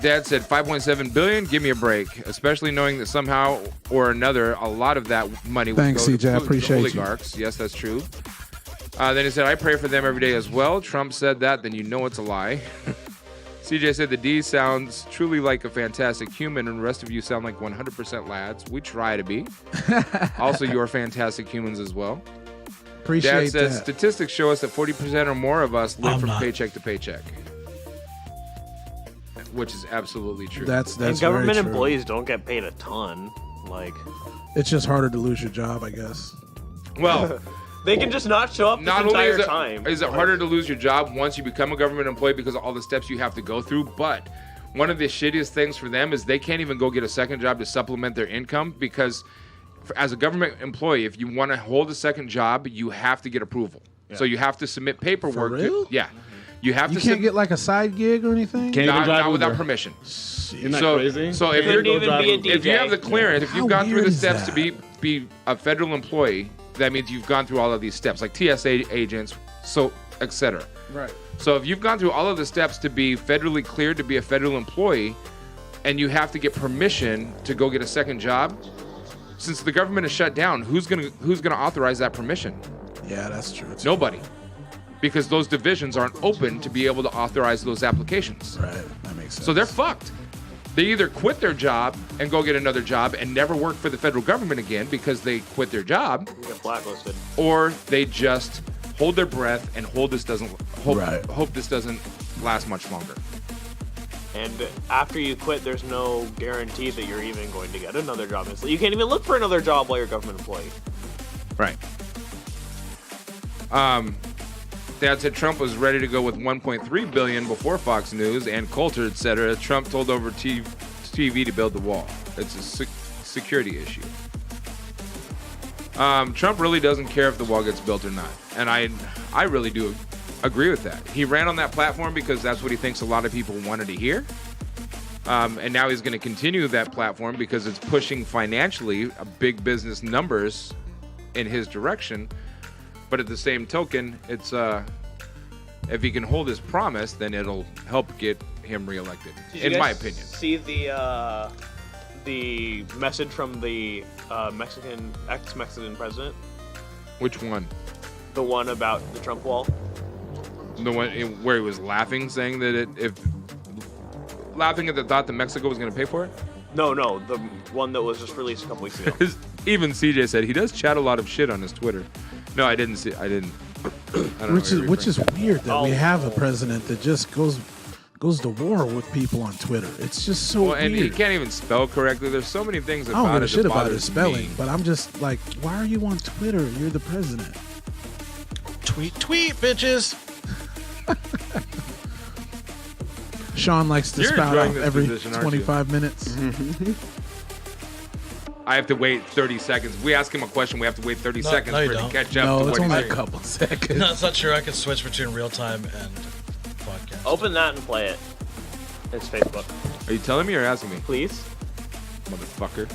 Dad said 5.7 billion. Give me a break, especially knowing that somehow or another, a lot of that money would Thanks, go CJ. I to appreciate you. oligarchs. Yes, that's true. Then he said, I pray for them every day as well. Trump said that, then you know it's a lie. CJ said the D sounds truly like a fantastic human, and the rest of you sound like 100% lads. We try to be. Also, you're fantastic humans as well. Appreciate Dad says that. statistics show us that 40% or more of us live I'm from not. paycheck to paycheck, which is absolutely true. That's And government very true. employees don't get paid a ton. Like, It's just harder to lose your job, I guess. Well, they can just not show up this not only entire is it, time. is it harder to lose your job once you become a government employee because of all the steps you have to go through, but one of the shittiest things for them is they can't even go get a second job to supplement their income because as a government employee, if you want to hold a second job, you have to get approval. Yeah. So you have to submit paperwork. For real? Yeah. You have You to can't get like a side gig or anything? Can't even drive not without Uber. permission. Isn't that so, crazy? So if Couldn't you're even be a if you DJ. have the clearance, if How you've gone through weird the is steps that? to be a federal employee, that means you've gone through all of these steps, like TSA agents, so etc. Right. So if you've gone through all of the steps to be federally cleared to be a federal employee, and you have to get permission to go get a second job, since the government is shut down, who's gonna authorize that permission? Yeah, that's true. Nobody, because those divisions aren't open to be able to authorize those applications. Right, that makes sense. So they're fucked. They either quit their job and go get another job and never work for the federal government again because they quit their job, You get blacklisted. or they just hold their breath and hope this doesn't last much longer. And after you quit, there's no guarantee that you're even going to get another job. You can't even look for another job while you're a government employee. Right. Dad said Trump was ready to go with 1.3 billion before Fox News and Coulter, etc. Trump told over TV to build the wall. It's a security issue. Trump really doesn't care if the wall gets built or not, and I really do agree with that. He ran on that platform because that's what he thinks a lot of people wanted to hear, and now he's going to continue that platform because it's pushing financially big business numbers in his direction. But at the same token, it's if he can hold his promise, then it'll help get him reelected, in my opinion. See the message from the ex-Mexican president? Which one? The one about the Trump wall? The one where he was laughing, saying that laughing at the thought that Mexico was going to pay for it? No, the one that was just released a couple weeks ago. Even CJ said he does chat a lot of shit on his Twitter. No, I didn't see. I don't know Which is weird that we have a president that just goes to war with people on Twitter. It's just so weird. And he can't even spell correctly. There's so many things I about don't give a it shit that about bothers his spelling, me. but I'm just like, why are you on Twitter? You're the president. Tweet, bitches. Shawn likes to You're spout enjoying out this every position, aren't you? 25 minutes. I have to wait 30 seconds. If we ask him a question, we have to wait 30 No, seconds no, you for it to don't. catch up No, to it's what only he's a saying. couple seconds. No, it's not true. I can switch between real time and podcast. Open that and play it. It's Facebook. Are you telling me or asking me? Please. Motherfucker.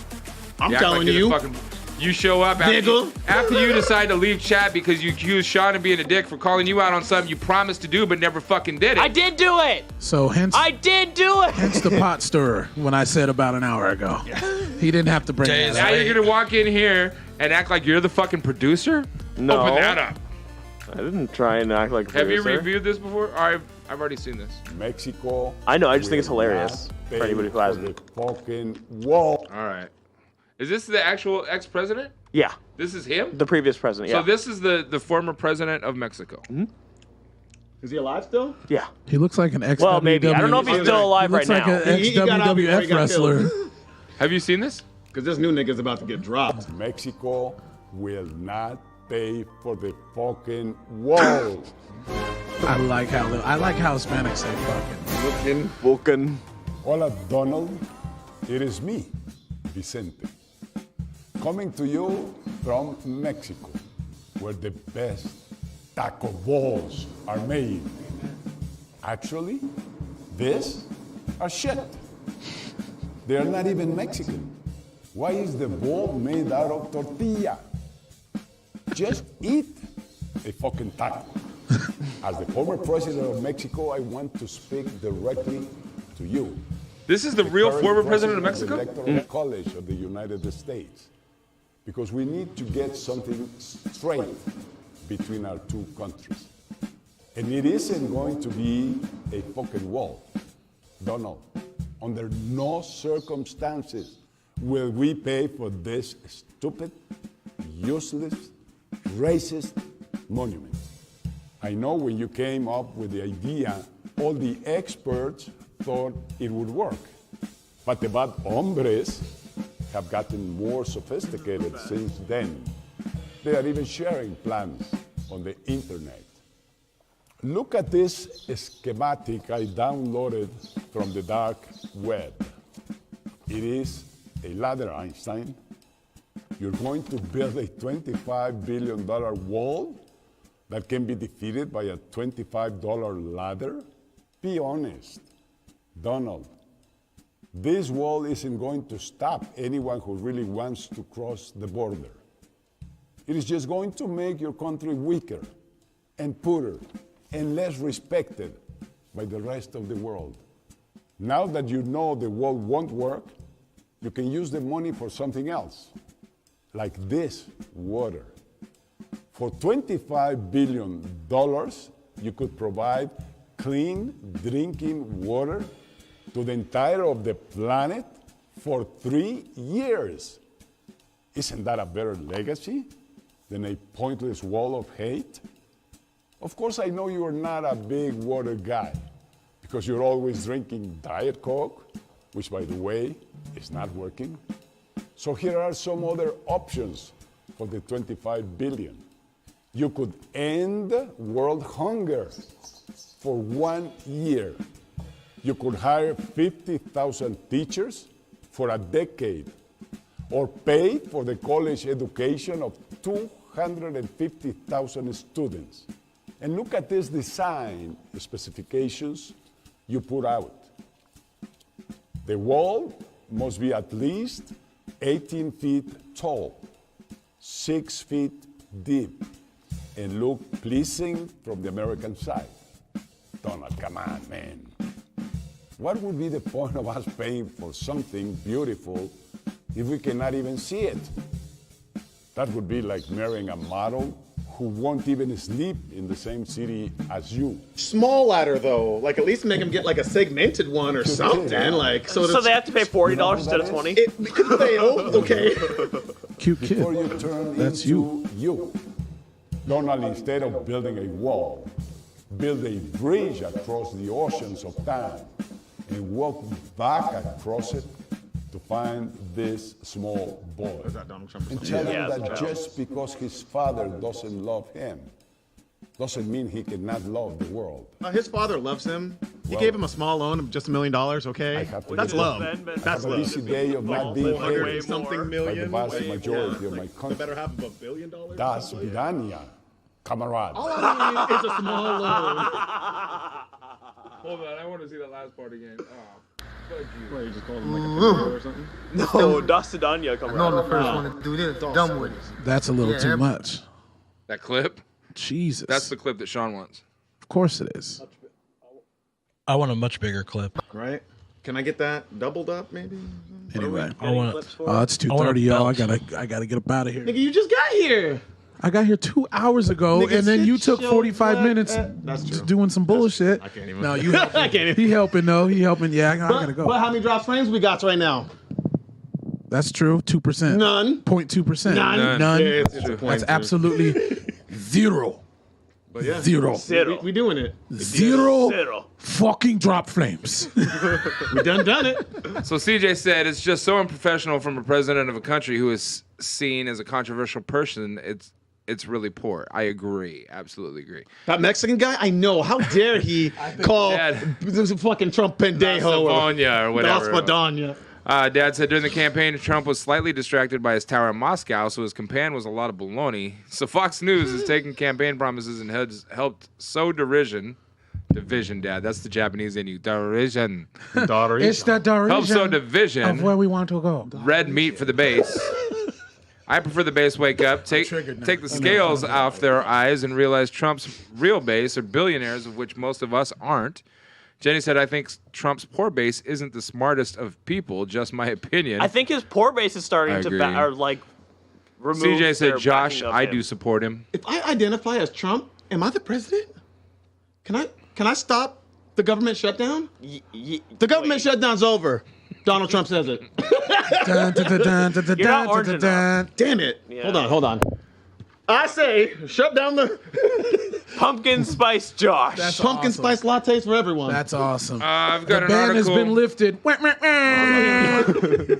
I'm You act telling like you're you. the fucking- you show up after you decide to leave chat because you accuse Shawn of being a dick for calling you out on something you promised to do but never fucking did it. I did do it! So hence I did do it! hence the pot stirrer when I said about an hour ago. He didn't have to bring that Now up. you're going to walk in here and act like you're the fucking producer? No. Open that up. I didn't try and act like a Have you producer. reviewed this before? Or I've already seen this. Mexico. I know, I just think it's will hilarious not for anybody who pay hasn't. for the fucking wall. All right. Is this the actual ex-president? Yeah. This is him? The previous president, yeah. So this is the former president of Mexico. Is he alive still? Yeah. He looks like an ex. Well, maybe. I don't know if he's still alive He looks right like now. an He got out before he ex-WWF got wrestler. killed. Have you seen this? Because this new nigga's about to get dropped. Mexico will not pay for the fucking wall. I like how Hispanics say fucking. Vulcan. Hola, Donald. It is me, Vicente, coming to you from Mexico, where the best taco balls are made. Actually, these are shit. They are not even Mexican. Why is the ball made out of tortilla? Just eat a fucking taco. As the former president of Mexico, I want to speak directly to you. This is the real former president of Mexico? The Electoral College of the United States. Because we need to get something straight between our two countries. And it isn't going to be a fucking wall. Donald, under no circumstances will we pay for this stupid, useless, racist monument. I know when you came up with the idea, all the experts thought it would work. But the bad hombres have gotten more sophisticated since then. They are even sharing plans on the internet. Look at this schematic I downloaded from the dark web. It is a ladder, Einstein. You're going to build a $25 billion wall that can be defeated by a $25 ladder? Be honest. Donald, this wall isn't going to stop anyone who really wants to cross the border. It is just going to make your country weaker and poorer and less respected by the rest of the world. Now that you know the wall won't work, you can use the money for something else, like this water. For $25 billion, you could provide clean drinking water to the entire of the planet for 3 years. Isn't that a better legacy than a pointless wall of hate? Of course, I know you are not a big water guy because you're always drinking Diet Coke, which, by the way, is not working. So here are some other options for the $25 billion. You could end world hunger for 1 year. You could hire 50,000 teachers for a decade, or pay for the college education of 250,000 students. And look at this design specifications you put out. The wall must be at least 18 feet tall, 6 feet deep, and look pleasing from the American side. Donald, come on, man. What would be the point of us paying for something beautiful if we cannot even see it? That would be like marrying a model who won't even sleep in the same city as you. Small ladder though, like at least make them get like a segmented one or something. Like so they have to pay $40 instead of $20. We could fail, okay. Cute kid. Before you turn That's into you. Donald, instead of building a wall, build a bridge across the oceans of time and walk back across it to find this small boy. And tell him that just because his father doesn't love him, doesn't mean he cannot love the world. His father loves him. He gave him a small loan of just $1 million, okay? That's love. That's love. This day of not being hated something million. by the vast majority of my country. Better have $1 billion. Das Vidania, camarade. All I need is a small loan. Hold on, I want to see the last part again. Oh, fuck you. What, you just called him like a picture or something? No, Das Vidania come No, the first one to do this, dumb with it. That's a little too much. That clip? Jesus. That's the clip that Shawn wants. Of course it is. I want a much bigger clip. Right? Can I get that doubled up, maybe? Anyway, I want. it's 2:30, y'all. I gotta get up out of here. Nigga, you just got here. I got here 2 hours ago, Nigga, and then you took sit 45 your minutes That's true. doing some bullshit. I can't even. No, you. I can't even. He helping though. He helping. Yeah, I gotta go. But how many drops frames we got right now? That's true. 2%. None. 0.2%. None. None. Yeah, it's a point, That's too. absolutely zero. But yeah. Zero. We doing it. Zero. Fucking drop flames. We done it. So CJ said it's just so unprofessional from a president of a country who is seen as a controversial person. it's really poor. I agree. Absolutely agree. That Mexican guy, I know. How dare he call this fucking Trump pendejo or whatever. Gaspadonna. Dad said during the campaign, Trump was slightly distracted by his tower in Moscow, so his campaign was a lot of baloney. So Fox News has taken campaign promises and has helped sow division, Dad. That's the Japanese in you. Derision. It's the derision Help sow division. of where we want to go. Red meat for the base. I prefer the base wake up, take the scales off their eyes, and realize Trump's real base are billionaires, of which most of us aren't. Jenny said, I think Trump's poor base isn't the smartest of people, just my opinion. I think his poor base is starting to remove. CJ said, their Josh, backing of I him. do support him. If I identify as Trump, am I the president? Can I stop the government shutdown? The government shutdown's over. Donald Trump says it. You're not orange enough. Damn it. Yeah. Hold on. I say, shut down the pumpkin spice Josh. That's pumpkin awesome. spice lattes for everyone. That's awesome. I've got the an ban has article. been lifted.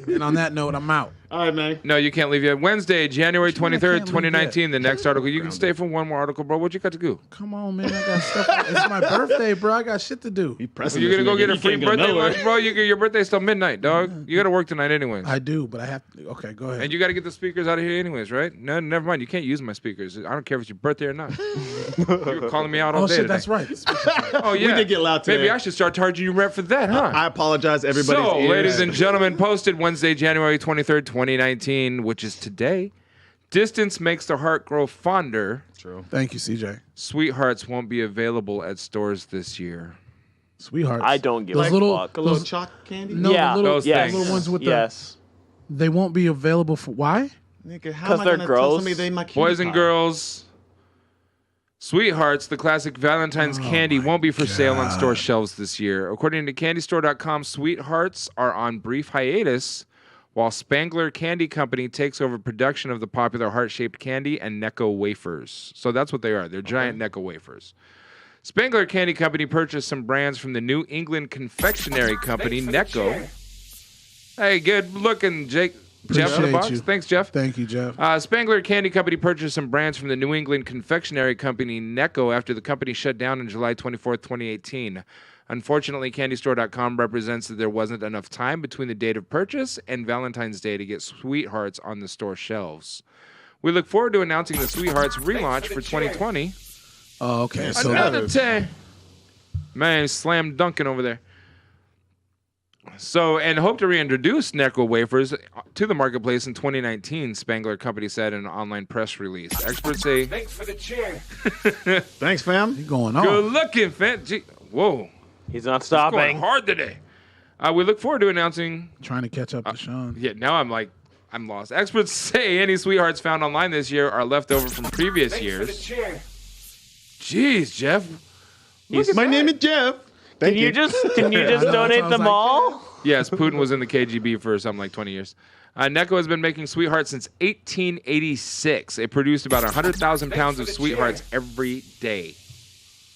And on that note, I'm out. All right, man. No, you can't leave yet. Wednesday, January 23rd, 2019. The next article. You can stay for one more article, bro. What you got to do? Come on, man. I got stuff. It's my birthday, bro. I got shit to do. You're going to go get a free birthday lunch, bro? Your birthday's till midnight, dog. You got to work tonight anyways. I do, but I have to. Okay, go ahead. And you got to get the speakers out of here anyways, right? No, never mind. You can't use my speakers. I don't care if it's your birthday or not. You're calling me out all day shit, today. that's right. We Oh, yeah. did get loud today. Maybe I should start charging you rent for that, huh? I apologize, everybody. So, ladies and gentlemen, posted Wednesday, January 23rd, 2019, which is today. Distance makes the heart grow fonder. True. Thank you, CJ. Sweethearts won't be available at stores this year. Sweethearts. I don't give those a little, fuck. A little chalk candy? No, Yeah, the little, those the things. little ones with Yes. They won't be available for why? Nigga, how am I they're gonna tell gross. somebody they my cutie Boys and pie? girls, Sweethearts, the classic Valentine's candy, won't be for sale on store shelves this year. According to CandyStore.com, Sweethearts are on brief hiatus while Spangler Candy Company takes over production of the popular heart-shaped candy and Necco wafers. So that's what they are. They're giant Necco wafers. Spangler Candy Company purchased some brands from the New England confectionery company, Necco. Hey, good looking, Jeff for the Appreciate box. you. Thanks, Jeff. Thank you, Jeff. Spangler Candy Company purchased some brands from the New England confectionery company Necco after the company shut down on July 24th, 2018. Unfortunately, CandyStore.com represents that there wasn't enough time between the date of purchase and Valentine's Day to get Sweethearts on the store shelves. We look forward to announcing the Sweethearts relaunch for 2020. Oh, okay. So Another day. Man, slam dunking over there. So, and hope to reintroduce Necco wafers to the marketplace in 2019, Spangler Company said in an online press release. Experts say, Thanks for the chair. Thanks, fam. you going on? good looking, fam. Gee, whoa. He's not It's going stopping. hard today. We look forward to announcing. Trying to catch up to Shawn. Yeah, now I'm lost. Experts say any Sweethearts found online this year are left over from previous Thanks for the years. chair. Jeez, Jeff. My name is Jeff. Can you just donate them all? Yes, Putin was in the KGB for something like 20 years. Necco has been making Sweethearts since 1886. It produced about 100,000 pounds of Sweethearts every day.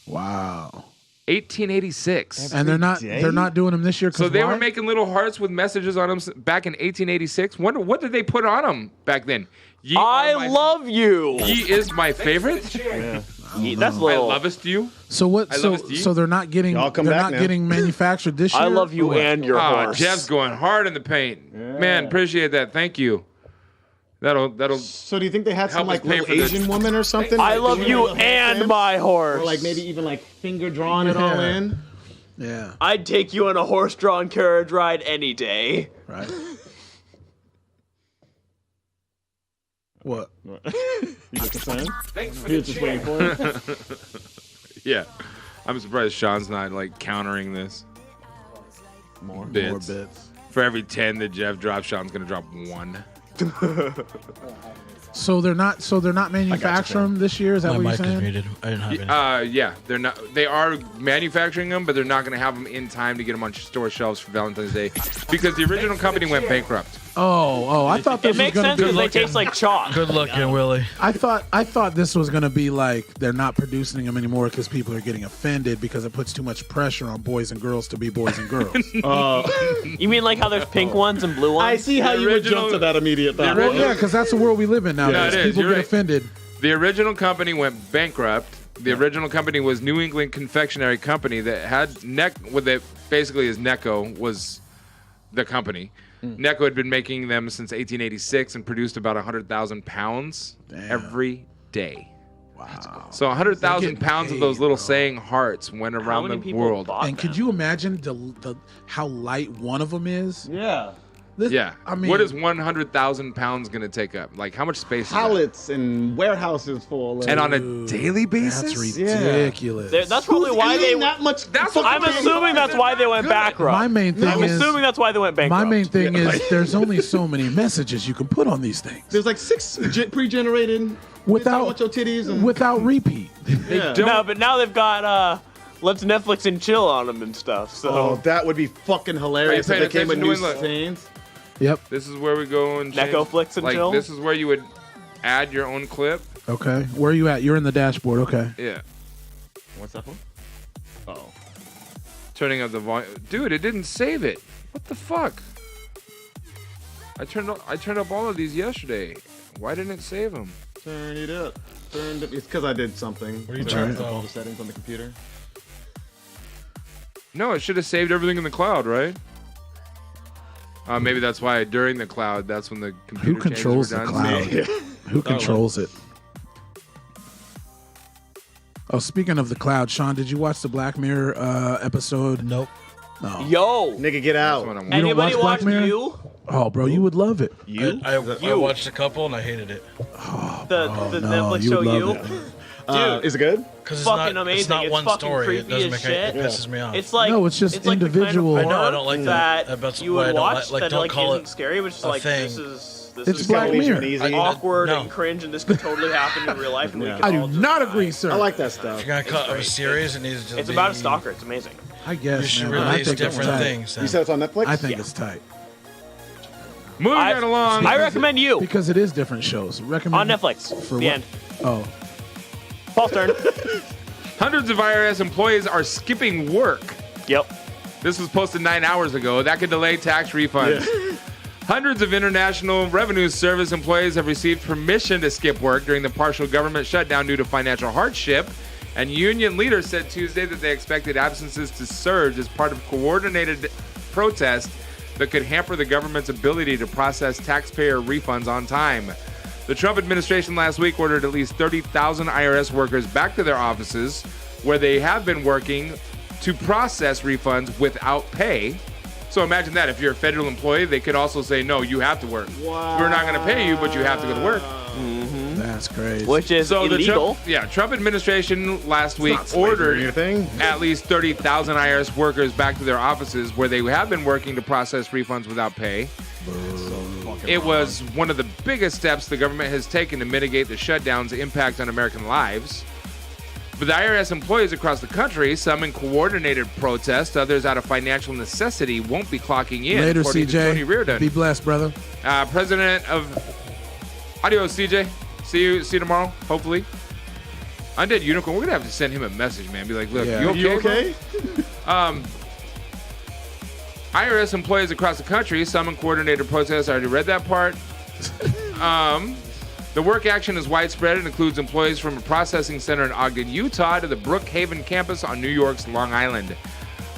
Wow. 1886. And they're not doing them this year. So they why? were making little hearts with messages on them back in 1886. What did they put on them back then? Ye I love you. Ye is my favorite. That's little. I lovest you. So what? I So love it, so they're not getting. Y'all come they're back not now. getting manufactured this year. I love you or what? and your horse. Jeff's going hard in the paint. Man, appreciate that. Thank you. That'll. So do you think they had some Help us like pay little for this. Asian woman or something? I like, love doing you a little and handstand? my horse. Or like maybe even like finger drawing it all Yeah. in. Yeah. I'd take you on a horse-drawn carriage ride any day. Right. What? You just concerned? Thanks for He the was just chair. waiting for it. Yeah, I'm surprised Sean's not like countering this. More Bits. bits. For every 10 that Jeff drops, Sean's gonna drop 1. So they're not manufacturing this year. Is that My what mic you're is saying? muted. I didn't have any. Yeah, they're not. They are manufacturing them, but they're not gonna have them in time to get them on store shelves for Valentine's Day because the original company went bankrupt. Oh, I thought this It was makes gonna sense be. because they taste like chalk. Good looking, Willie. I thought this was gonna be like they're not producing them anymore because people are getting offended because it puts too much pressure on boys and girls to be boys and girls. You mean like how there's pink ones and blue ones? I see how The you would original- jump to that immediate thought. Well, yeah, because that's the world we live in nowadays. Yeah, it is. People You're get right. offended. The original company went bankrupt. The original company was New England Confectionery Company that had basically is Necco was the company. Necco had been making them since 1886 and produced about 100,000 pounds every day. Wow. So 100,000 pounds of those little saying hearts went around the world. And could you imagine how light one of them is? Yeah. I mean, what is 100,000 pounds going to take up? Like, how much space? Pallets and warehouses full. And on a daily basis? That's ridiculous. That's probably why they that much. I'm assuming that's why they went bankrupt. My main thing I'm is assuming that's why they went bankrupt. My main thing is there's only so many messages you can put on these things. There's like 6 pre-generated without your titties and without repeat. No, but now they've got let's Netflix and chill on them and stuff. So Oh, that would be fucking hilarious if they came with new scenes. Yep. This is where we go and change. Necoflix and chill? This is where you would add your own clip. Okay. Where are you at? You're in the dashboard. Okay. Yeah. What's that for? Oh. Turning up the volume. Dude, it didn't save it. What the fuck? I turned up all of these yesterday. Why didn't it save them? Turn it up. It's because I did something. What are you Turn turning up all up? the settings on the computer. No, it should have saved everything in the cloud, right? Maybe that's why during the cloud, that's when the computer Who controls the cloud? Who controls it? Oh, speaking of the cloud, Shawn, did you watch the Black Mirror episode? Nope. No. Yo, nigga, get out. You don't anybody watch Black watch Mirror? You? Oh, bro, you would love it. I watched a couple and I hated it. The Netflix show You? Dude, is it good? Because it's fucking not, amazing. It's not It's one fucking story. It creepy doesn't as make it shit. pisses me off. It's like No, it's just like the kind of individual. I know, I don't horror like that That's you why I would don't watch like that don't like call isn't it scary, but just a like thing. this It's is Black Mirror. awkward No. and cringe, and this could totally happen in real life. And we could I do all just not die. agree, sir. I like that stuff. If you're going to cut a series, it needs to It's be... about a stalker. It's amazing. I guess, You should man. I release think it's different tight. things. You said it's on Netflix? I think it's tight. Moving right along. I recommend You Because it is different shows. Recommend on Netflix. For The what? end. Oh. Paul's turn. Hundreds of IRS employees are skipping work. Yep. This was posted 9 hours ago. That could delay tax refunds. Hundreds of International Revenue Service employees have received permission to skip work during the partial government shutdown due to financial hardship. And union leaders said Tuesday that they expected absences to surge as part of coordinated protest that could hamper the government's ability to process taxpayer refunds on time. The Trump administration last week ordered at least 30,000 IRS workers back to their offices where they have been working to process refunds without pay. So imagine that. If you're a federal employee, they could also say, no, you have to work. Wow. We're not going to pay you, but you have to go to work. That's crazy. Which is illegal. The Trump administration last week ordered at least 30,000 IRS workers back to their offices where they have been working to process refunds without pay. It was one of the biggest steps the government has taken to mitigate the shutdown's impact on American lives. But the IRS employees across the country, some in coordinated protest, others out of financial necessity, won't be clocking in. Later, according to Tony CJ. Reardon. Be blessed, brother. President of... Adios, CJ. See you tomorrow, hopefully. Undead Unicorn, we're going to have to send him a message, man. Be like, look, Yeah. you okay? You okay? IRS employees across the country, some in coordinated protests. I already read that part. The work action is widespread and includes employees from a processing center in Ogden, Utah, to the Brookhaven campus on New York's Long Island.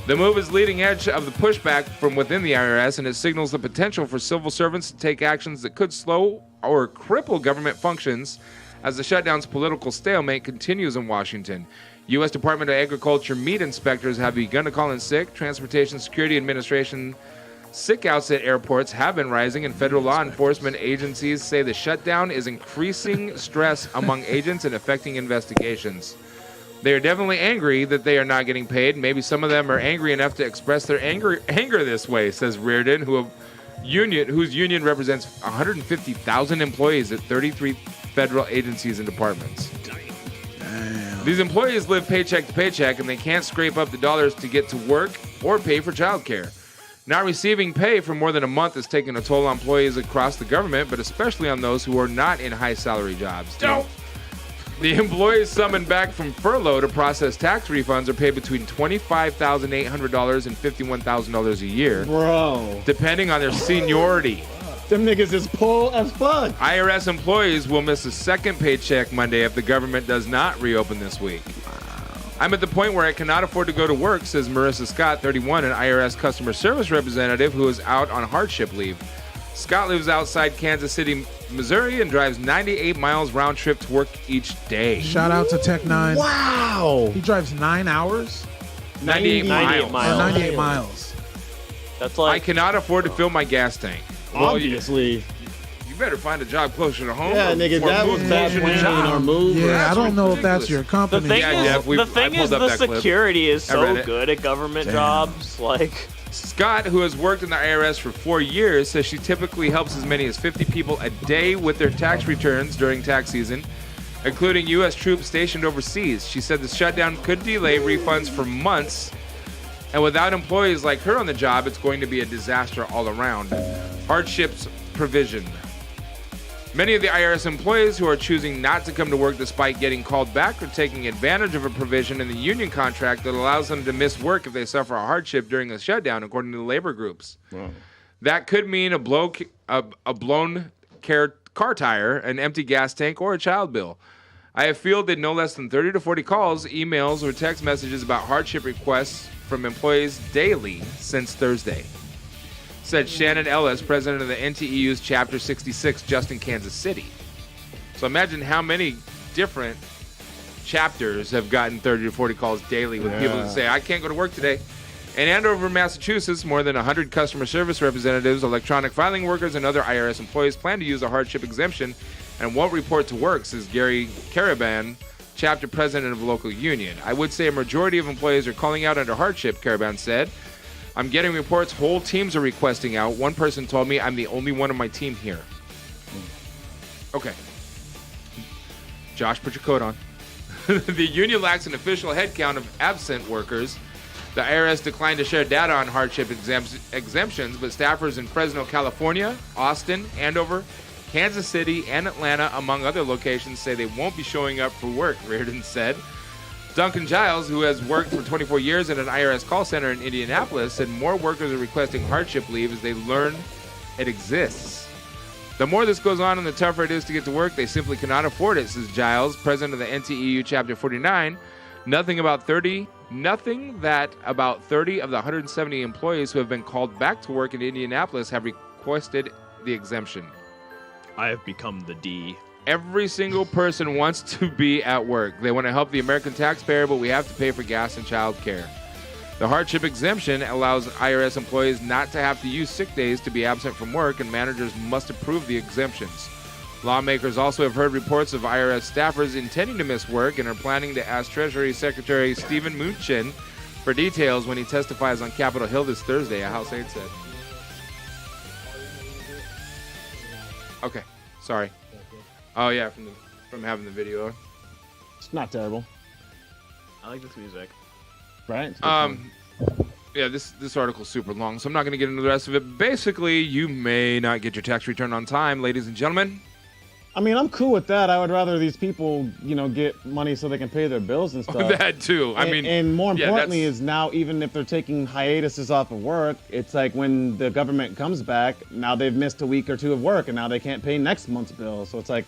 The move is leading edge of the pushback from within the IRS, and it signals the potential for civil servants to take actions that could slow or cripple government functions as the shutdown's political stalemate continues in Washington. U.S. Department of Agriculture meat inspectors have begun to call in sick. Transportation Security Administration sick outs at airports have been rising, and federal law enforcement agencies say the shutdown is increasing stress among agents and affecting investigations. They are definitely angry that they are not getting paid. Maybe some of them are angry enough to express their anger this way, says Reardon, whose union represents 150,000 employees at 33 federal agencies and departments. These employees live paycheck to paycheck, and they can't scrape up the dollars to get to work or pay for childcare. Not receiving pay for more than a month is taking a toll on employees across the government, but especially on those who are not in high-salary jobs. No. The employees summoned back from furlough to process tax refunds are paid between $25,800 and $51,000 a year, Bro, depending on their seniority. Them niggas is poor as fuck. IRS employees will miss a second paycheck Monday if the government does not reopen this week. I'm at the point where I cannot afford to go to work, says Marissa Scott, 31, an IRS customer service representative who is out on hardship leave. Scott lives outside Kansas City, Missouri, and drives 98 miles round trip to work each day. Shout out to Tech 9. Wow. He drives 9 hours? 98 miles. 98 miles. That's like... I cannot afford to fill my gas tank. Obviously. You better find a job closer to home. Yeah, nigga, that was bad planning or move. Yeah, I don't know if that's your company. The thing is, the security is so good at government jobs. Like, Scott, who has worked in the IRS for 4 years, says she typically helps as many as 50 people a day with their tax returns during tax season, including U.S. troops stationed overseas. She said the shutdown could delay refunds for months, and without employees like her on the job, it's going to be a disaster all around. Hardships provision. Many of the IRS employees who are choosing not to come to work despite getting called back are taking advantage of a provision in the union contract that allows them to miss work if they suffer a hardship during a shutdown, according to the labor groups. Wow. That could mean a blown car tire, an empty gas tank, or a child bill. I have fielded no less than 30 to 40 calls, emails, or text messages about hardship requests from employees daily since Thursday, said Shannon Ellis, president of the NTEU's Chapter 66, just in Kansas City. So imagine how many different chapters have gotten 30 to 40 calls daily with people that say, I can't go to work today. In Andover, Massachusetts, more than 100 customer service representatives, electronic filing workers, and other IRS employees plan to use a hardship exemption and won't report to work, says Gary Caraban, chapter president of a local union. I would say a majority of employees are calling out under hardship, Caraban said. I'm getting reports whole teams are requesting out. One person told me I'm the only one on my team here. Okay. Josh, put your coat on. The union lacks an official headcount of absent workers. The IRS declined to share data on hardship exemptions, but staffers in Fresno, California, Austin, Andover, Kansas City, and Atlanta, among other locations, say they won't be showing up for work, Reardon said. Duncan Giles, who has worked for 24 years at an IRS call center in Indianapolis, said more workers are requesting hardship leave as they learn it exists. The more this goes on and the tougher it is to get to work, they simply cannot afford it, says Giles, president of the NTEU Chapter 49. Nothing that about 30 of the 170 employees who have been called back to work in Indianapolis have requested the exemption. I have become the D. Every single person wants to be at work. They want to help the American taxpayer, but we have to pay for gas and child care. The hardship exemption allows IRS employees not to have to use sick days to be absent from work, and managers must approve the exemptions. Lawmakers also have heard reports of IRS staffers intending to miss work and are planning to ask Treasury Secretary Steven Mnuchin for details when he testifies on Capitol Hill this Thursday, a House aide said. Okay, sorry. Oh yeah, from having the video on. It's not terrible. I like this music. Right? Yeah, this article's super long, so I'm not going to get into the rest of it. Basically, you may not get your tax return on time, ladies and gentlemen. I mean, I'm cool with that. I would rather these people, get money so they can pay their bills and stuff. That too. And more importantly is now, even if they're taking hiatuses off of work, it's like when the government comes back, now they've missed a week or two of work, and now they can't pay next month's bill. So it's like,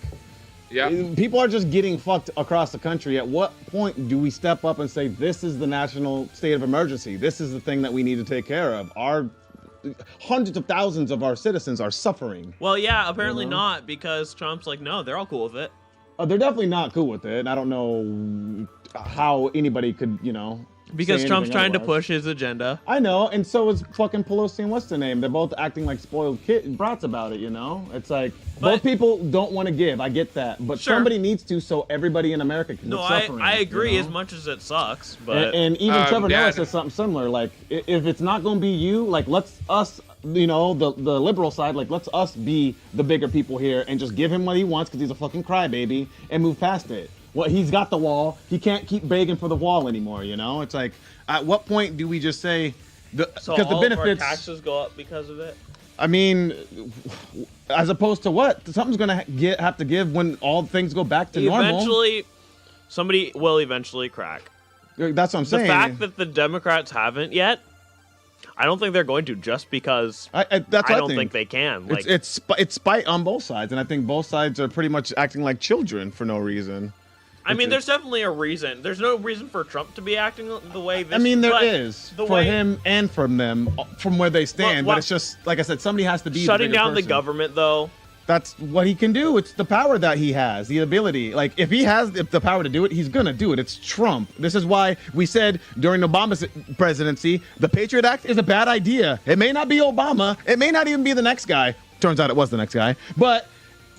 people are just getting fucked across the country. At what point do we step up and say, this is the national state of emergency? This is the thing that we need to take care of. Hundreds of thousands of our citizens are suffering. Well, yeah, apparently not, because Trump's like, no, they're all cool with it. They're definitely not cool with it, and I don't know how anybody could, Because Trump's trying to push his agenda. I know, and so is fucking Pelosi and what's the name? They're both acting like spoiled brats about it, It's like, both people don't want to give, I get that, but somebody needs to so everybody in America can stop suffering. I agree as much as it sucks, but... And even Trevor Noah says something similar, like, if it's not going to be you, like, let's us, the liberal side, like, let's us be the bigger people here and just give him what he wants because he's a fucking crybaby and move past it. Well, he's got the wall. He can't keep begging for the wall anymore, It's like, at what point do we just say... So all of our taxes go up because of it? I mean, as opposed to what? Something's going to have to give when all things go back to normal. Eventually, somebody will eventually crack. That's what I'm saying. The fact that the Democrats haven't yet I don't think they're going to, just because I don't think they can. Like, it's spite on both sides, and I think both sides are pretty much acting like children for no reason. I mean, there's definitely a reason. There's no reason for Trump to be acting the way this. I mean, there is for him and from them, from where they stand. But it's just like I said, somebody has to be shutting down the the government, though. That's what he can do. It's the power that he has, the ability. Like, if he has the power to do it, he's gonna do it. It's Trump. This is why we said during Obama's presidency, the Patriot Act is a bad idea. It may not be Obama. It may not even be the next guy. Turns out it was the next guy. But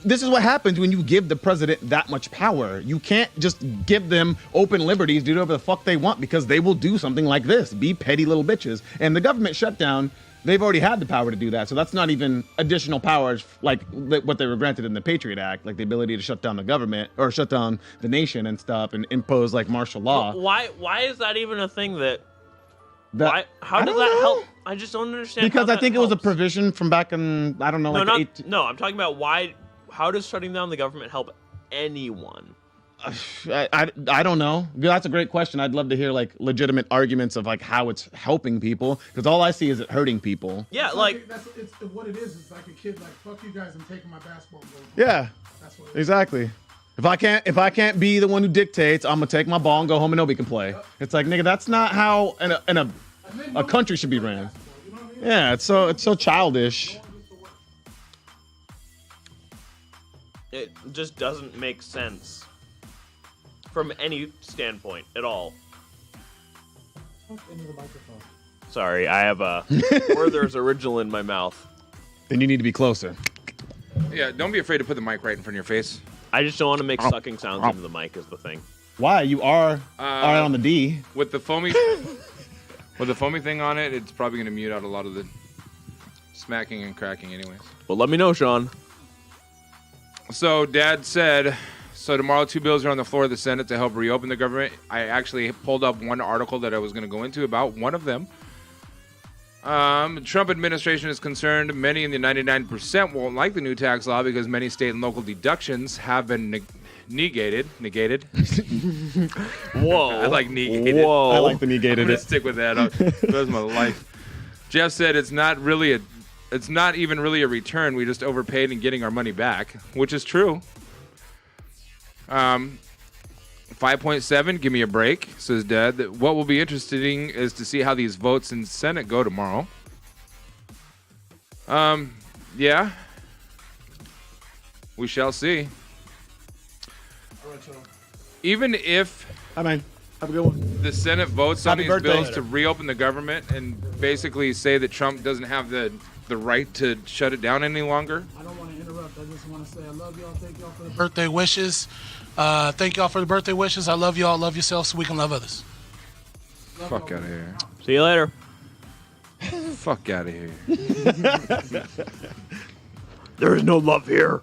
this is what happens when you give the president that much power. You can't just give them open liberties, do whatever the fuck they want, because they will do something like this, be petty little bitches. And the government shutdown, they've already had the power to do that. So that's not even additional powers like what they were granted in the Patriot Act, like the ability to shut down the government or shut down the nation and stuff and impose like martial law. Why is that even a thing how does that help? I just don't understand. Because I think it was a provision from back in, I don't know, I'm talking about how does shutting down the government help anyone? I don't know. That's a great question. I'd love to hear like legitimate arguments of like how it's helping people, because all I see is it hurting people. Yeah, it's what it is. It's like a kid like, fuck you guys, I'm taking my basketball ball. Yeah, that's what exactly. If I can't be the one who dictates, I'm gonna take my ball and go home and nobody can play. It's like, nigga, that's not how a country should be ran. Yeah, it's so childish. It just doesn't make sense from any standpoint at all. Into the microphone. Sorry, I have a Werther's original in my mouth. Then you need to be closer. Yeah, don't be afraid to put the mic right in front of your face. I just don't want to make sucking sounds into the mic is the thing. Why? You are on the D. With the foamy thing on it, it's probably going to mute out a lot of the smacking and cracking anyways. Well, let me know, Shawn. So Dad said, tomorrow 2 bills are on the floor of the Senate to help reopen the government. I actually pulled up one article that I was going to go into about one of them. The Trump administration is concerned many in the 99% won't like the new tax law because many state and local deductions have been negated. Whoa. I like negated. Whoa. I like the negated. I'm going to stick with that. That's my life. Jeff said it's not even really a return. We just overpaid and getting our money back, which is true. 5.7, give me a break, says Dad. What will be interesting is to see how these votes in Senate go tomorrow. Yeah. We shall see. All right, Shawn. Even if Hi, man. Have a good one. The Senate votes on Happy these birthday. bills to reopen the government and basically say that Trump doesn't have the right to shut it down any longer. I don't want to interrupt. I just want to say I love y'all. Thank y'all for the birthday wishes. Thank y'all for the birthday wishes. I love y'all. Love yourself so we can love others. Fuck out of here. See you later. Fuck out of here. There is no love here.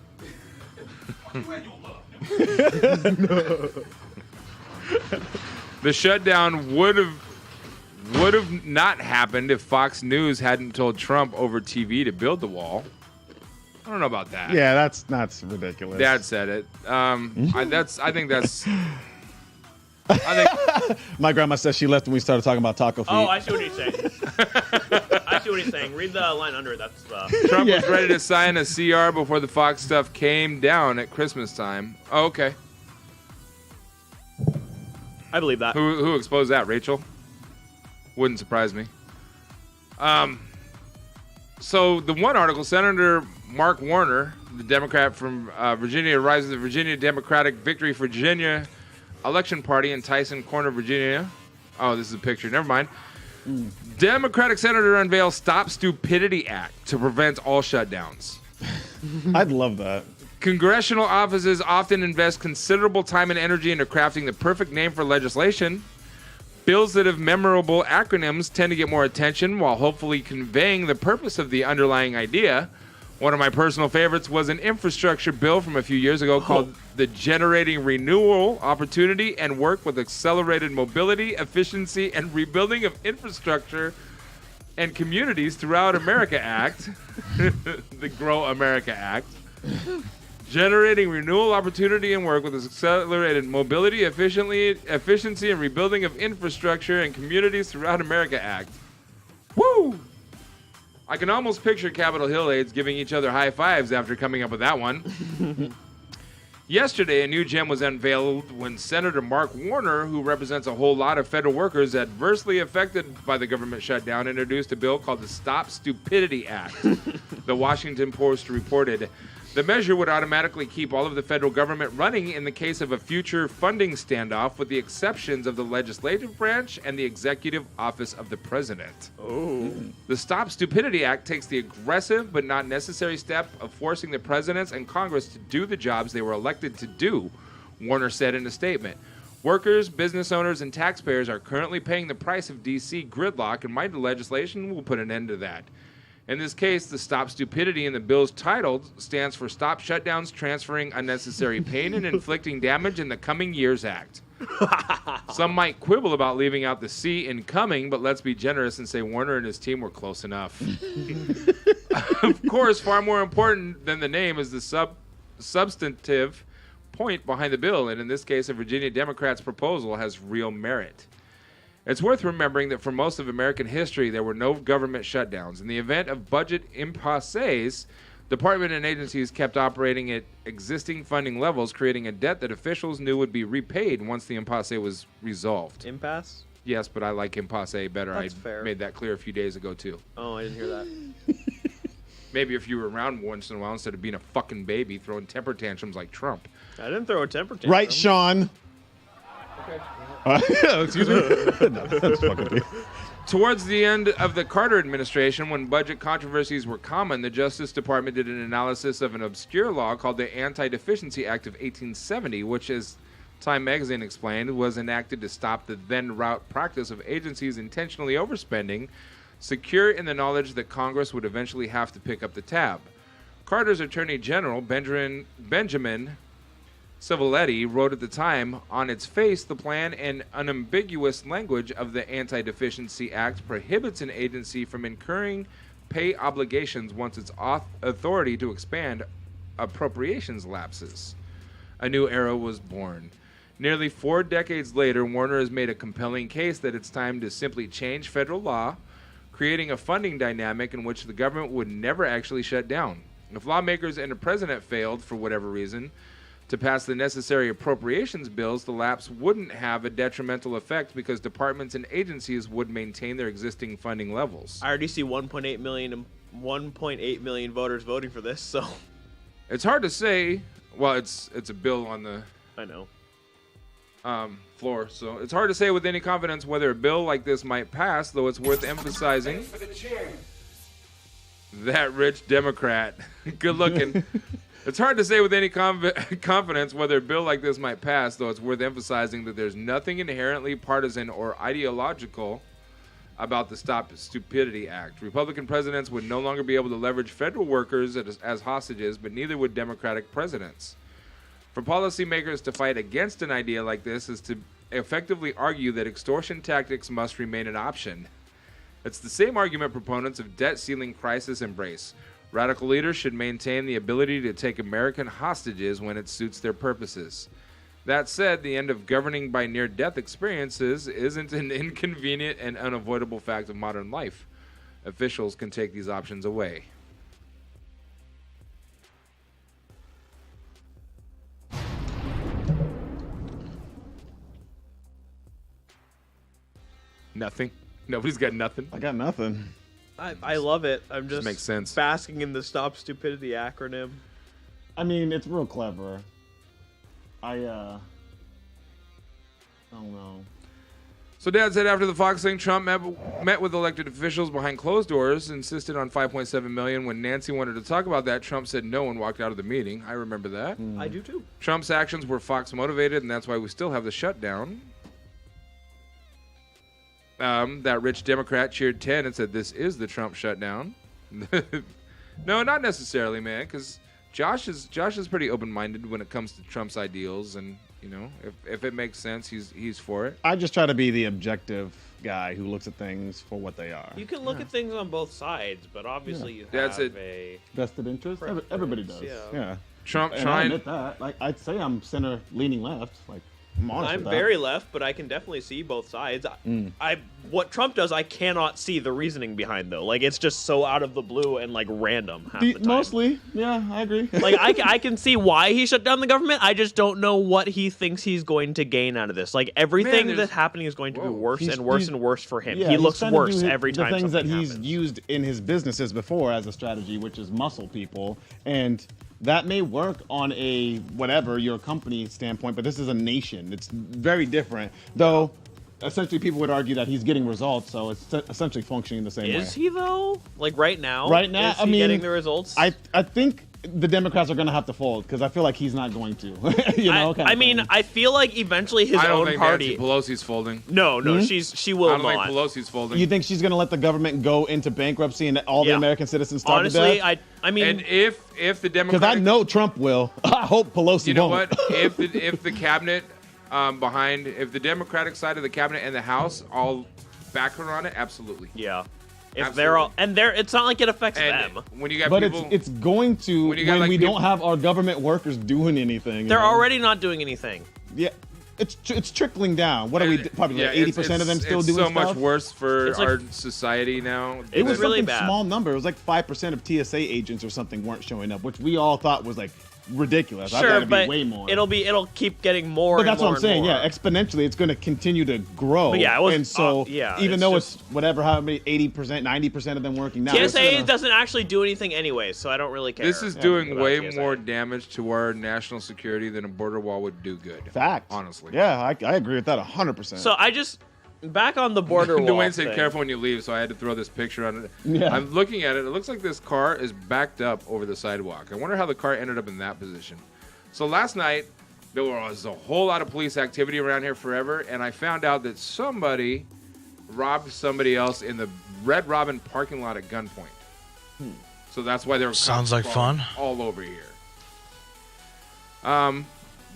The shutdown would have not happened if Fox News hadn't told Trump over TV to build the wall. I don't know about that. Yeah, that's ridiculous. Dad said it. I think my grandma says she left when we started talking about taco feet. Oh, I see what he's saying. I see what he's saying. Read the line under it. That's Trump was ready to sign a CR before the Fox stuff came down at Christmas time. Oh, okay. I believe that. Who exposed that? Rachel? Wouldn't surprise me. So the one article, Senator Mark Warner, the Democrat from Virginia, rises the Virginia Democratic Victory for Virginia election party in Tyson Corner, Virginia. Oh, this is a picture. Never mind. Democratic senator unveils Stop Stupidity Act to prevent all shutdowns. I'd love that. Congressional offices often invest considerable time and energy into crafting the perfect name for legislation. Bills that have memorable acronyms tend to get more attention while hopefully conveying the purpose of the underlying idea. One of my personal favorites was an infrastructure bill from a few years ago called the Generating Renewal, Opportunity, and Work with Accelerated Mobility, Efficiency, and Rebuilding of Infrastructure and Communities Throughout America Act. The Grow America Act. Generating renewal, opportunity, and work with accelerated mobility, efficiency, and rebuilding of infrastructure and communities throughout America Act. Woo! I can almost picture Capitol Hill aides giving each other high fives after coming up with that one. Yesterday, a new gem was unveiled when Senator Mark Warner, who represents a whole lot of federal workers adversely affected by the government shutdown, introduced a bill called the Stop Stupidity Act. The Washington Post reported, the measure would automatically keep all of the federal government running in the case of a future funding standoff, with the exceptions of the legislative branch and the executive office of the president. Oh. The Stop Stupidity Act takes the aggressive but not necessary step of forcing the presidents and Congress to do the jobs they were elected to do, Warner said in a statement. Workers, business owners, and taxpayers are currently paying the price of D.C. gridlock, and my legislation will put an end to that. In this case, the Stop Stupidity in the bill's title stands for Stop Shutdowns Transferring Unnecessary Pain and Inflicting Damage in the Coming Years Act. Some might quibble about leaving out the C in coming, but let's be generous and say Warner and his team were close enough. Of course, far more important than the name is the substantive point behind the bill, and in this case, a Virginia Democrat's proposal has real merit. It's worth remembering that for most of American history, there were no government shutdowns. In the event of budget impasses, department and agencies kept operating at existing funding levels, creating a debt that officials knew would be repaid once the impasse was resolved. Impasse? Yes, but I like impasse better. That's I fair. made that clear a few days ago, too. Oh, I didn't hear that. Maybe if you were around once in a while instead of being a fucking baby throwing temper tantrums like Trump. I didn't throw a temper tantrum. Right, Shawn? Excuse me? No, that's fucking me. Towards the end of the Carter administration, when budget controversies were common, the Justice Department did an analysis of an obscure law called the Anti-Deficiency Act of 1870, which, as Time magazine explained, was enacted to stop the then route practice of agencies intentionally overspending, secure in the knowledge that Congress would eventually have to pick up the tab. Carter's Attorney General, Benjamin Civiletti, wrote at the time, on its face, the plan and unambiguous language of the Anti-Deficiency Act prohibits an agency from incurring pay obligations once its authority to expand appropriations lapses. A new era was born. Nearly 4 decades later, Warner has made a compelling case that it's time to simply change federal law, creating a funding dynamic in which the government would never actually shut down. If lawmakers and the president failed, for whatever reason, to pass the necessary appropriations bills, the lapse wouldn't have a detrimental effect because departments and agencies would maintain their existing funding levels. I already see 1.8 million voters voting for this, so it's hard to say. Well, it's a bill on the floor, so it's hard to say with any confidence whether a bill like this might pass, though it's worth emphasizing that rich Democrat, good looking. It's hard to say with any confidence whether a bill like this might pass, though it's worth emphasizing that there's nothing inherently partisan or ideological about the Stop Stupidity Act. Republican presidents would no longer be able to leverage federal workers as hostages, but neither would Democratic presidents. For policymakers to fight against an idea like this is to effectively argue that extortion tactics must remain an option. It's the same argument proponents of debt ceiling crisis embrace. Radical leaders should maintain the ability to take American hostages when it suits their purposes. That said, the end of governing by near-death experiences isn't an inconvenient and unavoidable fact of modern life. Officials can take these options away. Nothing? Nobody's got nothing? I got nothing. I love it. I'm just makes sense. Basking in the Stop Stupidity acronym. I mean, it's real clever. I don't know. So Dad said after the Fox thing, Trump met with elected officials behind closed doors, insisted on $5.7 million. When Nancy wanted to talk about that, Trump said no and walked out of the meeting. I remember that. I do too. Trump's actions were Fox motivated, and that's why we still have the shutdown. That rich Democrat cheered 10 and said, this is the Trump shutdown. No, not necessarily, man, because Josh is pretty open-minded when it comes to Trump's ideals, and, you know, if it makes sense, he's for it. I just try to be the objective guy who looks at things for what they are. You can look at things on both sides, but obviously you have a vested interest. Everybody does. Yeah. Trump and I admit that. Like, I'd say I'm center leaning left. Like, I'm honest with that. very left, but I can definitely see both sides. I what Trump does, I cannot see the reasoning behind though. Like it's just so out of the blue and like random. Half the time. Mostly, yeah, I agree. Like I can see why he shut down the government. I just don't know what he thinks he's going to gain out of this. Like everything that's happening is going to be worse and worse for him. Yeah, he looks trying to worse do every time. The things that something he's happens. used in his businesses before as a strategy, which is muscle people, and that may work on a whatever your company standpoint, but this is a nation. It's very different, though. Essentially, people would argue that he's getting results, so it's essentially functioning the same way. Is he though? Like right now? Right now, is he getting the results? I think the Democrats are going to have to fold because I feel like he's not going to. You know, I mean, I feel like eventually his I don't own think party. Nancy Pelosi's folding. No, she will I don't not. think Pelosi's folding. You think she's going to let the government go into bankruptcy and all the American citizens starve Honestly, to death? I mean, and if the Democratic, because I know Trump will. I hope Pelosi you know won't. what? if the cabinet if the Democratic side of the cabinet and the House all back her on it, absolutely. Yeah. If they're all it's not like it affects them. When you got But people, it's going to when we don't have our government workers doing anything. They're already not doing anything. Yeah. It's trickling down. What are we probably like 80% of them still doing so stuff? much worse for It's like- our society now. It was really something bad. small number. It was like 5% of TSA agents or something weren't showing up, which we all thought was like ridiculous. I thought Sure, it'd but be way more. it'll keep getting more. But and that's more what I'm saying. and more. Yeah, exponentially, it's going to continue to grow. But yeah, it was- and so yeah, even it's though just- it's whatever, how many 80%, 90% of them working now. TSA doesn't actually do anything anyway, so I don't really care. This is doing way more damage to our national security than a border wall would do good. Fact. Honestly. Yeah, I agree with that 100%. So I just back on the border wall. Duane said, thing. "Careful when you leave," so I had to throw this picture on it. Yeah. I'm looking at it. It looks like this car is backed up over the sidewalk. I wonder how the car ended up in that position. So last night, there was a whole lot of police activity around here forever, and I found out that somebody robbed somebody else in the Red Robin parking lot at gunpoint. So that's why there were Sounds cops like crawling fun. all over here.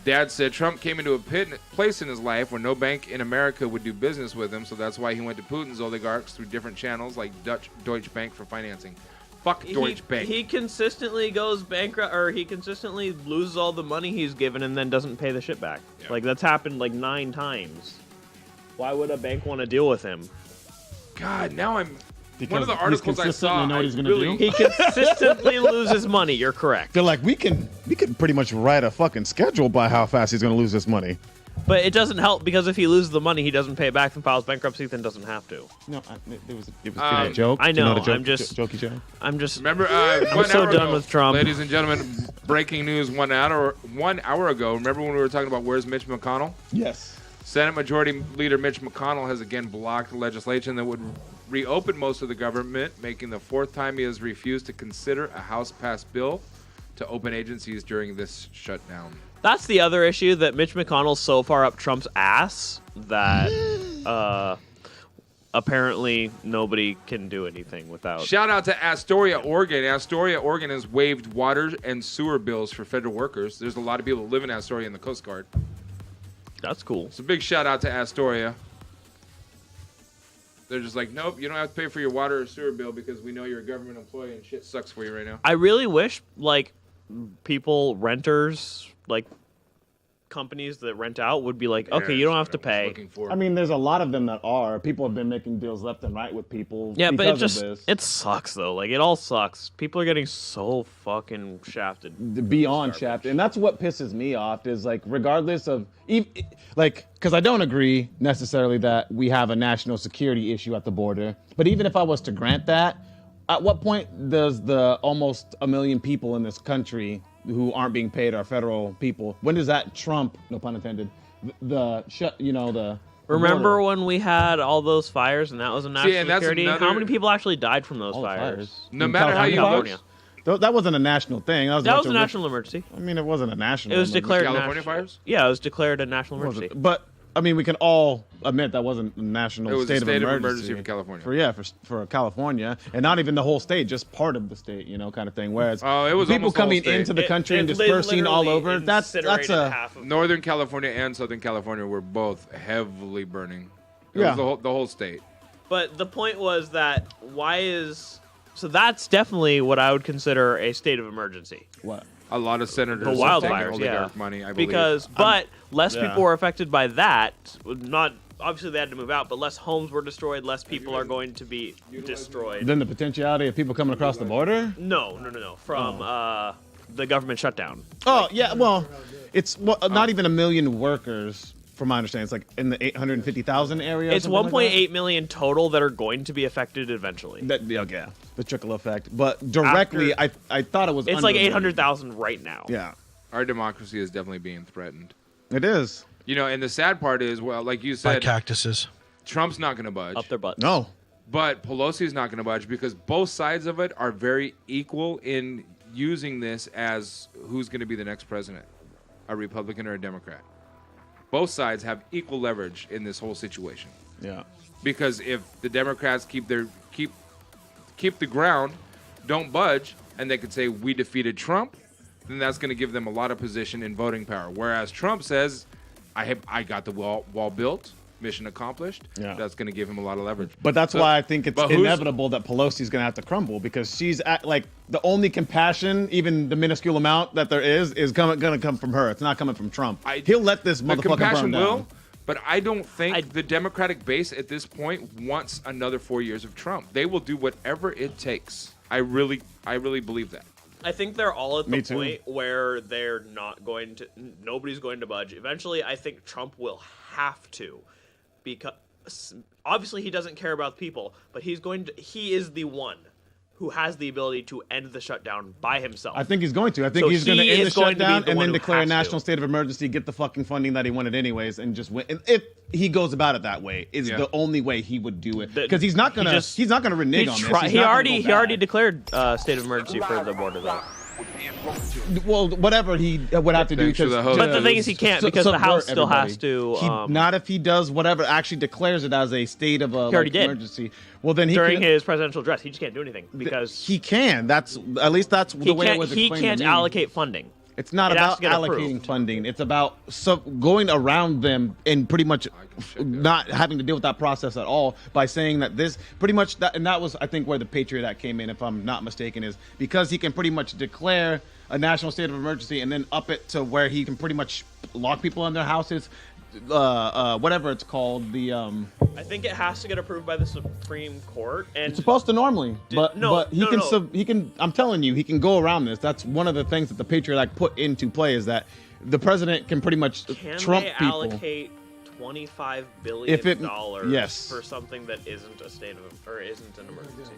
Dad said Trump came into a place in his life where no bank in America would do business with him, so that's why he went to Putin's oligarchs through different channels like Deutsche Bank for financing. Fuck Deutsche Bank. He consistently goes bankrupt, or he consistently loses all the money he's given and then doesn't pay the shit back. Yeah. Like that's happened like 9 times. Why would a bank want to deal with him? God, now I'm. Because one of the he's articles I consistent saw, and know what he's gonna really, do? He consistently loses money. You're correct. feel like we can pretty much write a fucking schedule by how fast he's going to lose this money. But it doesn't help because if he loses the money, he doesn't pay it back and files bankruptcy, then doesn't have to. No, it was a joke. I Do you know. the joke, I'm just jokey joke. I'm just. Remember, I'm 1 so hour done ago, with Trump. Ladies and gentlemen, breaking news 1 hour ago. Remember when we were talking about where's Mitch McConnell? Yes. Senate Majority Leader Mitch McConnell has again blocked legislation that would reopen most of the government, making the 4th time he has refused to consider a House-passed bill to open agencies during this shutdown. That's the other issue, that Mitch McConnell's so far up Trump's ass that apparently nobody can do anything without. Shout out to Astoria, Oregon. Astoria, Oregon has waived water and sewer bills for federal workers. There's a lot of people that live in Astoria in the Coast Guard. That's cool. So big shout out to Astoria. They're just like, nope, you don't have to pay for your water or sewer bill because we know you're a government employee and shit sucks for you right now. I really wish, like, renters, like, companies that rent out would be like, okay, you don't have to pay. I mean, there's a lot of them that are. People have been making deals left and right with people. Yeah, but because of this. it sucks, though. Like, it all sucks. People are getting so fucking shafted. Beyond shafted. And that's what pisses me off is, like, regardless of, because I don't agree necessarily that we have a national security issue at the border. But even if I was to grant that, at what point does the almost 1 million people in this country who aren't being paid are federal people, when does that trump, no pun intended, the Remember border? when we had all those fires and that was a national and that's security? another- How many people actually died from those All the fires? No matter how you California. look, That wasn't a national thing. That was a national emergency. I mean, it wasn't a national It was emergency. declared California national. fires? Yeah, it was declared a national Was it? emergency. But I mean, we can all admit that wasn't a national It was a state, state of of emergency emergency for California. For California, and not even the whole state, just part of the state, kind of thing. Whereas it was people almost the whole coming state. into the country and They dispersing all literally over, that's incinerated a half of Northern California and Southern California were both heavily burning. It Yeah. was the whole state. But the point was that so that's definitely what I would consider a state of emergency. what. A lot of senators The are taking wildfires, yeah. oligarch money, I believe. Because, but less yeah. people were affected by that. Not obviously they had to move out, but less homes were destroyed, less people are going to be destroyed. Then the potentiality of people coming across the border? No. From the government shutdown. Oh, yeah, well, it's not even 1 million workers, from my understanding. It's like in the 850,000 area. It's 1.8 million total that are going to be affected eventually. Yeah, the trickle effect. But directly, I thought it was. It's like 800,000 right now. Yeah, our democracy is definitely being threatened. It is. You know, and the sad part is, well, like you said, by cactuses. Trump's not going to budge. Up their butts. No. But Pelosi's not going to budge because both sides of it are very equal in using this as who's going to be the next president, a Republican or a Democrat. Both sides have equal leverage in this whole situation. Yeah. Because if the Democrats keep the ground, don't budge, and they could say we defeated Trump, then that's going to give them a lot of position in voting power. Whereas Trump says, I got the wall built, mission accomplished. Yeah. That's going to give him a lot of leverage. But that's why I think it's inevitable that Pelosi's going to have to crumble, because she's like the only compassion, even the minuscule amount that there is going to come from her. It's not coming from Trump. He'll let this motherfucker burn down. But I don't think the Democratic base at this point wants another 4 years of Trump. They will do whatever it takes. I really believe that. I think they're all at the point where they're not going to. Nobody's going to budge. Eventually, I think Trump will have to, because obviously he doesn't care about people, but he is the one who has the ability to end the shutdown by himself. I think he's going to. I think he's going to end the shutdown and then declare a national state of emergency, get the fucking funding that he wanted anyways, and just win. And if he goes about it that way, is the only way he would do it, because he's not gonna renege on this. He already declared state of emergency for the border, though. Well, whatever he would have to do. But the thing is, he can't, because the House still has to. Not if he does whatever, actually declares it as a state of emergency. Well, then during his presidential address, he just can't do anything because he can. That's the way it was explained. He can't allocate funding. It's not about allocating funding. It's about going around them and pretty much not having to deal with that process at all by saying that this pretty much and that was, I think, where the Patriot Act came in, if I'm not mistaken, is because he can pretty much declare a national state of emergency and then up it to where he can pretty much lock people in their houses, whatever it's called. I think it has to get approved by the Supreme Court, and it's supposed to normally, but he can. I'm telling you, he can go around this. That's one of the things that the Patriot Act put into play, is that the president can pretty much trump people. Allocate $25 billion for something that isn't a state of or isn't an emergency.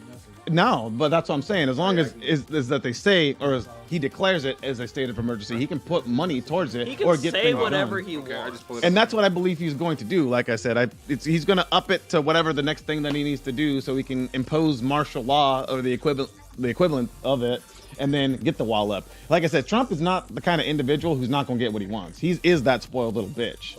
No, but that's what I'm saying. As long as is that they say, or as he declares it as a state of emergency, he can put money towards it, he can or get say things whatever done. he wants. And that's what I believe he's going to do. Like I said, he's going to up it to whatever the next thing that he needs to do, so he can impose martial law or the equivalent of it, and then get the wall up. Like I said, Trump is not the kind of individual who's not going to get what he wants. He is that spoiled little bitch.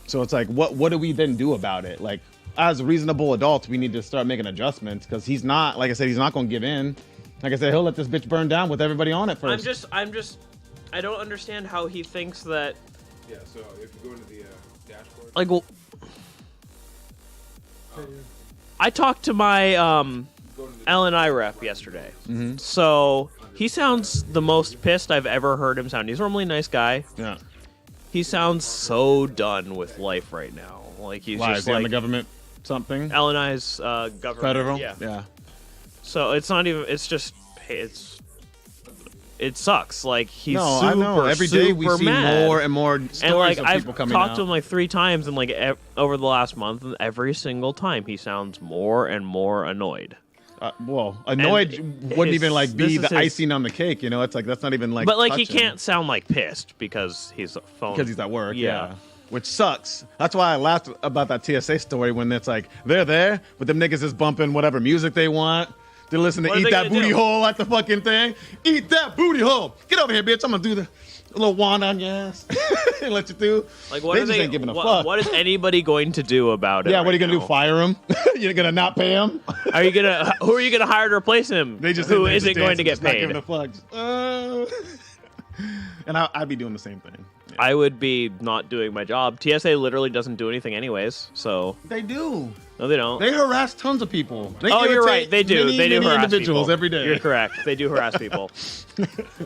So it's like, what do we then do about it? Like, as reasonable adults, we need to start making adjustments, because he's not, like I said, he's not going to give in. Like I said, he'll let this bitch burn down with everybody on it first. I don't understand how he thinks that. Yeah, so if you go into the dashboard. Like, well, I talked to my L&I rep yesterday. Mm-hmm. So he sounds the most pissed I've ever heard him sound. He's normally a nice guy. Yeah. He sounds so done with life right now. Like he's just like the government something. L&I's government. Federal. Yeah. So it's not even. It's just. It sucks. Like he's super, I know. Every day we see mad. more and more stories of people coming out. I've talked to him like 3 times in like over the last month, and every single time he sounds more and more annoyed. Annoyed wouldn't even like be the icing on the cake, you know? It's like, that's not even like. But like touching. he can't sound like pissed because he's a phone. Because he's at work, yeah. Which sucks. That's why I laughed about that TSA story when it's like they're there, but them niggas is bumping whatever music they want. They're listening to Eat That Booty Hole at the fucking thing. Eat that booty hole. Get over here, bitch. I'm gonna do the little wand on your ass and let you through. Like what they ain't giving a fuck. What is anybody going to do about it? Yeah, what are you gonna do? Fire him? You're gonna not pay him? Who are you gonna hire to replace him? Who isn't going to get paid? Not giving a fuck. And I'd be doing the same thing. Yeah. I would be not doing my job. TSA literally doesn't do anything anyways, so they do. No, they don't. They harass tons of people. They Oh, you're right. They do. Many, They do many harass individuals people. every day. You're correct. They do harass people.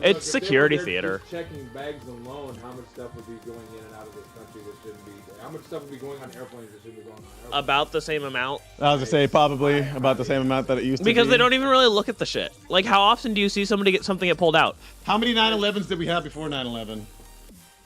It's security theater. Checking bags alone, how much stuff would be going in and out of this country that shouldn't be? How much stuff would be going on airplanes that shouldn't be going on airplanes? About the same amount. I was gonna say probably about the same amount that it used to be. Because they don't even really look at the shit. Like, how often do you see somebody get something get pulled out? How many 9/11s did we have before 9/11?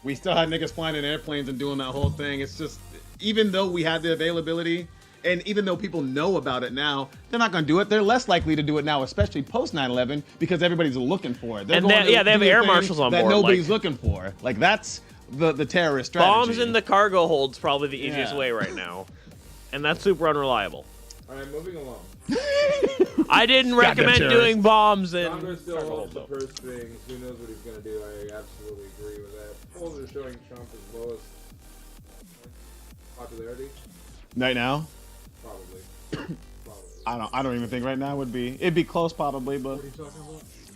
We still had niggas flying in airplanes and doing that whole thing. It's just, even though we had the availability, and even though people know about it now, they're not going to do it. They're less likely to do it now, especially post 9/11, because everybody's looking for it. They're And going they to have do air things marshals on that board. nobody's looking for. Like, that's the terrorist strategy. Bombs in the cargo hold's probably the easiest Yeah. way right now. And that's super unreliable. All right, moving along. I didn't recommend doing bombs in Congress still cargo holds hold, the though. purse strings. Who knows what he's going to do? I absolutely agree with that. Polls are showing Trump as lowest popularity. Right now? Probably. I don't even think right now would be. It'd be close probably, but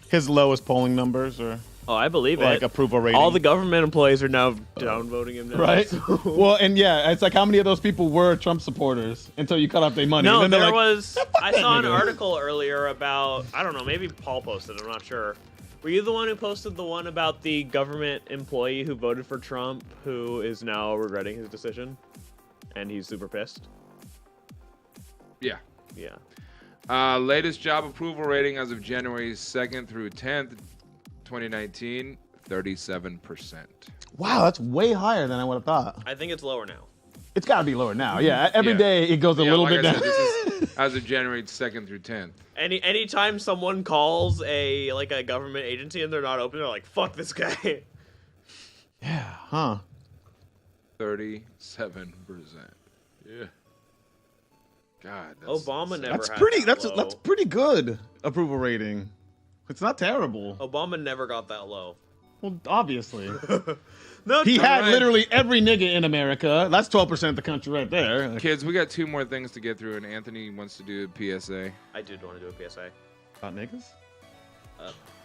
his lowest polling numbers or Oh, I believe like it. approval rating. All the government employees are now downvoting him now. Right? Well, and yeah, it's like how many of those people were Trump supporters until you cut off their money? No, and then there they're like, was. I saw an nigga. article earlier about. I don't know. Maybe Paul posted. I'm not sure. Were you the one who posted the one about the government employee who voted for Trump, who is now regretting his decision, and he's super pissed? Yeah. Yeah. Latest job approval rating as of January 2nd through 10th, 2019, 37%. wow, that's way higher than I would have thought. I think it's lower now. It's got to be lower now. Yeah, every day it goes a little like bit I down. said, this is as of January 2nd through 10th. Anytime someone calls a government agency and they're not open, they're like, "Fuck this guy." Yeah, huh? 37%. Yeah. God, Obama never. That's had pretty. that That's low. pretty good approval rating. It's not terrible. Obama never got that low. Well, obviously. No, He had right. literally every nigga in America. That's 12% of the country right there. Kids, we got 2 more things to get through, and Anthony wants to do a PSA. I did want to do a PSA. About niggas?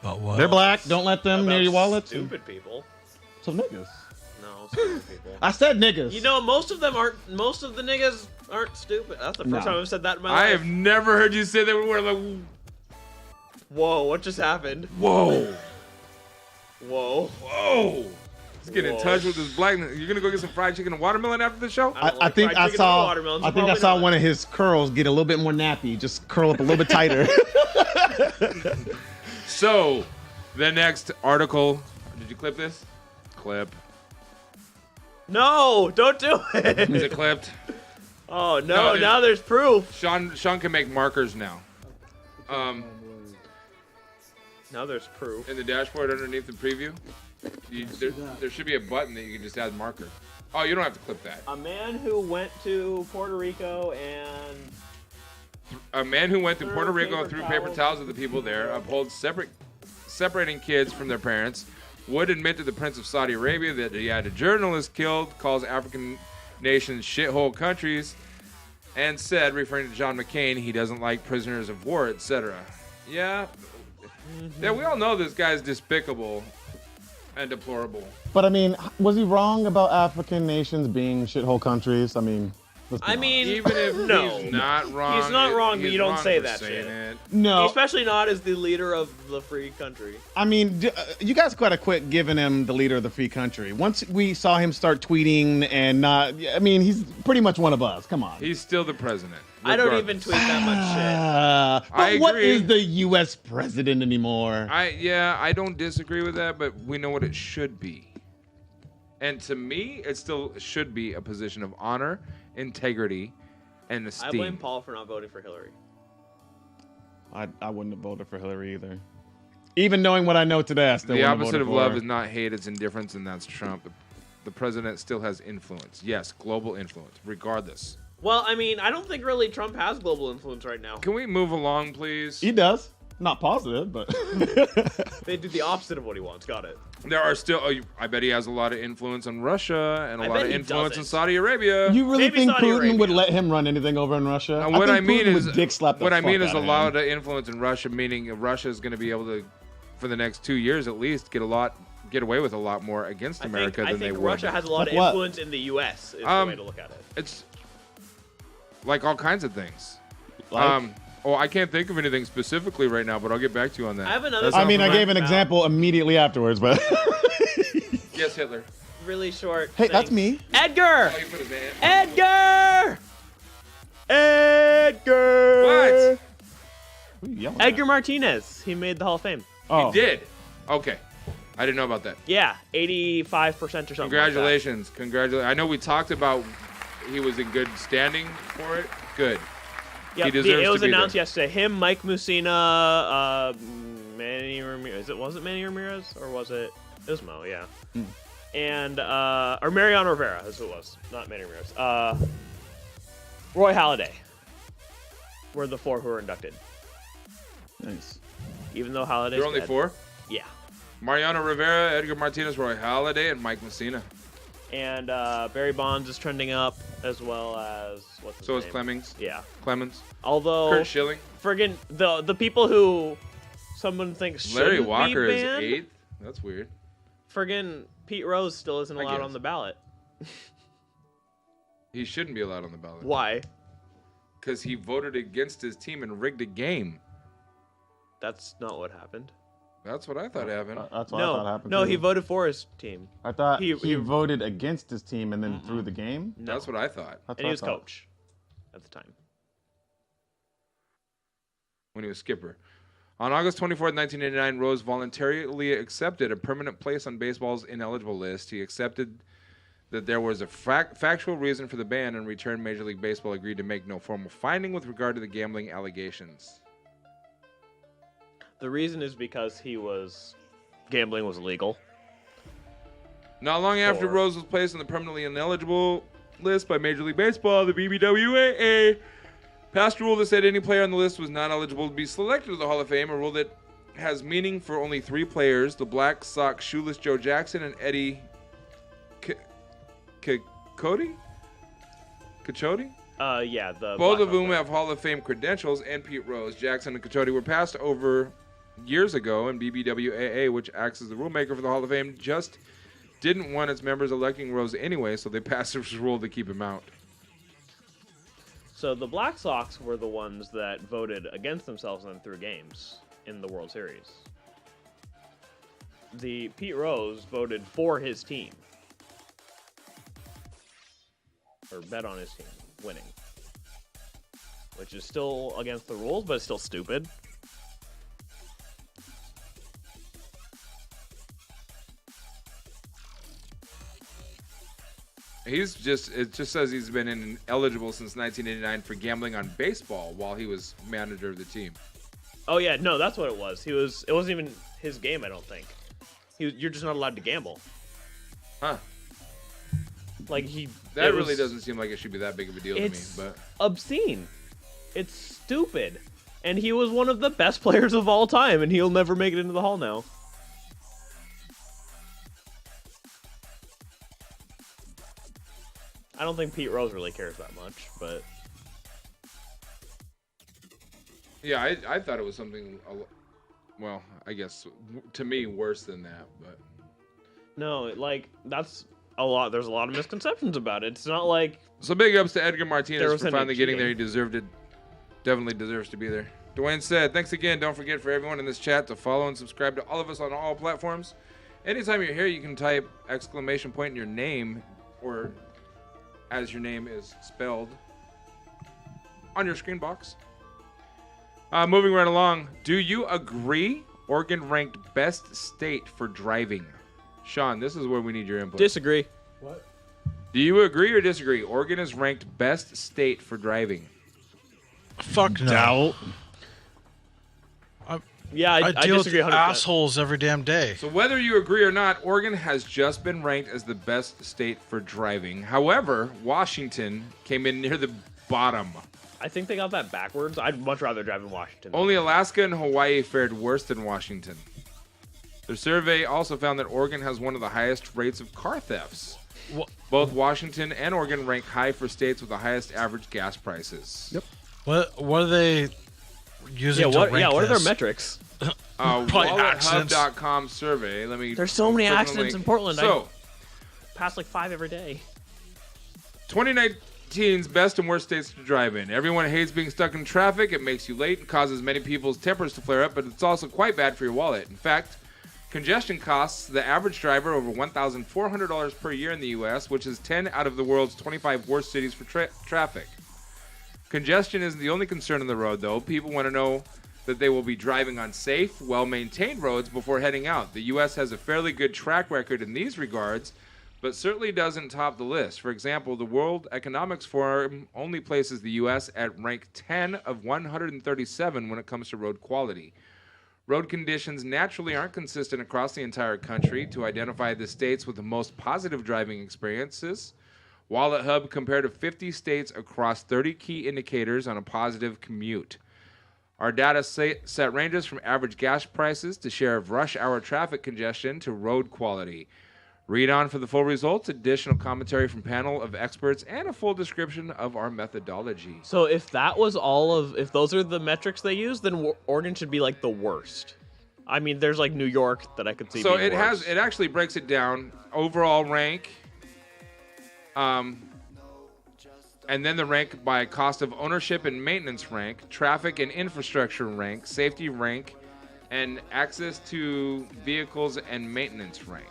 About what? They're black. Don't let them near your wallets. Stupid people. Some niggas. No, stupid people. I said niggas. You know, most of the niggas aren't stupid. That's the first time I've said that in my I life. have never heard you say that word. Like, Whoa, what just happened? whoa, Whoa. whoa. Let's get in touch with this black. You're gonna go get some fried chicken and watermelon after the show? I think I saw one of his curls get a little bit more nappy. Just curl up a little bit tighter. So, the next article. Did you clip this? Clip. No, don't do it. Is it clipped? Oh no! Now there's proof. Sean can make markers now. Now there's proof. In the dashboard underneath the preview, there should be a button that you can just add marker. Oh, you don't have to clip that. A man who went to Puerto Rico and A man who went to Puerto Rico threw paper towels at the people there, upholds separating kids from their parents, would admit to the Prince of Saudi Arabia that he had a journalist killed, calls African nations shithole countries, and said, referring to John McCain, he doesn't like prisoners of war, etc. Yeah. Yeah, we all know this guy's despicable and deplorable. But I mean, was he wrong about African nations being shithole countries? I mean, Even if he's not wrong, he's not wrong, but he's you don't wrong say for that saying shit. it. No. Especially not as the leader of the free country. I mean, you guys gotta quit giving him the leader of the free country. Once we saw him start tweeting and not, I mean, he's pretty much one of us. Come on. He's still the president. I don't even tweet that much shit. But I what agree. is the U.S. president anymore? I don't disagree with that, but we know what it should be. And to me, it still should be a position of honor, integrity, and esteem. I blame Paul for not voting for Hillary. I wouldn't have voted for Hillary either. Even knowing what I know today, I still The wouldn't have opposite voted of for love her. is not hate, it's indifference, and that's Trump. The president still has influence. Yes, global influence, regardless. Well, I mean, I don't think really Trump has global influence right now. Can we move along, please? He does. Not positive, but They do the opposite of what he wants. Got it. There are still, I bet he has a lot of influence on Russia and a I lot bet of he influence in doesn't. Saudi Arabia. You really Maybe think Saudi Putin Arabia. would let him run anything over in Russia? And what I think mean Putin is, would dick slap the what I mean fuck is a out of lot him. of influence in Russia, meaning Russia is going to be able to, for the next 2 years at least, get away with a lot more against America I than they think would. Russia has a lot Like of what? influence in the U.S. is the way to look at it. It's Like all kinds of things. Like? I can't think of anything specifically right now, but I'll get back to you on that. I have another. I mean, I gave an example immediately afterwards, but Yes, Hitler. Really short. hey, thing. that's me. Edgar. Oh, you put his hand. Edgar. Edgar. What? Who are you yelling Edgar at? Martinez. He made the Hall of Fame. Oh, He did. Okay. I didn't know about that. Yeah, 85% or something. Congratulations. Congratulations. I know we talked about he was in good standing for it. Good. Yeah, He deserves it was to be announced there. yesterday. Him, Mike Mussina, Manny Ramirez. Was it Manny Ramirez or was it? It was Mo, yeah. And or Mariano Rivera, as it was, not Manny Ramirez. Roy Halladay were the 4 who were inducted. nice. Even though Halladay. There are only 4? Yeah. Mariano Rivera, Edgar Martinez, Roy Halladay, and Mike Messina. And Barry Bonds is trending up, as well as what's his So is name? Clemmings. Yeah. Clemens. Although Kurt Schilling. friggin' the people who someone thinks Larry shouldn't Walker be is banned, 8th. That's weird. friggin' Pete Rose still isn't I allowed guess. on the ballot. He shouldn't be allowed on the ballot. Why? Because he voted against his team and rigged a game. That's not what happened. That's what I thought happened. That's what I thought happened. No, too. he voted for his team. I thought he- he voted against his team and then threw the game. No. That's what I thought That's And he what was I thought. coach at the time. when he was skipper. On August 24th, 1989, Rose voluntarily accepted a permanent place on baseball's ineligible list. He accepted that there was a factual reason for the ban. In return, Major League Baseball agreed to make no formal finding with regard to the gambling allegations. The reason is because gambling was illegal. Not long after Rose was placed on the permanently ineligible list by Major League Baseball, the BBWAA passed a rule that said any player on the list was not eligible to be selected to the Hall of Fame, a rule that has meaning for only 3 players, the Black Sox shoeless Joe Jackson and Eddie Cachote? Yeah, the Both Black of whom Hawk. have Hall of Fame credentials, and Pete Rose. Jackson and Cachote were passed over years ago, and BBWAA, which acts as the rulemaker for the Hall of Fame, just didn't want its members electing Rose anyway, so they passed this rule to keep him out. So the Black Sox were the ones that voted against themselves and threw games in the World Series. The Pete Rose voted for his team. Or bet on his team winning. Which is still against the rules, but it's still stupid. It just says he's been ineligible since 1989 for gambling on baseball while he was manager of the team. Oh yeah, no, that's what it was. It wasn't even his game, I don't think. You're just not allowed to gamble. Huh. Like That really doesn't seem like it should be that big of a deal to me, It's but obscene. It's stupid. And he was one of the best players of all time, and he'll never make it into the Hall now. I don't think Pete Rose really cares that much, but yeah, I thought it was something, well, I guess to me worse than that, but no, that's a lot. There's a lot of misconceptions about it. It's not like so big ups to Edgar There Martinez was for any finally getting there. He cheating. deserved it. Definitely deserves to be there. Duane said, thanks again. Don't forget for everyone in this chat to follow and subscribe to all of us on all platforms. Anytime you're here, you can type exclamation point in your name or as your name is spelled on your screen box. Moving right along. Do you agree Oregon ranked best state for driving? Shawn, this is where we need your input. Disagree. What? Do you agree or disagree? Oregon is ranked best state for driving. Fuck no. Doubt. Yeah, I deal with disagree 100%. assholes every damn day. So whether you agree or not, Oregon has just been ranked as the best state for driving. However, Washington came in near the bottom. I think they got that backwards. I'd much rather drive in Washington. Only Alaska and Hawaii fared worse than Washington. Their survey also found that Oregon has one of the highest rates of car thefts. Both Washington and Oregon rank high for states with the highest average gas prices. Yep. What are they using to rank what are their this? metrics? Probably accidents. WalletHub.com survey. There's so many click on the accidents link. in Portland. So, I pass like 5 every day. teens best and worst states to drive in. Everyone hates being stuck in traffic. It makes you late and causes many people's tempers to flare up, but it's also quite bad for your wallet. In fact, congestion costs the average driver over $1,400 per year in the U.S., which is 10 out of the world's 25 worst cities for traffic. Congestion isn't the only concern on the road, though. People want to know that they will be driving on safe, well-maintained roads before heading out. The U.S. has a fairly good track record in these regards, but certainly doesn't top the list. For example, the World Economic Forum only places the U.S. at rank 10 of 137 when it comes to road quality. Road conditions naturally aren't consistent across the entire country. To identify the states with the most positive driving experiences, Wallet Hub compared to 50 states across 30 key indicators on a positive commute. Our data set ranges from average gas prices to share of rush hour traffic congestion to road quality. Read on for the full results, additional commentary from panel of experts, and a full description of our methodology. So if that was if those are the metrics they use, then Oregon should be like the worst. I mean, there's like New York that I could see. So being worse. it actually breaks it down. Overall rank, and then the rank by cost of ownership and maintenance rank, traffic and infrastructure rank, safety rank, and access to vehicles and maintenance rank.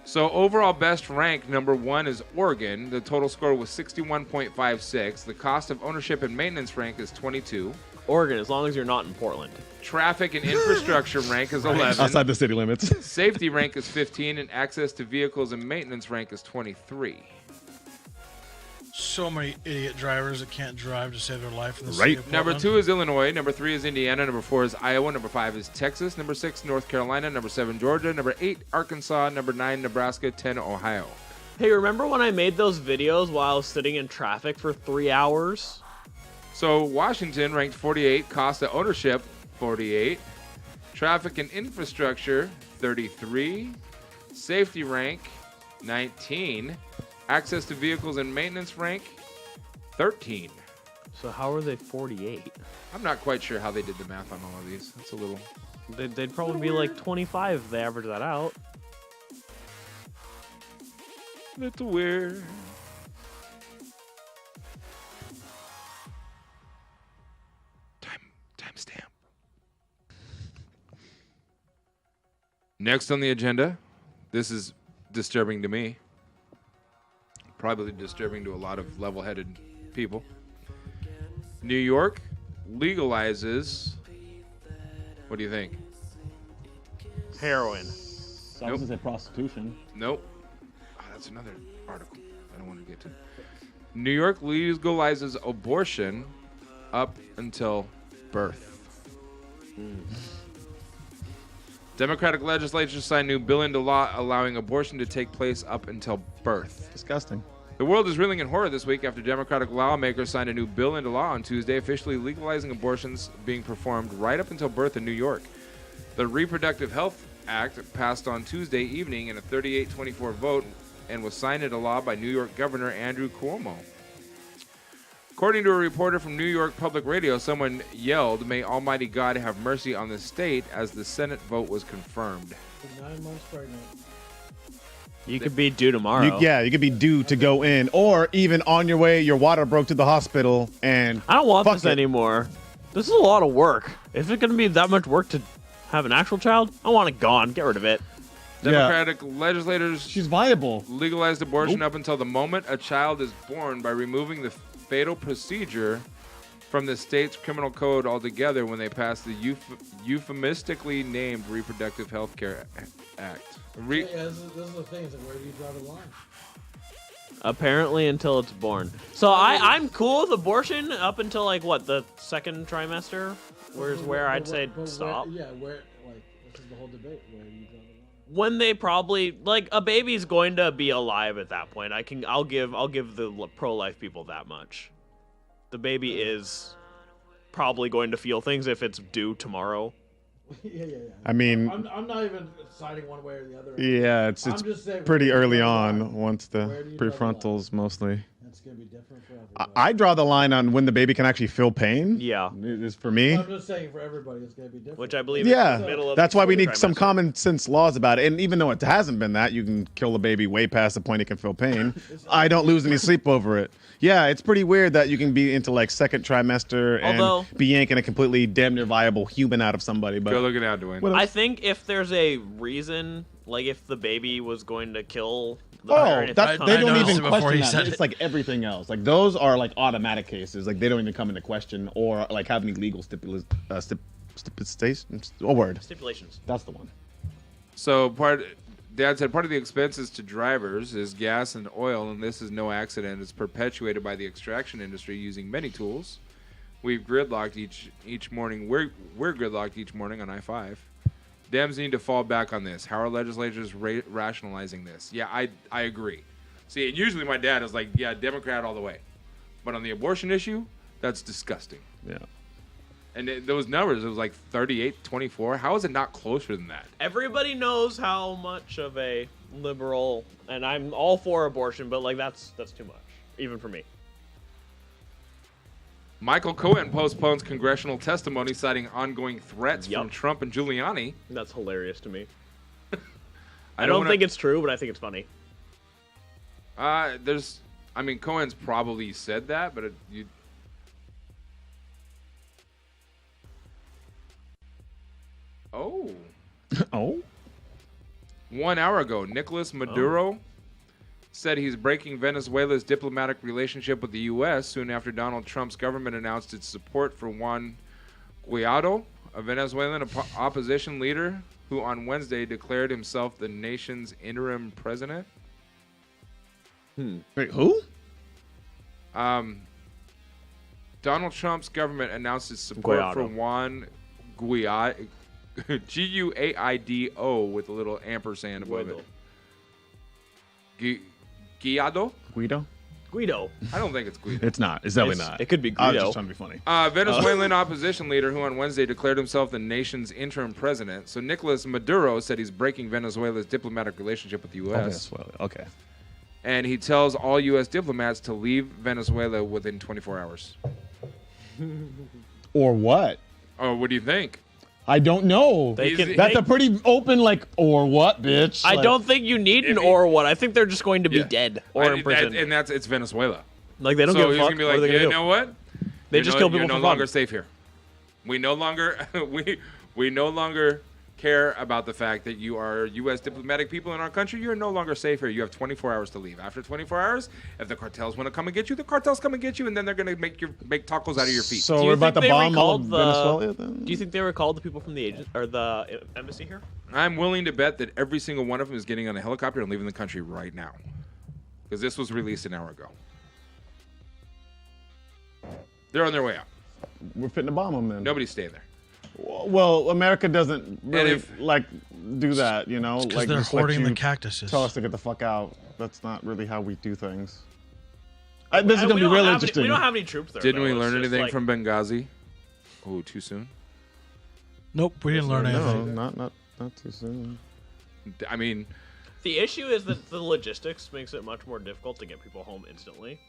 So overall best rank, number 1 is Oregon. The total score was 61.56. The cost of ownership and maintenance rank is 22. Oregon, as long as you're not in Portland. Traffic and infrastructure rank is 11. Outside the city limits. Safety rank is 15, and access to vehicles and maintenance rank is 23. So many idiot drivers that can't drive to save their life in the city of Portland. Number 2 is Illinois. Number 3 is Indiana. Number 4 is Iowa. Number 5 is Texas. Number 6, North Carolina. Number 7, Georgia. Number 8, Arkansas. Number 9, Nebraska. 10, Ohio. Hey, remember when I made those videos while I was sitting in traffic for 3 hours? So Washington ranked 48. Cost of ownership, 48. Traffic and infrastructure, 33. Safety rank, 19. Access to vehicles and maintenance rank, 13. So how are they 48? I'm not quite sure how they did the math on all of these. That's a little... They'd probably be like 25 if they average that out. That's weird. Timestamp. Next on the agenda, this is disturbing to me. Probably disturbing to a lot of level-headed people. New York legalizes... What do you think? Heroin. Sounds as a prostitution. Nope. Oh, that's another article I don't want to get to. New York legalizes abortion up until birth. Democratic legislature signed new bill into law allowing abortion to take place up until birth. Disgusting. The world is reeling in horror this week after Democratic lawmakers signed a new bill into law on Tuesday, officially legalizing abortions being performed right up until birth in New York. The Reproductive Health Act passed on Tuesday evening in a 38-24 vote and was signed into law by New York Governor Andrew Cuomo. According to a reporter from New York Public Radio, someone yelled, "May Almighty God have mercy on the state," as the Senate vote was confirmed. 9 months pregnant. You could be due tomorrow. You could be due to go in, or even on your way, your water broke to the hospital, and I don't want this anymore. This is a lot of work. If it's going to be that much work to have an actual child, I want it gone. Get rid of it. Democratic legislators she's viable. Legalized abortion up until the moment a child is born by removing the fatal procedure from the state's criminal code altogether when they passed the euphemistically named Reproductive Health Care Act. This is the thing. Is where do you draw the line? Apparently until it's born. So I'm cool with abortion up until like what, the second trimester? Where I'd say stop. This is the whole debate. Where do you draw the line? When they probably like a baby's going to be alive at that point. I'll give the pro-life people that much. The baby is probably going to feel things if it's due tomorrow. Yeah. I mean, I'm not even siding one way or the other. Yeah, it's I'm just saying, pretty early on once the prefrontals mostly. It's gonna be different for everybody. I draw the line on when the baby can actually feel pain. Yeah. Is for me. I'm just saying for everybody, it's gonna be different. Which I believe Yeah, is the middle of that's the why we need some trimester. common sense laws about it. And even though it hasn't been that, you can kill a baby way past the point it can feel pain. I don't lose any sleep over it. Yeah, it's pretty weird that you can be into like second trimester and Although- be yanking a completely damn near viable human out of somebody. But Go look it out, Duane. I think if there's a reason, like if the baby was going to kill the parent, if that, it they comes- don't even before question he that. said It's it. like everything else. Like those are like automatic cases. Like they don't even come into question or like have any legal stipulations. A word. Stipulations. That's the one. So Dad said part of the expenses to drivers is gas and oil, and this is no accident. It's perpetuated by the extraction industry using many tools. We've gridlocked each morning. We're gridlocked each morning on I-5. Dems need to fall back on this. How are legislators rationalizing this? Yeah, I agree. See, and usually my dad is like, yeah, Democrat all the way. But on the abortion issue, that's disgusting. Yeah. And those numbers, it was like 38-24. How is it not closer than that? Everybody knows how much of a liberal, and I'm all for abortion, but like that's too much, even for me. Michael Cohen postpones congressional testimony citing ongoing threats from Trump and Giuliani. That's hilarious to me. I I don't think it's true, but I think it's funny. Cohen's probably said that, but Oh. Oh? 1 hour ago, Nicolas Maduro said he's breaking Venezuela's diplomatic relationship with the U.S. soon after Donald Trump's government announced its support for Juan Guaido, a Venezuelan opposition leader who on Wednesday declared himself the nation's interim president. Wait, who? Donald Trump's government announced its support for Juan Guaido, Guaido with a little ampersand above it. Guaido? Guido. I don't think it's Guido. It's not. It's definitely not. It could be I was Guido. just trying to be funny. Venezuelan opposition leader who on Wednesday declared himself the nation's interim president. So Nicolas Maduro said he's breaking Venezuela's diplomatic relationship with the U.S. Venezuela. Okay. And he tells all U.S. diplomats to leave Venezuela within 24 hours. Or what? Oh, what do you think? I don't know. That's a pretty open, like, or what, bitch? I Like, don't think you need an or what. I think they're just going to be dead or in prison. And it's Venezuela. Like they don't so give a he's fuck. gonna be What like, are they gonna you do? know what? They just kill people You're for no fun. longer safe here. We no longer we no longer care about the fact that you are U.S. diplomatic people in our country. You're no longer safe here. You have 24 hours to leave. After 24 hours, if the cartels want to come and get you, the cartels come and get you, and then they're gonna make tacos out of your feet. So we're about to bomb all of recalled Venezuela then? Do you think they recalled the people from the agent or the embassy here? I'm willing to bet that every single one of them is getting on a helicopter and leaving the country right now, because this was released an hour ago. They're on their way out. We're fitting to bomb them then. Nobody's staying there. Well, America doesn't really do that, you know? It's 'cause Like they're just let hoarding you the cactuses. Tell us to get the fuck out. That's not really how we do things. This is We gonna be don't real have interesting. we don't have any troops there. Didn't though. we It's learn just anything like- from Benghazi? Oh, too soon? Nope, we didn't learn anything. No, not too soon. I mean, The issue is that the logistics makes it much more difficult to get people home instantly.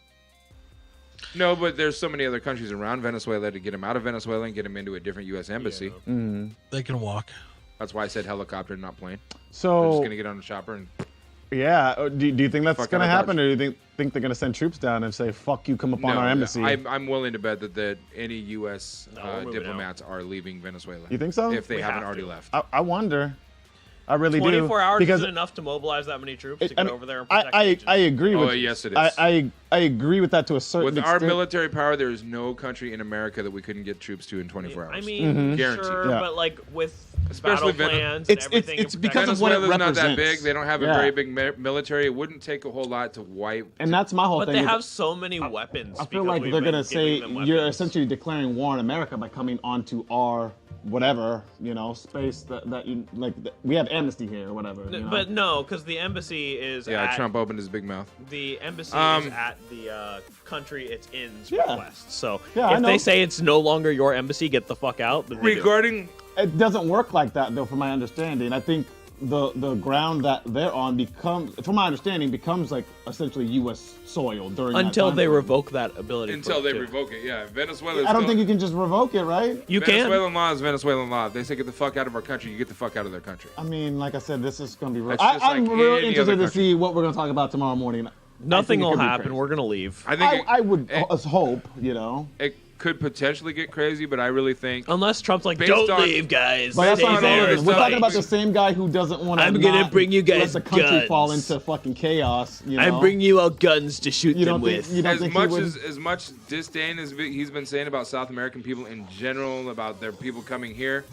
no, but there's so many other countries around Venezuela to get them out of Venezuela and get them into a different U.S. embassy. Mm-hmm. They can walk. That's why I said helicopter, not plane. So- they're just gonna get on a chopper and. Yeah. Do you think that's Fuck gonna out of happen, or do you think they're gonna send troops down and say, "Fuck you, come up on No, our embassy"? I'm willing to bet that any U.S. we're moving diplomats are leaving Venezuela. You think so? If they We haven't have already to. left. I wonder. I really 24 do. hours because isn't enough to mobilize that many troops to get I mean, over there and protect the I agents. agree with. Oh, yes, it is. I agree with that to a certain With extent. our military power, there is no country in America that we couldn't get troops to in 24 hours. I mean, Guaranteed. sure, Yeah. but like with Especially battle plans It's- and everything. it's because of what it Venezuela's not that represents. big. They don't have a Yeah. very big military. It wouldn't take a whole lot to wipe. And that's my whole But thing. they is have so many weapons. I feel because like we've they're been gonna say giving them you're weapons. essentially declaring war on America by coming onto our whatever, space that you like. We have amnesty here or whatever. you know? But no, because the embassy is Yeah, at Trump opened his big mouth. the embassy Um, is at the country it's in's Yeah. request. So Yeah, I if know. they say it's no longer your embassy, get the fuck out. Then they do. Regarding It doesn't work like that, though, from my understanding. I think the ground that they're on becomes, from my understanding, becomes like essentially U.S. soil during until that time they frame. revoke that ability. Until they revoke it, yeah. Venezuela. I don't think you can just revoke it, right? You can. Venezuelan law is Venezuelan law. If they say get the fuck out of our country, you get the fuck out of their country. I mean, like I said, this is going to be real. That's just I'm like real any interested other to see what we're going to talk about tomorrow morning. Nothing will could be happen. crazy. We're gonna leave. I would hope, you know. It could potentially get crazy, but I really think unless Trump's like, based don't on- leave, guys. But that's Stay what I'm there. saying. We're talking about the same guy who doesn't want to. I'm gonna bring you guys let the country guns. fall into fucking chaos. You know? I'm bringing you out guns to shoot You them don't think- with. you don't as think he much would- as much disdain as he's been saying about South American people in general, about their people coming here,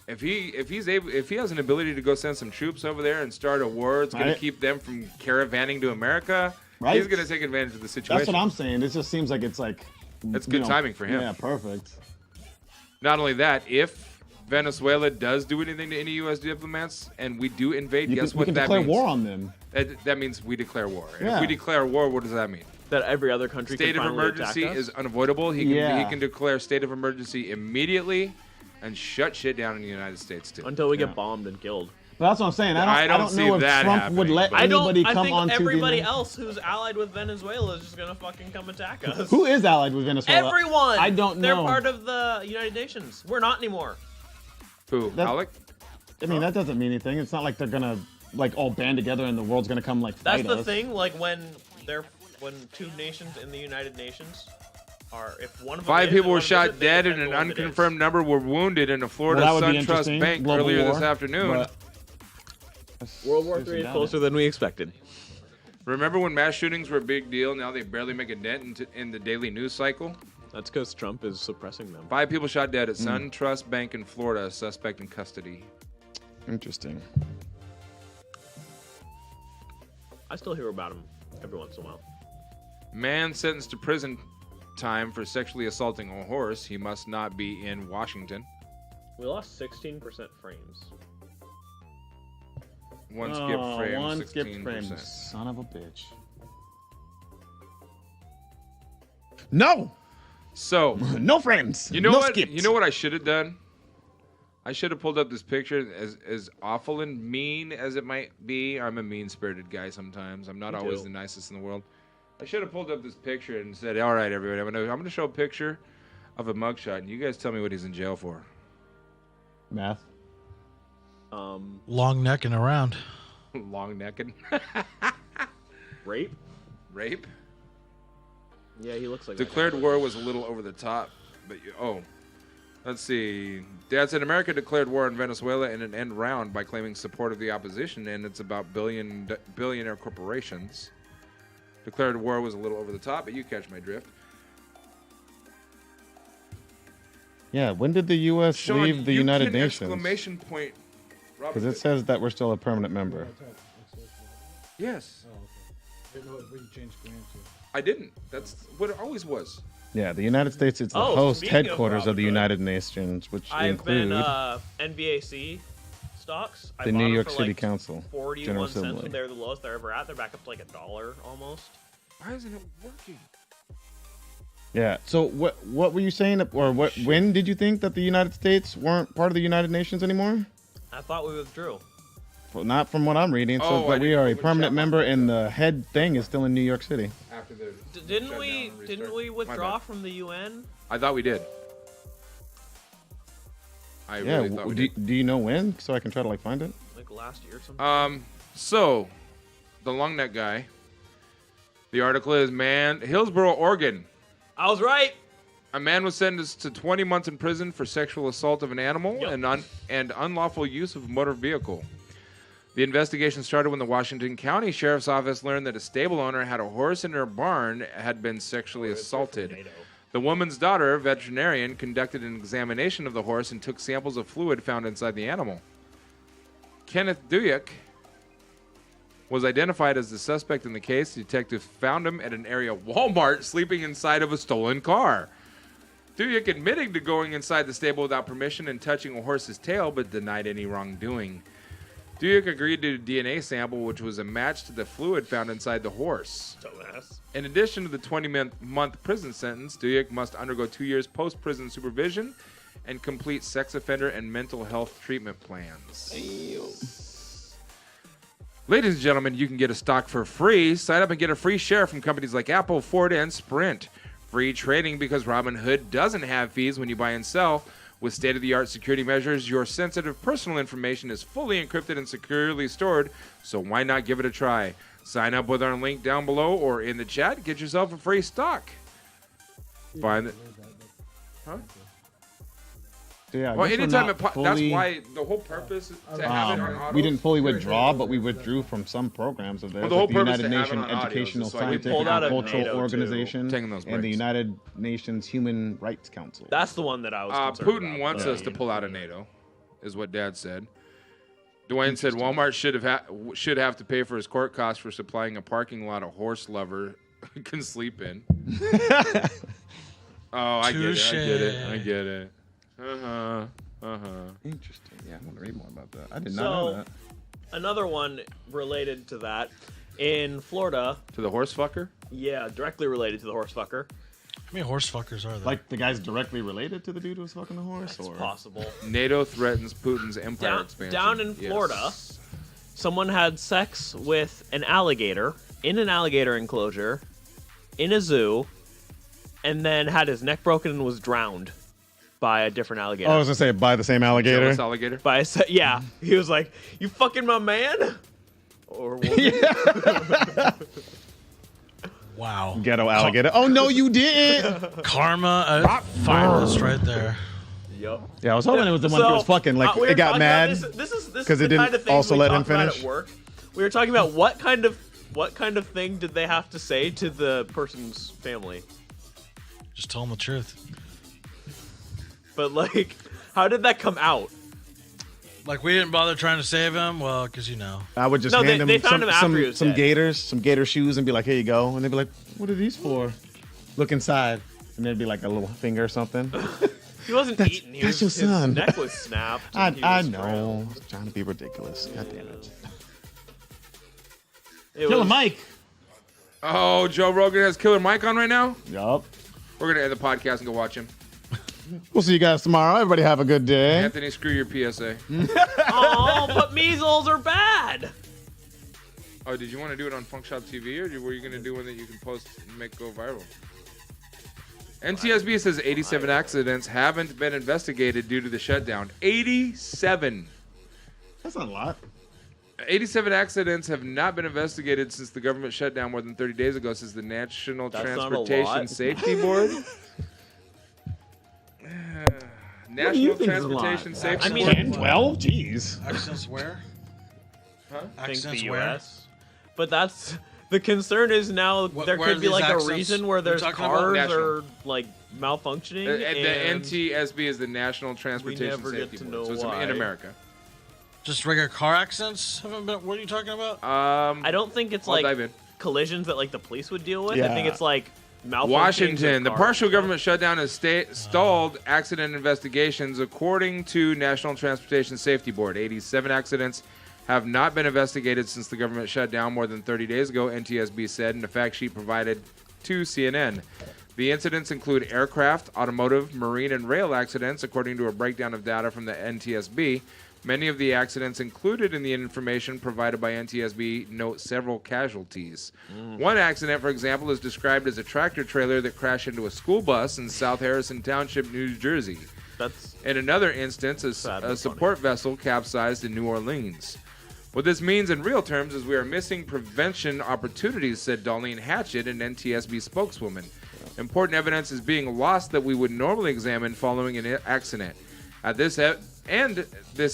if he has an ability to go send some troops over there and start a war, it's going Right. to keep them from caravanning to America. Right. He's going to take advantage of the situation. That's what I'm saying. It just seems like it's like. It's you good know, timing for him. Yeah, perfect. Not only that, if Venezuela does do anything to any U.S. diplomats and we do invade, guess We what can that declare means? war on them. That means we declare war. And Yeah. if we declare war, what does that mean? That every other country State can of finally emergency attack us? is unavoidable. He Yeah. can declare state of emergency immediately and shut shit down in the United States too. until we get bombed and killed. But that's what I'm saying. I don't see know if that Trump would happening, let but- anybody I come think onto everybody the. else who's allied with Venezuela is just gonna fucking come attack us. Who is allied with Venezuela? Everyone. I don't They're know. part of the United Nations. We're not anymore. Who? That- Alec? I mean, that doesn't mean anything. It's not like they're gonna like all band together and the world's gonna come like That's fight the us. thing. Like when two nations in the United Nations are, if one of them 5 is, people one were of them shot isn't, they dead and defend an the one that is. unconfirmed number were wounded in a Florida Well, that would be SunTrust interesting. bank Global earlier war, this afternoon. but- World War III is closer than we expected. Remember when mass shootings were a big deal? Now they barely make a dent in the daily news cycle. That's because Trump is suppressing them. 5 people shot dead at SunTrust Bank in Florida. A suspect in custody. Interesting. I still hear about him every once in a while. Man sentenced to prison time for sexually assaulting a horse. He must not be in Washington. We lost 16% frames. One skip frame, One 16%. skip frame. Son of a bitch. No. So No frames. you know no what? Skips. You know what I should have done? I should have pulled up this picture. As awful and mean as it might be, I'm a mean-spirited guy sometimes. I'm not Me always too. the nicest in the world. I should have pulled up this picture and said, "All right, everybody, I'm gonna show a picture of a mugshot, and you guys tell me what he's in jail for." Math. Long neck and around. Long necking. Rape? Rape. Yeah, he looks like that. Declared war was a little over the top, but let's see. Dad said America declared war on Venezuela in an end round by claiming support of the opposition, and it's about billionaire corporations. Declared war was a little over the top, but you catch my drift. Yeah. When did the U.S. Sean, leave the you United can Nations? Exclamation point. Because it says that we're still a permanent member. Yes. What you changed Grant to? I didn't. That's what it always was. Yeah, the United States is the Oh, host speaking of headquarters of the Robin Hood, United Nations, which I've include been NBAC stocks. I the bought New them York for City like Council, 41 General cents Assembly. when they're the lowest they're ever at. They're back up to like $1 almost. Why isn't it working? Yeah. So what were you saying, or what? When did you think that the United States weren't part of the United Nations anymore? I thought we withdrew. Well, not from what I'm reading. Oh, So, but I we are a didn't- permanent member, and the head thing is still in New York City. After the Didn't shutdown we? and Didn't restart. we My withdraw bad. from the UN? I thought we did. I Yeah. really thought we did. Do you know when? So I can try to like find it. Like last year or something. So, the long neck guy. The article is, Hillsboro, Oregon. I was right. A man was sentenced to 20 months in prison for sexual assault of an animal and unlawful use of a motor vehicle. The investigation started when the Washington County Sheriff's Office learned that a stable owner had a horse in her barn had been sexually assaulted. The woman's daughter, a veterinarian, conducted an examination of the horse and took samples of fluid found inside the animal. Kenneth Duce was identified as the suspect in the case. Detectives found him at an area Walmart sleeping inside of a stolen car. Duce admitting to going inside the stable without permission and touching a horse's tail, but denied any wrongdoing. Duce agreed to a DNA sample, which was a match to the fluid found inside the horse. Dumbass. In addition to the 20-month prison sentence, Duce must undergo 2 years post-prison supervision and complete sex offender and mental health treatment plans. Ladies and gentlemen, you can get a stock for free. Sign up and get a free share from companies like Apple, Ford, and Sprint. Free trading because Robinhood doesn't have fees when you buy and sell. With state-of-the-art security measures, your sensitive personal information is fully encrypted and securely stored, so why not give it a try? Sign up with our link down below or in the chat. Get yourself a free stock. Find it. Huh? Yeah, Well, anytime that's why the whole purpose is to have it on auto. we didn't fully withdraw, but we withdrew from some programs of theirs, the whole like the purpose United to have it Nations on audio is Educational, just so I can Scientific, pull out and of Cultural NATO, too. Organization, Taking those and the breaks. United Nations Human Rights Council. That's the one that I was concerned Putin about. wants us to pull out of NATO, is what Dad said. Duane said Walmart should have to pay for his court costs for supplying a parking lot a horse lover can sleep in. I get it. Interesting. Yeah, I want to read more about that. I did not know that. Another one related to that. In Florida. To the horse fucker? Yeah, directly related to the horse fucker. How many horse fuckers are there? Like the guy's directly related to the dude who was fucking the horse? It's or? possible. NATO threatens Putin's empire expansion. Down in Florida, someone had sex with an alligator in an alligator enclosure in a zoo and then had his neck broken and was drowned by a different alligator. Oh, I was going to say, by the same alligator? Jealous alligator? Yeah. He was like, "You fucking my man?" Or woman. Wow. Ghetto alligator. Oh, no, you didn't. Karma finest right there. Yep. Yeah, I was hoping it was the one who was fucking. Like, it got mad This is because it the kind didn't of thing also we let him talk about finish. at work. We were talking about what kind of thing did they have to say to the person's family? Just tell them the truth. But like, how did that come out? Like, we didn't bother trying to save him? Well, because I would just hand him some gator shoes and be like, "Here you go." And they'd be like, "What are these for?" Look inside. And there'd be like a little finger or something. He wasn't eating. That's your son. His neck was snapped. I know. I was trying to be ridiculous. God damn it. Killer Mike. Oh, Joe Rogan has Killer Mike on right now? Yup. We're going to end the podcast and go watch him. We'll see you guys tomorrow. Everybody have a good day. Anthony, screw your PSA. Oh, but measles are bad. Oh, did you want to do it on Funkshop TV, or were you going to do one that you can post and make go viral? NTSB says 87 accidents haven't been investigated due to the shutdown. 87. That's not a lot. 87 accidents have not been investigated since the government shut down more than 30 days ago, says the National Transportation Safety Board. National Transportation Safety Board. 10, 12? Jeez. Accidents where? Huh? Accidents the where? US. But that's the concern is now there where could be are like these a accidents reason where there's we're talking about? cars are like malfunctioning. And the NTSB is the National Transportation never get Safety to Board. know So it's why. in America. Just regular car accidents haven't been. What are you talking about? I don't think it's I'll dive like in. collisions that like the police would deal with. I Yeah. think it's like malfunctioning. Washington, the partial government shutdown has stalled accident investigations, according to National Transportation Safety Board. 87 accidents have not been investigated since the government shut down more than 30 days ago, NTSB said in a fact sheet provided to CNN. The incidents include aircraft, automotive, marine, and rail accidents, according to a breakdown of data from the NTSB. Many of the accidents included in the information provided by NTSB note several casualties. One accident, for example, is described as a tractor trailer that crashed into a school bus in South Harrison Township, New Jersey. In another instance, a support vessel capsized in New Orleans. What this means in real terms is we are missing prevention opportunities, said Darlene Hatchett, an NTSB spokeswoman. Important evidence is being lost that we would normally examine following an accident. This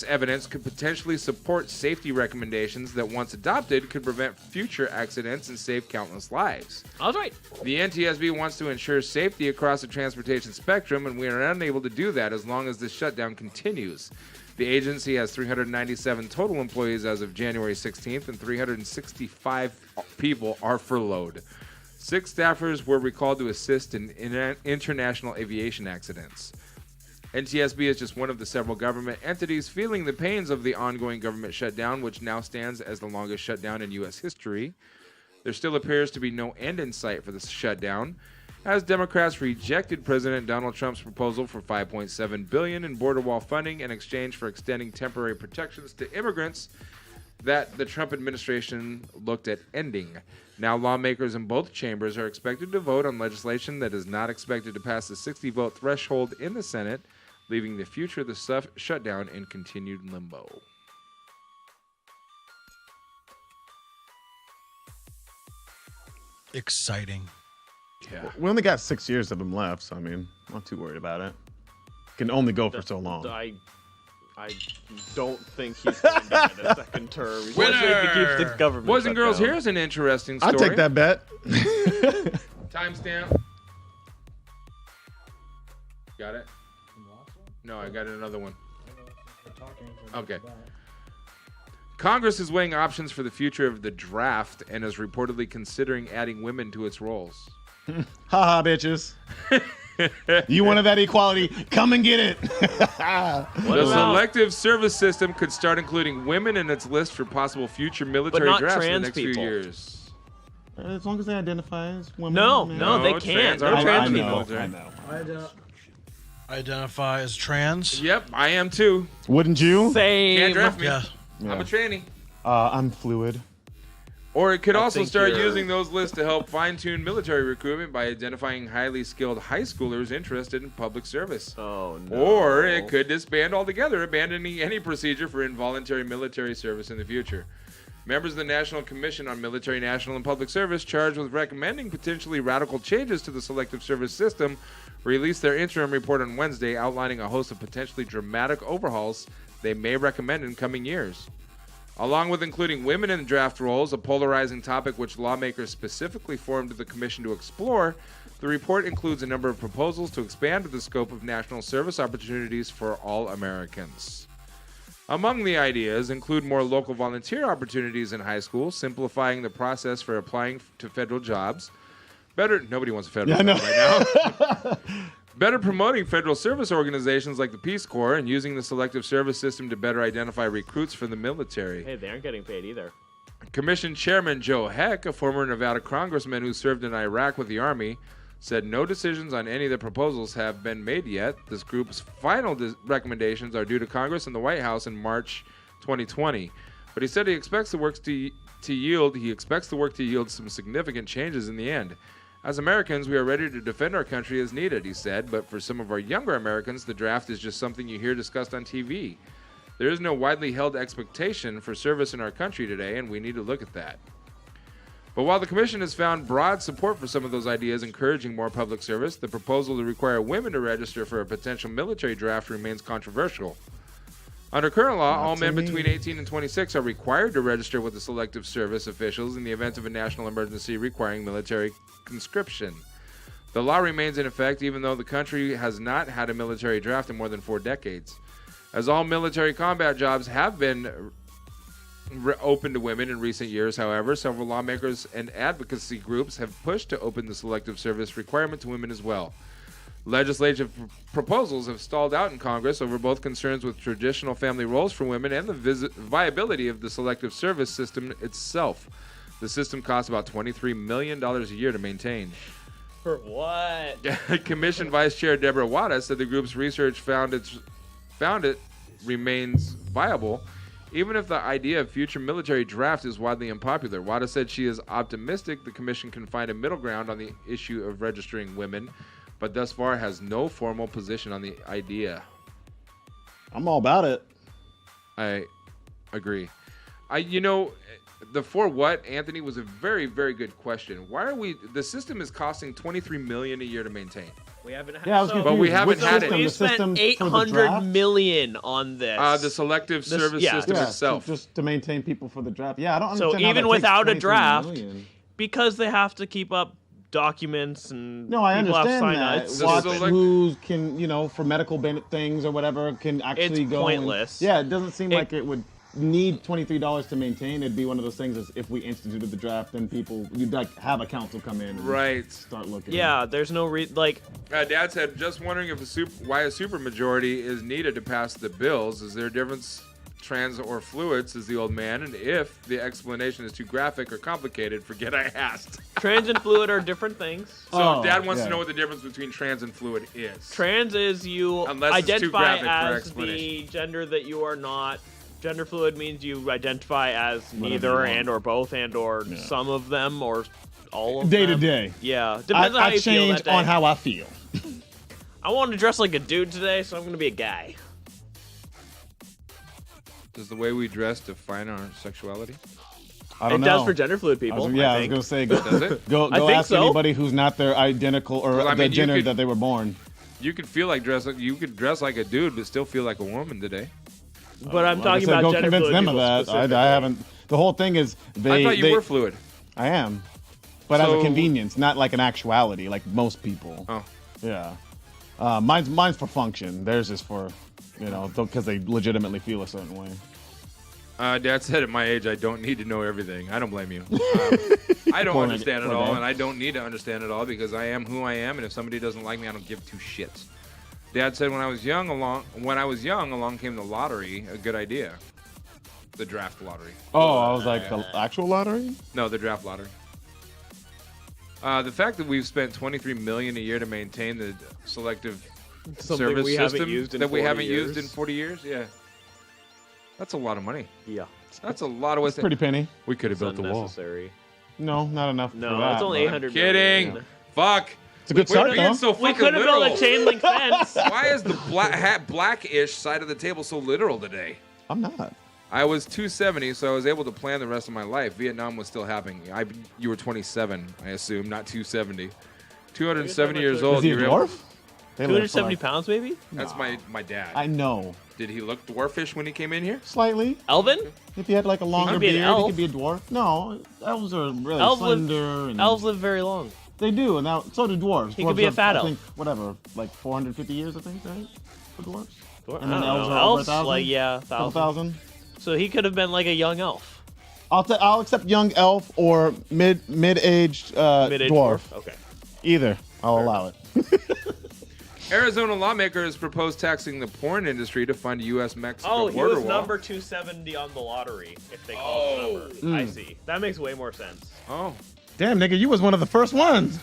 evidence could potentially support safety recommendations that, once adopted, could prevent future accidents and save countless lives. That's right. The NTSB wants to ensure safety across the transportation spectrum, and we are unable to do that as long as this shutdown continues. The agency has 397 total employees as of January 16th, and 365 people are furloughed. 6 staffers were recalled to assist in international aviation accidents. NTSB is just one of the several government entities feeling the pains of the ongoing government shutdown, which now stands as the longest shutdown in U.S. history. There still appears to be no end in sight for the shutdown, as Democrats rejected President Donald Trump's proposal for $5.7 billion in border wall funding in exchange for extending temporary protections to immigrants. that the Trump administration looked at ending. Now lawmakers in both chambers are expected to vote on legislation that is not expected to pass the 60-vote threshold in the Senate, leaving the future of the shutdown in continued limbo. Exciting. Yeah. We only got 6 years of him left, so I mean, I'm not too worried about it. Can only go for so long. I don't think he's going to get a second term. He's going to keep the government. Boys and girls, down. here's an interesting story. I'll take that bet. Timestamp. Got it? No, I got another one. Okay. Congress is weighing options for the future of the draft and is reportedly considering adding women to its roles. Haha, bitches. You wanted that equality? Come and get it. The selective service system could start including women in its list for possible future military not drafts in the trans next people. few years. As long as they identify as women. No, they can't. They're trans people. I know. Identify as trans. Yep, I am too. Wouldn't you? Same. Can't draft me. Yeah. I'm a tranny. I'm fluid. Or it could also think start you're- using those lists to help fine-tune military recruitment by identifying highly skilled high schoolers interested in public service. Oh, no. Or it could disband altogether, abandoning any procedure for involuntary military service in the future. Members of the National Commission on Military, National, and Public Service, charged with recommending potentially radical changes to the selective service system, released their interim report on Wednesday, outlining a host of potentially dramatic overhauls they may recommend in coming years. Along with including women in draft roles, a polarizing topic which lawmakers specifically formed the commission to explore, the report includes a number of proposals to expand the scope of national service opportunities for all Americans. Among the ideas include more local volunteer opportunities in high school, simplifying the process for applying to federal jobs, nobody wants a federal job right now. Better promoting federal service organizations like the Peace Corps and using the selective service system to better identify recruits for the military. Hey, they aren't getting paid either. Commission Chairman Joe Heck, a former Nevada congressman who served in Iraq with the Army, said no decisions on any of the proposals have been made yet. This group's final recommendations are due to Congress and the White House in March 2020. But he said he expects the work to yield some significant changes in the end. As Americans, we are ready to defend our country as needed, he said, but for some of our younger Americans, the draft is just something you hear discussed on TV. There is no widely held expectation for service in our country today, and we need to look at that. But while the commission has found broad support for some of those ideas encouraging more public service, the proposal to require women to register for a potential military draft remains controversial. Under current law, all men between 18 and 26 are required to register with the selective service officials in the event of a national emergency requiring military conscription. The law remains in effect even though the country has not had a military draft in more than 4 decades. As all military combat jobs have been open to women in recent years, however, several lawmakers and advocacy groups have pushed to open the selective service requirement to women as well. Legislative proposals have stalled out in Congress over both concerns with traditional family roles for women and the viability of the selective service system itself. The system costs about $23 million a year to maintain. For what? Commission Vice Chair Deborah Wada said the group's research found it remains viable, even if the idea of future military draft is widely unpopular. Wada said she is optimistic the commission can find a middle ground on the issue of registering women, but thus far has no formal position on the idea. I'm all about it. I agree. The for what, Anthony, was a very, very good question. Why are the system is costing $23 million a year to maintain. We haven't had but we haven't had it. We spent $800 million on this. The selective service system itself. Just to maintain people for the draft. Yeah, I don't understand. So how even that without a takes $23 draft, million. because they have to keep up documents and No, I people have understand that. sign-ups. Watch who can, for medical things or whatever, can actually It's go. pointless. Yeah, it doesn't seem like it would need $23 to maintain. It'd be one of those things as if we instituted the draft, then you'd have a council come in and start looking. Yeah, there's no Dad said, just wondering why a supermajority is needed to pass the bills. Is there a difference, trans or fluid, says the old man, and if the explanation is too graphic or complicated, forget I asked. Trans and fluid are different things. So Dad wants to know what the difference between trans and fluid is. Trans is you Unless it's too identify graphic for as the gender that you are not Gender fluid means you identify as neither and or both and or some of them or all of them. Day to day. Yeah. Depends on how I you feel change that day. on how I feel. I wanted to dress like a dude today, so I'm going to be a guy. Does the way we dress define our sexuality? I don't it know. does for gender fluid people. I was think. gonna say, Does it? Go ask anybody who's not their identical or Well, I the mean, you gender could- that they were born. You could feel like you could dress like a dude, but still feel like a woman today. But I'm Like I talking said, about go gender convince fluid them people of that. specifically. I haven't. The whole thing is I thought you were fluid. I am, but as a So- convenience, not like an actuality, like most people. Oh, yeah. Mine's for function. Theirs is for, because they legitimately feel a certain way. Dad said at my age I don't need to know everything. I don't blame you. I don't Poor understand it poor all, Dad. and I don't need to understand it all because I am who I am, and if somebody doesn't like me, I don't give two shits. Dad said when I was young, along came the lottery. A good idea. The draft lottery. Oh, I was like, the actual lottery? No, the draft lottery. The fact that we've spent $23 million a year to maintain the selective Something service we haven't system used in that we 40 haven't used years. in 40 years, yeah. That's a lot of money. Yeah. That's a lot of waste. Pretty penny. We could have built the wall. Unnecessary. No, not enough. No, for that, it's only but- 800 Kidding. million. Fuck. It's a good start, We're being though. so We fucking could have built a literal. chain link fence. Why is the blackish side of the table so literal today? I'm not. I was 270, so I was able to plan the rest of my life. Vietnam was still happening. You were 27, I assume, not 270. 270 years old. Is he a you were able- dwarf? They live 270 for pounds, maybe? That's my dad. I know. Did he look dwarfish when he came in here? Slightly. Elven? If he had like a longer could be an beard, elf. he could be a dwarf. No, elves are really Elves live- slender. And Elves live very long. They do, and now so do dwarves. He Dwarves could be a are, fat I elf. think, whatever, like 450 years, I think, right? For dwarves. I And then don't elves know. are over Elves, 1,000? like, yeah, Couple 1,000. thousand. So he could have been like a young elf. I'll accept young elf or mid-aged Mid-aged dwarf. Okay. Either. I'll allow it. Arizona lawmakers proposed taxing the porn industry to fund U.S.-Mexico Oh, he border was wall. number 270 on the lottery, if they call it the number. I see. That makes way more sense. Oh, Damn, nigga, you was one of the first ones.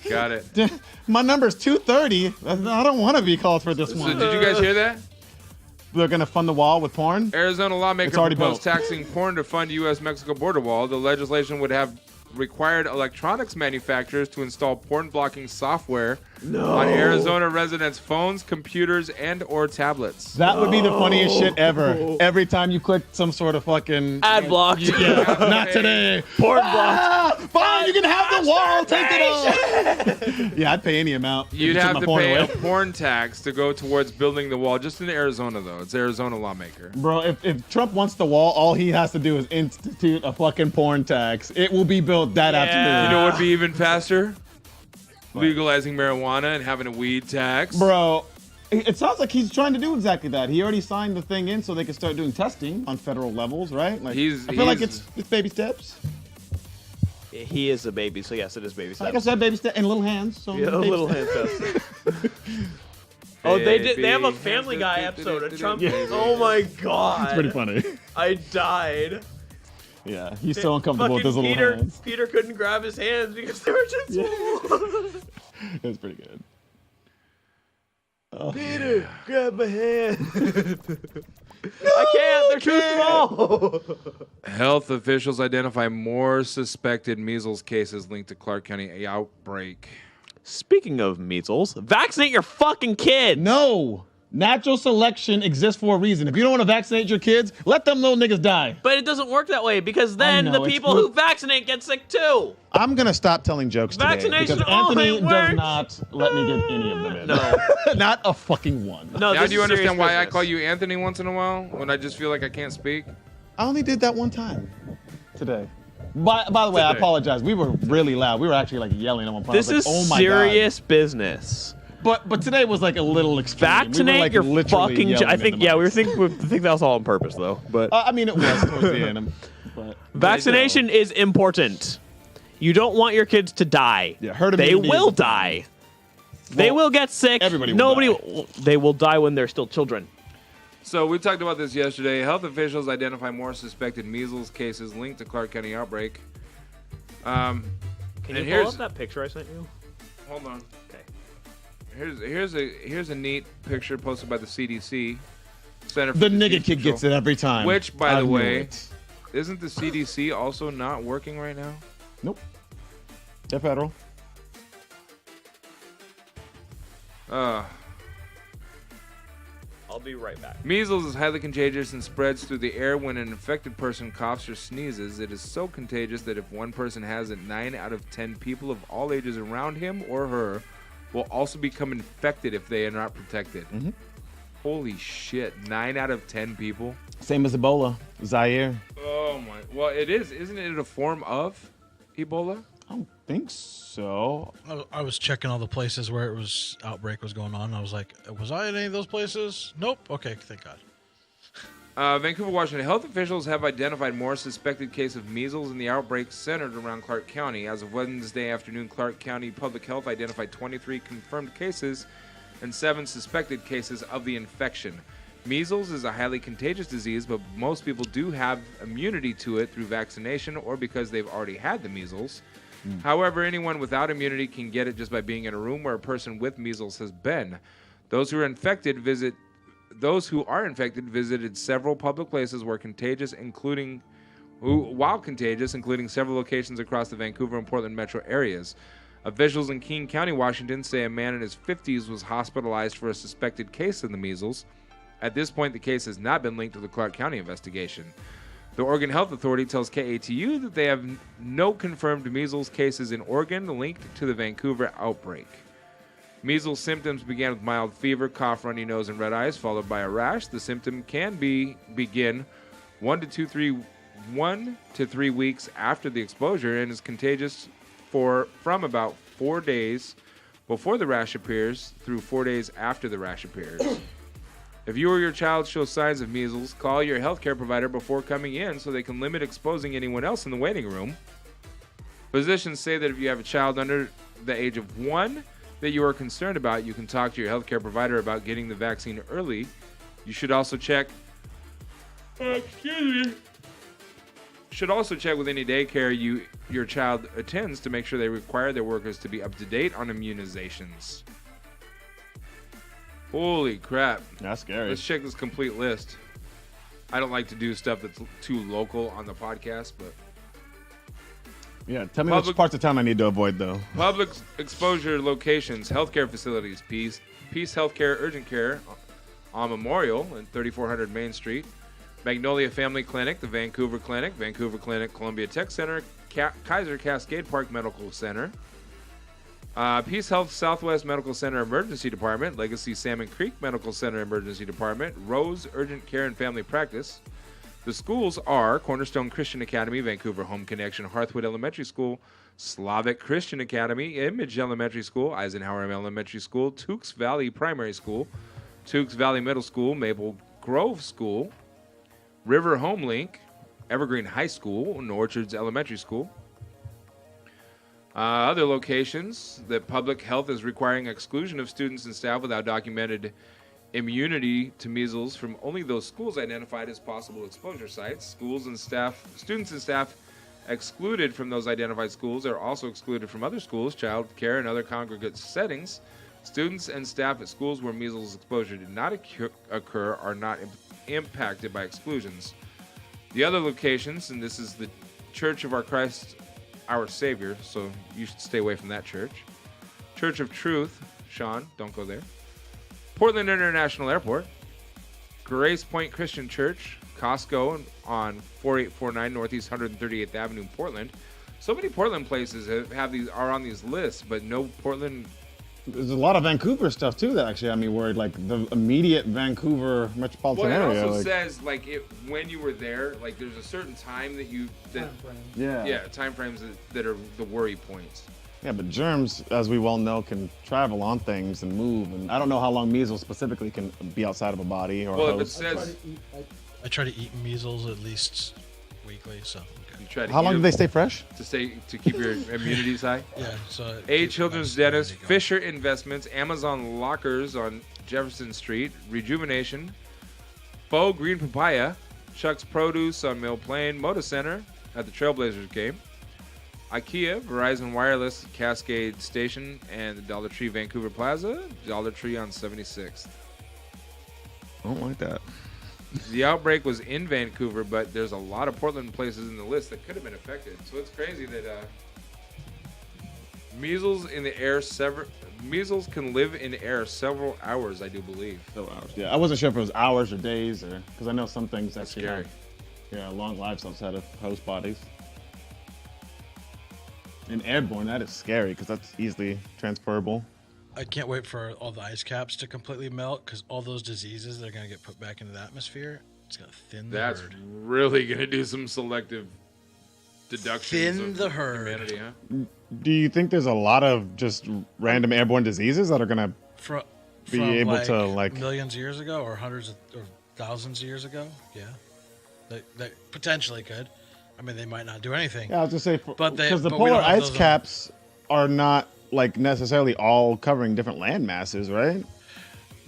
got it. My number's 230. I don't want to be called for this So one. did you guys hear that? They're gonna fund the wall with porn. Arizona It's lawmakers already proposed built. taxing porn to fund U.S.-Mexico border wall. The legislation would have required electronics manufacturers to install porn-blocking software on Arizona residents' phones, computers, and or tablets. That would be the funniest shit ever. Every time you click some sort of fucking Ad blocked. Yeah, not today. Porn blocked. Fine, you can have the wall. Take it off. Yeah, I'd pay any amount. if You'd you took have my to porn pay a away. porn tax to go towards building the wall. Just in Arizona, though. It's Arizona lawmaker. Bro, if Trump wants the wall, all he has to do is institute a fucking porn tax. It will be built that afternoon. You know what would be even faster? Legalizing marijuana and having a weed tax. Bro, it sounds like he's trying to do exactly that. He already signed the thing in so they can start doing testing on federal levels, right? Like, I feel like it's baby steps. He is a baby, so yes, it is baby steps. Like I said, baby steps and little hands. So Yeah, baby little steps. hand steps. Oh, they have a Family Guy episode of Trump. Yeah. Oh my god. It's pretty funny. I died. Yeah, he's so uncomfortable with Fucking his little hands. Peter couldn't grab his hands because they were too small. It was pretty good. Peter, grab my hand. I can't. They're too small. Health officials identify more suspected measles cases linked to Clark County outbreak. Speaking of measles, vaccinate your fucking kid. No. Natural selection exists for a reason. If you don't want to vaccinate your kids, let them little niggas die. But it doesn't work that way because then know, the it's people good. who vaccinate get sick too. I'm going to stop telling jokes today Vaccination because Anthony only does works. not let me get any of them in. No. Not a fucking one. No, Now this do you is serious understand why I business. call you Anthony once in a while when I just feel like I can't speak? I only did that one time today. By the way, I Today. apologize. We were really loud. We were actually like yelling at one point. This I was is like, oh my serious business. God. But today was like a little extreme. Vaccinate we were, like, your literally fucking. yelling I in think the yeah, we mics. think that was all on purpose though. But I mean, it was towards the end. But vaccination is important. You don't want your kids to die. Yeah, herd they immunity will is the thing. die. They will get sick. everybody will Nobody. They will die when they're still children. So we talked about this yesterday. Health officials identify more suspected measles cases linked to Clark County outbreak. Can And you here's- pull up that picture I sent you? Hold on. Okay. Here's a neat picture posted by the CDC. Center for The Disease nigga kid Control. gets it every time. Which, by I the knew way, it. isn't the CDC also not working right now? Nope. They're federal. I'll be right back. Measles is highly contagious and spreads through the air when an infected person coughs or sneezes. It is so contagious that if one person has it, 9 out of 10 people of all ages around him or her will also become infected if they are not protected. Mm-hmm. Holy shit, 9 out of 10 people? Same as Ebola, Zaire. Oh my, well it is, isn't it a form of Ebola? I don't think so. I was checking all the places where it was outbreak was going on. I was like, was I in any of those places? Nope. Okay, thank God. Vancouver, Washington. Health officials have identified more suspected cases of measles in the outbreak centered around Clark County. As of Wednesday afternoon, Clark County Public Health identified 23 confirmed cases and 7 suspected cases of the infection. Measles is a highly contagious disease, but most people do have immunity to it through vaccination or because they've already had the measles. However, anyone without immunity can get it just by being in a room where a person with measles has been. Those who are infected visited several public places while contagious, including several locations across the Vancouver and Portland metro areas. Officials in King County, Washington, say a man in his 50s was hospitalized for a suspected case of the measles. At this point, the case has not been linked to the Clark County investigation. The Oregon Health Authority tells KATU that they have no confirmed measles cases in Oregon linked to the Vancouver outbreak. Measles symptoms began with mild fever, cough, runny nose, and red eyes, followed by a rash. The symptom can begin 1 to 3 weeks after the exposure and is contagious from about 4 days before the rash appears through 4 days after the rash appears. If you or your child show signs of measles, call your healthcare provider before coming in so they can limit exposing anyone else in the waiting room. Physicians say that if you have a child under the age of 1 that you are concerned about, you can talk to your healthcare provider about getting the vaccine early. You should also check with any daycare your child attends to make sure they require their workers to be up to date on immunizations. Holy crap. That's scary. Let's check this complete list. I don't like to do stuff that's too local on the podcast, but... Yeah, tell me which parts of town I need to avoid, though. Public exposure locations, healthcare facilities, Peace Healthcare Urgent Care on Memorial and 3400 Main Street, Magnolia Family Clinic, the Vancouver Clinic, Columbia Tech Center, Kaiser Cascade Park Medical Center, Peace Health Southwest Medical Center Emergency Department, Legacy Salmon Creek Medical Center Emergency Department, Rose Urgent Care and Family Practice. The schools are Cornerstone Christian Academy, Vancouver Home Connection, Hearthwood Elementary School, Slavic Christian Academy, Image Elementary School, Eisenhower Elementary School, Tukes Valley Primary School, Tukes Valley Middle School, Maple Grove School, River Home Link, Evergreen High School, and Orchards Elementary School. Other locations that public health is requiring exclusion of students and staff without documented immunity to measles from only those schools identified as possible exposure sites. Students and staff excluded from those identified schools are also excluded from other schools, child care, and other congregate settings. Students and staff at schools where measles exposure did not occur are not impacted by exclusions. The other locations, and this is the Church of Our Christ, Our Savior, so you should stay away from that church. Church of Truth, Shawn, don't go there. Portland International Airport, Grace Point Christian Church, Costco on 4849 Northeast 138th Avenue, Portland. So many Portland places are on these lists, but no Portland. There's a lot of Vancouver stuff too. That actually, I mean, where like the immediate Vancouver metropolitan area. Well, it also like, says like when you were there, like there's a certain time that time frames that are the worry points. Yeah, but germs, as we well know, can travel on things and move. And I don't know how long measles specifically can be outside of a body or. Well, if it says. I try to eat measles at least weekly, so. How long do they stay fresh? To keep your immunity high? Yeah. So A Children's Dentist, Fisher Investments, Amazon Lockers on Jefferson Street, Rejuvenation, Faux Green Papaya, Chuck's Produce on Mill Plain, Moda Center at the Trailblazers game, IKEA, Verizon Wireless, Cascade Station, and the Dollar Tree Vancouver Plaza, Dollar Tree on 76th. I don't like that. The outbreak was in Vancouver, but there's a lot of Portland places in the list that could have been affected. So it's crazy that measles can live in air several hours, I do believe. Several hours. Yeah, I wasn't sure if it was hours or days, or because I know some things That's actually scary. have long lives outside of host bodies. And airborne, that is scary because that's easily transferable. I can't wait for all the ice caps to completely melt because all those diseases that are going to get put back into the atmosphere, it's going to thin the That's herd. really going to do some selective deductions Thin of the herd. humanity, huh? Do you think there's a lot of just random airborne diseases that are gonna be able to like millions of years ago or hundreds of, or thousands of years ago? Yeah, that potentially could. I mean, they might not do anything. Yeah, I was just say but because the but we polar don't have ice those caps are not like necessarily all covering different land masses, right?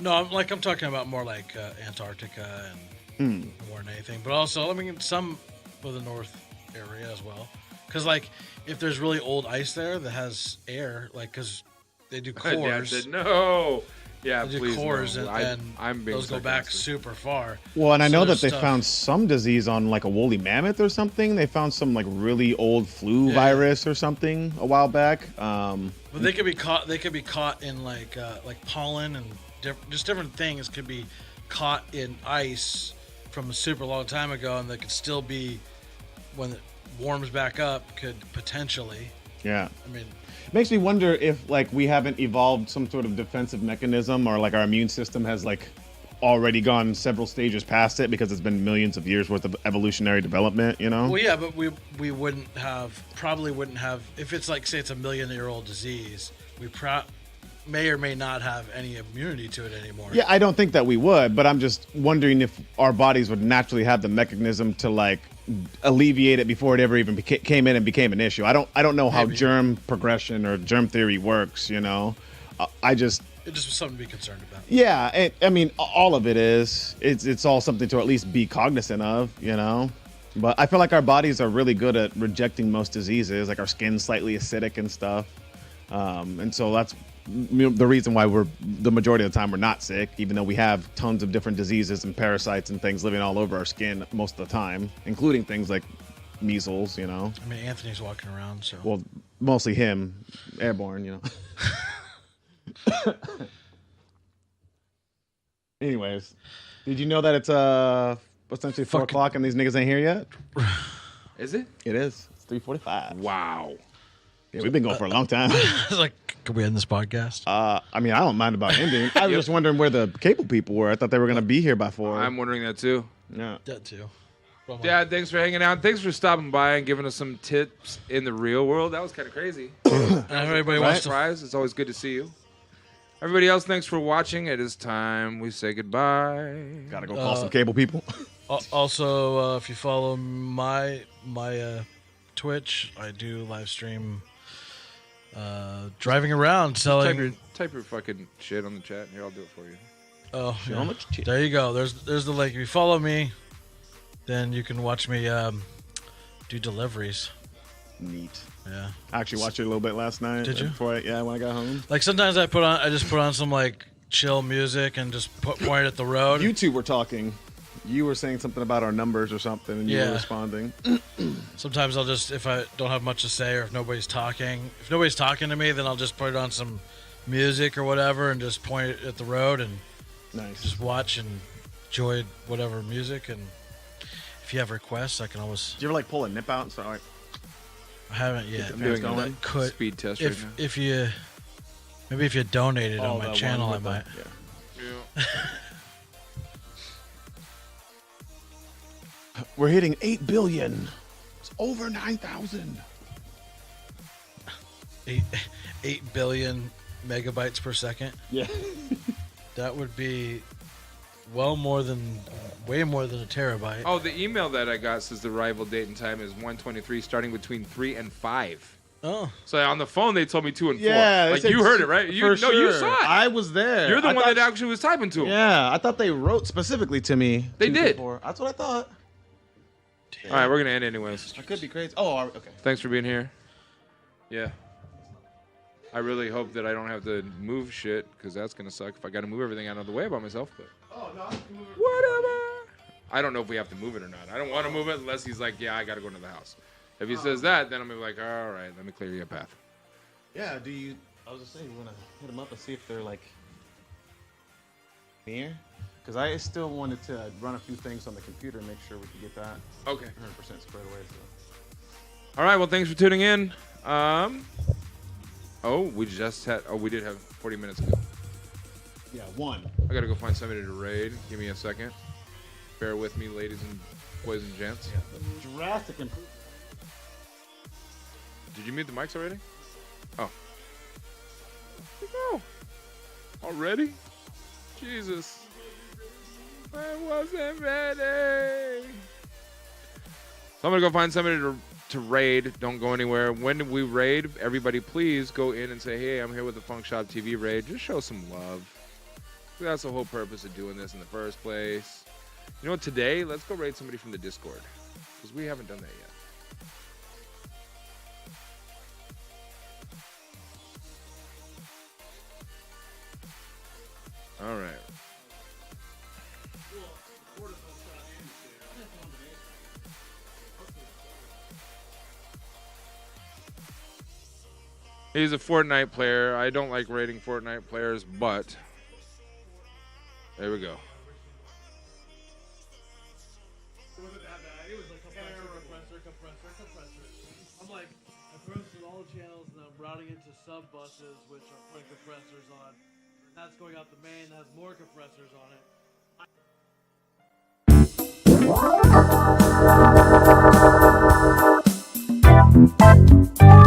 No, I'm talking about more like Antarctica and more than anything. But also, I mean, some of the North area as well. Because like, if there's really old ice there that has air, like, because they do Dad cores. said no. Yeah, They do please. cores, no. and I'm being those go back sarcastic. super far. Well, and I So know that there's they stuff- found some disease on like a woolly mammoth or something. They found some like really old flu virus or something a while back. But they could be caught. They could be caught in like pollen and just different things could be caught in ice from a super long time ago, and they could still be when it warms back up. Could potentially. Yeah. I mean, it makes me wonder if like we haven't evolved some sort of defensive mechanism, or like our immune system has like already gone several stages past it because it's been millions of years worth of evolutionary development, you know? well, yeah, but we probably wouldn't have if it's like say it's a 1,000,000-year-old disease. We may or may not have any immunity to it anymore. Yeah, I don't think that we would, but I'm just wondering if our bodies would naturally have the mechanism to like alleviate it before it ever even came in and became an issue. I don't know how germ progression or germ theory works, you know? It just was something to be concerned about. Yeah, I mean, all of it is. It's all something to at least be cognizant of, you know? But I feel like our bodies are really good at rejecting most diseases, like our skin's slightly acidic and stuff. And so that's the reason why the majority of the time we're not sick, even though we have tons of different diseases and parasites and things living all over our skin most of the time, including things like measles, you know? I mean, Anthony's walking around, so. Well, mostly him, airborne, you know? Anyways, did you know that it's essentially 4 o'clock and these niggas ain't here yet? Is it? It is. It's 3:45. Wow. Yeah, we've been going for a long time. I was like, can we end this podcast? I mean, I don't mind about ending. I was just wondering where the cable people were. I thought they were gonna be here by 4. I'm wondering that too. Yeah. That too. Dad, thanks for hanging out. Thanks for stopping by and giving us some tips in the real world. That was kind of crazy. Everybody wants to. Surprise. It's always good to see you. Everybody else, thanks for watching. It is time we say goodbye. Gotta go call some cable people. Also, if you follow my Twitch, I do live stream driving around selling. Type your fucking shit on the chat. Here, I'll do it for you. Oh, yeah. There you go. There's the link. If you follow me, then you can watch me do deliveries. Neat. Yeah. I actually watched it a little bit last night. Did you? When I got home. Like sometimes I just put on some like chill music and just point at the road. You two were talking. You were saying something about our numbers or something, and you were responding. Sometimes I'll just, if I don't have much to say or if nobody's talking to me, then I'll just put on some music or whatever and just point at the road and just watch and enjoy whatever music. And if you have requests, I can always. Do you ever like pull a nip out and start like? I haven't yet. I'm doing that could speed test if, right now. If you donated on my channel, I might. Yeah. We're hitting 8 billion. It's over 9,000. 8 billion megabytes per second. Yeah. That would be way more than a terabyte. Oh, the email that I got says the arrival date and time is 1:23, starting between 3 and 5. Oh. So on the phone they told me 2 and 4. Yeah, like you heard it, right? You for you sure. saw it. I was there. You're the I one thought- that actually was typing to him. Yeah, I thought they wrote specifically to me. They 2 did. 4. That's what I thought. All right, we're gonna end anyways. I could be crazy. Oh, okay. Thanks for being here. Yeah. I really hope that I don't have to move shit because that's gonna suck if I got to move everything out of the way by myself. But Oh no. whatever. I don't know if we have to move it or not. I don't want to move it unless he's like, yeah, I got to go into the house. If he says that, then I'm gonna be like, all right, let me clear you a path. Yeah, I was just saying, you want to hit them up and see if they're like near? Because I still wanted to run a few things on the computer and make sure we could get that 100% squared away. So. All right, well, thanks for tuning in. We did have 40 minutes ago. Yeah, one. I got to go find somebody to raid. Give me a second. Bear with me, ladies and boys and gents. Yeah, drastic improvement. Did you mute the mics already? Oh. Where'd you go? Already? Jesus. I wasn't ready. So I'm going to go find somebody to raid. Don't go anywhere. When we raid, everybody please go in and say, hey, I'm here with the Funkshop TV raid. Just show some love. That's the whole purpose of doing this in the first place. You know what? Today, let's go raid somebody from the Discord. Because we haven't done that yet. All right. He's a Fortnite player. I don't like rating Fortnite players, but there we go. I'm like, I posted all the channels and I'm routing into sub buses, which are putting compressors on. And that's going out the main, that has more compressors on it.